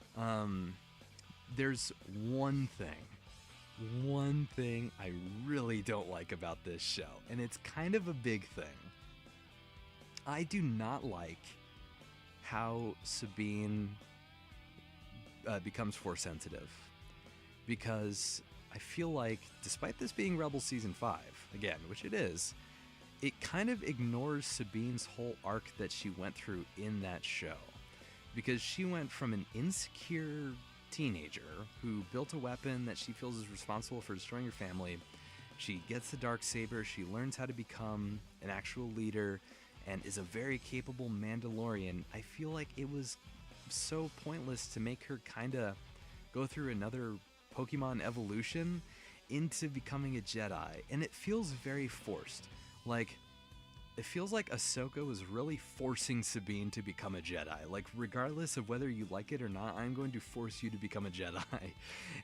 Speaker 1: There's one thing I really don't like about this show, and it's kind of a big thing. I do not like how Sabine becomes Force sensitive, because I feel like, despite this being Rebels Season 5, again, which it is, it kind of ignores Sabine's whole arc that she went through in that show. Because she went from an insecure teenager who built a weapon that she feels is responsible for destroying her family. She gets the Darksaber, she learns how to become an actual leader, and is a very capable Mandalorian. I feel like it was so pointless to make her kind of go through another Pokemon evolution into becoming a Jedi. And it feels very forced. Like, it feels like Ahsoka was really forcing Sabine to become a Jedi. Like, regardless of whether you like it or not, I'm going to force you to become a Jedi.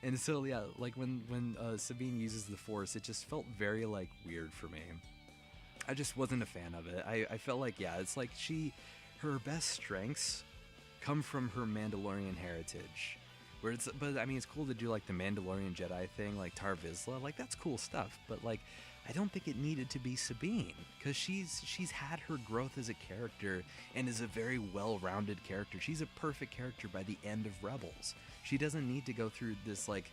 Speaker 1: And so, yeah, like, when Sabine uses the Force, it just felt very, like, weird for me. I just wasn't a fan of it. I felt like, yeah, it's like her best strengths come from her Mandalorian heritage. But I mean, it's cool to do, like, the Mandalorian Jedi thing, like Tar Vizsla. Like, that's cool stuff. But, like, I don't think it needed to be Sabine, because she's had her growth as a character and is a very well-rounded character. She's a perfect character by the end of Rebels. She doesn't need to go through this, like,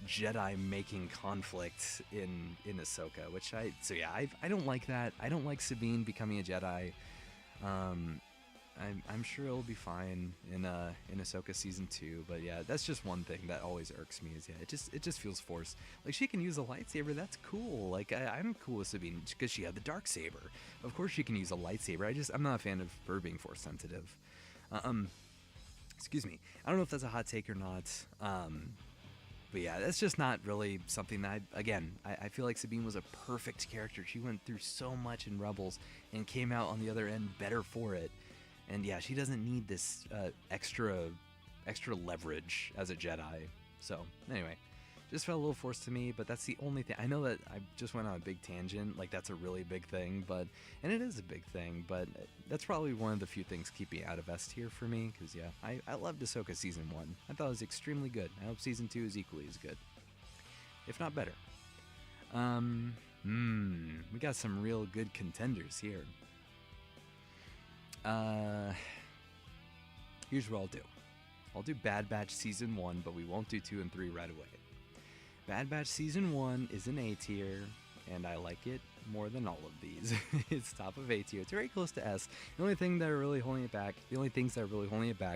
Speaker 1: Jedi-making conflict in Ahsoka, I don't like that. I don't like Sabine becoming a Jedi. I'm sure it'll be fine in Ahsoka Season 2, but yeah, that's just one thing that always irks me, is, yeah, it just feels forced. Like, she can use a lightsaber, that's cool. Like, I'm cool with Sabine because she had the Darksaber. Of course she can use a lightsaber. I'm not a fan of her being Force sensitive. Excuse me. I don't know if that's a hot take or not. But yeah, that's just not really something that I feel like Sabine was a perfect character. She went through so much in Rebels and came out on the other end better for it. And yeah, she doesn't need this extra leverage as a Jedi. So anyway, just felt a little forced to me, but that's the only thing. I know that I just went on a big tangent, like that's a really big thing, and it is a big thing, but that's probably one of the few things keeping out of S tier for me, because yeah, I loved Ahsoka Season 1. I thought it was extremely good. I hope Season 2 is equally as good, if not better. We got some real good contenders here. Here's what I'll do. I'll do Bad Batch Season 1, but we won't do 2 and 3 right away. Bad Batch Season 1 is an A tier, and I like it more than all of these. It's top of A tier. It's very close to S. The only things that are really holding it back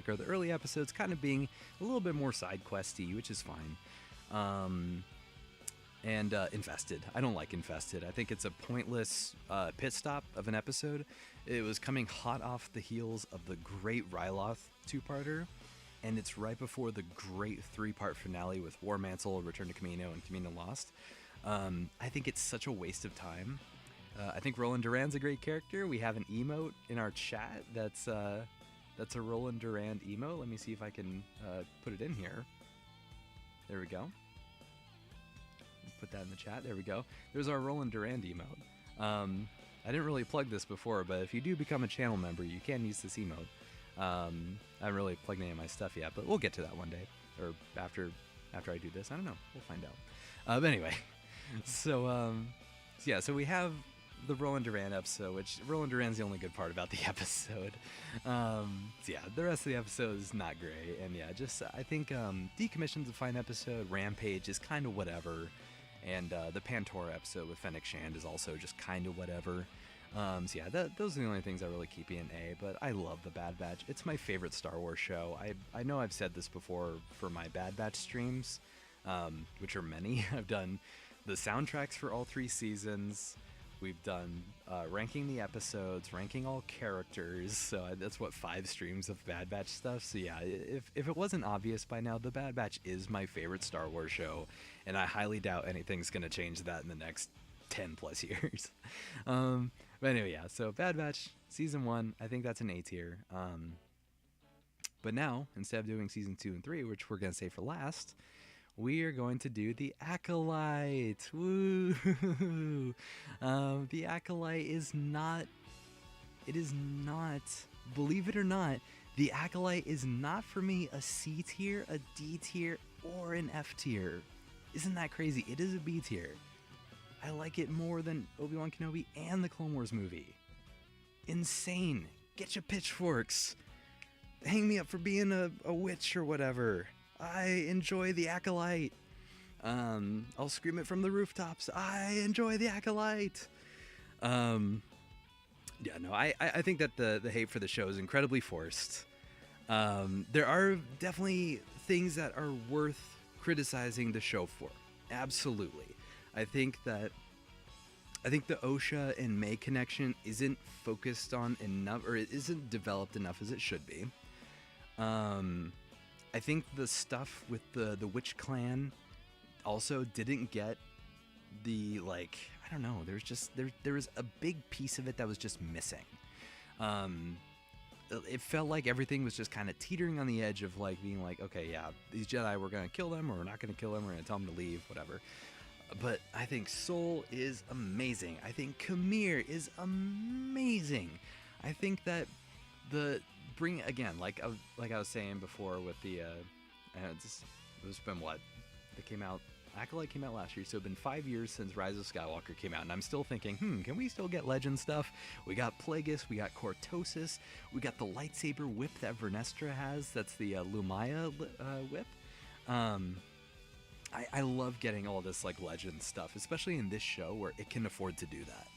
Speaker 1: are the early episodes kind of being a little bit more side questy, which is fine. And Infested. I don't like Infested. I think it's a pointless pit stop of an episode. It was coming hot off the heels of the great Ryloth two-parter, and it's right before the great 3-part finale with War Mantle, Return to Kamino, and Kamino Lost. I think it's such a waste of time. I think Roland Duran's a great character. We have an emote in our chat that's a Roland Durand emote. Let me see if I can put it in here. There we go. Put that in the chat. There we go. There's our Roland Durand emote. I didn't really plug this before, but if you do become a channel member, you can use this emote. I haven't really plugged any of my stuff yet, but we'll get to that one day, or after I do this. I don't know. We'll find But anyway, so yeah, so we have the Roland Duran episode, which Roland Duran's the only good part about the episode. So yeah, the rest of the episode is not great, and yeah, just I think Decommission's a fine episode. Rampage is kind of whatever, and the Pantora episode with Fennec Shand is also just kind of whatever. So yeah, those are the only things that really keep me in A, but I love the Bad Batch. It's my favorite Star Wars show. I know I've said this before for my Bad Batch streams, which are many. I've done the soundtracks for all 3 seasons. We've done ranking the episodes, ranking all characters. So that's what 5 streams of Bad Batch stuff. So yeah, if it wasn't obvious by now, the Bad Batch is my favorite Star Wars show, and I highly doubt anything's gonna change that in the next 10 plus years. But anyway, yeah, so Bad Batch season 1, I think that's an A tier. But now, instead of doing season 2 and 3, which we're gonna save for last, we are going to do the Acolyte. Woo! The Acolyte is not. It is not. Believe it or not, the Acolyte is not for me a C tier, a D tier, or an F tier. Isn't that crazy? It is a B tier. I like it more than Obi-Wan Kenobi and the Clone Wars movie. Insane. Get your pitchforks. Hang me up for being a witch or whatever. I enjoy the Acolyte. I'll scream it from the rooftops. I enjoy the Acolyte. Yeah, no, I think that the hate for the show is incredibly forced. There are definitely things that are worth criticizing the show for. Absolutely. I think the Osha and May connection isn't focused on enough, or it isn't developed enough as it should be. I think the stuff with the Witch Clan also didn't get the, like, I don't know, there was a big piece of it that was just missing. It felt like everything was just kind of teetering on the edge of like being like, okay, yeah, these Jedi, we're gonna kill them, or we're not gonna kill them, we're gonna tell them to leave, whatever. But I think Sol is amazing. I think Kamir is amazing. I think that again, like I was saying before with the it's been what? Acolyte came out last year, so it's been 5 years since Rise of Skywalker came out, and I'm still thinking, can we still get Legend stuff? We got Plagueis, we got Cortosis, we got the lightsaber whip that Vernestra has, that's the Lumaya whip. I love getting all this like Legend stuff, especially in this show where it can afford to do that.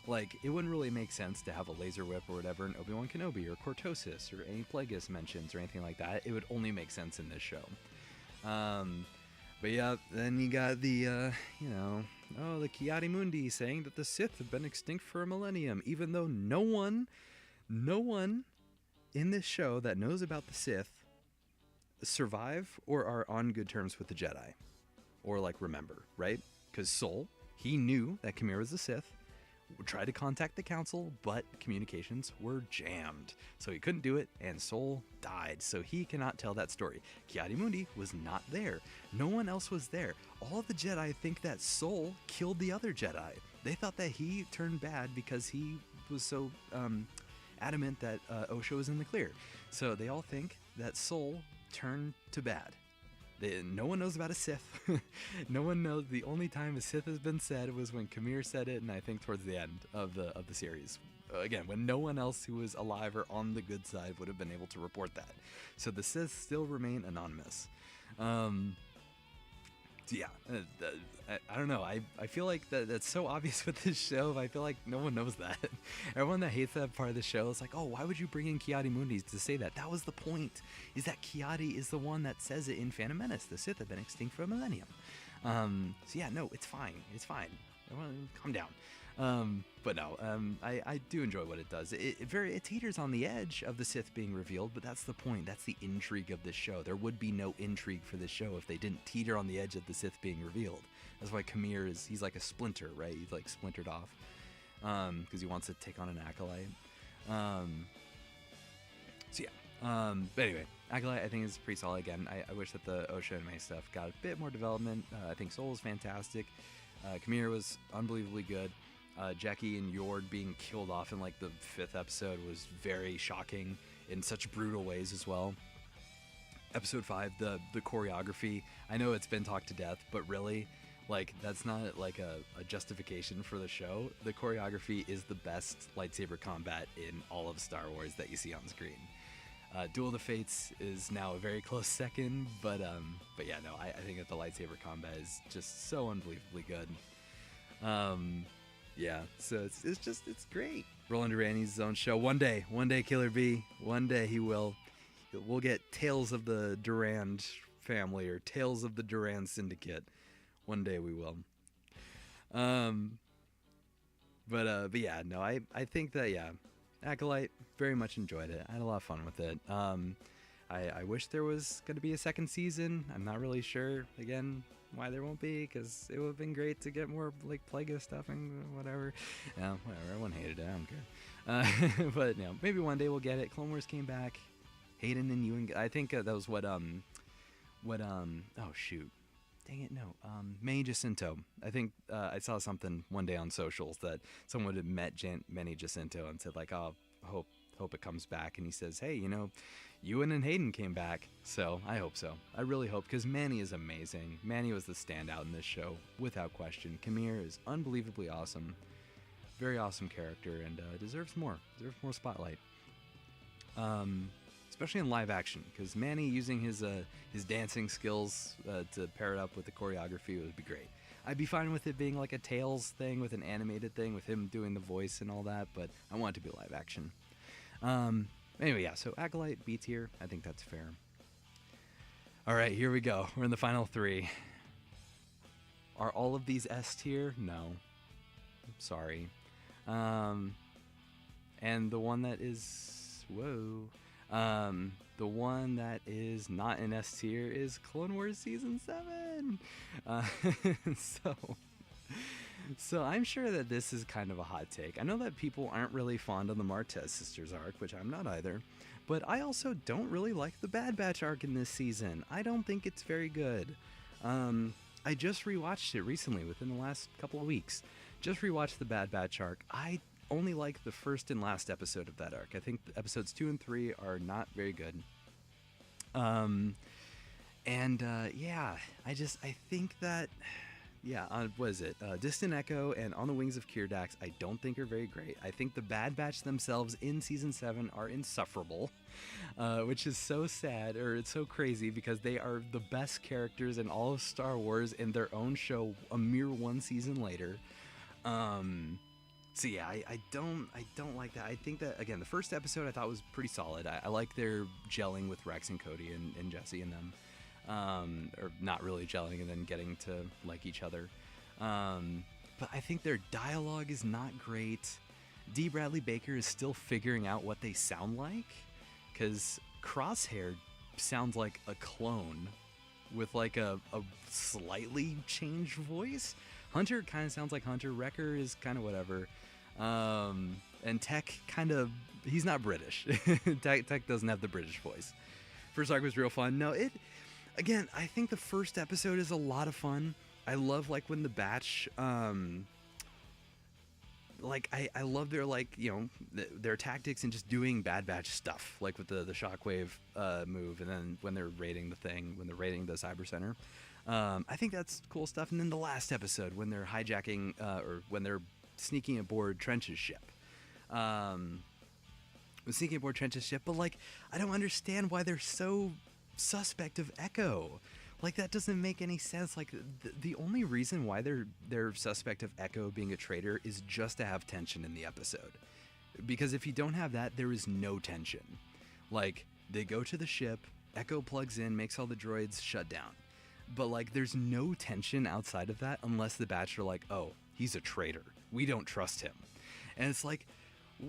Speaker 1: Like, it wouldn't really make sense to have a laser whip or whatever in Obi-Wan Kenobi or Cortosis or any Plagueis mentions or anything like that. It would only make sense in this show. But yeah, then you got the, the Kiadi Mundi saying that the Sith have been extinct for a millennium, even though no one in this show that knows about the Sith survive or are on good terms with the Jedi. Or, like, remember, right? Because Sol, he knew that Kamir was the Sith, tried to contact the Council, but communications were jammed. So he couldn't do it, and Sol died. So he cannot tell that story. Kiadi Mundi was not there. No one else was there. All of the Jedi think that Sol killed the other Jedi. They thought that he turned bad because he was so adamant that Osha was in the clear. So they all think that Sol turned to bad. No one knows about a Sith. No one knows. The only time a Sith has been said was when Kamir said it, and I think towards the end of the series. Again, when no one else who was alive or on the good side would have been able to report that. So the Sith still remain anonymous. Yeah, I don't know. I feel like that's so obvious with this show. I feel like no one knows that. Everyone that hates that part of the show is like, oh, why would you bring in Kiadi Mundi to say that? That was the point, is that Kiadi is the one that says it in Phantom Menace. The Sith have been extinct for a millennium. So yeah, no, it's fine. It's fine. Calm down. But no, I do enjoy what it does. It teeters on the edge of the Sith being revealed, but that's the point. That's the intrigue of this show. There would be no intrigue for this show if they didn't teeter on the edge of the Sith being revealed. That's why Kamir he's like a splinter, right? He's like splintered off, because he wants to take on an Acolyte. So yeah. But anyway, Acolyte I think is pretty solid. Again, I wish that the Osha and May stuff got a bit more development. I think Sol is fantastic. Kamir was unbelievably good. Jackie and Yord being killed off in like the 5th episode was very shocking in such brutal ways as well. Episode 5, the choreography, I know it's been talked to death, but really, Like, that's not like a justification for the show. The choreography is the best lightsaber combat in all of Star Wars that you see on screen. Duel of the Fates is now a very close second, but yeah, no, I think that the lightsaber combat is just so unbelievably good. Yeah, so it's great. Roland Durani's his own show. One day, Killer B, one day he will. We'll get Tales of the Durand family or Tales of the Durand Syndicate. One day we will. But yeah, no, I think that, yeah, Acolyte, very much enjoyed it. I had a lot of fun with it. I wish there was going to be a second season. I'm not really sure, again, why there won't be, because it would have been great to get more, like, Plagueis stuff and whatever. Yeah, whatever, everyone hated it, I don't care. But, you know, maybe one day we'll get it. Clone Wars came back. Hayden and Ewan, I think that was what, oh, shoot. Dang it, no. Manny Jacinto. I think I saw something one day on socials that someone had met Manny Jacinto and said, like, oh, hope it comes back. And he says, hey, you know, Ewan and Hayden came back. So I hope so. I really hope, because Manny is amazing. Manny was the standout in this show, without question. Kamir is unbelievably awesome. Very awesome character, and deserves more spotlight. Especially in live action, because Manny using his dancing skills to pair it up with the choreography would be great. I'd be fine with it being like a Tales thing, with an animated thing, with him doing the voice and all that, but I want it to be live action. Anyway, yeah, so Acolyte, B tier, I think that's fair. Alright, here we go. We're in the final three. Are all of these S tier? No. Sorry. And the one that is... Whoa... the one that is not in S tier is Clone Wars Season 7. So I'm sure that this is kind of a hot take. I know that people aren't really fond of the Martez sisters arc, which I'm not either, but I also don't really like the Bad Batch arc in this season. I don't think it's very good. I just rewatched it recently, within the last couple of weeks. Just rewatched the Bad Batch arc. I only like the first and last episode of that arc. I think episodes 2 and 3 are not very good. Yeah, I think that, yeah, what is it? Distant Echo and On the Wings of Kirdax, I don't think are very great. I think the Bad Batch themselves in Season 7 are insufferable, which is so sad, or it's so crazy, because they are the best characters in all of Star Wars in their own show a mere one season later. So yeah, I don't like that. I think that, again, the first episode I thought was pretty solid. I like their gelling with Rex and Cody and Jesse and them. Or not really gelling and then getting to like each other. But I think their dialogue is not great. D. Bradley Baker is still figuring out what they sound like, because Crosshair sounds like a clone with like a slightly changed voice. Hunter kind of sounds like Hunter. Wrecker is kind of whatever. And Tech kind of, he's not British. Tech doesn't have the British voice. First arc was real fun. No, again, I think the first episode is a lot of fun. I love, like, when the Batch, like, I love their, like, you know, their tactics and just doing Bad Batch stuff, like with the Shockwave move, and then when they're raiding the thing, when they're raiding the Cyber Center. I think that's cool stuff. And then the last episode, when they're hijacking, or when they're sneaking aboard Trench's ship. Sneaking aboard Trench's ship, but, like, I don't understand why they're so suspect of Echo. Like, that doesn't make any sense. Like, the only reason why they're suspect of Echo being a traitor is just to have tension in the episode. Because if you don't have that, there is no tension. Like, they go to the ship, Echo plugs in, makes all the droids shut down. But, like, there's no tension outside of that unless the Batch are like, oh, he's a traitor. We don't trust him. And it's like,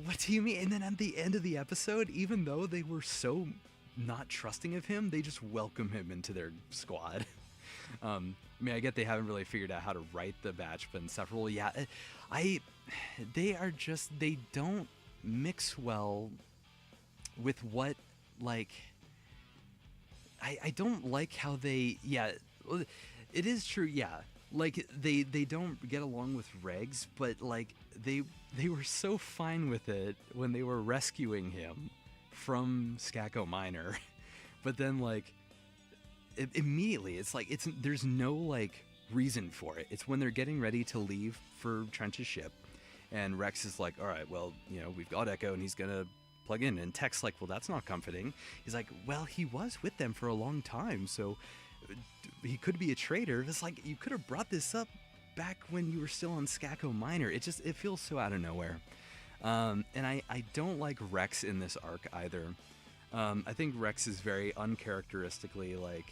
Speaker 1: what do you mean? And then at the end of the episode, even though they were so not trusting of him, they just welcome him into their squad. I mean, I get they haven't really figured out how to write the Batch, but Insufferable, yeah, they don't mix well with what, like, I don't like how they, yeah, it is true, yeah, like, they don't get along with Regs, but, like, they were so fine with it when they were rescuing him from Skako Minor, but then, like, immediately it's like there's no, like, reason for it. It's when they're getting ready to leave for Trench's ship, and Rex is like, all right, well, we've got Echo, and he's gonna plug in. And Tech's like, well, that's not comforting. He's like, well, he was with them for a long time, so he could be a traitor. It's like, you could have brought this up back when you were still on Skako Minor. It feels so out of nowhere. And I don't like Rex in this arc either. I think Rex is very uncharacteristically like,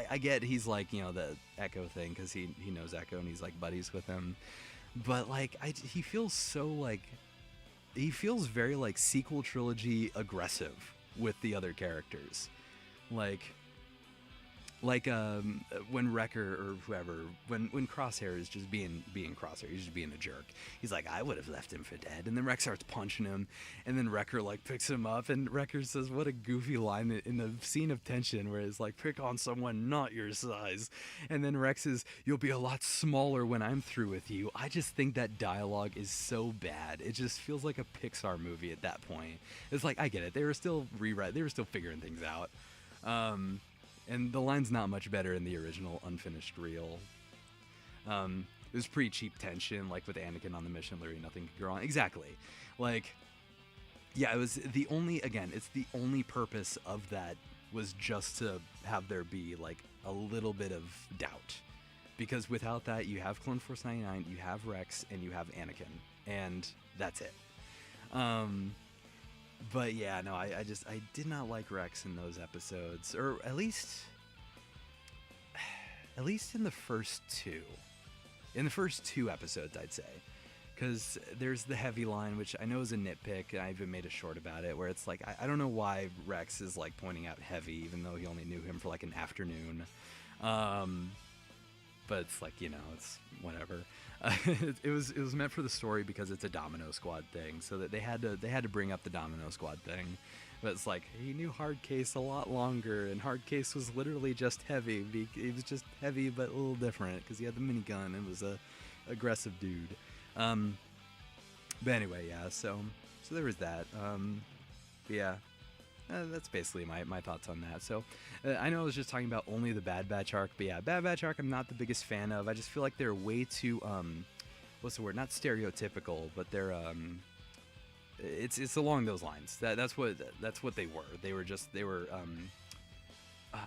Speaker 1: I get he's like, the Echo thing, because he knows Echo and he's like buddies with him. But like, he feels so like, he feels very like sequel trilogy aggressive with the other characters. Like when Wrecker or whoever, when Crosshair is just being Crosshair, he's just being a jerk. He's like, I would have left him for dead. And then Rex starts punching him, and then Wrecker like picks him up, and Wrecker says, what a goofy line in the scene of tension where it's like, pick on someone not your size. And then Rex is, you'll be a lot smaller when I'm through with you. I just think that dialogue is so bad. It just feels like a Pixar movie at that point. It's like, I get it. They were still figuring things out. And the line's not much better in the original unfinished reel. It was pretty cheap tension, like with Anakin on the mission, literally nothing could go wrong. Exactly. Like, yeah, it's the only purpose of that was just to have there be like a little bit of doubt. Because without that, you have Clone Force 99, you have Rex, and you have Anakin. And that's it. But yeah, no, I did not like Rex in those episodes, or at least in the first two. In the first two episodes, I'd say, because there's the heavy line, which I know is a nitpick, and I even made a short about it, where it's like, I don't know why Rex is like pointing out heavy, even though he only knew him for like an afternoon. But it's like, it's whatever. It was meant for the story because it's a Domino Squad thing, so that they had to bring up the Domino Squad thing. But it's like, he knew Hardcase a lot longer, and Hardcase was literally just heavy. He was just heavy, but a little different because he had the minigun and was a aggressive dude. But anyway, yeah. So there was that. But yeah. That's basically my thoughts on that. So, I know I was just talking about only the Bad Batch arc, but yeah, Bad Batch arc I'm not the biggest fan of. I just feel like they're way too, what's the word? Not stereotypical, but they're, it's along those lines. That's what they were. They were, oh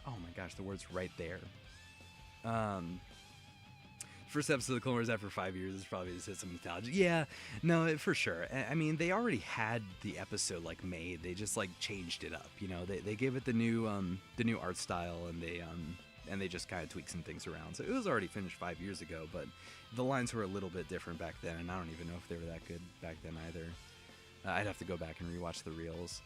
Speaker 1: my gosh, the word's right there. First episode of the Clone Wars after 5 years is probably just hit some nostalgia. Yeah, no, for sure. I mean, they already had the episode like made. They just like changed it up. They gave it the new art style, and they just kind of tweaked some things around. So it was already finished 5 years ago, but the lines were a little bit different back then, and I don't even know if they were that good back then either. I'd have to go back and rewatch the reels.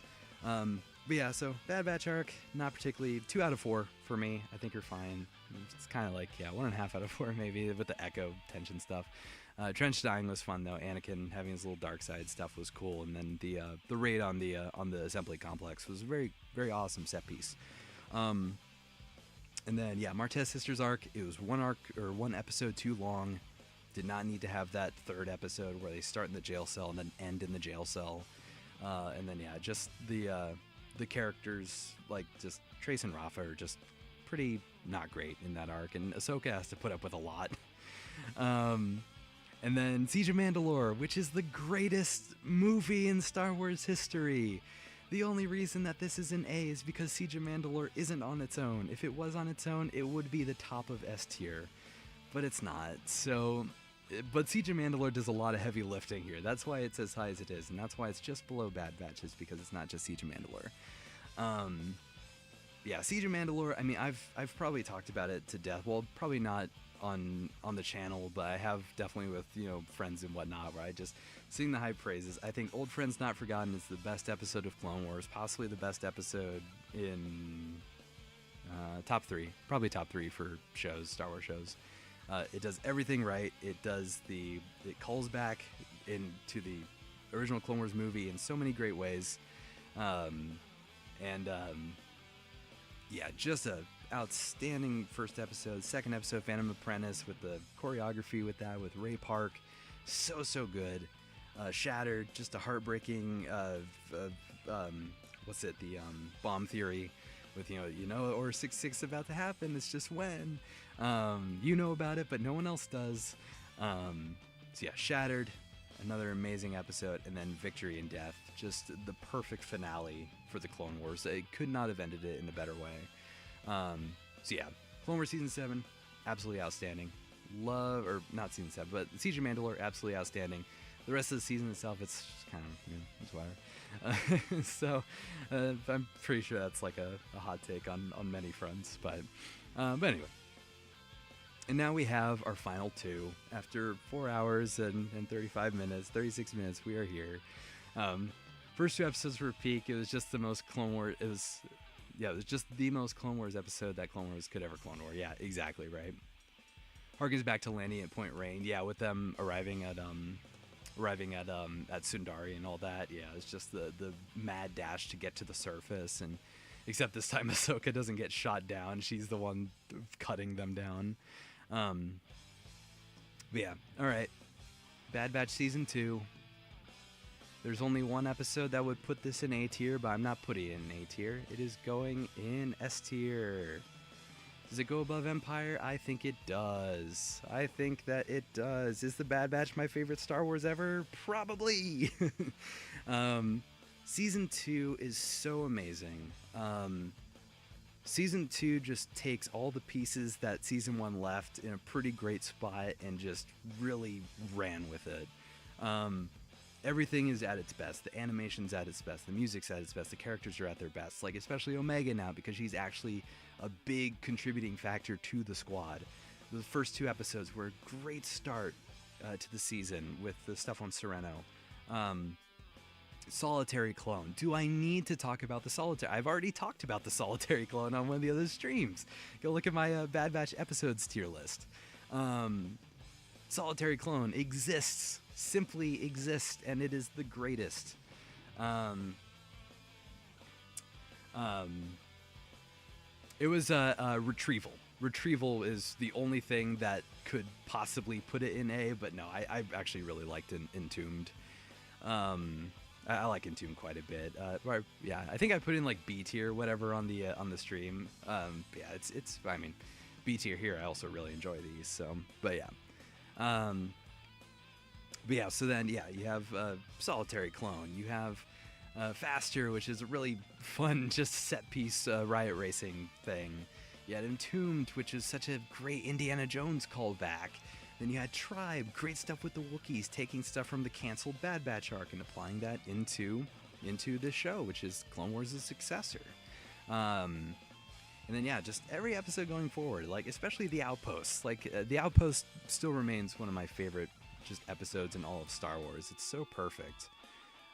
Speaker 1: But yeah, so Bad Batch arc, not particularly. 2 out of 4 for me. I think you're fine. It's kind of like, 1.5 out of 4 maybe with the Echo tension stuff. Trench dying was fun though. Anakin having his little dark side stuff was cool, and then the raid on the assembly complex was a very, very awesome set piece. And then yeah, Martez Sisters arc. It was one episode too long. Did not need to have that third episode where they start in the jail cell and then end in the jail cell. And then yeah, just the characters like just Trace and Rafa are just pretty not great in that arc, and Ahsoka has to put up with a lot. And then Siege of Mandalore, which is the greatest movie in Star Wars history. The only reason that this is an A is because Siege of Mandalore isn't on its own. If it was on its own, it would be the top of S tier, but it's not. So, but Siege of Mandalore does a lot of heavy lifting here. That's why it's as high as it is, and that's why it's just below Bad Batch, is because it's not just Siege of Mandalore. Yeah, Siege of Mandalore, I mean, I've probably talked about it to death. Well, probably not on the channel, but I have definitely with, friends and whatnot, where I just sing the high praises. I think Old Friends Not Forgotten is the best episode of Clone Wars, possibly the best episode in top 3, probably top 3 for shows, Star Wars shows. It does everything right. It calls back into the original Clone Wars movie in so many great ways. Yeah, just a outstanding first episode. Second episode, Phantom Apprentice, with the choreography with Ray Park, so good. Shattered, just a heartbreaking what's it, the bomb theory with Order 66 about to happen, it's just when. You know about it, but no one else does. So yeah, Shattered, another amazing episode, and then Victory and Death, just the perfect finale for the Clone Wars. It could not have ended it in a better way. So yeah, Clone Wars Season 7, absolutely outstanding. Love, or not Season 7, but Siege of Mandalore, absolutely outstanding. The rest of the season itself, it's just kind of, it's whatever. So I'm pretty sure that's like a hot take on many fronts, but anyway. And now we have our final two. After 4 hours and 36 minutes, we are here. First two episodes were peak. It was just the most Clone Wars. It was just the most Clone Wars episode that Clone Wars could ever Clone War. Yeah, exactly right. Harkens back to landing at Point Rain. Yeah, with them arriving at Sundari and all that. Yeah, it's just the mad dash to get to the surface, and except this time Ahsoka doesn't get shot down. She's the one cutting them down. But yeah, all right. Bad Batch Season 2. There's only one episode that would put this in A tier, but I'm not putting it in A tier. It is going in S tier. Does it go above Empire? I think it does. I think that it does. Is the Bad Batch my favorite Star Wars ever? Probably. Season 2 is so amazing. Season 2 just takes all the pieces that Season 1 left in a pretty great spot and just really ran with it. Everything is at its best. The animation's at its best. The music's at its best. The characters are at their best. Like, especially Omega now, because she's actually a big contributing factor to the squad. The first two episodes were a great start to the season with the stuff on Sereno. Solitary Clone. Do I need to talk about the Solitary? I've already talked about the Solitary Clone on one of the other streams. Go look at my Bad Batch episodes tier list. Solitary Clone exists. Simply exists, and it is the greatest. It was Retrieval. Retrieval is the only thing that could possibly put it in A, but no, I actually really liked Entombed. I like Entombed quite a bit. Yeah, I think I put in like B tier, whatever, on the stream. Yeah, it's. I mean, B tier here. I also really enjoy these. So, but yeah. But yeah, so then, yeah, you have Solitary Clone. You have Faster, which is a really fun, just set-piece riot racing thing. You had Entombed, which is such a great Indiana Jones callback. Then you had Tribe, great stuff with the Wookiees, taking stuff from the canceled Bad Batch arc and applying that into this show, which is Clone Wars' successor. And then, yeah, just every episode going forward, like, especially The Outpost. Like, The Outpost still remains one of my favorite just episodes in all of Star Wars. It's so perfect.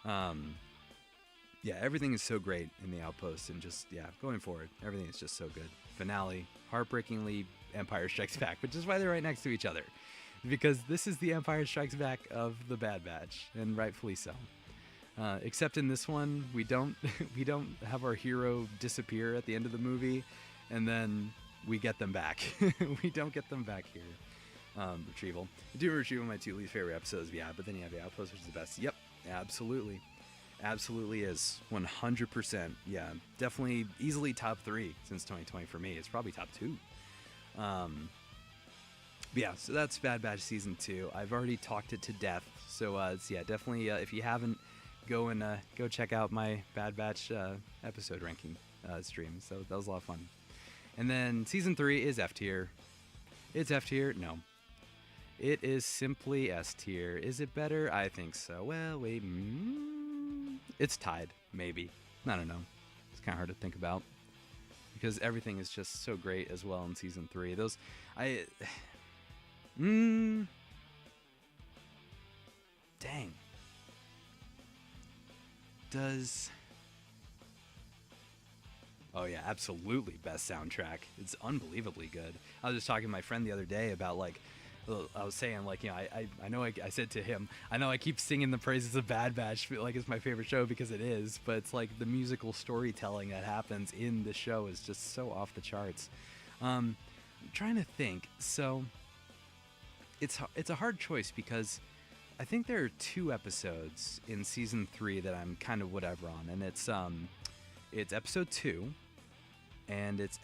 Speaker 1: Yeah, everything is so great in The Outpost, and just, yeah, going forward, everything is just so good. Finale, heartbreakingly, Empire Strikes Back, which is why they're right next to each other, because this is the Empire Strikes Back of the Bad Batch, and rightfully so. Except in this one, we don't have our hero disappear at the end of the movie, and then we get them back. We don't get them back here. Retrieval. I do Retrieval, my two least favorite episodes, yeah, but then you have The Outpost, which is the best. Yep, absolutely. Absolutely is. 100%. Yeah, definitely easily top 3 since 2020 for me. It's probably top 2. But yeah, so that's Bad Batch Season 2. I've already talked it to death, so it's, yeah, definitely, if you haven't, go check out my Bad Batch episode ranking stream. So that was a lot of fun. And then Season 3 is F tier. It's F tier? No. It is simply S tier. Is it better? I think so. Well, wait. It's tied, maybe. I don't know. It's kind of hard to think about, because everything is just so great as well in Season 3. Dang. Oh yeah, absolutely best soundtrack. It's unbelievably good. I was just talking to my friend the other day about, like, I was saying, like, you know, I know I said to him, I know I keep singing the praises of Bad Batch, like it's my favorite show, because it is, but it's like the musical storytelling that happens in the show is just so off the charts. I'm trying to think. So it's a hard choice, because I think there are 2 episodes in Season 3 that I'm kind of whatever on, and it's Episode 2, and it's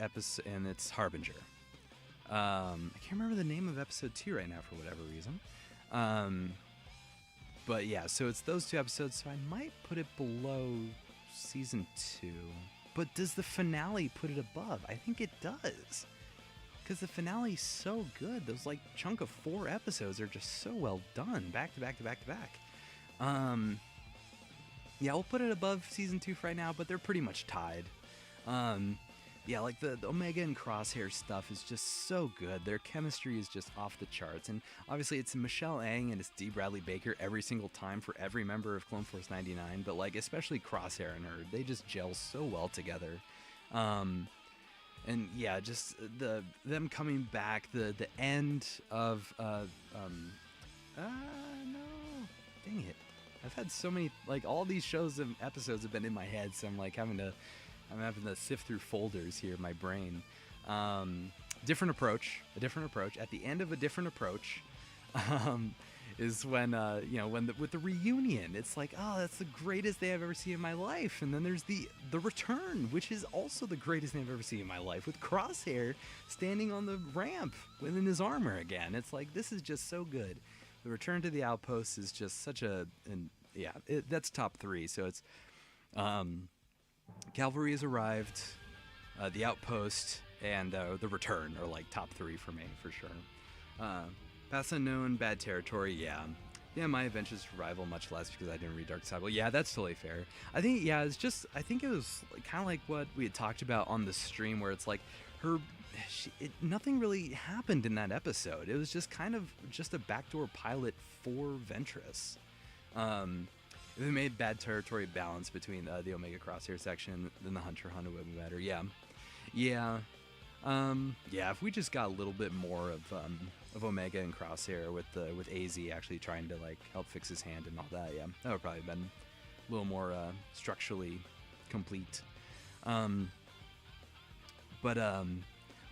Speaker 1: Harbinger. I can't remember the name of episode 2 right now for whatever reason. Um, but yeah, so it's those 2 episodes, so I might put it below season 2. But does the finale put it above? I think it does. Because the finale's so good. Those like chunk of 4 episodes are just so well done, back to back to back to back. Yeah, we'll put it above season 2 for right now, but they're pretty much tied. Yeah, like the Omega and Crosshair stuff is just so good. Their chemistry is just off the charts. And obviously it's Michelle Ang and it's D. Bradley Baker every single time for every member of Clone Force 99, but like especially Crosshair and her, they just gel so well together. And yeah, just them coming back, the end of no, dang it. I've had so many, like all these shows and episodes have been in my head, so I'm having to sift through folders here in my brain. A different approach. At the end of a different approach, is when with the reunion, it's like, oh, that's the greatest day I've ever seen in my life. And then there's the return, which is also the greatest thing I've ever seen in my life, with Crosshair standing on the ramp within his armor again. It's like, this is just so good. The return to the outpost is just such that's top 3. So it's Cavalry has arrived, the outpost, and the return are like top 3 for me for sure. Pass Unknown, Bad Territory, yeah, my Adventures Survival much less because I didn't read Dark Side. Well, yeah, that's totally fair. I think it was kind of like what we had talked about on the stream, where it's like nothing really happened in that episode. It was just kind of just a backdoor pilot for Ventress. They made Bad Territory balance between the Omega Crosshair section and the Hunter would be better. Yeah. If we just got a little bit more of Omega and Crosshair with AZ actually trying to like help fix his hand and all that, that would probably have been a little more structurally complete. But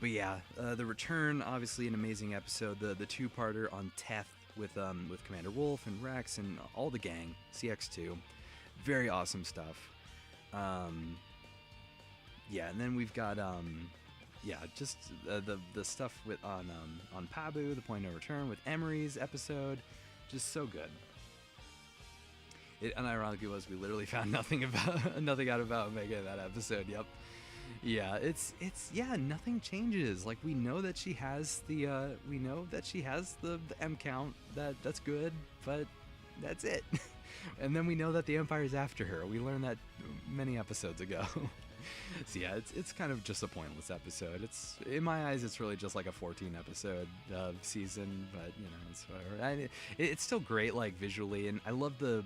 Speaker 1: yeah, the return, obviously an amazing episode. The 2-parter on Teth with Commander Wolf and Rex and all the gang, CX2, very awesome stuff. And then we've got just the stuff on Pabu, the Point of Return with Emery's episode, just so good. It unironically was we literally found nothing out about Omega in that episode. Yep. Yeah, it's nothing changes. Like we know that she has the M count, that's good, but that's it. And then we know that the Empire's after her. We learned that many episodes ago. So yeah, it's kind of just a pointless episode. It's, in my eyes, it's really just like a 14 episode season, but it's whatever. It's still great, like visually, and I love the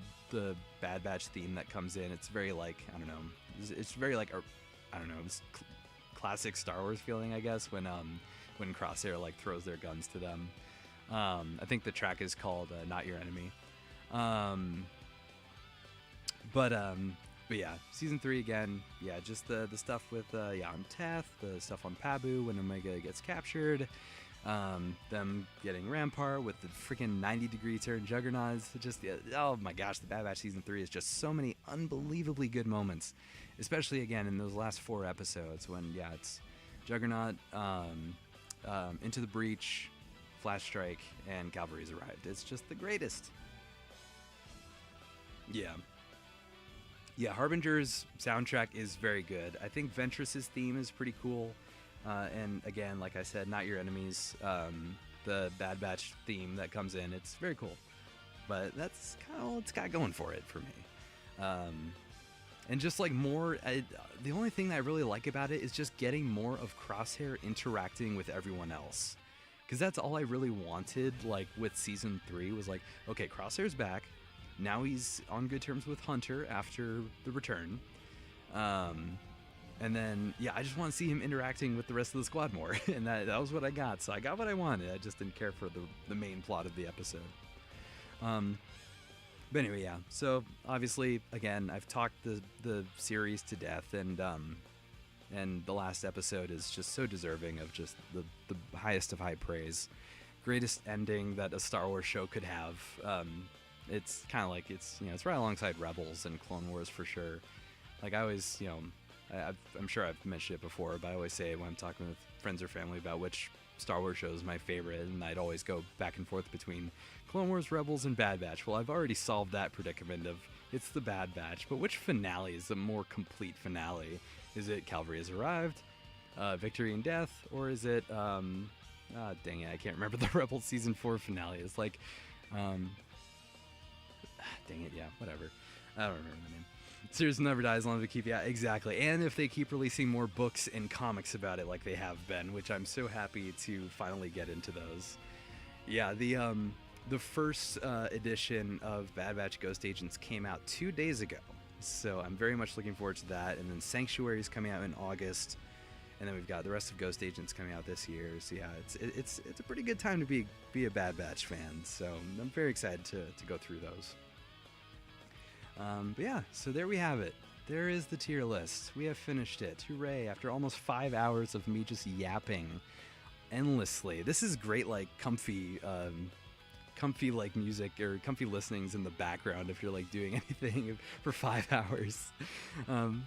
Speaker 1: Bad Batch theme that comes in. It's very like, I don't know, it's very like this classic Star Wars feeling, I guess, when Crosshair like throws their guns to them. I think the track is called Not Your Enemy. But yeah, season 3 again. Yeah, just the stuff with on Teth, the stuff on Pabu when Omega gets captured, them getting Rampart with the freaking 90-degree turn Juggernauts. Just oh my gosh, the Bad Batch season 3 is just so many unbelievably good moments, especially again in those last 4 episodes when it's Juggernaut, Into the Breach, Flash Strike, and Cavalry's arrived. It's just the greatest. Yeah, Harbinger's soundtrack is very good. I think Ventress's theme is pretty cool. And again, like I said, Not Your Enemies, the Bad Batch theme that comes in, it's very cool. But that's kind of all it's got going for it for me. And just like more, the only thing that I really like about it is just getting more of Crosshair interacting with everyone else. Because that's all I really wanted, like with season 3, was like, okay, Crosshair's back. Now he's on good terms with Hunter after the return. And then, I just want to see him interacting with the rest of the squad more. And that was what I got. So I got what I wanted. I just didn't care for the main plot of the episode. But anyway, so obviously, again, I've talked the series to death, and the last episode is just so deserving of just the highest of high praise. Greatest ending that a Star Wars show could have. It's kind of like, it's right alongside Rebels and Clone Wars for sure. Like I always, I'm sure I've mentioned it before, but I always say when I'm talking with friends or family about which Star Wars show is my favorite, and I'd always go back and forth between Clone Wars, Rebels, and Bad Batch. Well, I've already solved that predicament of it's the Bad Batch, but which finale is the more complete finale? Is it Calvary Has Arrived, Victory and Death, or is it, dang it, I can't remember the Rebels Season 4 finale. It's like, dang it, yeah, whatever. I don't remember the name. Series never dies, long to keep, yeah, exactly. And if they keep releasing more books and comics about it like they have been, which I'm so happy to finally get into those. Yeah, the first edition of Bad Batch Ghost Agents came out 2 days ago, so I'm very much looking forward to that. And then Sanctuary is coming out in August, and then we've got the rest of Ghost Agents coming out this year. So yeah, it's a pretty good time to be a Bad Batch fan. So I'm very excited to go through those. But yeah, so there we have it. There is the tier list. We have finished it. Hooray! After almost 5 hours of me just yapping endlessly. This is great, like comfy like music or comfy listenings in the background if you're like doing anything for 5 hours.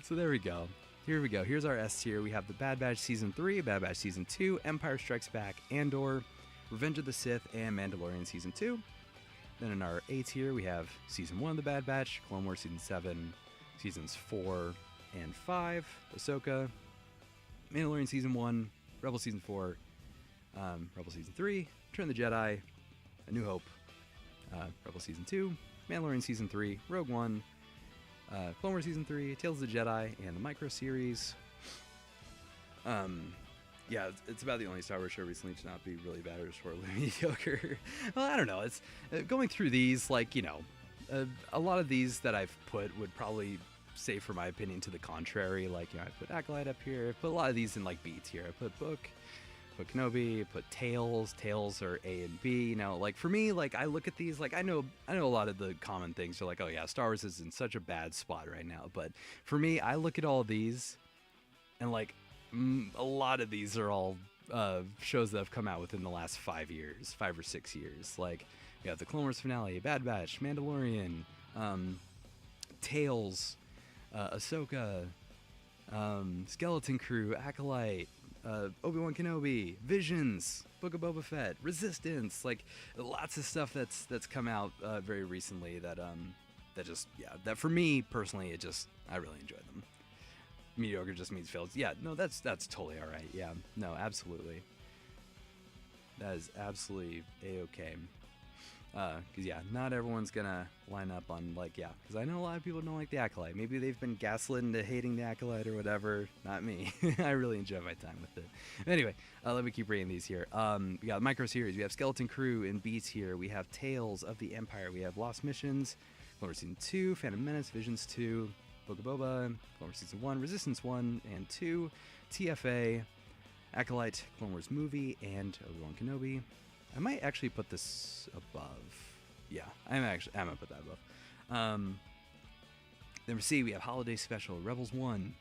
Speaker 1: So there we go. Here we go. Here's our S tier. We have the Bad Batch Season 3, Bad Batch Season 2, Empire Strikes Back, Andor, Revenge of the Sith, and Mandalorian Season 2. Then in our A tier, we have Season 1 of the Bad Batch, Clone Wars Season 7, Seasons 4 and 5, Ahsoka, Mandalorian Season 1, Rebel Season 4, Rebel Season 3, Return of the Jedi, A New Hope, Rebel Season 2, Mandalorian Season 3, Rogue One, Clone Wars Season 3, Tales of the Jedi, and the Micro Series. Yeah, it's about the only Star Wars show recently to not be really bad or just horribly mediocre. Well, I don't know. It's going through these, like, you know, a lot of these that I've put would probably say, for my opinion, to the contrary. Like, you know, I put Acolyte up here. I put a lot of these in, like, B tier. I put Book, put Kenobi, I put Tales. Tales are A and B. You know, like, for me, like, I look at these, like, I know a lot of the common things are like, oh, yeah, Star Wars is in such a bad spot right now. But for me, I look at all of these and, like, a lot of these are all shows that have come out within the last 5 years, 5 or 6 years. Like, you have the Clone Wars finale, Bad Batch, Mandalorian, Tales, Ahsoka, Skeleton Crew, Acolyte, Obi-Wan Kenobi, Visions, Book of Boba Fett, Resistance. Like, lots of stuff that's come out very recently that just, yeah, that for me personally, I really enjoy them. Mediocre just means failed. Yeah, no, that's totally all right. Yeah, no, absolutely. That is absolutely A-okay. Because, yeah, not everyone's gonna line up on, like, yeah, because I know a lot of people don't like the Acolyte. Maybe they've been gaslit into hating the Acolyte or whatever. Not me. I really enjoy my time with it. Anyway, let me keep reading these here. We got Micro Series. We have Skeleton Crew in B tier. We have Tales of the Empire. We have Lost Missions, Clone Wars Season 2, Phantom Menace, Visions 2, Book of Boba, Clone Wars Season 1, Resistance 1 and 2, TFA, Acolyte, Clone Wars Movie, and Obi-Wan Kenobi. I might actually put this above. Yeah, I'm gonna put that above. Then C, we have Holiday Special, Rebels 1,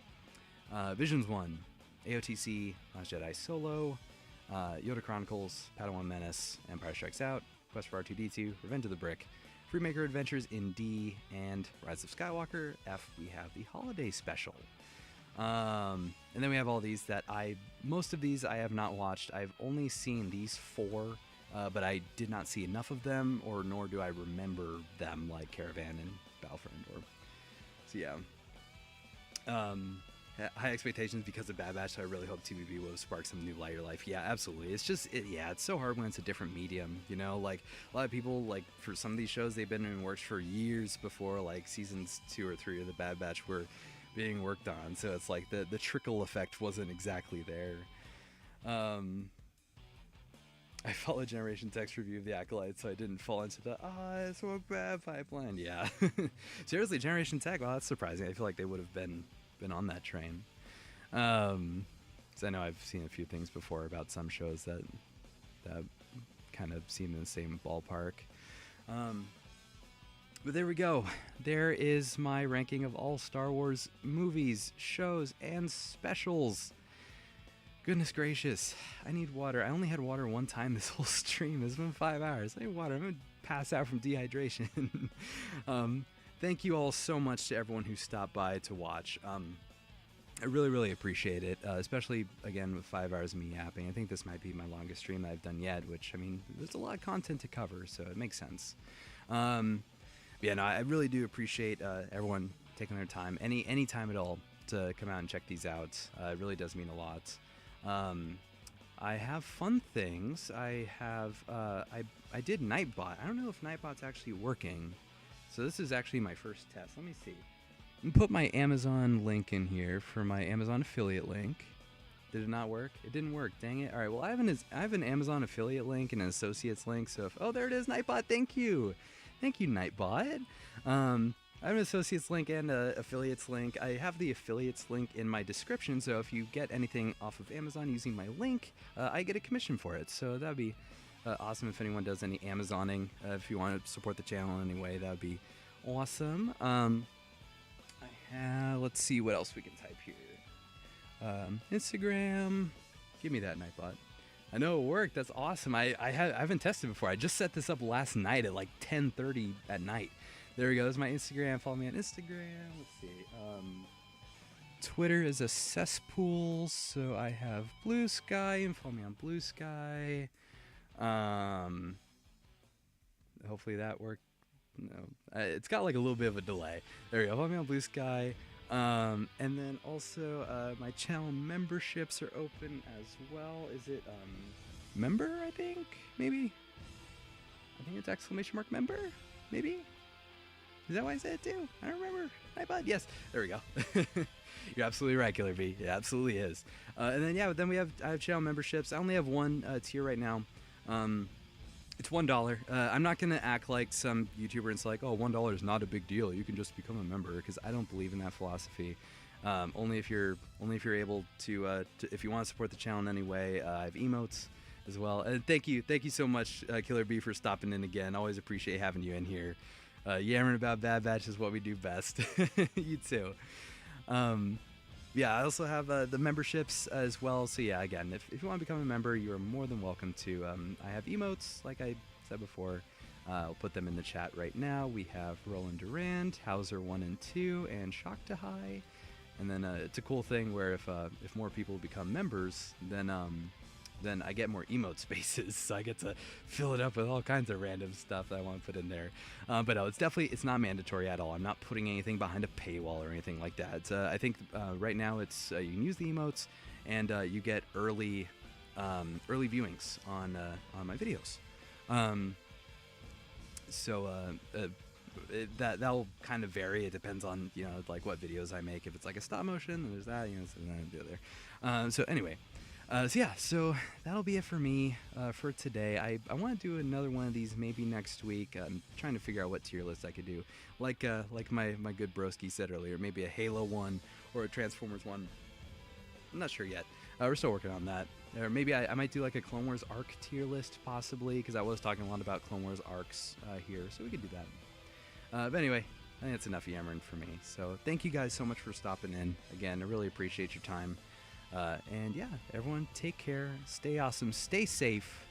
Speaker 1: Visions 1, AOTC, Last Jedi Solo, Yoda Chronicles, Padawan Menace, Empire Strikes Out, Quest for R2-D2, Revenge of the Brick, Freemaker Adventures in D, and Rise of Skywalker. F, we have the Holiday Special. And then we have all these that most of these I have not watched. I've only seen these 4, but I did not see enough of them, nor do I remember them, like Caravan and Battle for Endor. So yeah. High expectations because of Bad Batch, so I really hope TVB will spark some new lighter life. Yeah, absolutely. It's just, it's so hard when it's a different medium, you know? Like, a lot of people, like, for some of these shows, they've been in works for years before, like, seasons 2 or 3 of the Bad Batch were being worked on, so it's like the trickle effect wasn't exactly there. I followed Generation Tech's review of the Acolyte, so I didn't fall into the, it's so bad pipeline. Yeah. Seriously, Generation Tech, well, that's surprising. I feel like they would have been on that train. So I know I've seen a few things before about some shows that kind of seem in the same ballpark. But there we go. There is my ranking of all Star Wars movies, shows, and specials. Goodness gracious. I need water. I only had water one time this whole stream. It's been 5 hours. I need water. I'm going to pass out from dehydration. Thank you all so much to everyone who stopped by to watch. I really, really appreciate it, especially, again, with 5 hours of me yapping. I think this might be my longest stream that I've done yet, which, I mean, there's a lot of content to cover, so it makes sense. Um, yeah, no, I really do appreciate everyone taking their time, any time at all, to come out and check these out. It really does mean a lot. I have fun things. I did Nightbot. I don't know if Nightbot's actually working, so this is actually my first test. Let me see. I'm gonna put my Amazon link in here for my Amazon affiliate link. Did it not work? It didn't work. Dang it. All right. Well, I have an Amazon affiliate link and an associates link. So oh, there it is, Nightbot. Thank you, Nightbot. I have an associates link and an affiliates link. I have the affiliates link in my description. So if you get anything off of Amazon using my link, I get a commission for it. So that'd be awesome if anyone does any Amazoning. If you want to support the channel in any way, that would be awesome. Let's see what else we can type here. Instagram. Give me that, Nightbot. I know it worked. That's awesome. I haven't tested before. I just set this up last night at like 10:30 at night. There we go. There's my Instagram. Follow me on Instagram. Let's see. Twitter is a cesspool, so I have Blue Sky. And follow me on Blue Sky. Hopefully that worked. No, it's got like a little bit of a delay. There we go. Follow me on Blue Sky. And then also my channel memberships are open as well. Is it member? I think maybe. I think it's exclamation mark member. Maybe. Is that why I said it too? I don't remember. Hi, bud. Yes. There we go. You're absolutely right, Killer B. It absolutely is. And then yeah, then I have channel memberships. I only have one tier right now. It's $1. I'm not gonna act like some YouTuber and say like, oh, $1 is not a big deal. You can just become a member, because I don't believe in that philosophy. Only if you're able to if you want to support the channel in any way. I have emotes as well. And thank you so much, Killer B, for stopping in again. Always appreciate having you in here. Yammering about Bad Batch is what we do best. You too. Yeah, I also have the memberships as well. So yeah, again, if you want to become a member, you are more than welcome to. I have emotes, like I said before. I'll put them in the chat right now. We have Roland Durand, Hauser 1 and 2, and Shock to High. And then it's a cool thing where if more people become members, then I get more emote spaces, so I get to fill it up with all kinds of random stuff that I want to put in there. But no, it's not mandatory at all. I'm not putting anything behind a paywall or anything like that. I think right now it's you can use the emotes, and you get early viewings on my videos. That'll kind of vary. It depends on like what videos I make. If it's like a stop motion, then there's that. So then I do there. So anyway. So that'll be it for me for today. I want to do another one of these maybe next week. I'm trying to figure out what tier list I could do. Like my good broski said earlier, maybe a Halo one or a Transformers one. I'm not sure yet. We're still working on that. Or maybe I might do like a Clone Wars arc tier list possibly, because I was talking a lot about Clone Wars arcs here, so we could do that. But anyway, I think that's enough yammering for me. So thank you guys so much for stopping in. Again, I really appreciate your time. And yeah, everyone take care, stay awesome, stay safe,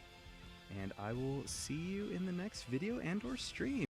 Speaker 1: and I will see you in the next video and or stream.